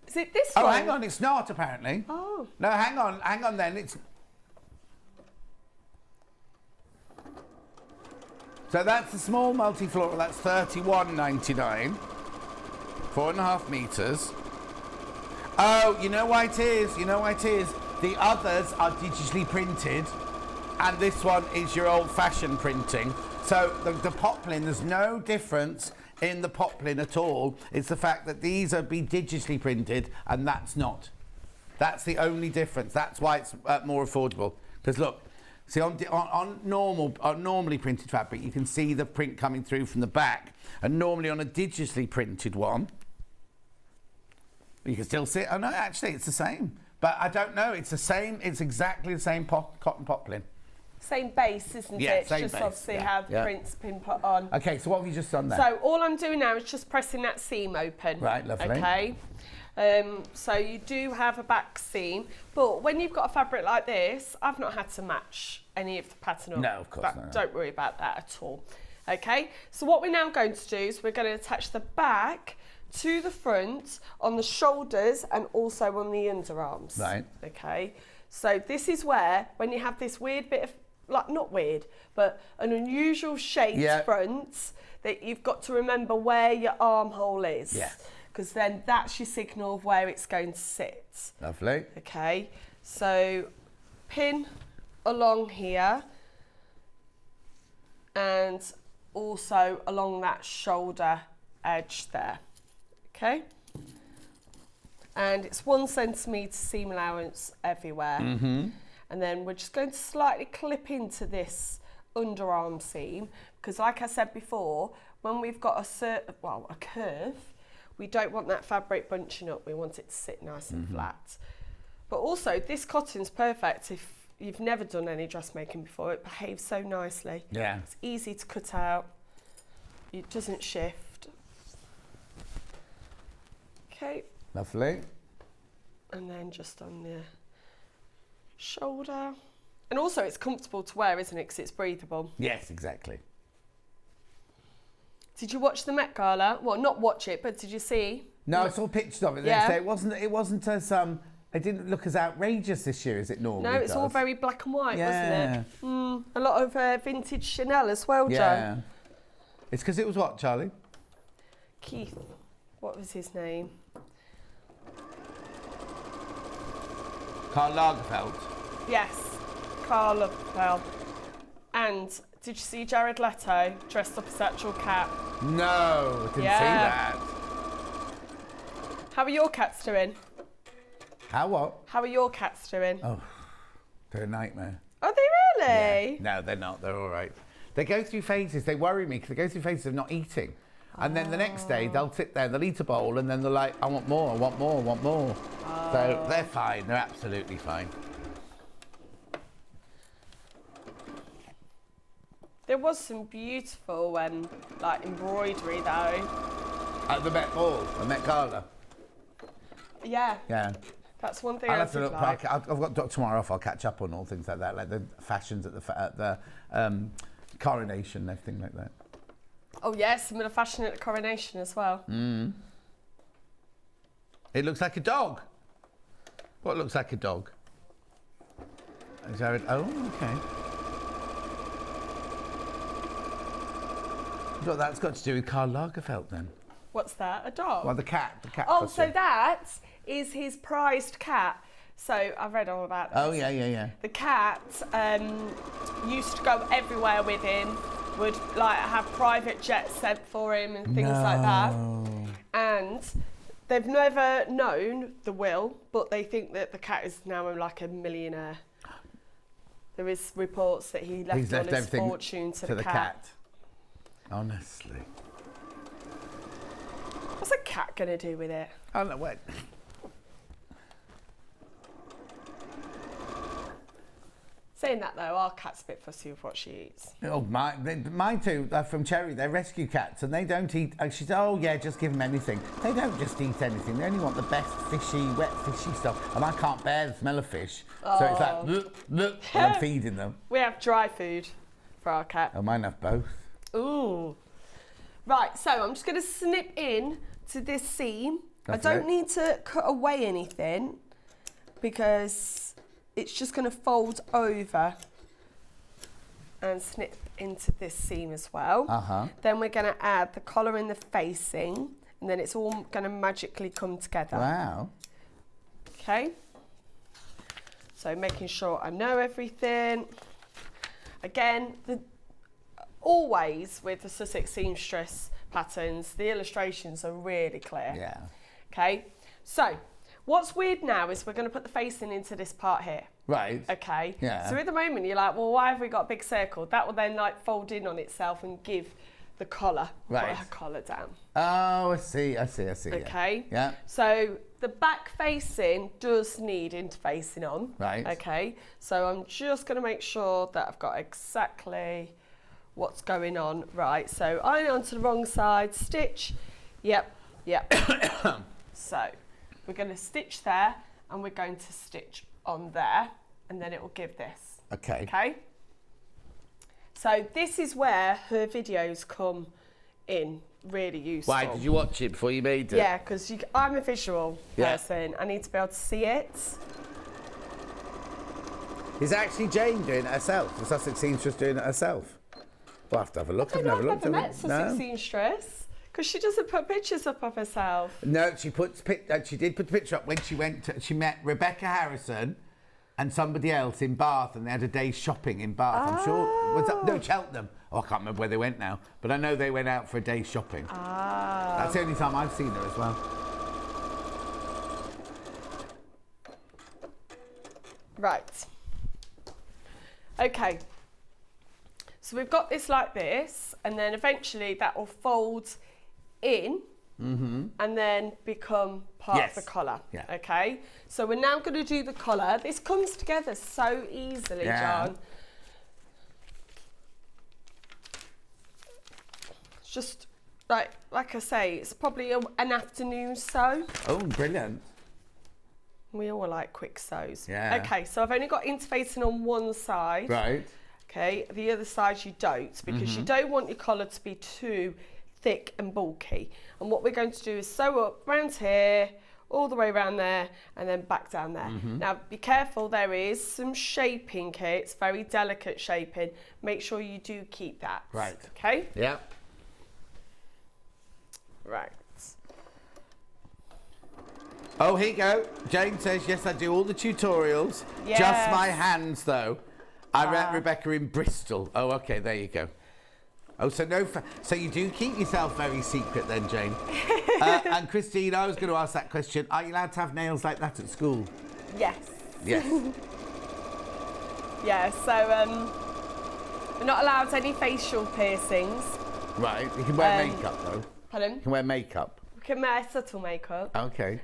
Is it this one? Oh, hang on, it's not apparently. Oh. No, hang on then. It's. So that's the small multi-floral. That's £31.99. 4.5 metres. Oh, you know why it is? The others are digitally printed, and this one is your old-fashioned printing. So the poplin, there's no difference in the poplin at all. It's the fact that these are digitally printed, and that's not. That's the only difference. That's why it's more affordable. Because look, see on normally printed fabric, you can see the print coming through from the back, and normally on a digitally printed one, you can still see it. Oh no, actually it's the same. But I don't know, it's the same, it's exactly the same cotton poplin. Same base, isn't it? Same just base. obviously how the print's been put on. Okay, so what have you just done there? So all I'm doing now is just pressing that seam open. Right, lovely. Okay. So you do have a back seam, but when you've got a fabric like this, I've not had to match any of the pattern up. No, of course not. Don't worry about that at all. Okay, so what we're now going to do is we're going to attach the back to the front on the shoulders and also on the underarms. Right. Okay, so this is where, when you have this weird bit of, like not weird, but an unusual shaped front, that you've got to remember where your armhole is. Yeah. Because then that's your signal of where it's going to sit. Lovely. Okay, so pin along here and also along that shoulder edge there. Okay, and it's 1 centimetre seam allowance everywhere. And then we're just going to slightly clip into this underarm seam, because like I said before, when we've got a curve, we don't want that fabric bunching up, we want it to sit nice and flat. But also, this cotton's perfect if you've never done any dressmaking before. It behaves so nicely. Yeah. It's easy to cut out, it doesn't shift. Okay. Lovely. And then just on the shoulder. And also it's comfortable to wear, isn't it? Because it's breathable. Yes, exactly. Did you watch the Met Gala? Well, not watch it, but did you see? No, I saw pictures of it the next day. It wasn't as it didn't look as outrageous this year as it normally does. No, it's all very black and white, wasn't it? A lot of vintage Chanel as well, yeah. Joe. It's because it was what, Charlie? Keith. What was his name? Karl Lagerfeld. Yes, Karl Lagerfeld. And did you see Jared Leto dressed up as actual cat? No, I didn't see that. How are your cats doing? How what? How are your cats doing? Oh, they're a nightmare. Are they really? Yeah. No, they're not. They're all right. They go through phases. They worry me because they go through phases of not eating. And then the next day, they'll sit there, they'll eat a bowl, and then they're like, I want more, I want more, I want more. So they're fine. They're absolutely fine. There was some beautiful like embroidery though. At the Met Ball, the Met Gala. Yeah. Yeah. That's one thing I'll I have to did look. like. I've got tomorrow off. I'll catch up on all things like that, like the fashions at the coronation and everything like that. Oh yes, some of the fashion at the coronation as well. Mm. It looks like a dog. What looks like a dog? Jared, oh, okay. Well, that's got to do with Karl Lagerfeld then. What's that? A dog? Well, the cat. Oh, costume. so that is his prized cat. So I've read all about this. Oh, yeah. The cat used to go everywhere with him, would like have private jets sent for him and things like that. And they've never known the will, but they think that the cat is now like a millionaire. There is reports that he left all his fortune to the cat. Honestly. What's a cat going to do with it? I don't know what. Saying that though, our cat's a bit fussy with what she eats. Oh, mine too. From Cherry, they're rescue cats, and they don't eat. She said, "Oh yeah, just give them anything." They don't just eat anything. They only want the best fishy, wet, fishy stuff. And I can't bear the smell of fish, so it's like, look, and I'm feeding them. We have dry food for our cat. Oh, mine have both. Ooh. Right, so I'm just going to snip in to this seam. I don't need to cut away anything because it's just going to fold over and snip into this seam as well. Then we're going to add the collar and the facing, and then it's all going to magically come together. Wow. Okay. So making sure I know everything. Again, always with the Sussex Seamstress patterns, the illustrations are really clear. Yeah. Okay. So what's weird now is we're going to put the facing into this part here. Right. Okay. Yeah. So at the moment you're like, well, why have we got a big circle? That will then like fold in on itself and give the collar. Right. Put her collar down. Oh, I see. Okay. Yeah. So the back facing does need interfacing on. Right. Okay. So I'm just going to make sure that I've got exactly what's going on. Right. So iron onto the wrong side, stitch. Yep. So we're going to stitch there and we're going to stitch on there and then it will give this. Okay. Okay. So this is where her videos come in really useful. Why did you watch it before you made it? Yeah, because I'm a visual person. I need to be able to see it. Is actually Jane doing it herself? The Sussex Seamstress doing it herself? We'll have to have a look. I've never met it. Sussex Seamstress because she doesn't put pictures up of herself. No, she did put the picture up when she met Rebecca Harrison and somebody else in Bath, and they had a day's shopping in Bath. I'm sure. Was that, no, Cheltenham. Oh, I can't remember where they went now, but I know they went out for a day's shopping. That's the only time I've seen her as well. Right. Okay. So we've got this like this, and then eventually that will fold in and then become part of the collar. Yeah. Okay. So we're now going to do the collar. This comes together so easily, John. It's just like I say, it's probably an afternoon sew. Oh, brilliant. We all like quick sews. Yeah. Okay, so I've only got interfacing on one side. Right. Okay, the other side you don't, because you don't want your collar to be too thick and bulky. And what we're going to do is sew up round here, all the way around there, and then back down there. Now, be careful, there is some shaping here. It's very delicate shaping. Make sure you do keep that. Right. Okay? Yeah. Right. Oh, here you go. Jane says, yes, I do all the tutorials. Yes. Just my hands, though. I met Rebecca in Bristol. Oh, okay, there you go. Oh, so so you do keep yourself very secret then, Jane. And Christine, I was going to ask that question. Are you allowed to have nails like that at school? Yes. Yes. Yeah, so we're not allowed any facial piercings. Right. You can wear makeup, though. Pardon? You can wear makeup. We can wear subtle makeup. Okay.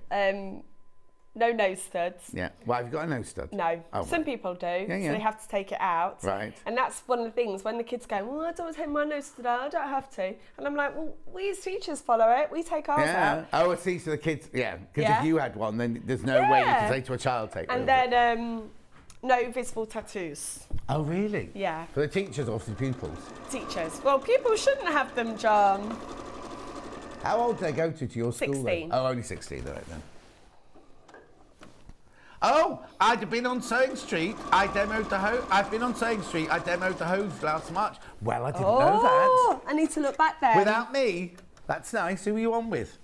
No nose studs. Yeah. Well, have you got a nose stud? No. Oh, Some people do, so they have to take it out. Right. And that's one of the things, when the kids go, well, I don't want to take my nose stud out, I don't have to. And I'm like, well, we as teachers follow it, we take ours out. Oh, I see, so the kids, because if you had one, then there's no way you can say to a child, take And over. then no visible tattoos. Oh, really? Yeah. For the teachers or for the pupils? Teachers. Well, pupils shouldn't have them, John. How old do they go to your school? 16. Then? Oh, only 16, all right then. Oh, I'd been on Sewing Street. I've been on Sewing Street. I demoed the hose last March. Well, I didn't know that. I need to look back there. Without me? That's nice. Who were you on with?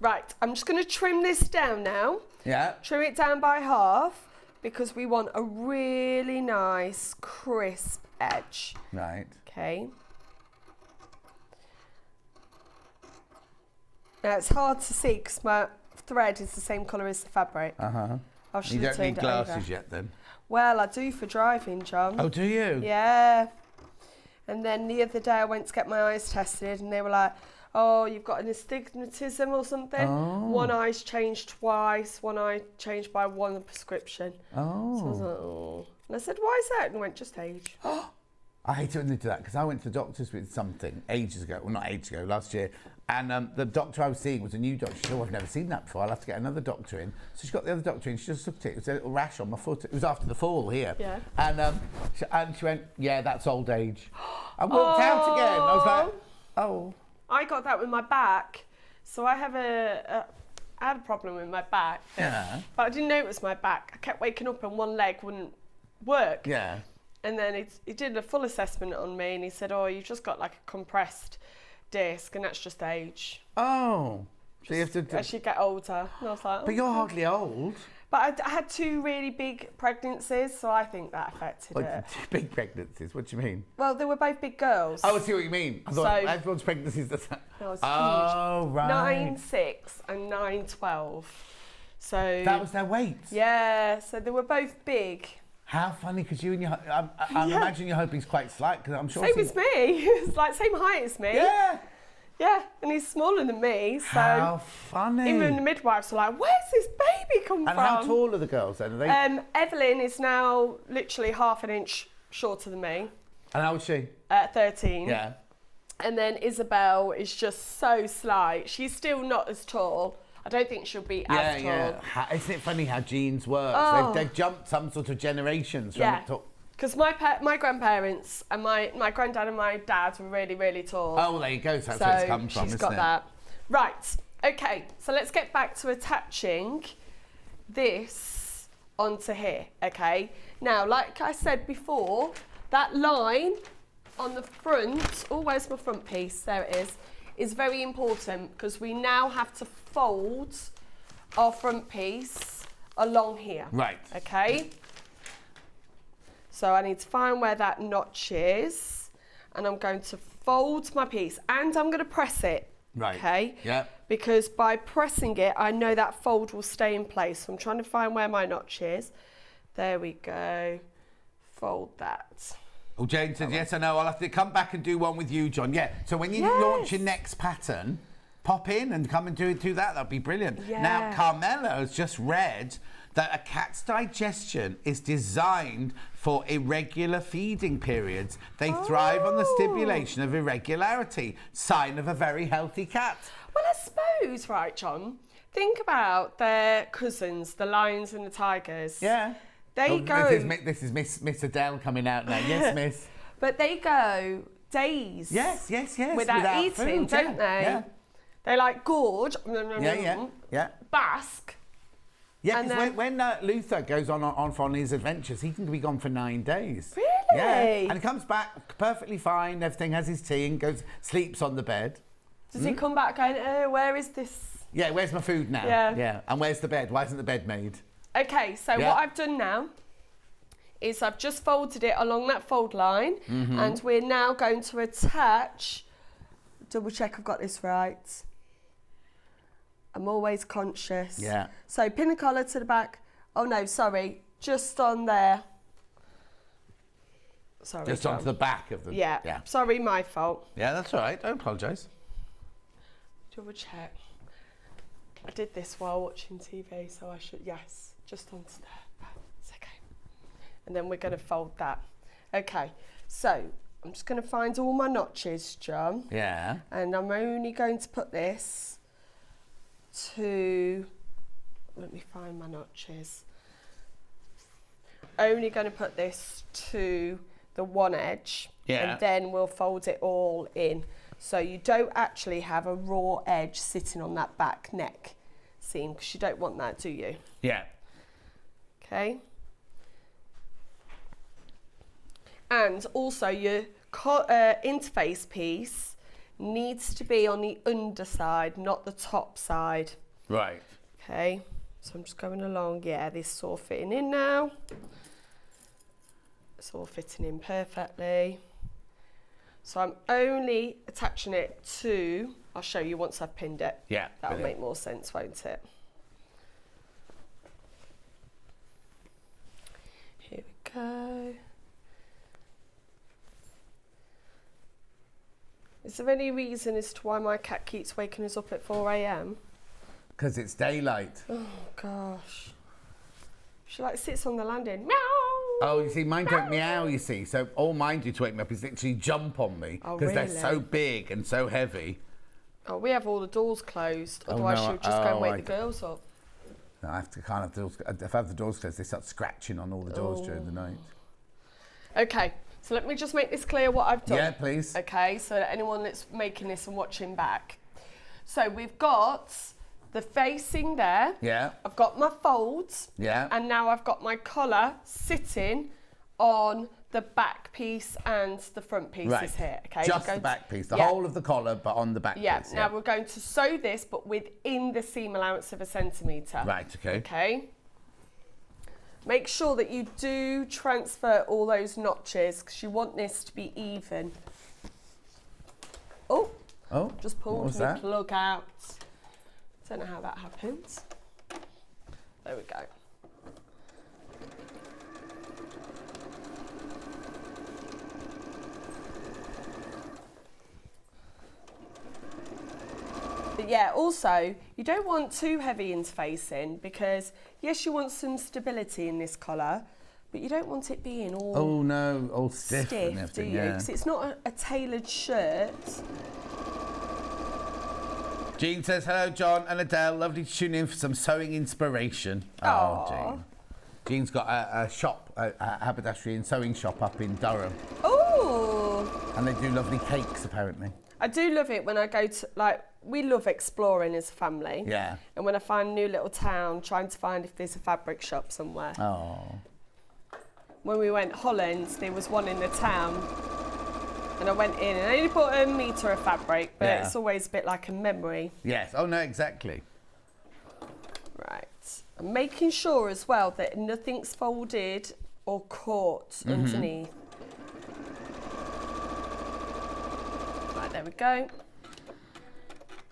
Right, I'm just going to trim this down now. Yeah. Trim it down by half because we want a really nice, crisp edge. Right. Okay. Now it's hard to see because my thread is the same colour as the fabric. Uh-huh. You don't need glasses yet then? Well, I do for driving, John. Oh, do you? Yeah. And then the other day I went to get my eyes tested and they were like, oh, you've got an astigmatism or something. Oh. One eye's changed twice, one eye changed by one prescription. Oh. So I was like, oh. And I said, why is that? And I went, just age. I hate it when they do that because I went to the doctors with something ages ago. Well, not ages ago, last year. And the doctor I was seeing was a new doctor. She said, oh, I've never seen that before. I'll have to get another doctor in. So she got the other doctor in. She just looked at it. It was a little rash on my foot. It was after the fall here. Yeah. And she went, yeah, that's old age. I walked out again. I was like, oh. I got that with my back. So I have I had a problem with my back. Yeah. But I didn't know it was my back. I kept waking up and one leg wouldn't work. Yeah. And then he did a full assessment on me and he said, oh, you've just got like a compressed disc and that's just age. Oh. So you have to... As you get older. And I was like, But you're hardly old. But I had 2 really big pregnancies, so I think that affected it. Big pregnancies? What do you mean? Well, they were both big girls. Oh, I see what you mean. I thought everyone's pregnancies does that. That was huge. Right. 9'6" and 9'12". So that was their weight? Yeah, so they were both big. How funny, because you and your... I imagine your husband's quite slight, because I'm sure... Same as me. It's like same height as me. Yeah. Yeah, and he's smaller than me, so... How funny. Even the midwives were like, where's this baby come from? And how tall are the girls then? Are they... Evelyn is now literally half an inch shorter than me. And how old is she? 13. Yeah. And then Isabel is just so slight. She's still not as tall. I don't think she'll be as tall. Yeah. Isn't it funny how genes work? Oh. They've jumped some sort of generations. Because my grandparents and my granddad and my dad were really, really tall. Oh, there you go. So that's where it's come from, she's isn't got it? that. Right. Okay. So let's get back to attaching this onto here. Okay. Now, like I said before, that line on the front. Oh, where's my front piece? There it is very important because we now have to fold our front piece along here. Right. Okay. So I need to find where that notch is and I'm going to fold my piece and I'm going to press it. Right. Okay. Yeah. Because by pressing it, I know that fold will stay in place. So I'm trying to find where my notch is. There we go. Fold that. Oh, Jane said, yes, I know. I'll have to come back and do one with you, John. Yeah. So when you launch your next pattern, pop in and come and do that. That'd be brilliant. Yeah. Now, Carmela has just read that a cat's digestion is designed for irregular feeding periods. They thrive on the stimulation of irregularity, sign of a very healthy cat. Well, I suppose, right, John, think about their cousins, the lions and the tigers. Yeah. They go... This is Miss Adele coming out now. Yes, miss. But they go days. Yes. Without eating, food, don't they? Yeah. They like gorge. Yeah. Bask. Yeah, And because then- when Luther goes on his adventures, he can be gone for 9 days. Really? Yeah, and he comes back perfectly fine. Everything, has his tea and sleeps on the bed. Does he come back going, oh, where is this? Yeah, where's my food now? Yeah. And where's the bed? Why isn't the bed made? Okay, so Yeah. what I've done now is I've just folded it along that fold line, and we're now going to attach, double check I've got this right. I'm always conscious. Yeah. So pin the collar to the back. Oh no, sorry, just on there. Sorry, Just John. onto the back of the... Yeah. Sorry, my fault. Yeah, that's all right. Don't apologise. Double check. I did this while watching TV, so I should, yes, just onto there. It's okay. And then we're going to fold that. Okay, so I'm just going to find all my notches, John. Yeah. And I'm only going to put this to, let me find my notches. Only going to put this to the one edge, and then we'll fold it all in. So you don't actually have a raw edge sitting on that back neck seam, because you don't want that, do you? Yeah. Okay. And also your interface piece needs to be on the underside, not the top side. Right. Okay, so I'm just going along. Yeah, this is all fitting in now. It's all fitting in perfectly. So I'm only attaching it to, I'll show you once I've pinned it. Yeah. That'll make more sense, won't it? Here we go. Is there any reason as to why my cat keeps waking us up at 4 a.m? Because it's daylight. Oh gosh. She like sits on the landing. Meow! Oh, you see, mine don't meow, you see. So all mine do to wake me up is literally jump on me. Oh, because they're really? so big and so heavy. Oh, we have all the doors closed. Oh, Otherwise no, she would just go and wake I- the girls up. I have to kind of, if I have the doors closed, they start scratching on all the doors during the night. Okay, so let me just make this clear what I've done. Yeah, please. Okay, so that anyone that's making this and watching back. So we've got the facing there. Yeah. I've got my folds. Yeah. And now I've got my collar sitting on the back piece and the front pieces Right. here. Okay, Just we're going the back piece, the yeah. whole of the collar, but on the back Yeah, piece. now we're going to sew this, but within the seam allowance of 1 centimetre. Right, okay. Okay. Make sure that you do transfer all those notches, because you want this to be even. Oh, Oh, just what pulled was my that? plug out. Don't know how that happens. There we go. But yeah, also, you don't want too heavy interfacing, because yes, you want some stability in this collar, but you don't want it being all Oh no, all stiff, and do everything, you? yeah. Because it's not a tailored shirt. Jean says, hello, John and Adele. Lovely to tune in for some sewing inspiration. Aw. Jean. Jean's got a shop, a haberdashery and sewing shop up in Durham. Oh! And they do lovely cakes, apparently. I do love it when I go to, like, we love exploring as a family. Yeah. And when I find a new little town, trying to find if there's a fabric shop somewhere. Oh. When we went Holland, there was one in the town. And I went in and I only bought a metre of fabric, but Yeah. it's always a bit like a memory. Yes. Oh, no, exactly. Right. I'm making sure as well that nothing's folded or caught underneath. Right, there we go.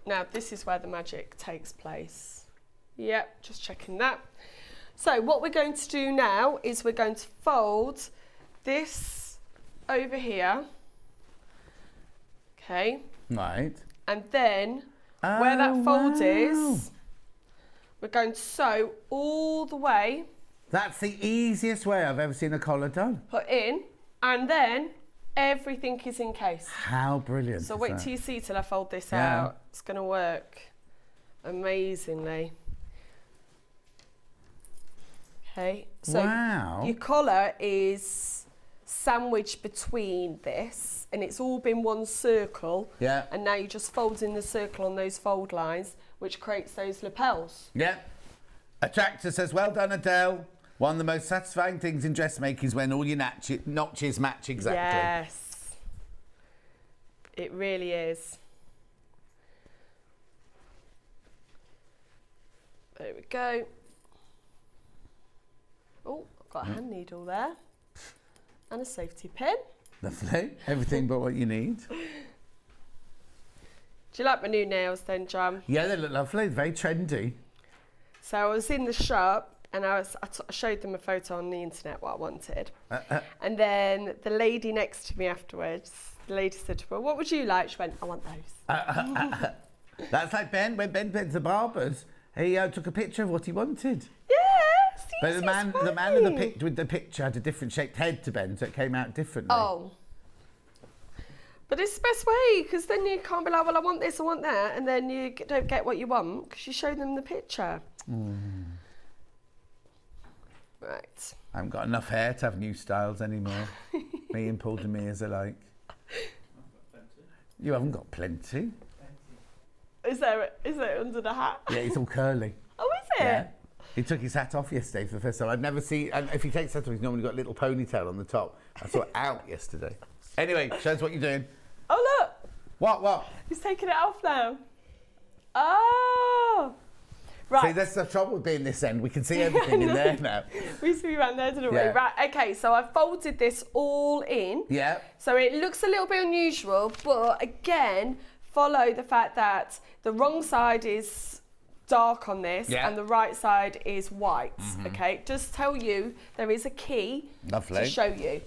Now, this is where the magic takes place. Yep, just checking that. So what we're going to do now is we're going to fold this over here. Okay. Right. And then where that fold is, we're going to sew all the way, That's the easiest way I've ever seen a collar done. put in, and then everything is encased. How brilliant. So is wait that? till you see till I fold this Yeah. out. It's going to work amazingly. Okay, so Wow. your collar is sandwiched between this, and it's all been one circle. Yeah. And now you're just folding the circle on those fold lines, which creates those lapels. Yeah. Attractor says, well done, Adele. One of the most satisfying things in dressmaking is when all your notches match exactly. Yes. It really is. There we go. Oh, I've got a hand needle there. And a safety pin. Lovely. Everything but what you need. Do you like my new nails then, John? Yeah, they look lovely. Very trendy. So I was in the shop and I showed them a photo on the internet what I wanted. And then the lady next to me afterwards, the lady said, well, what would you like? She went, I want those. That's like Ben. When Ben went to the barber's, he took a picture of what he wanted. Yeah, see, But the man with the picture had a different shaped head to Ben, so it came out differently. Oh. But it's the best way, because then you can't be like, well, I want this, I want that, and then you don't get what you want, because you show them the picture. Right. I haven't got enough hair to have new styles anymore. Me and Paul Demirs alike. You haven't got plenty. Is it under the hat? Yeah, it's all curly. Oh, is it? Yeah. He took his hat off yesterday for the first time. I'd never seen, and if he takes his hat off, he's normally got a little ponytail on the top. I saw it out yesterday. Anyway, show us what you're doing. Oh, look. What? He's taking it off now. Oh. Right. See, that's the trouble with being this end. We can see everything in there now. We used to be around there, didn't we? Yeah. Right, okay, so I've folded this all in. Yeah. So it looks a little bit unusual, but again, follow the fact that the wrong side is dark on this and the right side is white, okay? Just tell you there is a key to show you,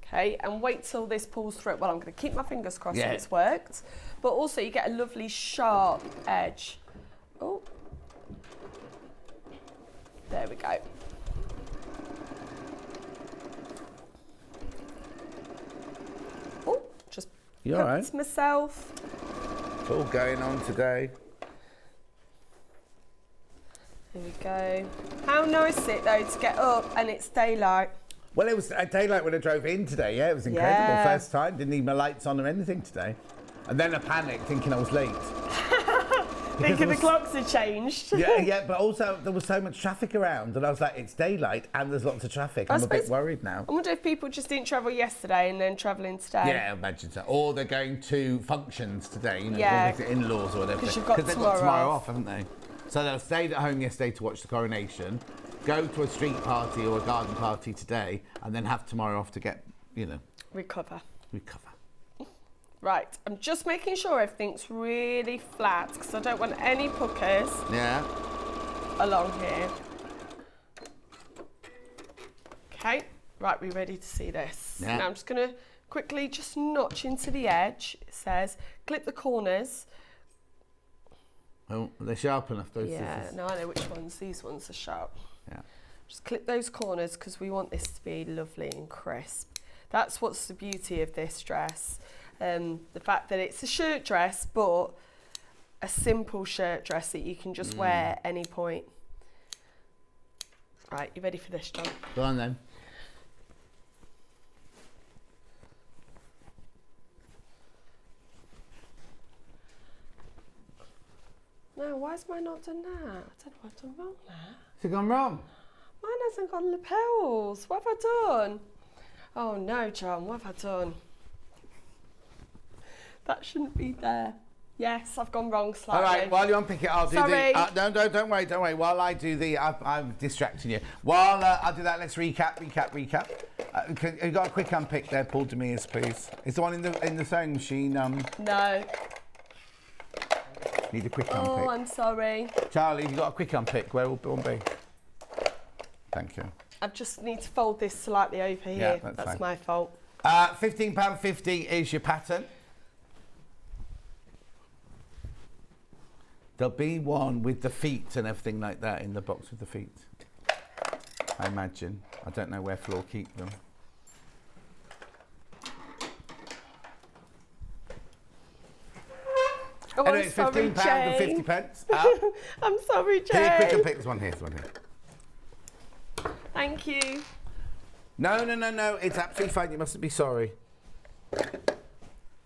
okay? And wait till this pulls through. Well, I'm going to keep my fingers crossed that it's worked, but also you get a lovely sharp edge. Oh. There we go. Oh, just picked myself. It's all going on today. There we go. How nice is it though to get up and it's daylight? Well, it was daylight when I drove in today, yeah. It was incredible. Yeah. First time, didn't need my lights on or anything today. And then I panicked thinking I was late. Thinking the clocks had changed. Yeah, but also there was so much traffic around and I was like, it's daylight and there's lots of traffic. I'm a bit worried now. I wonder if people just didn't travel yesterday and then travelling today. Yeah, I imagine so. Or they're going to functions today, you know, in-laws or whatever. Because they've got tomorrow off, haven't they? So they'll stayed at home yesterday to watch the coronation, go to a street party or a garden party today, and then have tomorrow off to get, you know... Recover. Right, I'm just making sure everything's really flat, because I don't want any puckers along here. Okay, right, we're ready to see this. Yeah. Now I'm just going to quickly just notch into the edge. It says, clip the corners. Oh, are they sharp enough, those scissors? No, I know which ones. These ones are sharp. Yeah. Just clip those corners because we want this to be lovely and crisp. That's what's the beauty of this dress. The fact that it's a shirt dress, but a simple shirt dress that you can just wear at any point. Right, you ready for this, John? Go on then. No, why has mine not done that? I don't know what I've done wrong there. Has it gone wrong? Mine hasn't got lapels. What have I done? Oh no, John, what have I done? That shouldn't be there. Yes, I've gone wrong slightly. All right, while you unpick it, I'll do the... No, don't worry. While I do the... I'm distracting you. While I'll do that, let's recap. You got a quick unpick there, Paul Demirs, please. Is the one in the sewing machine... No. Need a quick unpick. Oh, I'm sorry. Charlie, you got a quick unpick. Where will one be? Thank you. I just need to fold this slightly over here. Yeah, that's fine. my fault. £15.50 is your pattern. There'll be one with the feet and everything like that in the box with the feet. I imagine. I don't know where Flo keep them. Oh, anyway, I'm it's sorry, £15 Jane. and 50p. I'm sorry, Jane. Here, quick unpick. There's one here. Thank you. No. It's absolutely fine. You mustn't be sorry.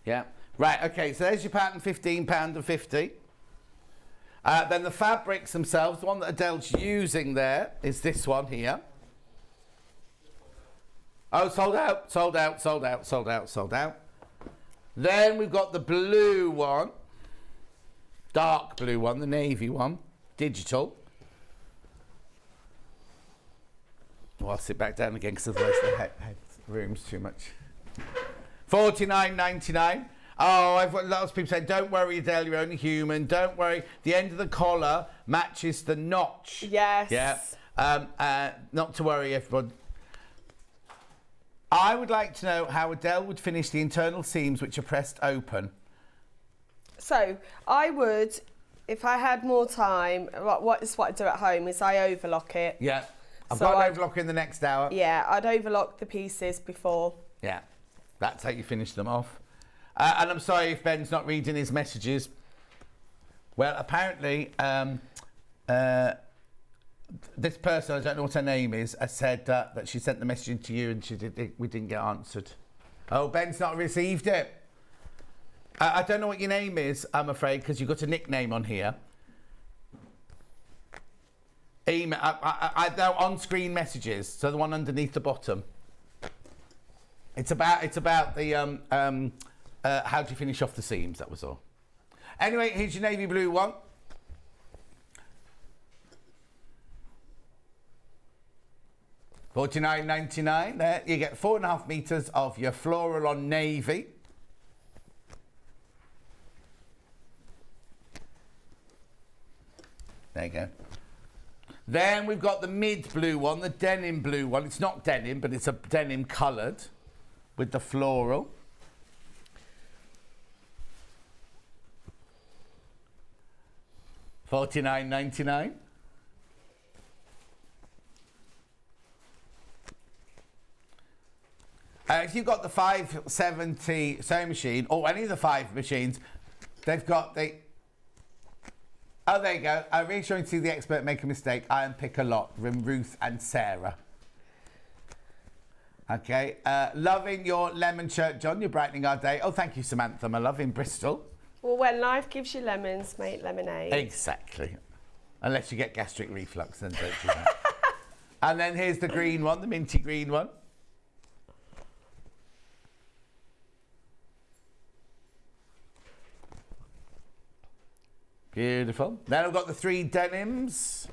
Yeah. Right, okay. So there's your pattern, £15 and 50. Then the fabrics themselves, the one that Adele's using there is this one here. Oh, sold out, sold out, sold out, sold out, sold out. Then we've got the blue one, dark blue one, the navy one, digital. Oh, I'll sit back down again because otherwise the room's too much. $49.99. Oh, I've got lots of people saying, don't worry, Adele, you're only human. Don't worry. The end of the collar matches the notch. Yes. Yeah. Not to worry, everyone. I would like to know how Adele would finish the internal seams which are pressed open. So I would, if I had more time, what I do at home is I overlock it. Yeah. I've So got an I'd- overlock in the next hour. Yeah, I'd overlock the pieces before. Yeah. That's how you finish them off. And I'm sorry if Ben's not reading his messages. Well, apparently, this person, I don't know what her name is, has said that she sent the message in to you and we didn't get answered. Oh, Ben's not received it. I don't know what your name is, I'm afraid, because you've got a nickname on here. Email, I know on-screen messages, so the one underneath the bottom. It's about the how do you finish off the seams, that was all. Anyway, here's your navy blue one. $49.99. There, you get 4.5 meters of your floral on navy. There you go. Then we've got the mid blue one, the denim blue one. It's not denim, but it's a denim coloured with the floral. $49.99. If you've got the 570 sewing machine, or any of the 5 machines, they've got the... Oh, there you go. I'm reassuring to see the expert make a mistake. I unpick a lot from Ruth and Sarah. Okay. Loving your lemon shirt, John. You're brightening our day. Oh, thank you, Samantha, my love, in Bristol. Well, when life gives you lemons, make lemonade. Exactly. Unless you get gastric reflux, then don't do that. And then here's the green one, the minty green one. Beautiful. Then I've got the 3 denims.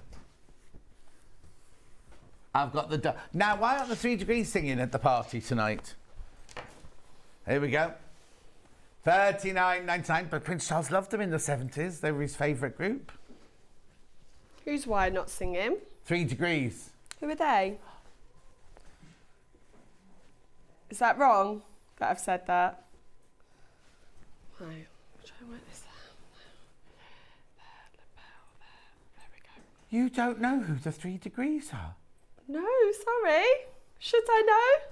I've got the... Now, why aren't the 3 Degrees singing at the party tonight? Here we go. $39.99, but Prince Charles loved them in the 70s. They were his favourite group. Who's why not singing? 3 Degrees. Who are they? Is that wrong that I've said that? No. I'll try and work this out. There we go. You don't know who the 3 Degrees are? No, sorry. Should I know?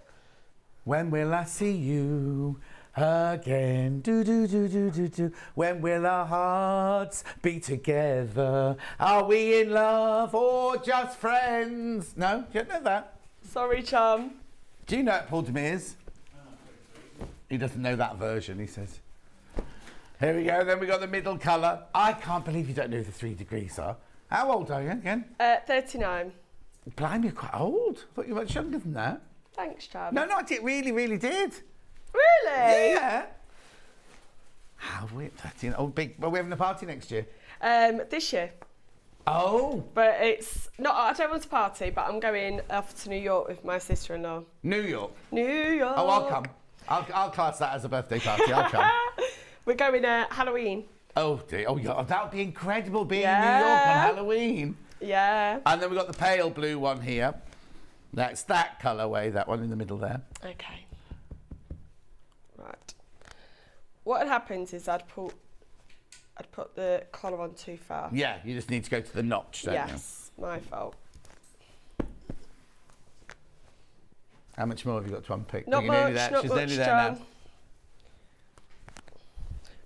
When will I see you again? Do do do do do do. When will our hearts be together? Are we in love or just friends? No, you don't know that. Sorry, chum. Do you know Paul Demeres? He doesn't know that version, he says. Here we go, then we got the middle colour. I can't believe you don't know who the 3 Degrees are. How old are you again? 39. Blimey, you're quite old. I thought you were much younger than that. Thanks, chum. No, I did, really did. Really? Yeah. How weird. 13. Oh, big. Well, we're having a party next year. This year. Oh. But it's not, I don't want to party, but I'm going off to New York with my sister-in-law. New York. New York. Oh, I'll come. I'll class that as a birthday party. I'll come. We're going Halloween. Oh, dear. Oh, yeah. That would be incredible being in New York on Halloween. Yeah. And then we've got the pale blue one here. That's that colourway, that one in the middle there. Okay. Right. What had happened is I'd put the collar on too far. Yeah, you just need to go to the notch, don't you? Yes, my fault. How much more have you got to unpick? Not You're nearly much, there. not She's much, nearly there John. now.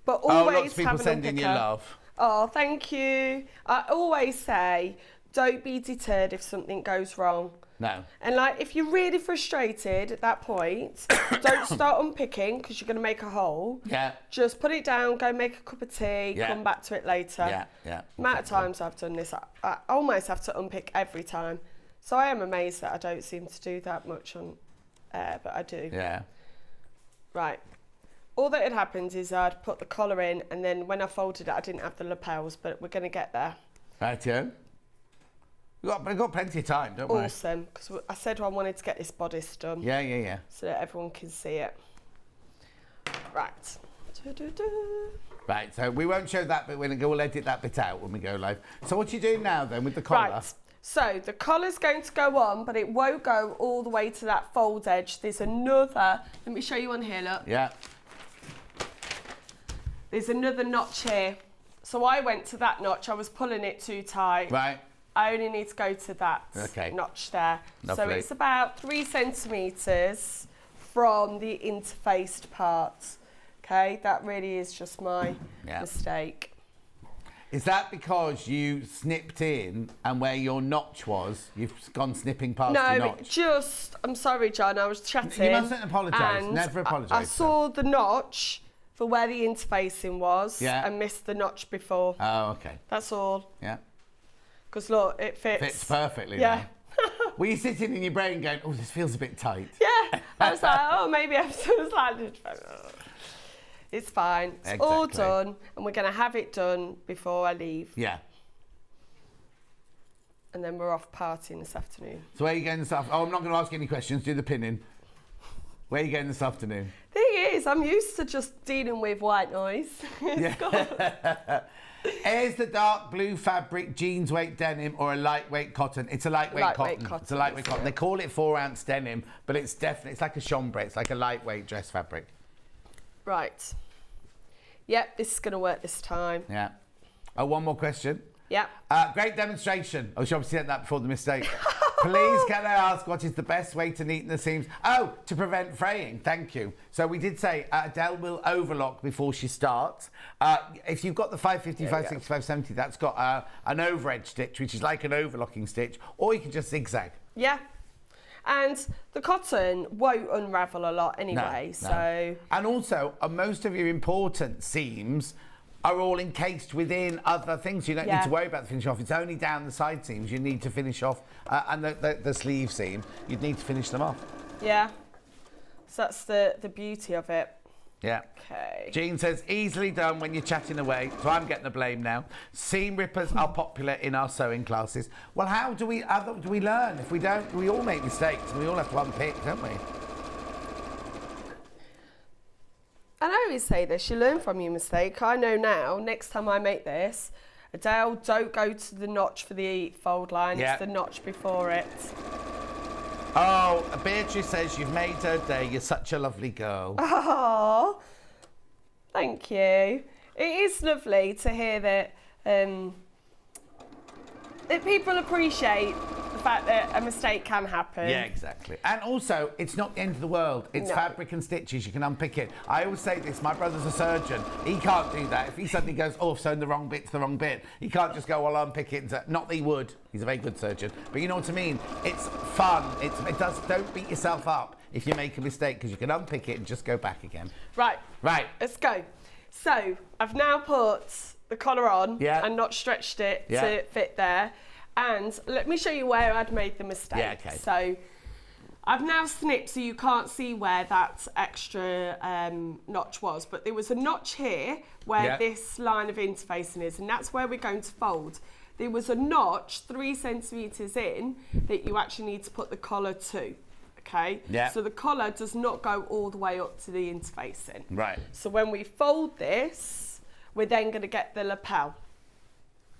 But always lots of people have an sending you unpicker. love. Oh, thank you. I always say, don't be deterred if something goes wrong. No. And like, if you're really frustrated at that point, don't start unpicking because you're going to make a hole. Yeah. Just put it down, go make a cup of tea, Yeah. come back to it later. Yeah, yeah. Amount of times I've done this, I almost have to unpick every time. So I am amazed that I don't seem to do that much on air, but I do. Yeah. Right. All that had happened is I'd put the collar in, and then when I folded it, I didn't have the lapels, but we're going to get there. Rightio. We've got plenty of time, don't we? Awesome, because I said I wanted to get this bodice done. Yeah. So that everyone can see it. Right. Right, so we won't show that bit. We'll edit that bit out when we go live. So what are you doing now then with the collar? Right. So the collar's going to go on, but it won't go all the way to that fold edge. There's another. Let me show you on here. Look. Yeah. There's another notch here. So I went to that notch. I was pulling it too tight. Right. I only need to go to that notch there. Lovely. So it's about 3 centimetres from the interfaced part. Okay, that really is just my mistake. Is that because you snipped in and where your notch was, you've gone snipping past your notch? No, I'm sorry, John, I was chatting. You mustn't apologise, never apologise. I saw the notch for where the interfacing was and missed the notch before. Oh, okay. That's all. Yeah. Because look, it fits. Fits perfectly. Yeah. Were you sitting in your brain going, oh, this feels a bit tight? Yeah. I was like, oh, maybe I'm just like, it's fine. It's all done, and we're going to have it done before I leave. Yeah. And then we're off partying this afternoon. So where are you going this afternoon? Oh, I'm not going to ask you any questions. Do the pinning. Where are you going this afternoon? Thing is, I'm used to just dealing with white noise. Is the dark blue fabric jeans weight denim or a lightweight cotton? It's a lightweight cotton. It's a lightweight cotton. They call it 4-ounce denim, but it's definitely, it's like a chambray. It's like a lightweight dress fabric. Right. Yep, this is going to work this time. Yeah. Oh, one more question. Yeah. Great demonstration. Oh, she obviously said that before the mistake. Please, can I ask what is the best way to neaten the seams? Oh, to prevent fraying. Thank you. So we did say Adele will overlock before she starts. If you've got the 550, 565, 70, that's got an over-edge stitch, which is like an overlocking stitch, or you can just zigzag. Yeah. And the cotton won't unravel a lot anyway, so... And also, most of your important seams are all encased within other things. You don't need to worry about the finish off. It's only down the side seams you need to finish off, and the sleeve seam, you'd need to finish them off. Yeah. So that's the beauty of it. Yeah. Okay. Jean says, easily done when you're chatting away, so I'm getting the blame now. Seam rippers are popular in our sewing classes. Well, how do we learn? If we don't, we all make mistakes, and we all have to unpick, don't we? And I always say this, you learn from your mistake. I know now, next time I make this, Adele, don't go to the notch for the fold line, it's the notch before it. Oh, Beatrice says you've made her day. You're such a lovely girl. Oh, thank you. It is lovely to hear that that people appreciate the fact that a mistake can happen. Yeah, exactly. And also, it's not the end of the world. It's fabric and stitches. You can unpick it. I always say this. My brother's a surgeon. He can't do that. If he suddenly goes, oh, I've sewn the wrong bit to the wrong bit, he can't just go, well, I'll unpick it. And not that he would. He's a very good surgeon. But you know what I mean? It's fun. Don't beat yourself up if you make a mistake, because you can unpick it and just go back again. Right. Right. Let's go. So, I've now put the collar on and not stretched it to fit there. And let me show you where I'd made the mistake. Yeah, okay. So I've now snipped so you can't see where that extra notch was, but there was a notch here where this line of interfacing is, and that's where we're going to fold. There was a notch 3 centimetres in that you actually need to put the collar to. Okay? Yeah. So the collar does not go all the way up to the interfacing. Right. So when we fold this, we're then going to get the lapel.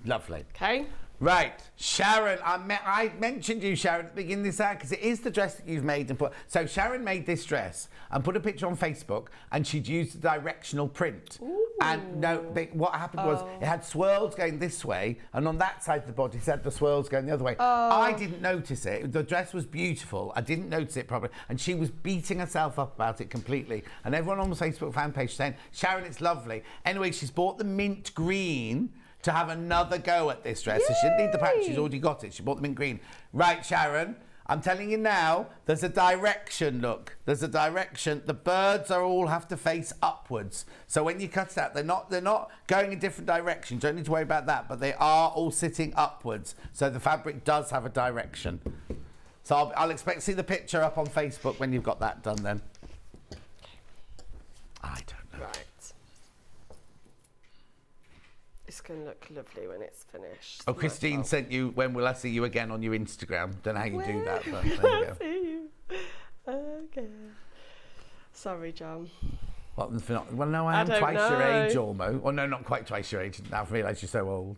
Lovely. Okay? Right, Sharon, I mentioned you, Sharon, at the beginning of this ad, because it is the dress that you've made and put. So Sharon made this dress and put a picture on Facebook, and she'd used the directional print. Ooh. And what happened was it had swirls going this way, and on that side of the body it had the swirls going the other way. I didn't notice it. The dress was beautiful. I didn't notice it properly, and she was beating herself up about it completely. And everyone on the Facebook fan page saying, Sharon, it's lovely. Anyway, she's bought the mint green to have another go at this dress. So she didn't need the patch, she's already got it. She bought them in green. Right, Sharon, I'm telling you now, there's a direction, look. There's a direction. The birds all have to face upwards. So when you cut it out, they're not going in different directions. Don't need to worry about that, but they are all sitting upwards. So the fabric does have a direction. So I'll expect to see the picture up on Facebook when you've got that done then. I don't know. Right. It's going to look lovely when it's finished. Oh, Christine sent you, when will I see you again on your Instagram? Don't know how you do that, but there you go. See you. Okay. Sorry, John. Well, no, I am twice your age almost. Or no, not quite twice your age. Now I've realised you're so old.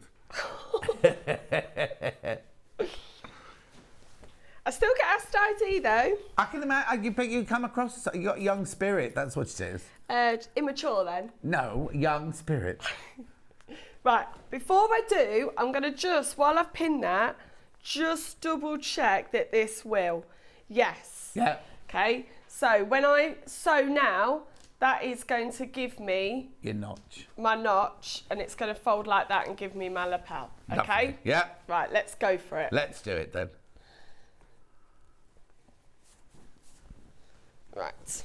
I still get asked ID though. I can imagine, you come across, you got young spirit, that's what it is. Immature then? No, young spirit. Right, before I do, I'm going to just, while I've pinned that, just double check that this will. Yes. Yeah. Okay, so when I sew now, that is going to give me... Your notch. My notch, and it's going to fold like that and give me my lapel. Okay? Lovely. Yeah. Right, let's go for it. Let's do it then. Right.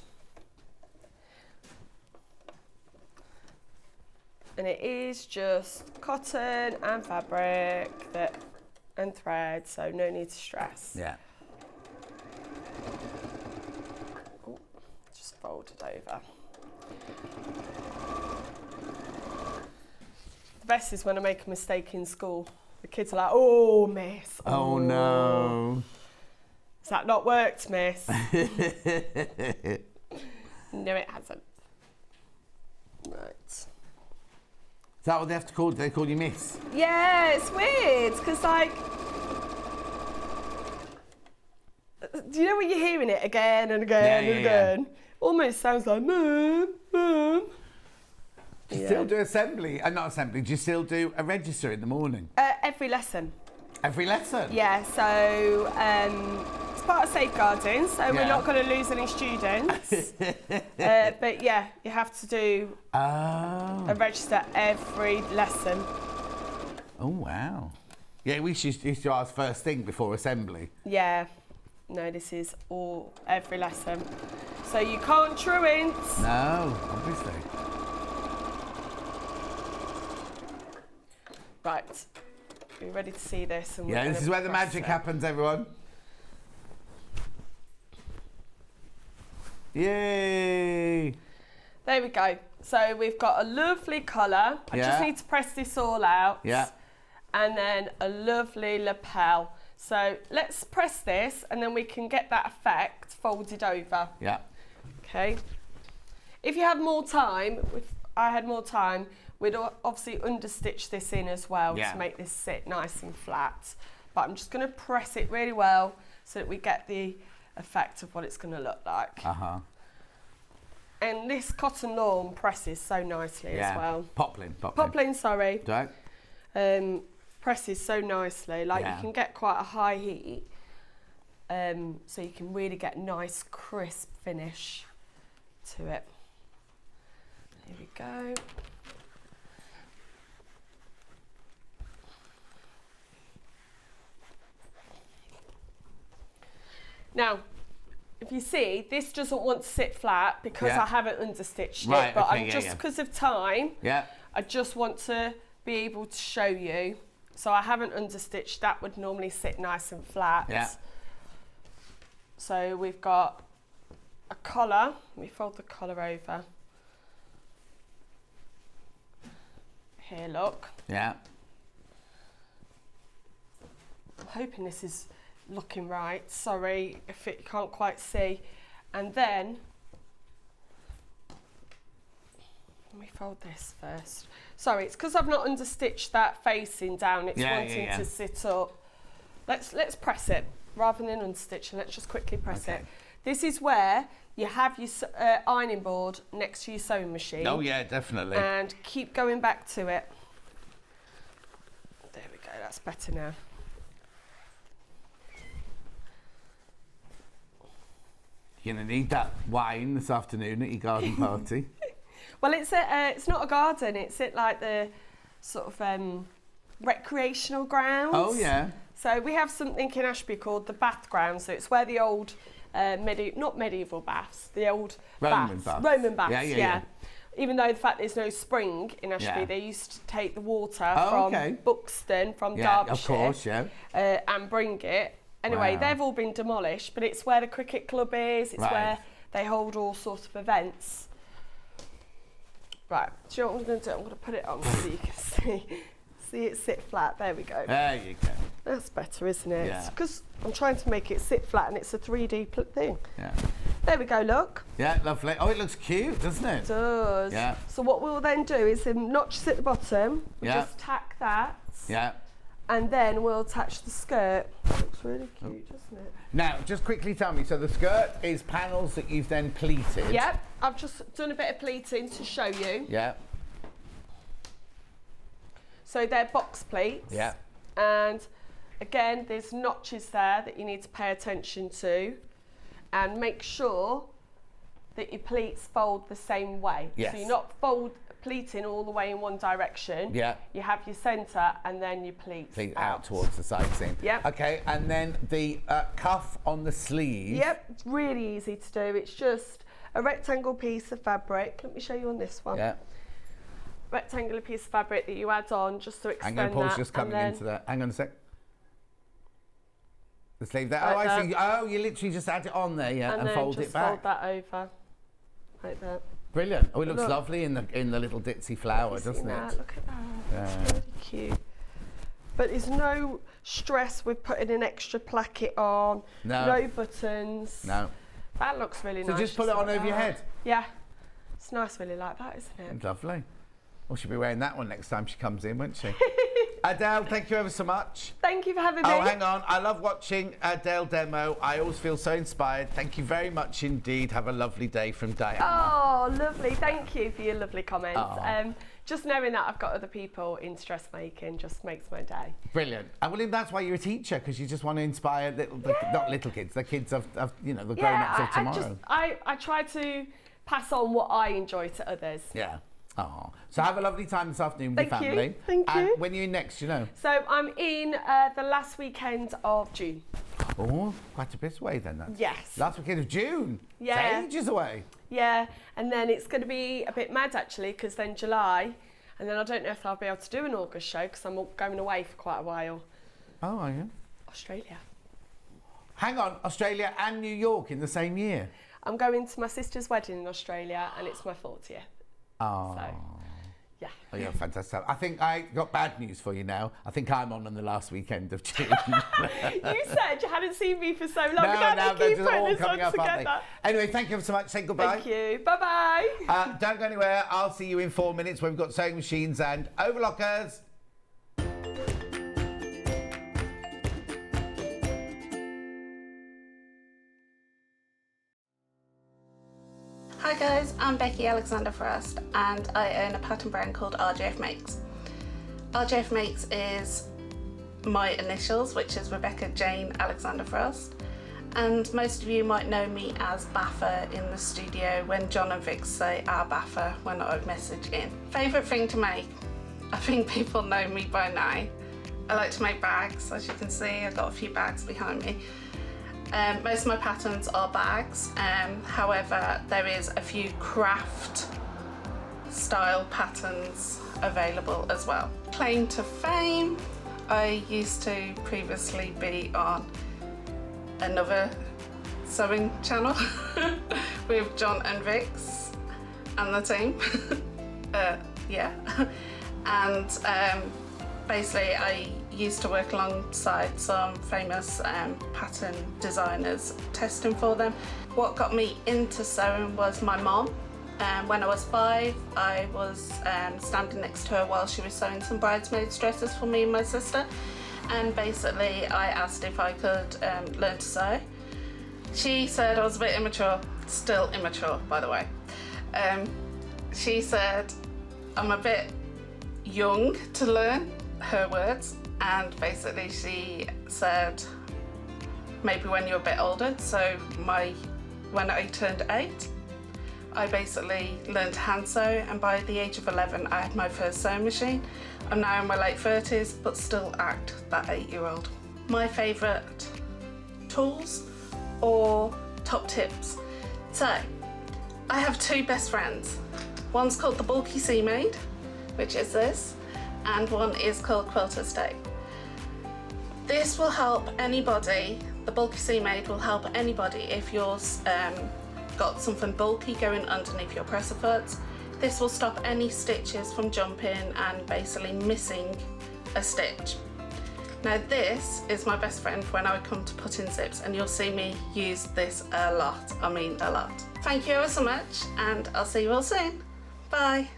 And it is just cotton and fabric and thread, so no need to stress. Yeah. Ooh, just fold it over. The best is when I make a mistake in school. The kids are like, "Oh, miss." Oh no. Has that not worked, miss? No, it hasn't. Right. Is that what they have to call? Do they call you miss? Yeah, it's weird because, like, do you know when you're hearing it again and again and again? Almost sounds like mum, mum. Do you still do assembly? Not assembly. Do you still do a register in the morning? Every lesson. Every lesson? Yeah. So it's part of safeguarding, so we're not going to lose any students. But yeah, you have to do a register every lesson. Oh wow. Yeah, we used to ask first thing before assembly. Yeah. No, this is every lesson. So you can't truant. No, obviously. Right. Are you ready to see this? And Yeah, this is where the magic happens, everyone. Yay! There we go. So we've got a lovely collar. I just need to press this all out. Yeah. And then a lovely lapel. So let's press this and then we can get that effect folded over. Yeah. Okay. If you have more time, if I had more time, we'd obviously understitch this in as well to make this sit nice and flat. But I'm just going to press it really well so that we get the effect of what it's going to look like. Uh-huh. And this cotton lawn presses so nicely as well. Poplin. Poplin, sorry. Right. Presses so nicely. Like you can get quite a high heat. So you can really get nice crisp finish to it. Here we go. Now, if you see, this doesn't want to sit flat because I haven't understitched it, but I'm just because of time, I just want to be able to show you. So I haven't understitched, that would normally sit nice and flat. Yeah. So we've got a collar, let me fold the collar over. Here, look. Yeah. I'm hoping this is looking right. Sorry if you can't quite see. And then, let me fold this first. Sorry, it's because I've not understitched that facing down. It's wanting to sit up. Let's press it rather than unstitching. Let's just quickly press it. This is where you have your ironing board next to your sewing machine. Oh yeah, definitely. And keep going back to it. There we go. That's better now. You're going to need that wine this afternoon at your garden party. Well, it's not a garden. It's at like the sort of recreational grounds. Oh, yeah. So we have something in Ashby called the bath ground. So it's where the old, not medieval baths, the old Roman baths. Yeah. Even though the fact there's no spring in Ashby, they used to take the water from Buxton, from Derbyshire, of course, and bring it. Anyway, they've all been demolished, but it's where the cricket club is. It's where they hold all sorts of events. Right, do you know what I'm going to do? I'm going to put it on so you can see it sit flat. There we go. There you go. That's better, isn't it? Yeah. Because I'm trying to make it sit flat and it's a 3D thing. Yeah. There we go, look. Yeah, lovely. Oh, it looks cute, doesn't it? It does. Yeah. So what we'll then do is notches at the bottom. We'll Yeah. just tack that. Yeah. And then we'll attach the skirt. Looks really cute, doesn't it? Now, just quickly tell me, so the skirt is panels that you've then pleated? Yep, I've just done a bit of pleating to show you. Yeah. So they're box pleats. Yeah. And again, there's notches there that you need to pay attention to. And make sure that your pleats fold the same way. Yes. So you're not pleating all the way in one direction. Yeah. You have your centre and then your pleats out towards the side seam. Yep. Okay, and then the cuff on the sleeve. Yep, it's really easy to do. It's just a rectangle piece of fabric. Let me show you on this one. Yeah. Rectangular piece of fabric that you add on just to extend Hang on, Paul's that, just coming into that. Hang on a sec. The sleeve there. Like oh, I that. see. Oh, you literally just add it on there, yeah, and then fold just it back. fold that over, like that. Brilliant. Oh, it looks Look. lovely in the little ditzy flower, You see doesn't that? it? Look at that. Yeah. It's really cute. But there's no stress with putting an extra placket on. No buttons. No. That looks really So nice. just pull it on like over your that. head. Yeah. It's nice, really like that, isn't it? Lovely. Well, she'll be wearing that one next time she comes in, won't she? Adele, thank you ever so much. Thank you for having me. Oh, hang on. I love watching Adele demo. I always feel so inspired. Thank you very much indeed. Have a lovely day from Diana. Oh, lovely. Thank you for your lovely comments. Oh. Just knowing that I've got other people in dressmaking just makes my day. Brilliant. And William, that's why you're a teacher, because you just want to inspire not little kids, the kids of the grown-ups of tomorrow. I try to pass on what I enjoy to others. Yeah. Oh. So have a lovely time this afternoon with your Thank you. family. Thank and you. When are you next, you know? So I'm in the last weekend of June. Oh, quite a bit away then. That's Yes. Last weekend of June. Yeah. It's ages away. Yeah, and then it's going to be a bit mad actually, because then July, and then I don't know if I'll be able to do an August show because I'm going away for quite a while. Oh, are you? Australia. Hang on, Australia and New York in the same year? I'm going to my sister's wedding in Australia, and it's my 40th. Oh. So, yeah. Oh, yeah, fantastic. I think I got bad news for you now. I think I'm on the last weekend of June. You said you hadn't seen me for so long. now they they're keep just putting all this coming on up, aren't together. they? Anyway, thank you ever so much. Say goodbye. Thank you. Bye-bye. Don't go anywhere. I'll see you in 4 minutes when we've got sewing machines and overlockers. Hi guys, I'm Becky Alexander Frost and I own a pattern brand called RJF Makes. RJF Makes is my initials, which is Rebecca Jane Alexander Frost, and most of you might know me as Baffer in the studio when John and Vic say our Baffer when I message in. Favourite thing to make? I think people know me by now. I like to make bags, as you can see. I've got a few bags behind me. Most of my patterns are bags, however there is a few craft style patterns available as well. Claim to fame, I used to previously be on another sewing channel with John and Vix and the team. Yeah, and basically I used to work alongside some famous pattern designers testing for them. What got me into sewing was my mom. When I was 5, I was standing next to her while she was sewing some bridesmaids dresses for me and my sister, and basically I asked if I could learn to sew. She said I was a bit immature, still immature by the way. She said I'm a bit young to learn, her words, and basically she said maybe when you're a bit older. So when I turned 8, I basically learned to hand sew, and by the age of 11 I had my first sewing machine. I'm now in my late 30s, but still act that 8-year-old. My favourite tools or top tips. So, I have 2 best friends. One's called the Bulky Sea Maid, which is this, and one is called Quilter's Tape. This will help anybody, the Bulky Sea Maid will help anybody if you've got something bulky going underneath your presser foots. This will stop any stitches from jumping and basically missing a stitch. Now this is my best friend when I come to put in zips, and you'll see me use this a lot, I mean a lot. Thank you ever so much, and I'll see you all soon. Bye.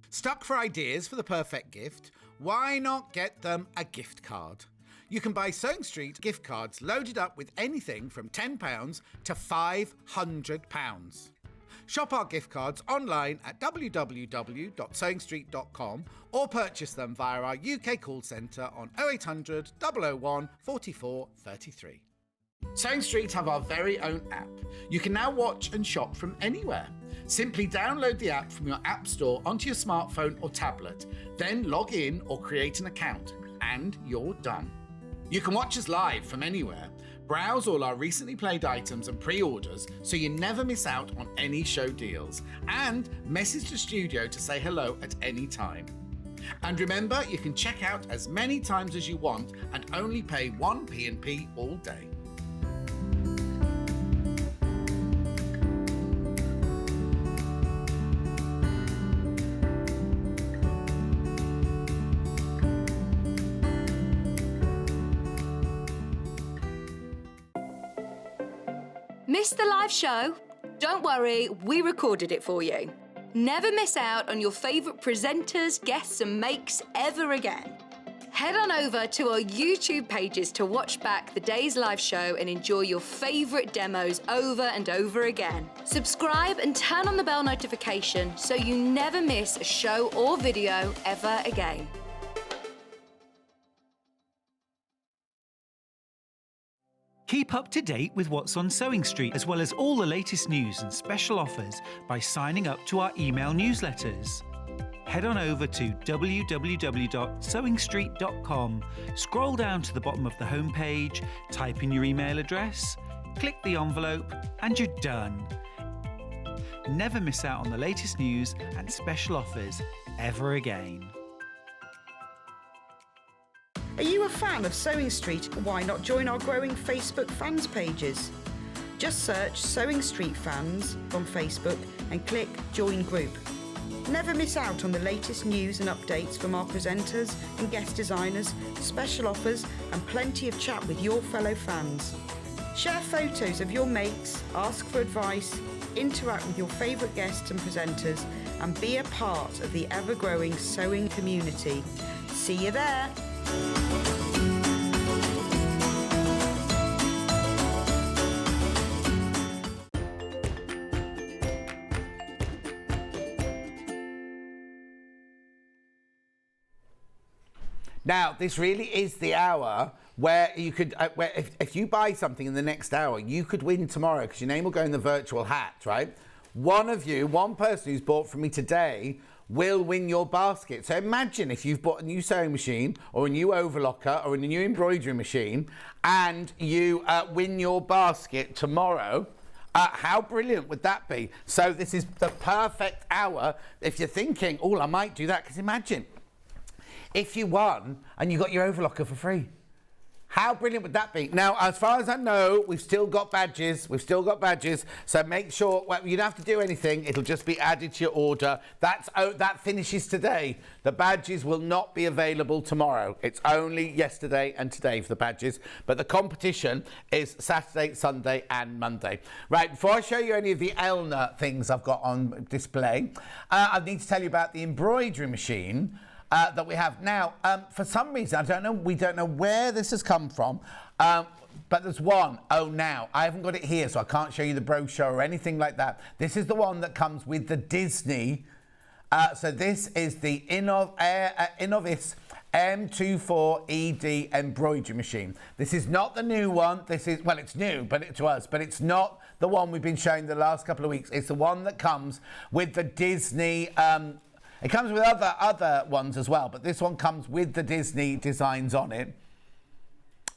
Stuck for ideas for the perfect gift? Why not get them a gift card? You can buy Sewing Street gift cards loaded up with anything from £10 to £500. Shop our gift cards online at www.sewingstreet.com or purchase them via our UK call centre on 0800 001 44 33. Sewing Street have our very own app. You can now watch and shop from anywhere. Simply download the app from your app store onto your smartphone or tablet, then log in or create an account, and you're done. You can watch us live from anywhere, browse all our recently played items and pre-orders so you never miss out on any show deals, and message the studio to say hello at any time. And remember, you can check out as many times as you want and only pay 1 P&P all day. Missed the live show? Don't worry, we recorded it for you. Never miss out on your favourite presenters, guests and makes ever again. Head on over to our YouTube pages to watch back the day's live show and enjoy your favourite demos over and over again. Subscribe and turn on the bell notification so you never miss a show or video ever again. Keep up to date with what's on Sewing Street, as well as all the latest news and special offers by signing up to our email newsletters. Head on over to www.sewingstreet.com, scroll down to the bottom of the homepage, type in your email address, click the envelope, and you're done. Never miss out on the latest news and special offers ever again. Are you a fan of Sewing Streat? Why not join our growing Facebook fans pages? Just search Sewing Streat Fans on Facebook and click Join Group. Never miss out on the latest news and updates from our presenters and guest designers, special offers and plenty of chat with your fellow fans. Share photos of your makes, ask for advice, interact with your favourite guests and presenters, and be a part of the ever-growing sewing community. See you there! Now, this really is the hour where you could, if you buy something in the next hour, you could win tomorrow because your name will go in the virtual hat, right? One person who's bought from me today will win your basket. So imagine if you've bought a new sewing machine or a new overlocker or a new embroidery machine and you win your basket tomorrow. How brilliant would that be? So this is the perfect hour if you're thinking, oh, I might do that, because imagine if you won and you got your overlocker for free. How brilliant would that be? Now, as far as I know, we've still got badges. So make sure, well, you don't have to do anything. It'll just be added to your order. That finishes today. The badges will not be available tomorrow. It's only yesterday and today for the badges. But the competition is Saturday, Sunday and Monday. Right, before I show you any of the Elna things I've got on display, I need to tell you about the embroidery machine that we have now. For some reason, we don't know where this has come from, but there's one. Oh, now, I haven't got it here, so I can't show you the brochure or anything like that. This is the one that comes with the Disney. So this is the Innovis M24ED embroidery machine. This is not the new one. This is, well, it's new, but to us, but it's not the one we've been showing the last couple of weeks. It's the one that comes with the Disney, it comes with other ones as well, but this one comes with the Disney designs on it.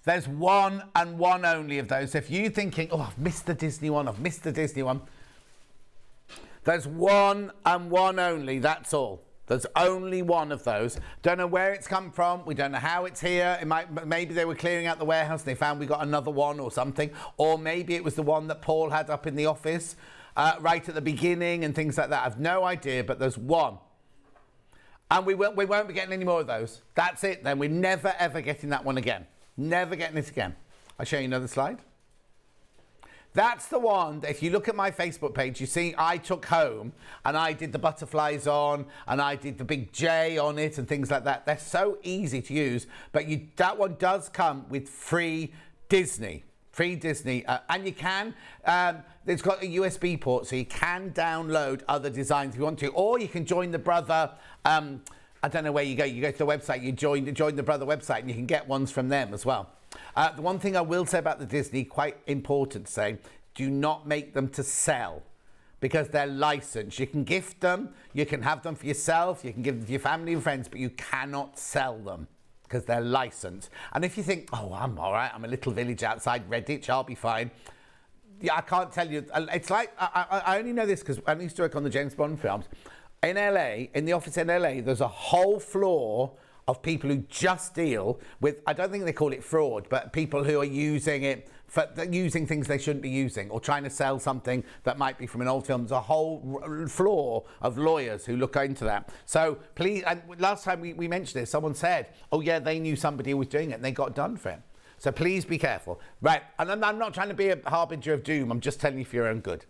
There's one and one only of those. So if you're thinking, oh, I've missed the Disney one, there's one and one only, that's all. There's only one of those. Don't know where it's come from. We don't know how it's here. Maybe they were clearing out the warehouse and they found we got another one or something. Or maybe it was the one that Paul had up in the office right at the beginning and things like that. I've no idea, but there's one. And we won't be getting any more of those. That's it then. We're never, ever getting that one again. Never getting it again. I'll show you another slide. That's the one that if you look at my Facebook page, you see I took home and I did the butterflies on and I did the big J on it and things like that. They're so easy to use, but that one does come with free Disney. And you can, it's got a USB port, so you can download other designs if you want to, or you can join the Brother, I don't know where you go to the website, you join the Brother website and you can get ones from them as well. The one thing I will say about the Disney, quite important to say, do not make them to sell because they're licensed. You can gift them, you can have them for yourself, you can give them to your family and friends, but you cannot sell them because they're licensed. And if you think, oh, I'm all right, I'm a little village outside Redditch, I'll be fine. Yeah, I can't tell you. It's like, I only know this because I used to work on the James Bond films. In LA, in the office in LA, there's a whole floor of people who just deal with, I don't think they call it fraud, but people who are using it, using things they shouldn't be using or trying to sell something that might be from an old film. There's a whole floor of lawyers who look into that. So please, and last time we mentioned this, someone said, oh yeah, they knew somebody who was doing it and they got done for it. So please be careful. Right, and I'm not trying to be a harbinger of doom, I'm just telling you for your own good.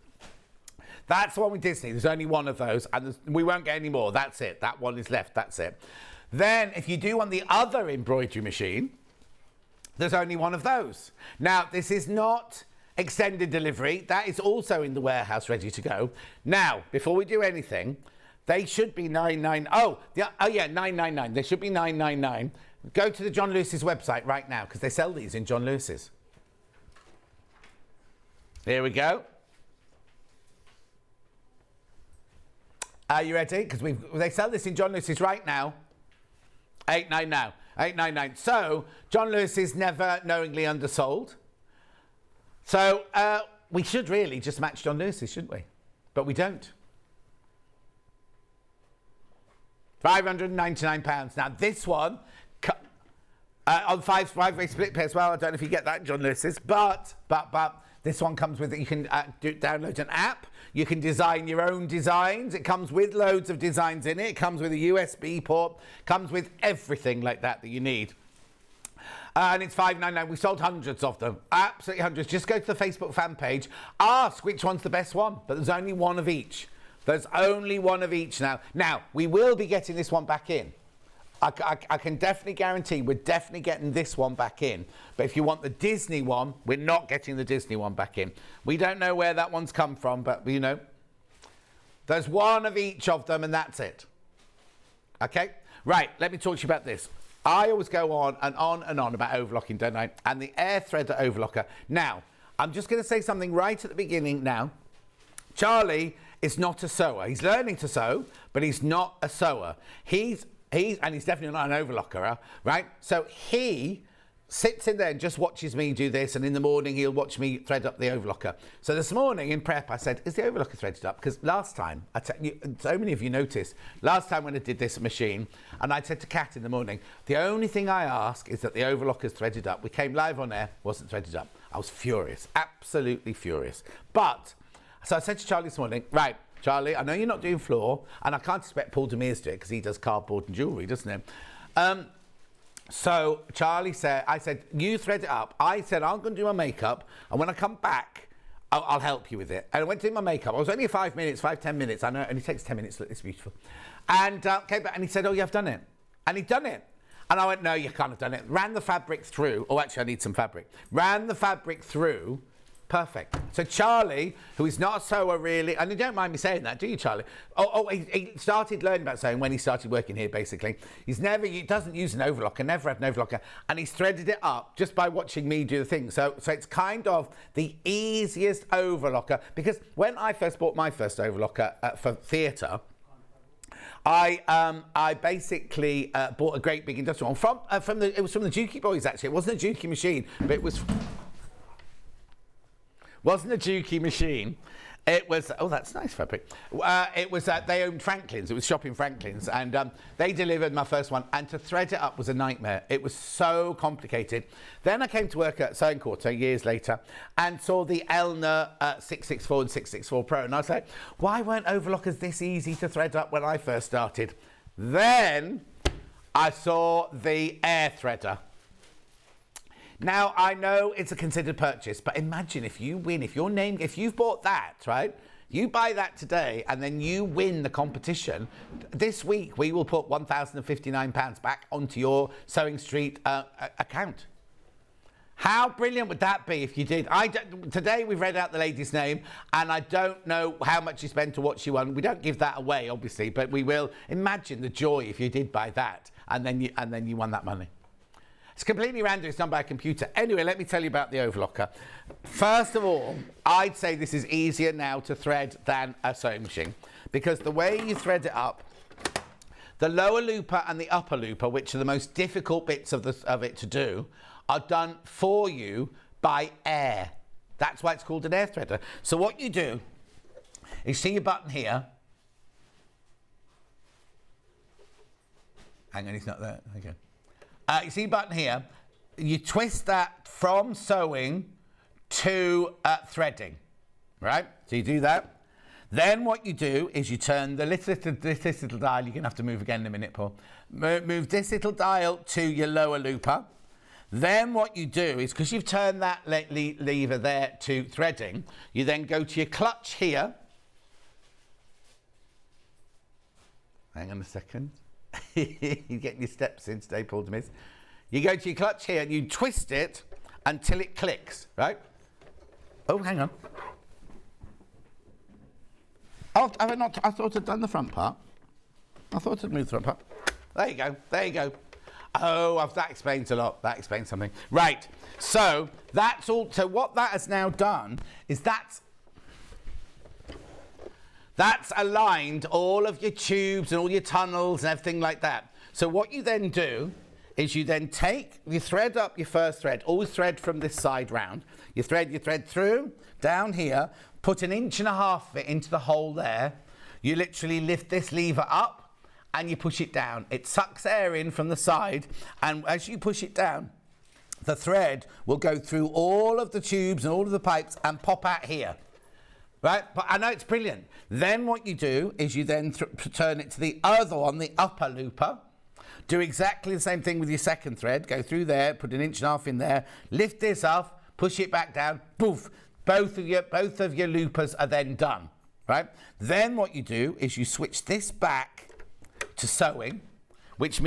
That's the one with Disney, there's only one of those and we won't get any more, that's it. That one is left, that's it. Then, if you do want the other embroidery machine, there's only one of those. Now, this is not extended delivery. That is also in the warehouse ready to go. Now, before we do anything, they should be $999. They should be $999. Go to the John Lewis's website right now because they sell these in John Lewis's. Here we go. Are you ready? Because they sell this in John Lewis's right now. $899. So John Lewis is never knowingly undersold. So we should really just match John Lewis's, shouldn't we? But we don't. £599. Now this one on 5-way split pay as well. I don't know if you get that, John Lewis's, but this one comes with it. You can download an app. You can design your own designs. It comes with loads of designs in it. It comes with a USB port. Comes with everything like that you need. And it's $599. We sold hundreds of them. Absolutely hundreds. Just go to the Facebook fan page. Ask which one's the best one. But there's only one of each. There's only one of each now. Now, we will be getting this one back in. I can definitely guarantee we're definitely getting this one back in. But if you want the Disney one, we're not getting the Disney one back in. We don't know where that one's come from, but you know, there's one of each of them and that's it. Okay? Right, let me talk to you about this. I always go on and on and on about overlocking, don't I? And the air threader overlocker. Now, I'm just going to say something right at the beginning now. Charlie is not a sewer. He's learning to sew, but he's not a sewer. He's definitely not an overlocker, right? So he sits in there and just watches me do this, and in the morning he'll watch me thread up the overlocker. So this morning in prep I said, is the overlocker threaded up? Because last time, so many of you noticed, last time when I did this machine, and I said to Kat in the morning, the only thing I ask is that the overlocker's threaded up. We came live on air, wasn't threaded up. I was furious, absolutely furious. So I said to Charlie this morning, right, Charlie, I know you're not doing floor, and I can't expect Paul Demers to do it because he does cardboard and jewellery, doesn't he? So Charlie said, I said, you thread it up. I said, I'm going to do my makeup, and when I come back, I'll help you with it. And I went to do my makeup. I was only 5 minutes, 10 minutes. I know it only takes 10 minutes. Look, it's beautiful. And came back, and he said, oh, you've done it. And he'd done it. And I went, no, you can't have done it. Ran the fabric through. Oh, actually, I need some fabric. Ran the fabric through. Perfect. So Charlie, who is not a sewer really, and you don't mind me saying that, do you, Charlie? He started learning about sewing when he started working here, basically. He doesn't use an overlocker, never had an overlocker, and he's threaded it up just by watching me do the thing. So it's kind of the easiest overlocker, because when I first bought my first overlocker for theatre, I basically bought a great big industrial one it was from the Dukey boys, actually. It wasn't a Dukey machine, but it wasn't a Dukey machine. It was, oh, that's nice fabric. It was, they owned Franklin's. It was shopping Franklin's. And they delivered my first one. And to thread it up was a nightmare. It was so complicated. Then I came to work at Sewing Quarter years later and saw the Elna 664 and 664 Pro. And I was like, why weren't overlockers this easy to thread up when I first started? Then I saw the air threader. Now, I know it's a considered purchase, but imagine if you win, if you've bought that, right? You buy that today and then you win the competition. This week, we will put £1,059 back onto your Sewing Streat account. How brilliant would that be if you did? Today, we've read out the lady's name, and I don't know how much she spent or what she won. We don't give that away, obviously, but we will. Imagine the joy if you did buy that and then you won that money. It's completely random, it's done by a computer. Anyway, let me tell you about the overlocker. First of all, I'd say this is easier now to thread than a sewing machine, because the way you thread it up, the lower looper and the upper looper, which are the most difficult bits of it to do, are done for you by air. That's why it's called an air threader. So what you do is, see your button here. Hang on, it's not there. Okay. You see a button here, you twist that from sewing to threading, right? So you do that. Then what you do is you turn this little dial, you're going to have to move again in a minute, Paul. Move this little dial to your lower looper. Then what you do is, because you've turned that lever there to threading, you then go to your clutch here. Hang on a second. You're getting your steps in today, Paul Demis. You go to your clutch here and you twist it until it clicks, right? Oh, hang on. Oh, have I not? I thought I'd done the front part. I thought I'd moved the front part. There you go. There you go. Oh, that explains a lot. That explains something. Right. So that's all. So what that has now done is that's aligned all of your tubes and all your tunnels and everything like that. So what you then do is you then thread up your first thread. Always thread from this side round. You thread through, down here, put 1.5 inches of it into the hole there. You literally lift this lever up and you push it down. It sucks air in from the side, and as you push it down, the thread will go through all of the tubes and all of the pipes and pop out here. Right, but I know it's brilliant. Then what you do is you then turn it to the other one, the upper looper. Do exactly the same thing with your second thread. Go through there, put 1.5 inches in there, lift this off, push it back down, poof. Both of your loopers are then done, right? Then what you do is you switch this back to sewing, which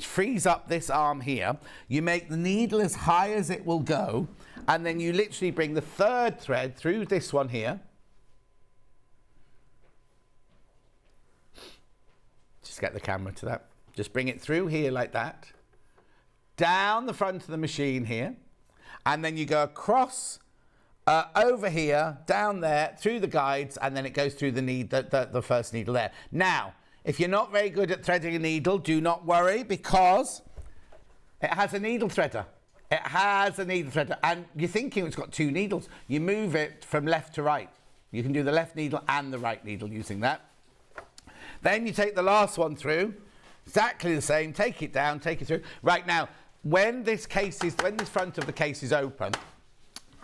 frees up this arm here. You make the needle as high as it will go, and then you literally bring the third thread through this one here. Just get the camera to that. Just bring it through here like that, down the front of the machine here, and then you go across over here, down there, through the guides, and then it goes through the first needle there. Now, if you're not very good at threading a needle, do not worry, because it has a needle threader. It has a needle threader, and you're thinking it's got 2 needles. You move it from left to right. You can do the left needle and the right needle using that. Then you take the last one through, exactly the same, take it down, take it through. Right now, when this front of the case is open,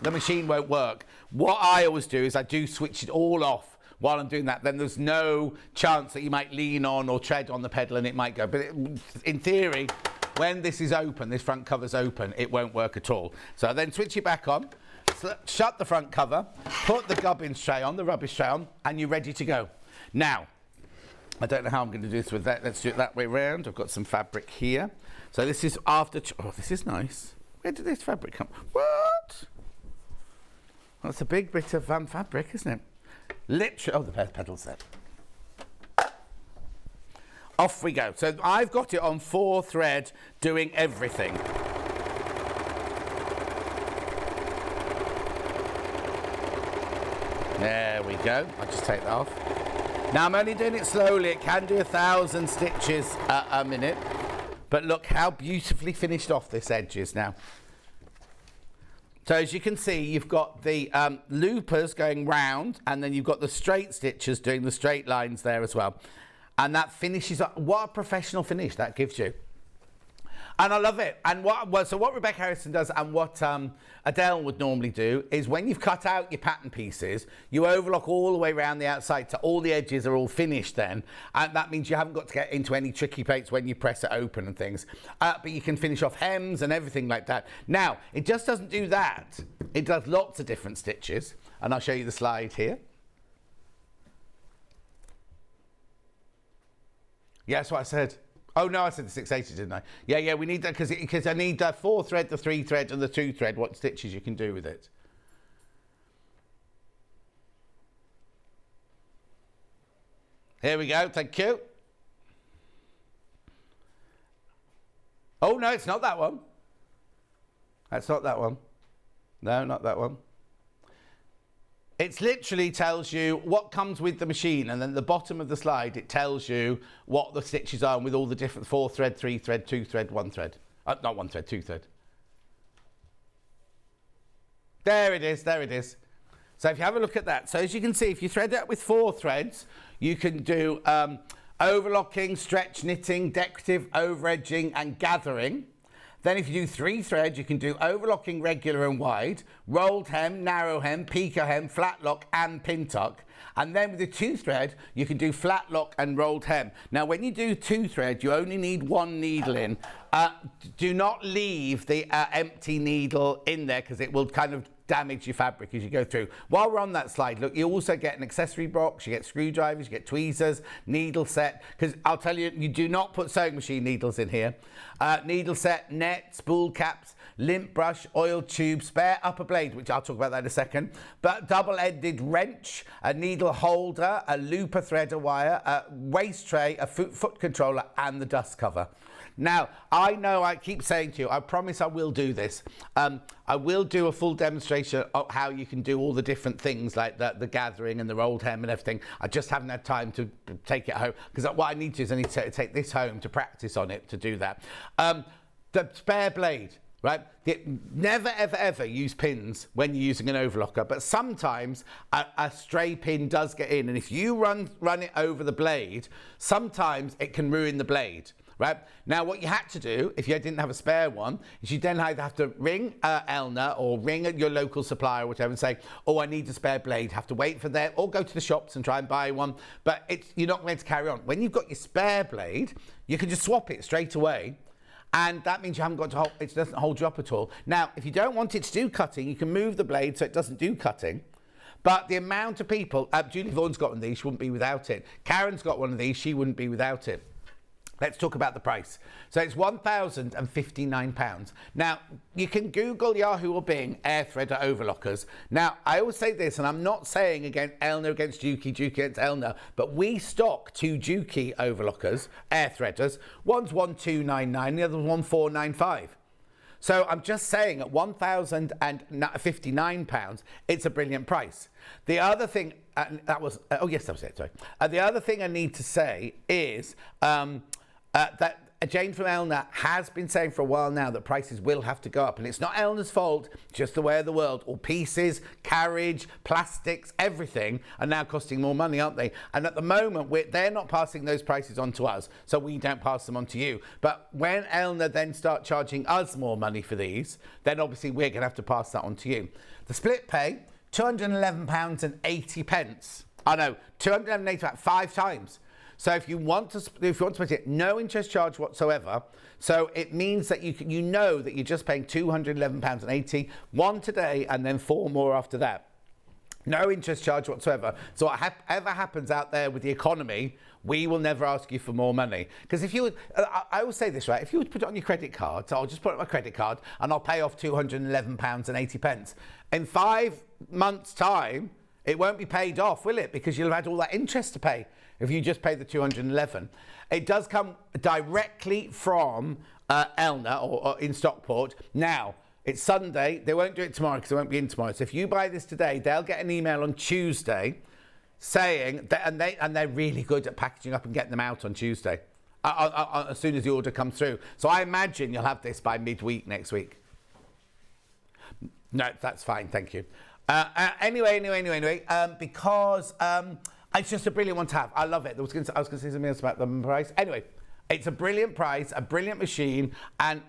the machine won't work. What I always do is I do switch it all off while I'm doing that. Then there's no chance that you might lean on or tread on the pedal and it might go. But in theory, when this is open, this front cover's open, it won't work at all. So I then switch it back on, shut the front cover, put the gubbins tray on, the rubbish tray on, and you're ready to go. Now, I don't know how I'm going to do this with that. Let's do it that way round. I've got some fabric here. So this is after... Oh, this is nice. Where did this fabric come? What? That's a big bit of fabric, isn't it? Literally, oh, the pedals there. Off we go. So I've got it on 4 thread doing everything. There we go. I'll just take that off. Now I'm only doing it slowly. It can do 1,000 stitches a minute. But look how beautifully finished off this edge is now. So as you can see, you've got the loopers going round, and then you've got the straight stitches doing the straight lines there as well. And that finishes up. What a professional finish that gives you. And I love it. And what Rebecca Harrison does, and what Adelle would normally do, is when you've cut out your pattern pieces, you overlock all the way around the outside, so all the edges are all finished then. And that means you haven't got to get into any tricky plates when you press it open and things. But you can finish off hems and everything like that. Now, it just doesn't do that. It does lots of different stitches. And I'll show you the slide here. Yeah, that's what I said. Oh, no, I said the 680, didn't I? Yeah, we need that because I need 4 thread, the 3 thread, and the 2 thread, what stitches you can do with it. Here we go, thank you. Oh, no, it's not that one. That's not that one. No, not that one. It literally tells you what comes with the machine, and then at the bottom of the slide it tells you what the stitches are with all the different 4 thread, 3 thread, 2 thread, 1 thread. Not 1 thread, 2 thread. There it is, there it is. So if you have a look at that, so as you can see, if you thread it with 4 threads, you can do overlocking, stretch knitting, decorative, over edging and gathering. Then if you do 3 threads, you can do overlocking regular and wide, rolled hem, narrow hem, picot hem, flat lock and pin tuck. And then with the 2 thread, you can do flat lock and rolled hem. Now when you do 2 thread, you only need 1 needle in. Do not leave the empty needle in there because it will kind of damage your fabric as you go through. While we're on that slide, look, you also get an accessory box, you get screwdrivers, you get tweezers, needle set, because I'll tell you, you do not put sewing machine needles in here. Needle set, net, spool caps, lint brush, oil tube, spare upper blade, which I'll talk about that in a second, but double-ended wrench, a needle holder, a looper threader wire, a waist tray, a foot controller, and the dust cover. Now, I know I keep saying to you, I promise I will do this. I will do a full demonstration of how you can do all the different things like the gathering and the rolled hem and everything. I just haven't had time to take it home because what I need to do is I need to take this home to practice on it to do that. The spare blade, right? Never, ever, ever use pins when you're using an overlocker, but sometimes a stray pin does get in, and if you run it over the blade, sometimes it can ruin the blade. Right? Now, what you had to do, if you didn't have a spare one, is you then either have to ring Elna or ring at your local supplier or whatever and say, oh, I need a spare blade. Have to wait for them, or go to the shops and try and buy one. But you're not going to carry on. When you've got your spare blade, you can just swap it straight away. And that means you haven't got to hold, it doesn't hold you up at all. Now, if you don't want it to do cutting, you can move the blade so it doesn't do cutting. But the amount of people, Julie Vaughan's got one of these, she wouldn't be without it. Karen's got one of these, she wouldn't be without it. Let's talk about the price. So it's £1,059. Now, you can Google Yahoo or Bing air threader overlockers. Now, I always say this, and I'm not saying against Elna against Juki, Juki against Elna, but we stock 2 Juki overlockers, air threaders. One's 1299, the other's 1495. So I'm just saying at £1,059, it's a brilliant price. The other thing, that was it, sorry. The other thing I need to say is that Jane from Elna has been saying for a while now that prices will have to go up, and it's not Elna's fault, just the way of the world. All pieces, carriage, plastics, everything are now costing more money, aren't they? And at the moment, they're not passing those prices on to us, so we don't pass them on to you. But when Elna then start charging us more money for these, then obviously we're going to have to pass that on to you. The split pay, £211.80. I know, £280 about 5 times. So if you want to split it, no interest charge whatsoever. So it means that you know that you're just paying £211.80, 1 today and then 4 more after that. No interest charge whatsoever. So whatever happens out there with the economy, we will never ask you for more money. Because if you would, I always say this, right? If you would put it on your credit card, so I'll just put it on my credit card and I'll pay off £211.80. In 5 months' time, it won't be paid off, will it? Because you'll have had all that interest to pay if you just pay the 211. It does come directly from Elna or in Stockport. Now, it's Sunday. They won't do it tomorrow because they won't be in tomorrow. So if you buy this today, they'll get an email on Tuesday saying that, and they're really good at packaging up and getting them out on Tuesday as soon as the order comes through. So I imagine you'll have this by midweek next week. No, that's fine. Thank you. Anyway, because it's just a brilliant one to have. I love it. I was going to say something else about the price. Anyway, it's a brilliant price, a brilliant machine, and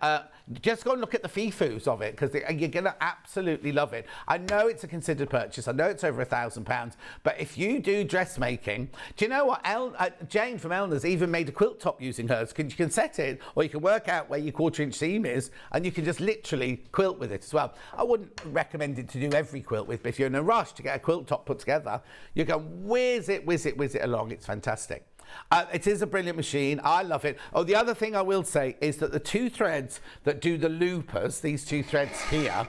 just go and look at the FIFUs of it because you're going to absolutely love it. I know it's a considered purchase. I know it's over £1,000, but if you do dressmaking, do you know what? Jane from Elna's even made a quilt top using hers. You can set it, or you can work out where your 1/4-inch seam is, and you can just literally quilt with it as well. I wouldn't recommend it to do every quilt with, but if you're in a rush to get a quilt top put together, you can whiz it along. It's fantastic. It is a brilliant machine. I love it. Oh, the other thing I will say is that the 2 threads that do the loopers, these 2 threads here,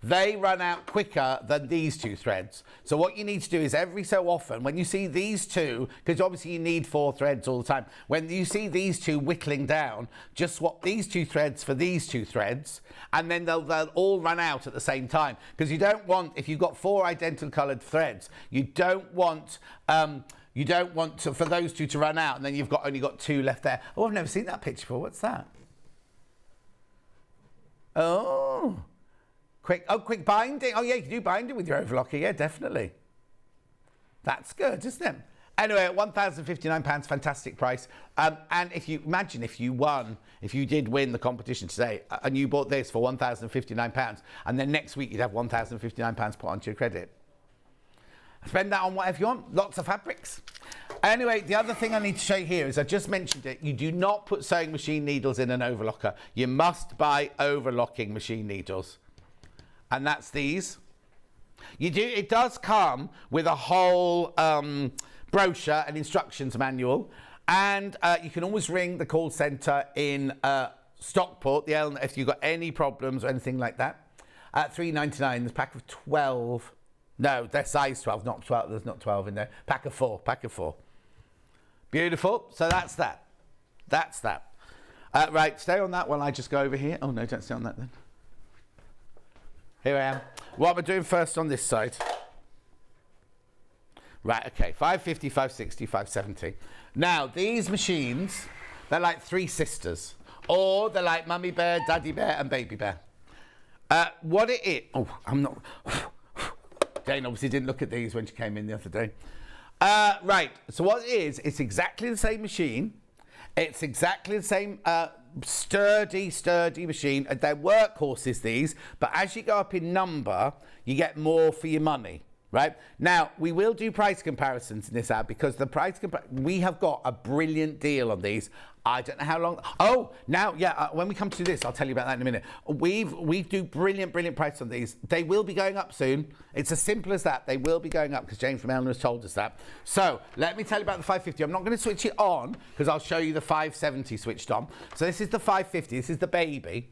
they run out quicker than these 2 threads. So what you need to do is every so often, when you see these 2, because obviously you need 4 threads all the time, when you see these 2 whittling down, just swap these 2 threads for these 2 threads, and then they'll all run out at the same time. Because you don't want, if you've got 4 identical coloured threads, you don't want for those 2 to run out and then you've only got 2 left there. Oh, I've never seen that picture before. What's that? Oh, quick binding. Oh, yeah, you can do binding with your overlocker. Yeah, definitely. That's good, isn't it? Anyway, at £1,059, fantastic price. And if you did win the competition today and you bought this for £1,059 and then next week you'd have £1,059 put onto your credit. Spend that on whatever you want. Lots of fabrics. Anyway, the other thing I need to show you here is I just mentioned it. You do not put sewing machine needles in an overlocker. You must buy overlocking machine needles. And that's these. It does come with a whole brochure and instructions manual. And you can always ring the call centre in Stockport, if you've got any problems or anything like that. At £3.99, there's a pack of 12. No, they're size 12, not 12. There's not 12 in there. Pack of 4. Beautiful. So that's that. Right, stay on that while I just go over here. Oh, no, don't stay on that then. Here I am. What am I doing first on this side? Right, okay. 550, 560, 570. Now, these machines, they're like 3 sisters. Or they're like Mummy Bear, Daddy Bear, and Baby Bear. What it is... Oh, I'm not... Jane obviously didn't look at these when she came in the other day. Right, so what it is, it's exactly the same machine. It's exactly the same sturdy machine. They're workhorses, these, but as you go up in number, you get more for your money, right? Now, we will do price comparisons in this ad because the we have got a brilliant deal on these. I don't know how long. Oh, now, yeah, when we come to this, I'll tell you about that in a minute. We do brilliant price on these. They will be going up soon. It's as simple as that. They will be going up because Jane from Elna has told us that. So let me tell you about the 550. I'm not going to switch it on because I'll show you the 570 switched on. So this is the 550. This is the baby,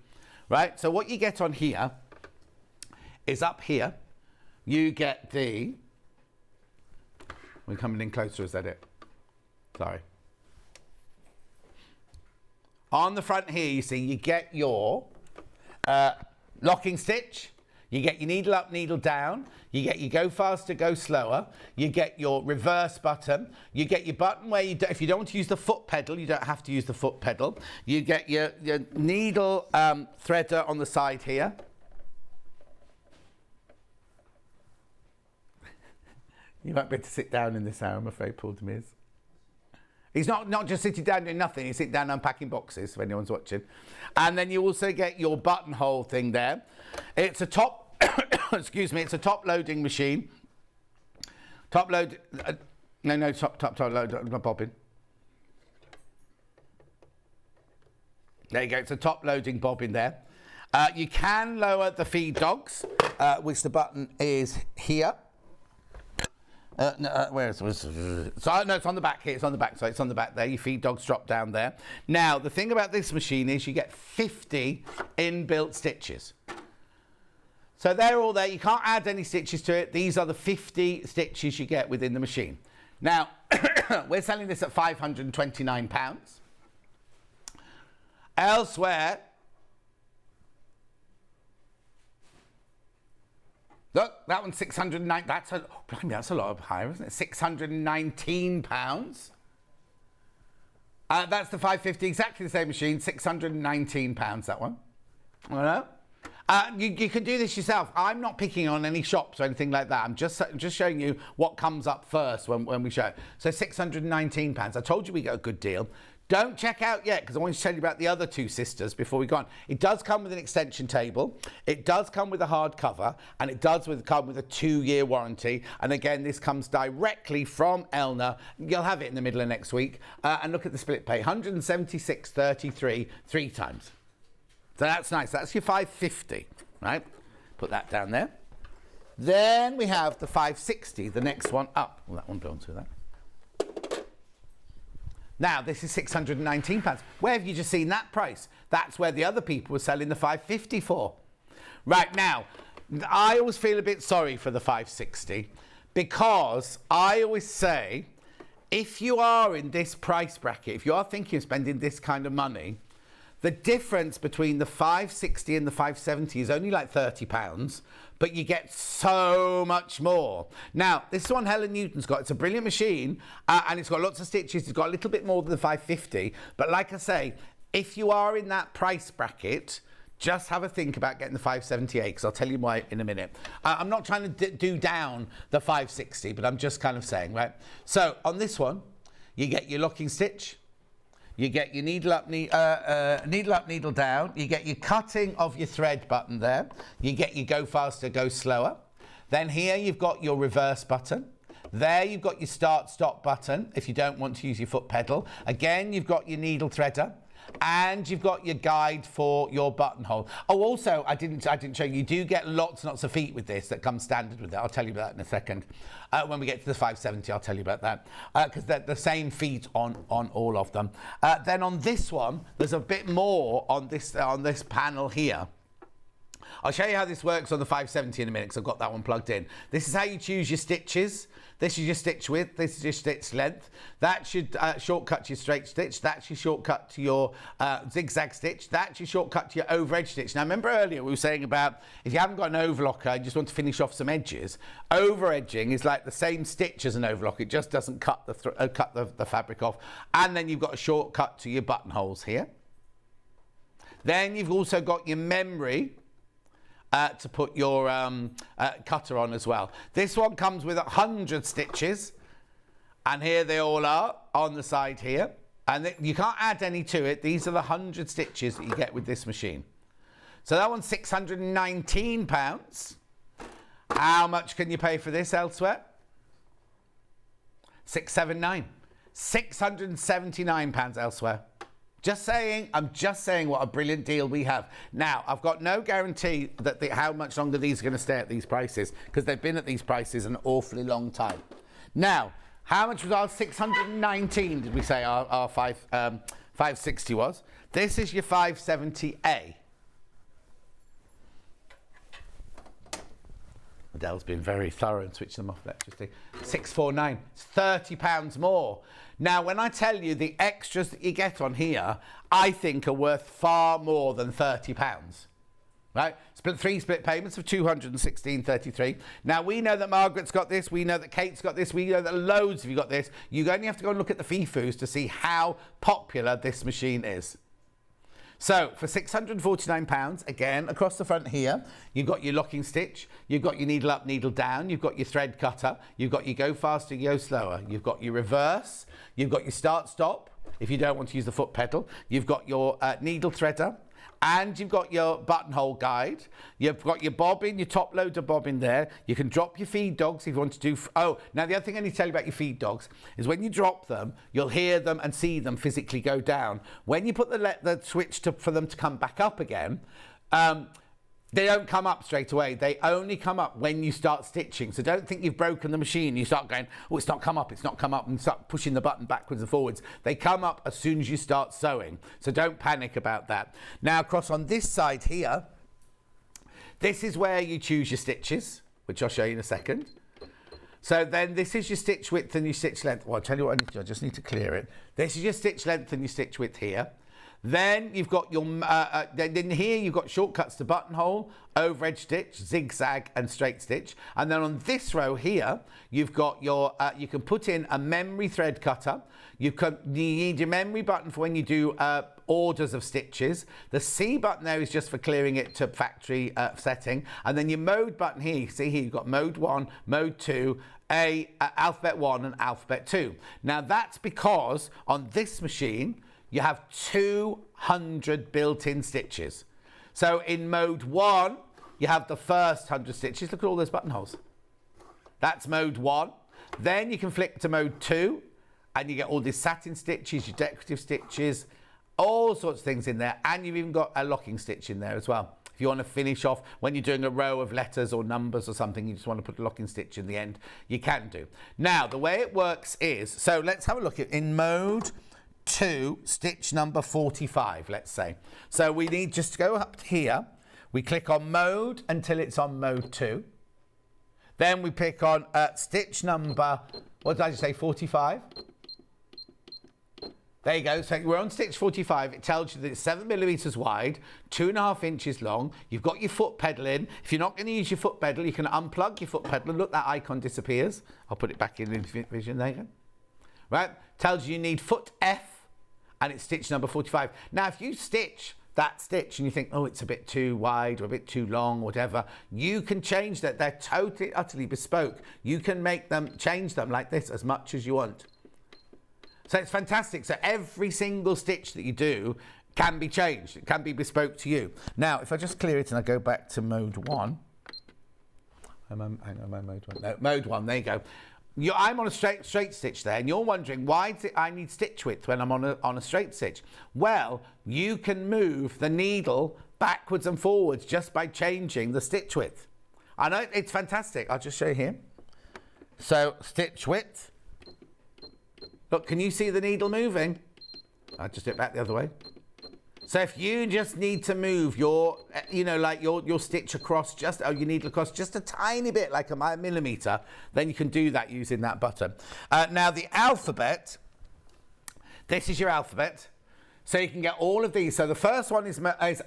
right? So what you get on here is up here. You get the... We're coming in closer, is that it? Sorry. On the front here, you see, you get your locking stitch, you get your needle up, needle down, you get your go faster, go slower, you get your reverse button, you get your button where if you don't want to use the foot pedal, you don't have to use the foot pedal, you get your needle threader on the side here. You won't be able to sit down in this hour, I'm afraid, Paul Demers. He's not just sitting down doing nothing, he's sitting down unpacking boxes if anyone's watching. And then you also get your buttonhole thing there. It's a top, excuse me, it's a top loading machine. Top load, top load, bobbin. There you go, it's a top loading bobbin there. You can lower the feed dogs, which the button is here. Where is it? So, no, it's on the back here. It's on the back. So it's on the back there. Your feed dogs drop down there. Now, the thing about this machine is you get 50 inbuilt stitches. So they're all there. You can't add any stitches to it. These are the 50 stitches you get within the machine. Now, we're selling this at £529. Elsewhere, look, that one's 609. That's a lot higher, isn't it? £619. That's the 550, exactly the same machine, £619, that one. All right. You can do this yourself. I'm not picking on any shops or anything like that. I'm just showing you what comes up first when we show it. So £619. I told you we got a good deal. Don't check out yet, because I want to tell you about the other two sisters before we go on. It does come with an extension table. It does come with a hard cover, and it does come with a 2-year warranty. And again, this comes directly from Elna. You'll have it in the middle of next week. And look at the split pay, 176.33 3 times. So that's nice. That's your 550, right? Put that down there. Then we have the 560, the next one up. Well, that one belongs to that. Now, this is £619. Where have you just seen that price? That's where the other people were selling the 550 for. Right, now, I always feel a bit sorry for the 560 because I always say, if you are in this price bracket, if you are thinking of spending this kind of money, the difference between the 560 and the 570 is only like £30, but you get so much more. Now, this one Helen Newton's got, it's a brilliant machine, and it's got lots of stitches. It's got a little bit more than the 550, but like I say, if you are in that price bracket, just have a think about getting the 578, because I'll tell you why in a minute. I'm not trying to do down the 560, but I'm just kind of saying, right? So on this one, you get your locking stitch. You get your needle up, needle down. You get your cutting of your thread button there. You get your go faster, go slower. Then here you've got your reverse button. There you've got your start, stop button if you don't want to use your foot pedal. Again, you've got your needle threader. And you've got your guide for your buttonhole. Oh, also, I didn't show you. You do get lots and lots of feet with this that come standard with it. I'll tell you about that in a second. When we get to the 570, I'll tell you about that because they're the same feet on all of them. Then on this one, there's a bit more on this panel here. I'll show you how this works on the 570 in a minute because I've got that one plugged in. This is how you choose your stitches. This is your stitch width, this is your stitch length. That should shortcut to your straight stitch. That's your shortcut to your zigzag stitch. That's your shortcut to your over edge stitch. Now remember earlier we were saying about if you haven't got an overlocker and you just want to finish off some edges, over edging is like the same stitch as an overlock. It just doesn't cut the fabric off. And then you've got a shortcut to your buttonholes here. Then you've also got your memory to put your cutter on as well. This one comes with 100 stitches, and here they all are on the side here. And you can't add any to it. These are the 100 stitches that you get with this machine. So that one's £619. How much can you pay for this elsewhere? £679. £679 elsewhere. Just saying, I'm just saying what a brilliant deal we have. Now, I've got no guarantee that how much longer these are going to stay at these prices, because they've been at these prices an awfully long time. Now, how much was our 619, did we say our 560 was? This is your 570A. Adele's been very thorough and switched them off electricity. 649, it's £30 more. Now, when I tell you the extras that you get on here, I think are worth far more than £30. Right? Three split payments of £216.33. Now, we know that Margaret's got this. We know that Kate's got this. We know that loads of you got this. You only have to go and look at the FIFUs to see how popular this machine is. So, for £649, again, across the front here, you've got your locking stitch, you've got your needle up, needle down, you've got your thread cutter, you've got your go faster, go slower, you've got your reverse, you've got your start, stop, if you don't want to use the foot pedal, you've got your needle threader, and you've got your buttonhole guide. You've got your bobbin, your top loader bobbin there. You can drop your feed dogs if you want to do... Oh, now the other thing I need to tell you about your feed dogs is when you drop them, you'll hear them and see them physically go down. When you put the switch for them to come back up again, they don't come up straight away. They only come up when you start stitching. So don't think you've broken the machine. You start going, oh, it's not come up, and start pushing the button backwards and forwards. They come up as soon as you start sewing. So don't panic about that. Now, across on this side here, This is where you choose your stitches, which I'll show you in a second. So then this is your stitch width and your stitch length. Well, I'll tell you what I need to do. I just need to clear it. This is your stitch length and your stitch width here. Then you've got your, then here you've got shortcuts to buttonhole, over edge stitch, zigzag and straight stitch. And then on this row here, you've got your, you can put in a memory thread cutter. You need your memory button for when you do orders of stitches. The C button there is just for clearing it to factory setting. And then your mode button here, you see here, you've got mode 1, mode 2, alphabet 1 and alphabet 2. Now that's because on this machine, you have 200 built-in stitches. So in mode 1, you have the first 100 stitches. Look at all those buttonholes. That's mode 1. Then you can flick to mode 2, and you get all these satin stitches, your decorative stitches, all sorts of things in there. And you've even got a locking stitch in there as well. If you want to finish off, when you're doing a row of letters or numbers or something, you just want to put a locking stitch in the end, you can do. Now, the way it works is, so let's have a look at in mode 2, stitch number 45, let's say. So we need just to go up here. We click on mode until it's on mode 2. Then we pick on stitch number, what did I just say, 45? There you go. So we're on stitch 45. It tells you that it's 7 millimeters wide, 2.5 inches long. You've got your foot pedal in. If you're not going to use your foot pedal, you can unplug your foot pedal. Look, that icon disappears. I'll put it back in vision. There you go. Right? Tells you need foot F, and it's stitch number 45. Now, if you stitch that stitch and you think, oh, it's a bit too wide or a bit too long, whatever, you can change that. They're totally, utterly bespoke. You can make them, change them like this as much as you want. So it's fantastic. So every single stitch that you do can be changed. It can be bespoke to you. Now, if I just clear it and I go back to mode 1. Hang on, mode 1. No, mode 1, there you go. I'm on a straight stitch there, and you're wondering, why do I need stitch width when I'm on a straight stitch? Well, you can move the needle backwards and forwards just by changing the stitch width. I know it's fantastic. I'll just show you here. So, stitch width. Look, can you see the needle moving? I'll just do it back the other way. So if you just need to move your, like your stitch across, your needle across just a tiny bit, like a millimeter, then you can do that using that button. Now the alphabet, this is your alphabet. So you can get all of these. So the first one is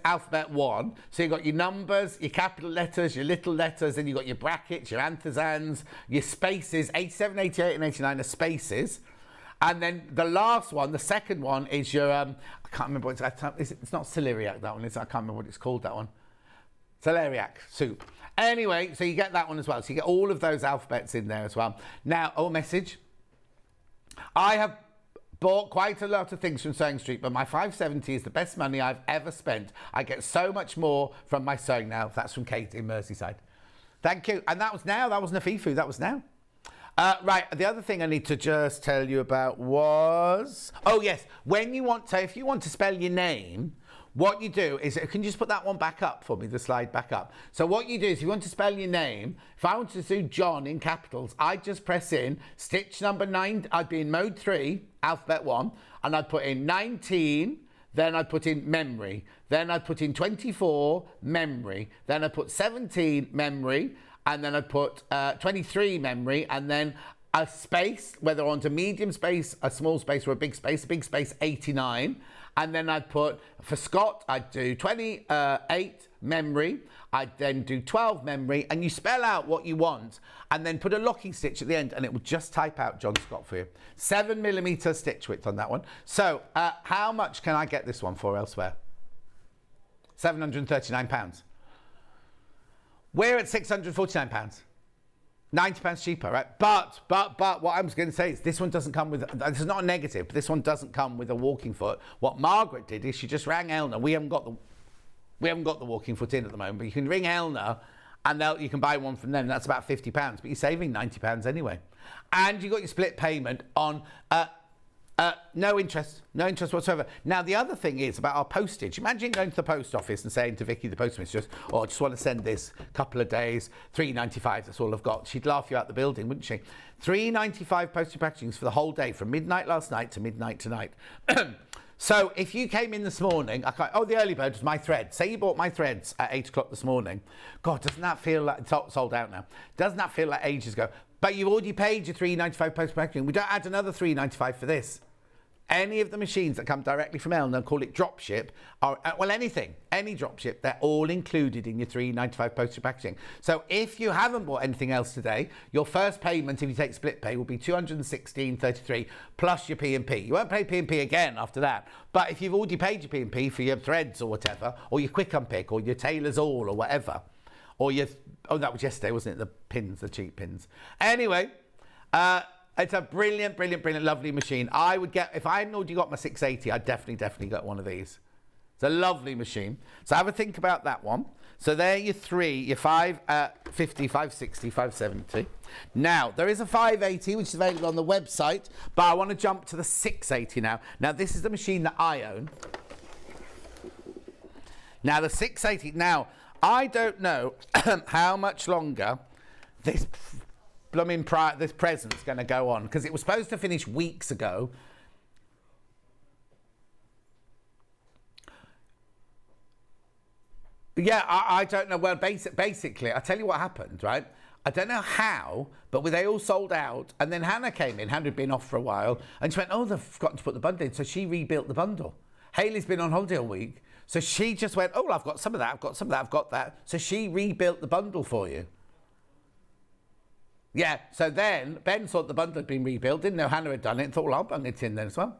alphabet 1. So you've got your numbers, your capital letters, your little letters, then you've got your brackets, your anthozans, your spaces. 87, 88 and 89 are spaces. And then the last one, the second one, is your, I can't remember what it's not celeriac, that one, is it? I can't remember what it's called, that one. Celeriac soup. Anyway, so you get that one as well. So you get all of those alphabets in there as well. Now, message. I have bought quite a lot of things from Sewing Street, but my £5.70 is the best money I've ever spent. I get so much more from my sewing now. That's from Kate in Merseyside. Thank you. And that was now. That wasn't a FIFU. That was now. Right, the other thing I need to just tell you about was... Oh, yes, if you want to spell your name, what you do is... Can you just put that one back up for me, the slide back up? So what you do is, if you want to spell your name, if I want to do John in capitals, I just press in stitch number 9. I'd be in mode 3, alphabet 1, and I'd put in 19... Then I'd put in memory. Then I'd put in 24, memory. Then I'd put 17, memory. And then I'd put 23, memory. And then a space, whether I want a medium space, a small space, or a big space, 89. And then I'd put, for Scott, I'd do 28, memory. I'd then do 12, memory. And you spell out what you want. And then put a locking stitch at the end. And it will just type out John Scott for you. 7 millimeter stitch width on that one. So how much can I get this one for elsewhere? £739. We're at £649. £90 cheaper, right? But what I was going to say is this one doesn't come with, this is not a negative, but this one doesn't come with a walking foot. What Margaret did is she just rang Elna. We haven't got the walking foot in at the moment, but you can ring Elna and you can buy one from them. That's about £50, but you're saving £90 anyway. And you got your split payment on no interest whatsoever. Now, the other thing is about our postage. Imagine going to the post office and saying to Vicky, the postmistress, I just want to send this couple of days, £3.95, that's all I've got. She'd laugh you out the building, wouldn't she? £3.95 postage packagings for the whole day, from midnight last night to midnight tonight. So if you came in this morning, the early bird was my thread. Say you bought my threads at 8 o'clock this morning. God, doesn't that feel like it's sold out now? Doesn't that feel like ages ago? But you've already paid your £3.95 post packaging. We don't add another £3.95 for this. Any of the machines that come directly from Elna, call it dropship, are, well, anything, any dropship, they're all included in your £3.95 postage packaging. So if you haven't bought anything else today, your first payment, if you take split pay, will be £216.33 plus your P&P. You won't pay P&P again after that. But if you've already paid your P&P for your threads or whatever, or your quick unpick, or your tailor's all, or whatever, or your, oh, that was yesterday, wasn't it? The pins, the cheap pins. Anyway, it's a brilliant, lovely machine. I would get, if I hadn't already got my 680, I'd definitely got one of these. It's a lovely machine. So have a think about that one. So there are your three, your 550, 560, 570. Now, there is a 580, which is available on the website, but I want to jump to the 680 now. Now, this is the machine that I own. Now, the 680, now, I don't know how much longer this this present's going to go on, because it was supposed to finish weeks ago. Yeah, I don't know. Well, basically, I'll tell you what happened, right? I don't know how, but they all sold out. And then Hannah came in. Hannah had been off for a while. And she went, oh, they've forgotten to put the bundle in. So she rebuilt the bundle. Hayley's been on holiday all week. So she just went, oh, I've got some of that. I've got some of that. I've got that. So she rebuilt the bundle for you. Yeah, so then Ben thought the bundle had been rebuilt, didn't know Hannah had done it, and thought, well, I'll bung it in then as well.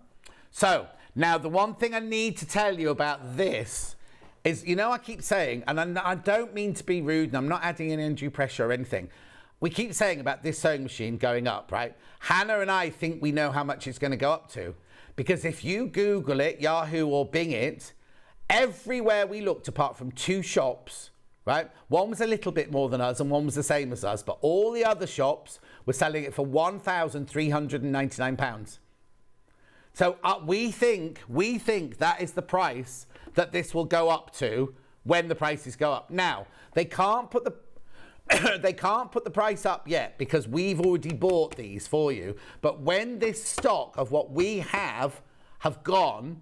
So, now the one thing I need to tell you about this is, you know, I keep saying, and I don't mean to be rude, and I'm not adding any undue pressure or anything. We keep saying about this sewing machine going up, right? Hannah and I think we know how much it's going to go up to. Because if you Google it, Yahoo or Bing it, everywhere we looked apart from 2 shops, right? One was a little bit more than us and one was the same as us, but all the other shops were selling it for £1,399. So we think that is the price that this will go up to when the prices go up. Now, they can't put the they can't put the price up yet because we've already bought these for you. But when this stock of what we have gone,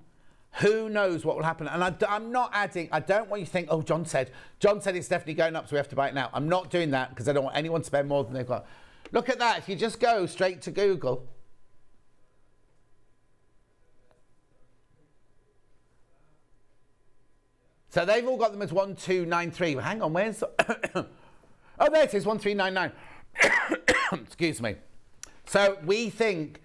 who knows what will happen? And I'm not adding, I don't want you to think, oh, John said it's definitely going up, so we have to buy it now. I'm not doing that because I don't want anyone to spend more than they've got. Look at that. If you just go straight to Google. So they've all got them as 1293. Well, hang on, where's... oh, there it is, 1399. Excuse me. So we think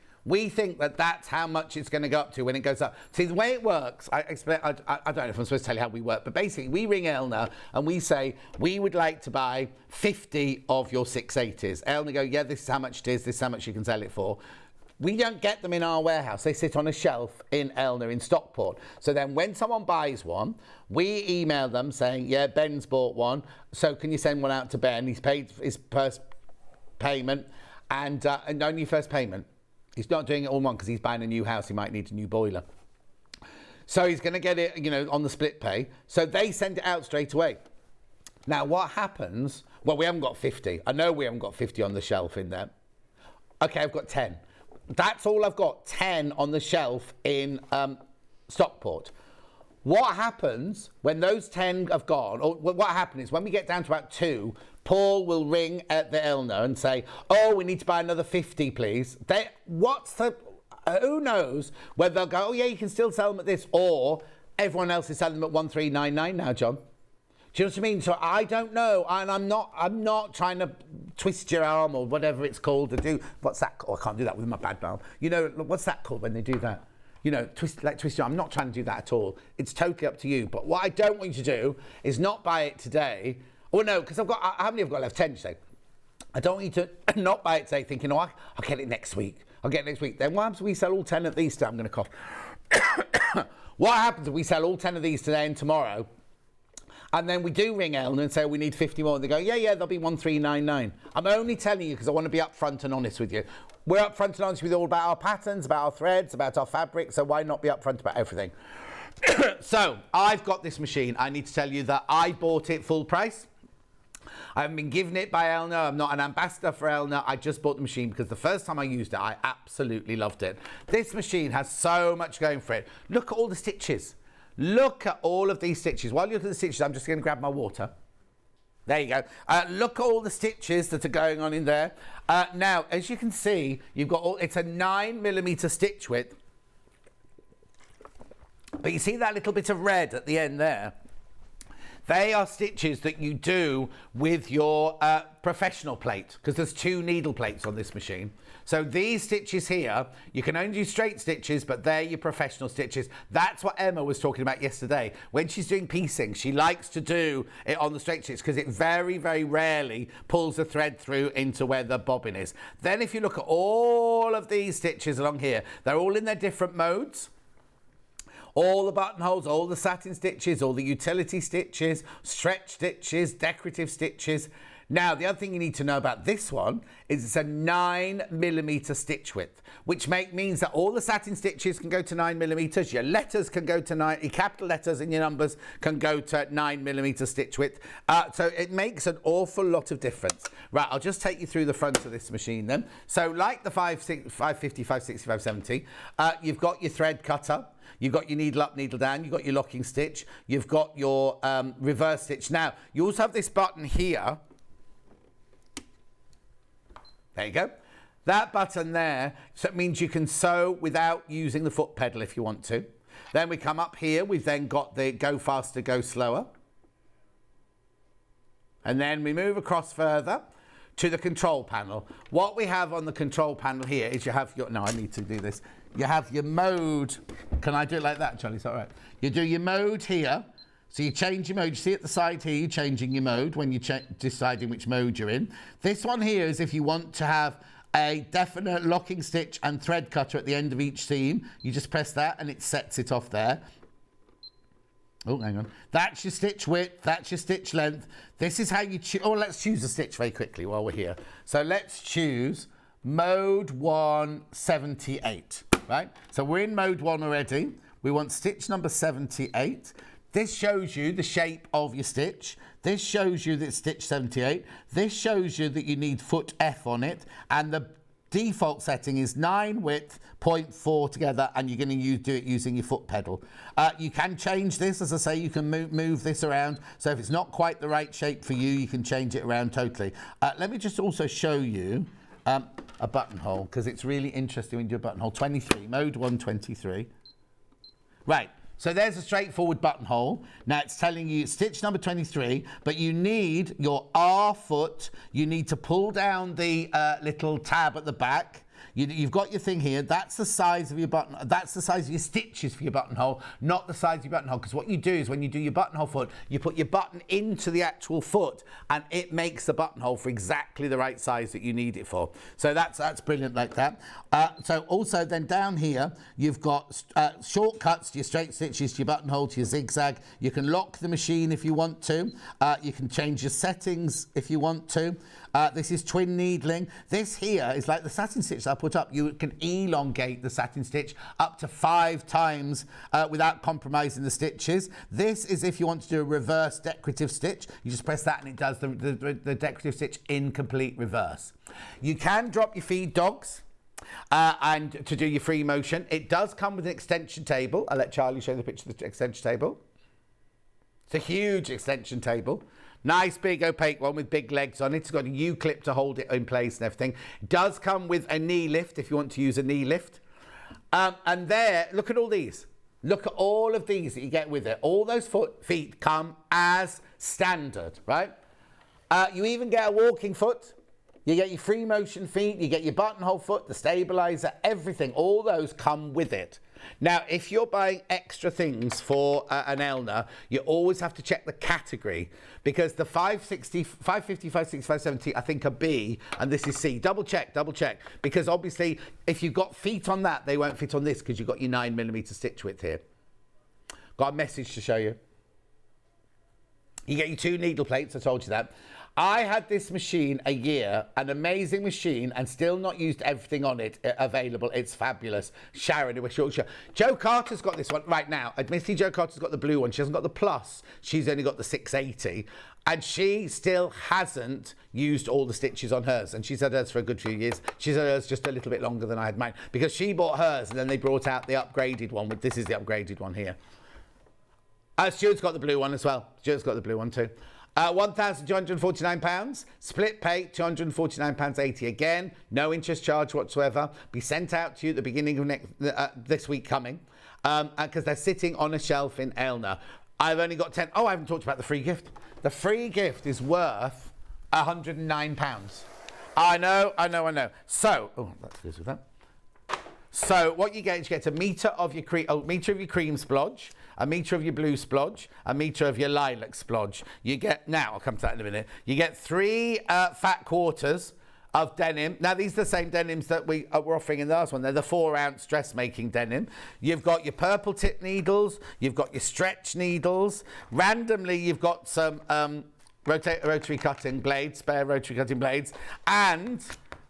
that that's how much it's going to go up to when it goes up. See, the way it works, I don't know if I'm supposed to tell you how we work, but basically we ring Elna and we say, we would like to buy 50 of your 680s. Elna go, yeah, this is how much it is, this is how much you can sell it for. We don't get them in our warehouse. They sit on a shelf in Elna in Stockport. So then when someone buys one, we email them saying, yeah, Ben's bought one, so can you send one out to Ben? He's paid his first payment and only first payment. He's not doing it all in one because he's buying a new house. He might need a new boiler. So he's going to get it, on the split pay. So they send it out straight away. Now, what happens? Well, we haven't got 50. I know we haven't got 50 on the shelf in there. Okay, I've got 10. That's all I've got, 10 on the shelf in Stockport. What happens when those 10 have gone, or what happens is when we get down to about 2, Paul will ring at the Elna and say, oh, we need to buy another 50, please. Who knows whether they'll go, oh, yeah, you can still sell them at this, or everyone else is selling them at 1399 now, John. Do you know what I mean? So I don't know, and I'm not trying to twist your arm or whatever it's called to do. What's that? Oh, I can't do that with my bad arm. What's that called when they do that? Twist your arm. I'm not trying to do that at all. It's totally up to you. But what I don't want you to do is not buy it today. Oh no, because how many have got left? 10, you say. I don't want you to not buy it today thinking, oh, I'll get it next week. I'll get it next week. Then what happens if we sell all 10 of these today? I'm going to cough. What happens if we sell all 10 of these today and tomorrow? And then we do ring Elna and say, we need 50 more. And they go, yeah, they'll be 1399. I'm only telling you because I want to be upfront and honest with you. We're upfront and honest with you all about our patterns, about our threads, about our fabric. So why not be upfront about everything? So I've got this machine. I need to tell you that I bought it full price. I haven't been given it by Elna. I'm not an ambassador for Elna. I just bought the machine because the first time I used it, I absolutely loved it. This machine has so much going for it. Look at all the stitches. Look at all of these stitches. While you look at the stitches, I'm just going to grab my water. There you go. Look at all the stitches that are going on in there. Now, as you can see, you've got it's a 9mm stitch width. But you see that little bit of red at the end there? They are stitches that you do with your professional plate, because there's 2 needle plates on this machine. So these stitches here, you can only do straight stitches, but they're your professional stitches. That's what Emma was talking about yesterday. When she's doing piecing, she likes to do it on the straight stitch because it very, very rarely pulls the thread through into where the bobbin is. Then if you look at all of these stitches along here, they're all in their different modes. All the buttonholes, all the satin stitches, all the utility stitches, stretch stitches, decorative stitches. Now, the other thing you need to know about this one is it's a 9mm stitch width, which means that all the satin stitches can go to 9mm, your letters can go to 9, your capital letters and your numbers can go to 9mm stitch width. So it makes an awful lot of difference. Right, I'll just take you through the front of this machine then. So like the 550, 560, 570, you've got your thread cutter. You've got your needle up, needle down. You've got your locking stitch. You've got your reverse stitch. Now, you also have this button here. There you go. That button there, so it means you can sew without using the foot pedal if you want to. Then we come up here. We've then got the go faster, go slower. And then we move across further to the control panel. What we have on the control panel here is you have your... No, I need to do this. You have your mode. Can I do it like that, Charlie? Is that all right? You do your mode here. So you change your mode. You see at the side here, you're changing your mode when you're deciding which mode you're in. This one here is if you want to have a definite locking stitch and thread cutter at the end of each seam. You just press that and it sets it off there. Oh, hang on. That's your stitch width. That's your stitch length. This is how you choose. Oh, let's choose a stitch very quickly while we're here. So let's choose mode 178, right? So we're in mode 1 already. We want stitch number 78. This shows you the shape of your stitch. This shows you that it's stitch 78. This shows you that you need foot F on it. And the default setting is 9 width, 0.4 together, and you're going to do it using your foot pedal. You can change this. As I say, you can move this around. So if it's not quite the right shape for you, you can change it around totally. Let me just also show you a buttonhole, because it's really interesting when you do a buttonhole. 23, mode 123. Right. So there's a straightforward buttonhole. Now it's telling you stitch number 23, but you need your R foot. You need to pull down the little tab at the back. You've got your thing here. That's the size of your button. That's the size of your stitches for your buttonhole, not the size of your buttonhole. Because what you do is when you do your buttonhole foot, you put your button into the actual foot, and it makes the buttonhole for exactly the right size that you need it for. So that's brilliant like that. So also then down here, you've got shortcuts to your straight stitches, to your buttonhole, to your zigzag. You can lock the machine if you want to. You can change your settings if you want to. This is twin needling. This here is like the satin stitch I put up. You can elongate the satin stitch up to 5 times without compromising the stitches. This is if you want to do a reverse decorative stitch. You just press that and it does the decorative stitch in complete reverse. You can drop your feed dogs and to do your free motion. It does come with an extension table. I'll let Charlie show the picture of the extension table. It's a huge extension table. Nice big opaque one with big legs on it. It's got a U-clip to hold it in place and everything. It does come with a knee lift if you want to use a knee lift. And there, look at all these. Look at all of these that you get with it. All those feet come as standard, right? You even get a walking foot. You get your free motion feet. You get your buttonhole foot, the stabilizer, everything. All those come with it. Now, if you're buying extra things for an Elna, you always have to check the category, because the 560, 550, 560, 570, I think are B, and this is C. Double check, because obviously if you've got feet on that, they won't fit on this because you've got your 9mm stitch width here. Got a message to show you. You get your 2 needle plates, I told you that. I had this machine a year, an amazing machine, and still not used everything on it available. It's fabulous. Sharon, we're sure. Jo Carter's got this one right now. Admittedly, Jo Carter's got the blue one. She hasn't got the plus. She's only got the 680. And she still hasn't used all the stitches on hers. And she's had hers for a good few years. She's had hers just a little bit longer than I had mine. Because she bought hers and then they brought out the upgraded one. This is the upgraded one here. Stuart's got the blue one as well. Stuart's got the blue one too. £1,249. Split pay, £249.80 again. No interest charge whatsoever. Be sent out to you at the beginning of this week coming. Because they're sitting on a shelf in Aylmer. I've only got 10. Oh, I haven't talked about the free gift. The free gift is worth £109. I know. So, that goes with that. So what you get a metre of your cream splodge, a metre of your blue splodge, a metre of your lilac splodge. You get, now I'll come to that in a minute, you get 3 fat quarters of denim. Now these are the same denims that we were offering in the last one. They're the 4-ounce dressmaking denim. You've got your purple tip needles, you've got your stretch needles. Randomly you've got some rotary cutting blades, spare rotary cutting blades, and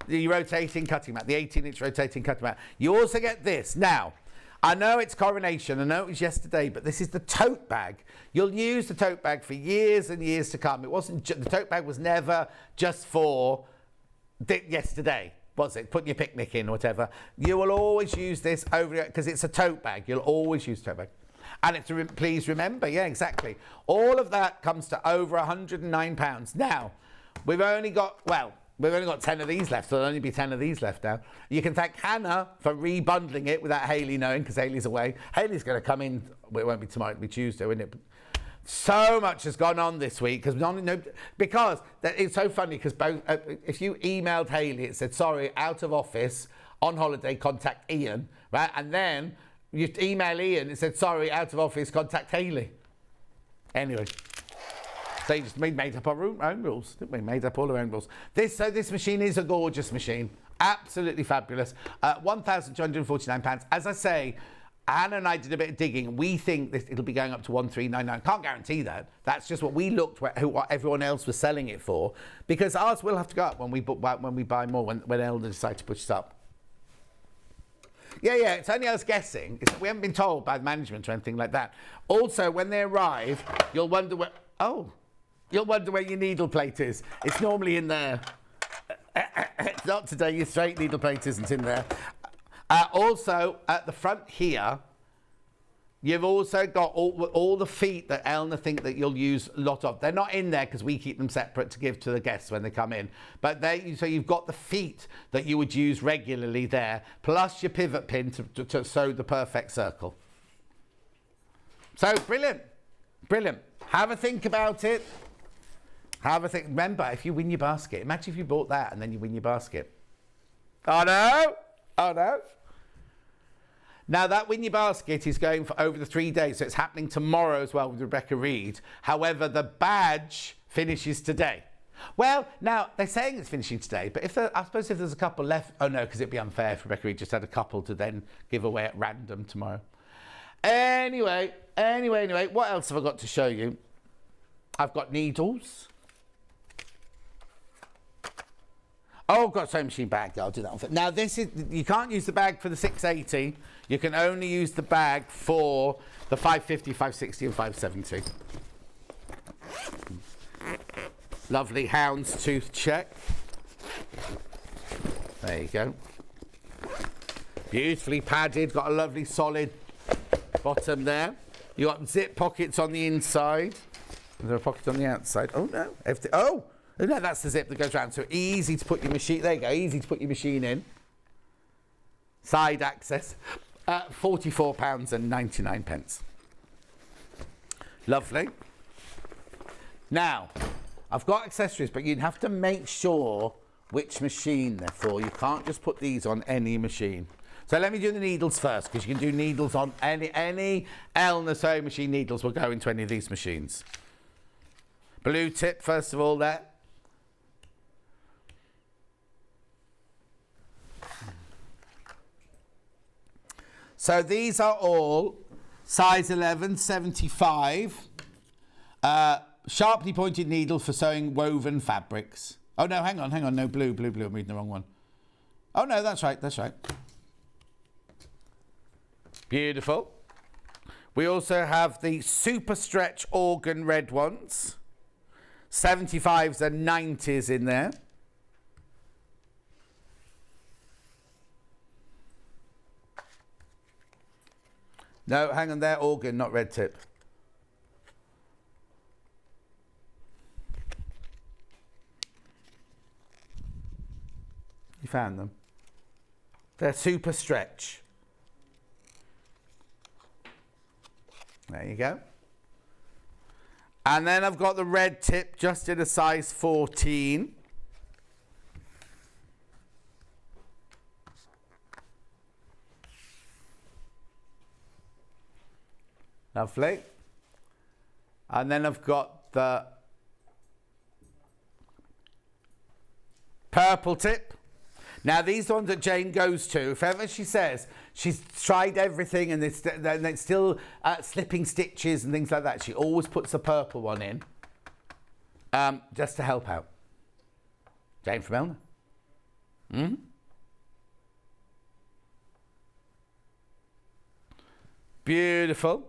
the rotating cutting mat, the 18-inch rotating cutting mat. You also get this. Now, I know it's coronation, I know it was yesterday, but this is the tote bag. You'll use the tote bag for years and years to come. It wasn't, the tote bag was never just for yesterday, was it? Putting your picnic in or whatever. You will always use this over, because it's a tote bag. You'll always use tote bag. And it's please remember, yeah, exactly. All of that comes to over £109. Now, we've only got 10 of these left, so there'll only be 10 of these left now. You can thank Hannah for rebundling it without Hayley knowing, because Hayley's away. Hayley's going to come in, well, it won't be tomorrow, it'll be Tuesday, won't it? So much has gone on this week, because it's so funny, because if you emailed Hayley, it said, sorry, out of office, on holiday, contact Ian, right? And then you email Ian, it said, sorry, out of office, contact Hayley. Anyway. So you just made up our own rules, didn't we? Made up all our own rules. This machine is a gorgeous machine. Absolutely fabulous. £1,249. As I say, Anna and I did a bit of digging. We think it'll be going up to £1,399. Can't guarantee that. That's just what we looked at, what everyone else was selling it for. Because ours will have to go up when we buy more, when Elder decides to push it up. Yeah, it's only us guessing. We haven't been told by the management or anything like that. Also, when they arrive, you'll wonder where... You'll wonder where your needle plate is. It's normally in there. Not today, your straight needle plate isn't in there. Also, at the front here, you've also got all the feet that Elna think that you'll use a lot of. They're not in there because we keep them separate to give to the guests when they come in. But so you've got the feet that you would use regularly there, plus your pivot pin to sew the perfect circle. So, brilliant. Have a think about it. Remember, if you win your basket, imagine if you bought that and then you win your basket. Oh no. Now that win your basket is going for over the 3 days, so it's happening tomorrow as well with Rebecca Reed. However, the badge finishes today. Well, now they're saying it's finishing today, but I suppose if there's a couple left, oh no, because it'd be unfair if Rebecca Reed just had a couple to then give away at random tomorrow. Anyway, what else have I got to show you? I've got needles. Oh, I've got a sewing machine bag. I'll do that one. Now, you can't use the bag for the 680. You can only use the bag for the 550, 560 and 570. Lovely houndstooth check. There you go. Beautifully padded. Got a lovely solid bottom there. You got zip pockets on the inside. Is there a pocket on the outside? Oh, no. Oh, no, that's the zip that goes around. So easy to put your machine... There you go. Easy to put your machine in. Side access. £44.99. Lovely. Now, I've got accessories, but you'd have to make sure which machine they're for. You can't just put these on any machine. So let me do the needles first, because you can do needles on any Elna sewing machine. Needles will go into any of these machines. Blue tip, first of all, there. So these are all size 11, 75. Sharply pointed needle for sewing woven fabrics. Oh, no, hang on. No, blue. I'm reading the wrong one. Oh, no, that's right. Beautiful. We also have the super stretch organ red ones. 75s and 90s in there. No, hang on, they're organ, not red tip. You found them? They're super stretch. There you go. And then I've got the red tip just in a size 14. Lovely. And then I've got the purple tip. Now, these ones that Jane goes to, if ever she says she's tried everything and it's still slipping stitches and things like that, she always puts a purple one in just to help out. Jane from Elna. Beautiful.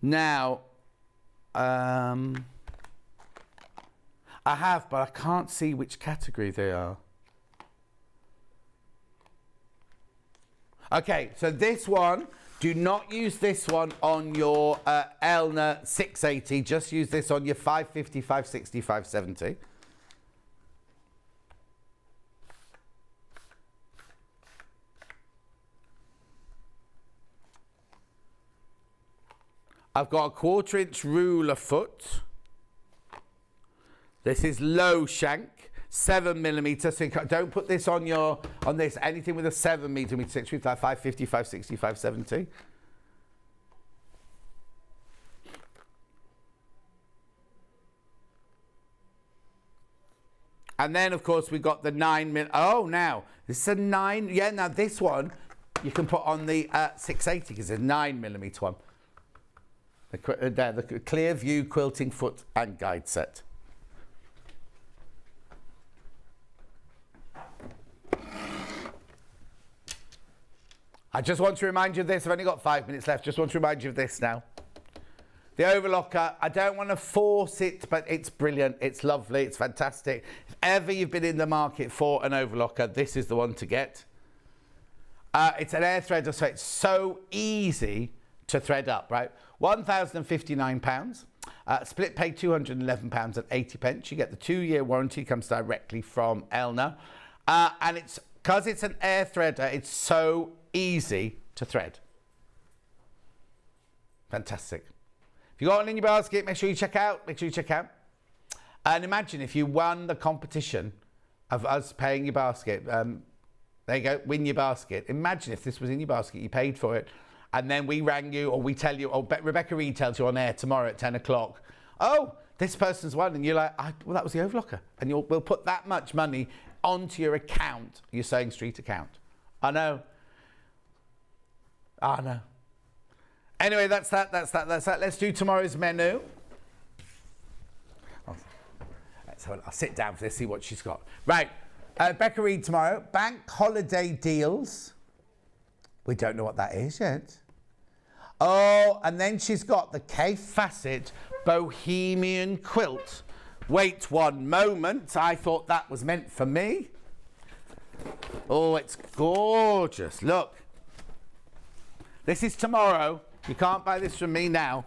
Now, I have, but I can't see which category they are. Okay, so this one, do not use this one on your Elna 680. Just use this on your 550, 560, 570. I've got a 1/4 inch ruler foot. This is low shank, 7mm. So don't put this on this. Anything with a 7mm stitch width, like 550, 560, 570. And then, of course, we got the 9mm. Oh, now this is a 9. Yeah, now this one you can put on the 680 because it's a 9mm one. The Clear View Quilting Foot and Guide Set. I just want to remind you of this. I've only got 5 minutes left. Just want to remind you of this now. The overlocker, I don't want to force it, but it's brilliant. It's lovely. It's fantastic. If ever you've been in the market for an overlocker, this is the one to get. It's an air threader, so it's so easy to thread up, right? £1,059. Split pay £211.80. You get the 2-year warranty, comes directly from Elna. And it's because it's an air threader, it's so easy to thread. Fantastic. If you got one in your basket, make sure you check out. And imagine if you won the competition of us paying your basket. There you go, win your basket. Imagine if this was in your basket, you paid for it, and then we rang you, or we tell you, or Rebecca Reed tells you on air tomorrow at 10 o'clock, oh, this person's won, and you're like, well, that was the overlocker. And we'll put that much money onto your account, your Sewing Street account. I know. Anyway, that's that. Let's do tomorrow's menu. So I'll sit down for this, see what she's got. Right, Becca Reed tomorrow. Bank holiday deals. We don't know what that is yet. Oh, and then she's got the K Facet Bohemian quilt. Wait one moment. I thought that was meant for me. Oh, it's gorgeous. Look. This is tomorrow. You can't buy this from me now.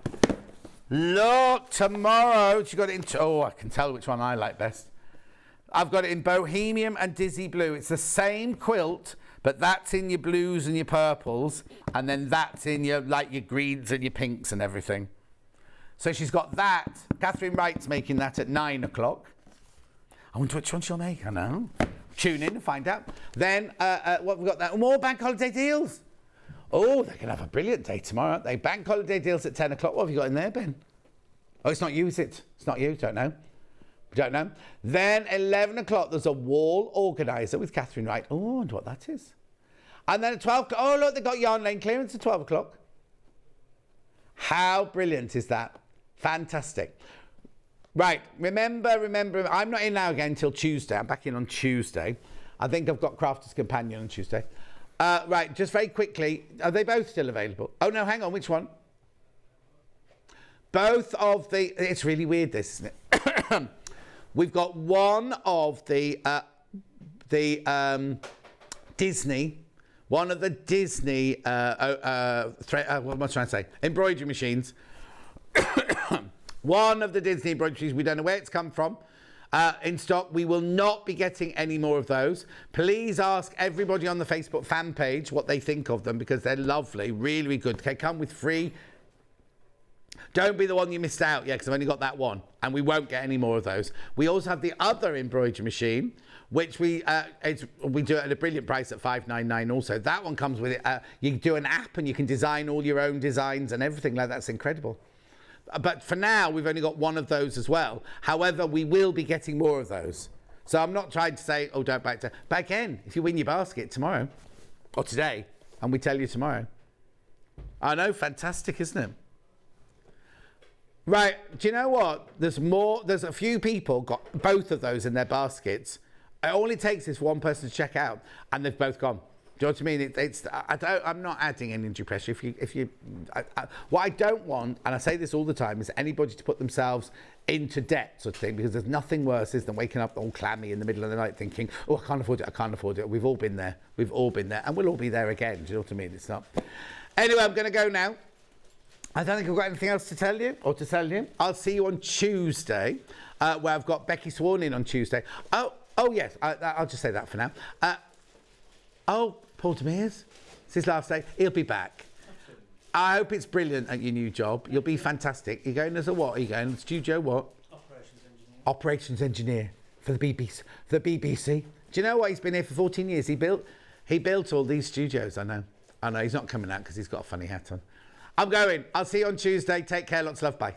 Look, tomorrow. She got it in. Oh, I can tell which one I like best. I've got it in Bohemian and Dizzy Blue. It's the same quilt, but that's in your blues and your purples, and then that's in your your greens and your pinks and everything. So she's got that. Catherine Wright's making that at 9 o'clock. I wonder which one she'll make. I know. Tune in and find out. Then what have we got there? More bank holiday deals. Oh, they're going to have a brilliant day tomorrow, aren't they? Bank holiday deals at 10 o'clock. What have you got in there, Ben? Oh, it's not you, is it? It's not you. Don't know. Then 11 o'clock, there's a wall organiser with Catherine Wright. Oh, I wonder what that is. And then at 12 o'clock, oh, look, they've got yarn lane clearance at 12 o'clock. How brilliant is that? Fantastic. Right, remember, I'm not in now again until Tuesday. I'm back in on Tuesday. I think I've got Crafter's Companion on Tuesday. Right, just very quickly, are they both still available? Oh, no, hang on, which one? Both of the... It's really weird, this, isn't it? We've got one of the Disney... One of the Disney, what am I trying to say? Embroidery machines. One of the Disney embroidery machines, we don't know where it's come from, in stock. We will not be getting any more of those. Please ask everybody on the Facebook fan page what they think of them, because they're lovely, really, really good. They come with free. Don't be the one you missed out, because I've only got that one, and we won't get any more of those. We also have the other embroidery machine, which we do it at a brilliant price at $5.99 also. That one comes with it. You do an app and you can design all your own designs and everything like that. That's incredible. But for now, we've only got one of those as well. However, we will be getting more of those. So I'm not trying to say, oh, don't buy it. But again, if you win your basket tomorrow or today, and we tell you tomorrow. I know, fantastic, isn't it? Right, do you know what? There's a few people got both of those in their baskets. All it takes is one person to check out, and they've both gone. Do you know what I mean? I'm not adding any undue pressure. What I don't want, and I say this all the time, is anybody to put themselves into debt, sort of thing, because there's nothing worse than waking up all clammy in the middle of the night thinking, oh, I can't afford it. We've all been there, and we'll all be there again. Do you know what I mean? It's not. Anyway, I'm going to go now. I don't think I've got anything else to tell you or to tell you. I'll see you on Tuesday, where I've got Becky Swan in on Tuesday. Oh yes, I'll just say that for now. Paul Demers, it's his last day. He'll be back. Absolutely. I hope it's brilliant at your new job. You'll be fantastic. You're going as a what? Are you going studio what? Operations engineer. Operations engineer for the BBC. For the BBC. Do you know what? He's been here for 14 years. He built all these studios. I know. He's not coming out because he's got a funny hat on. I'm going. I'll see you on Tuesday. Take care. Lots of love. Bye.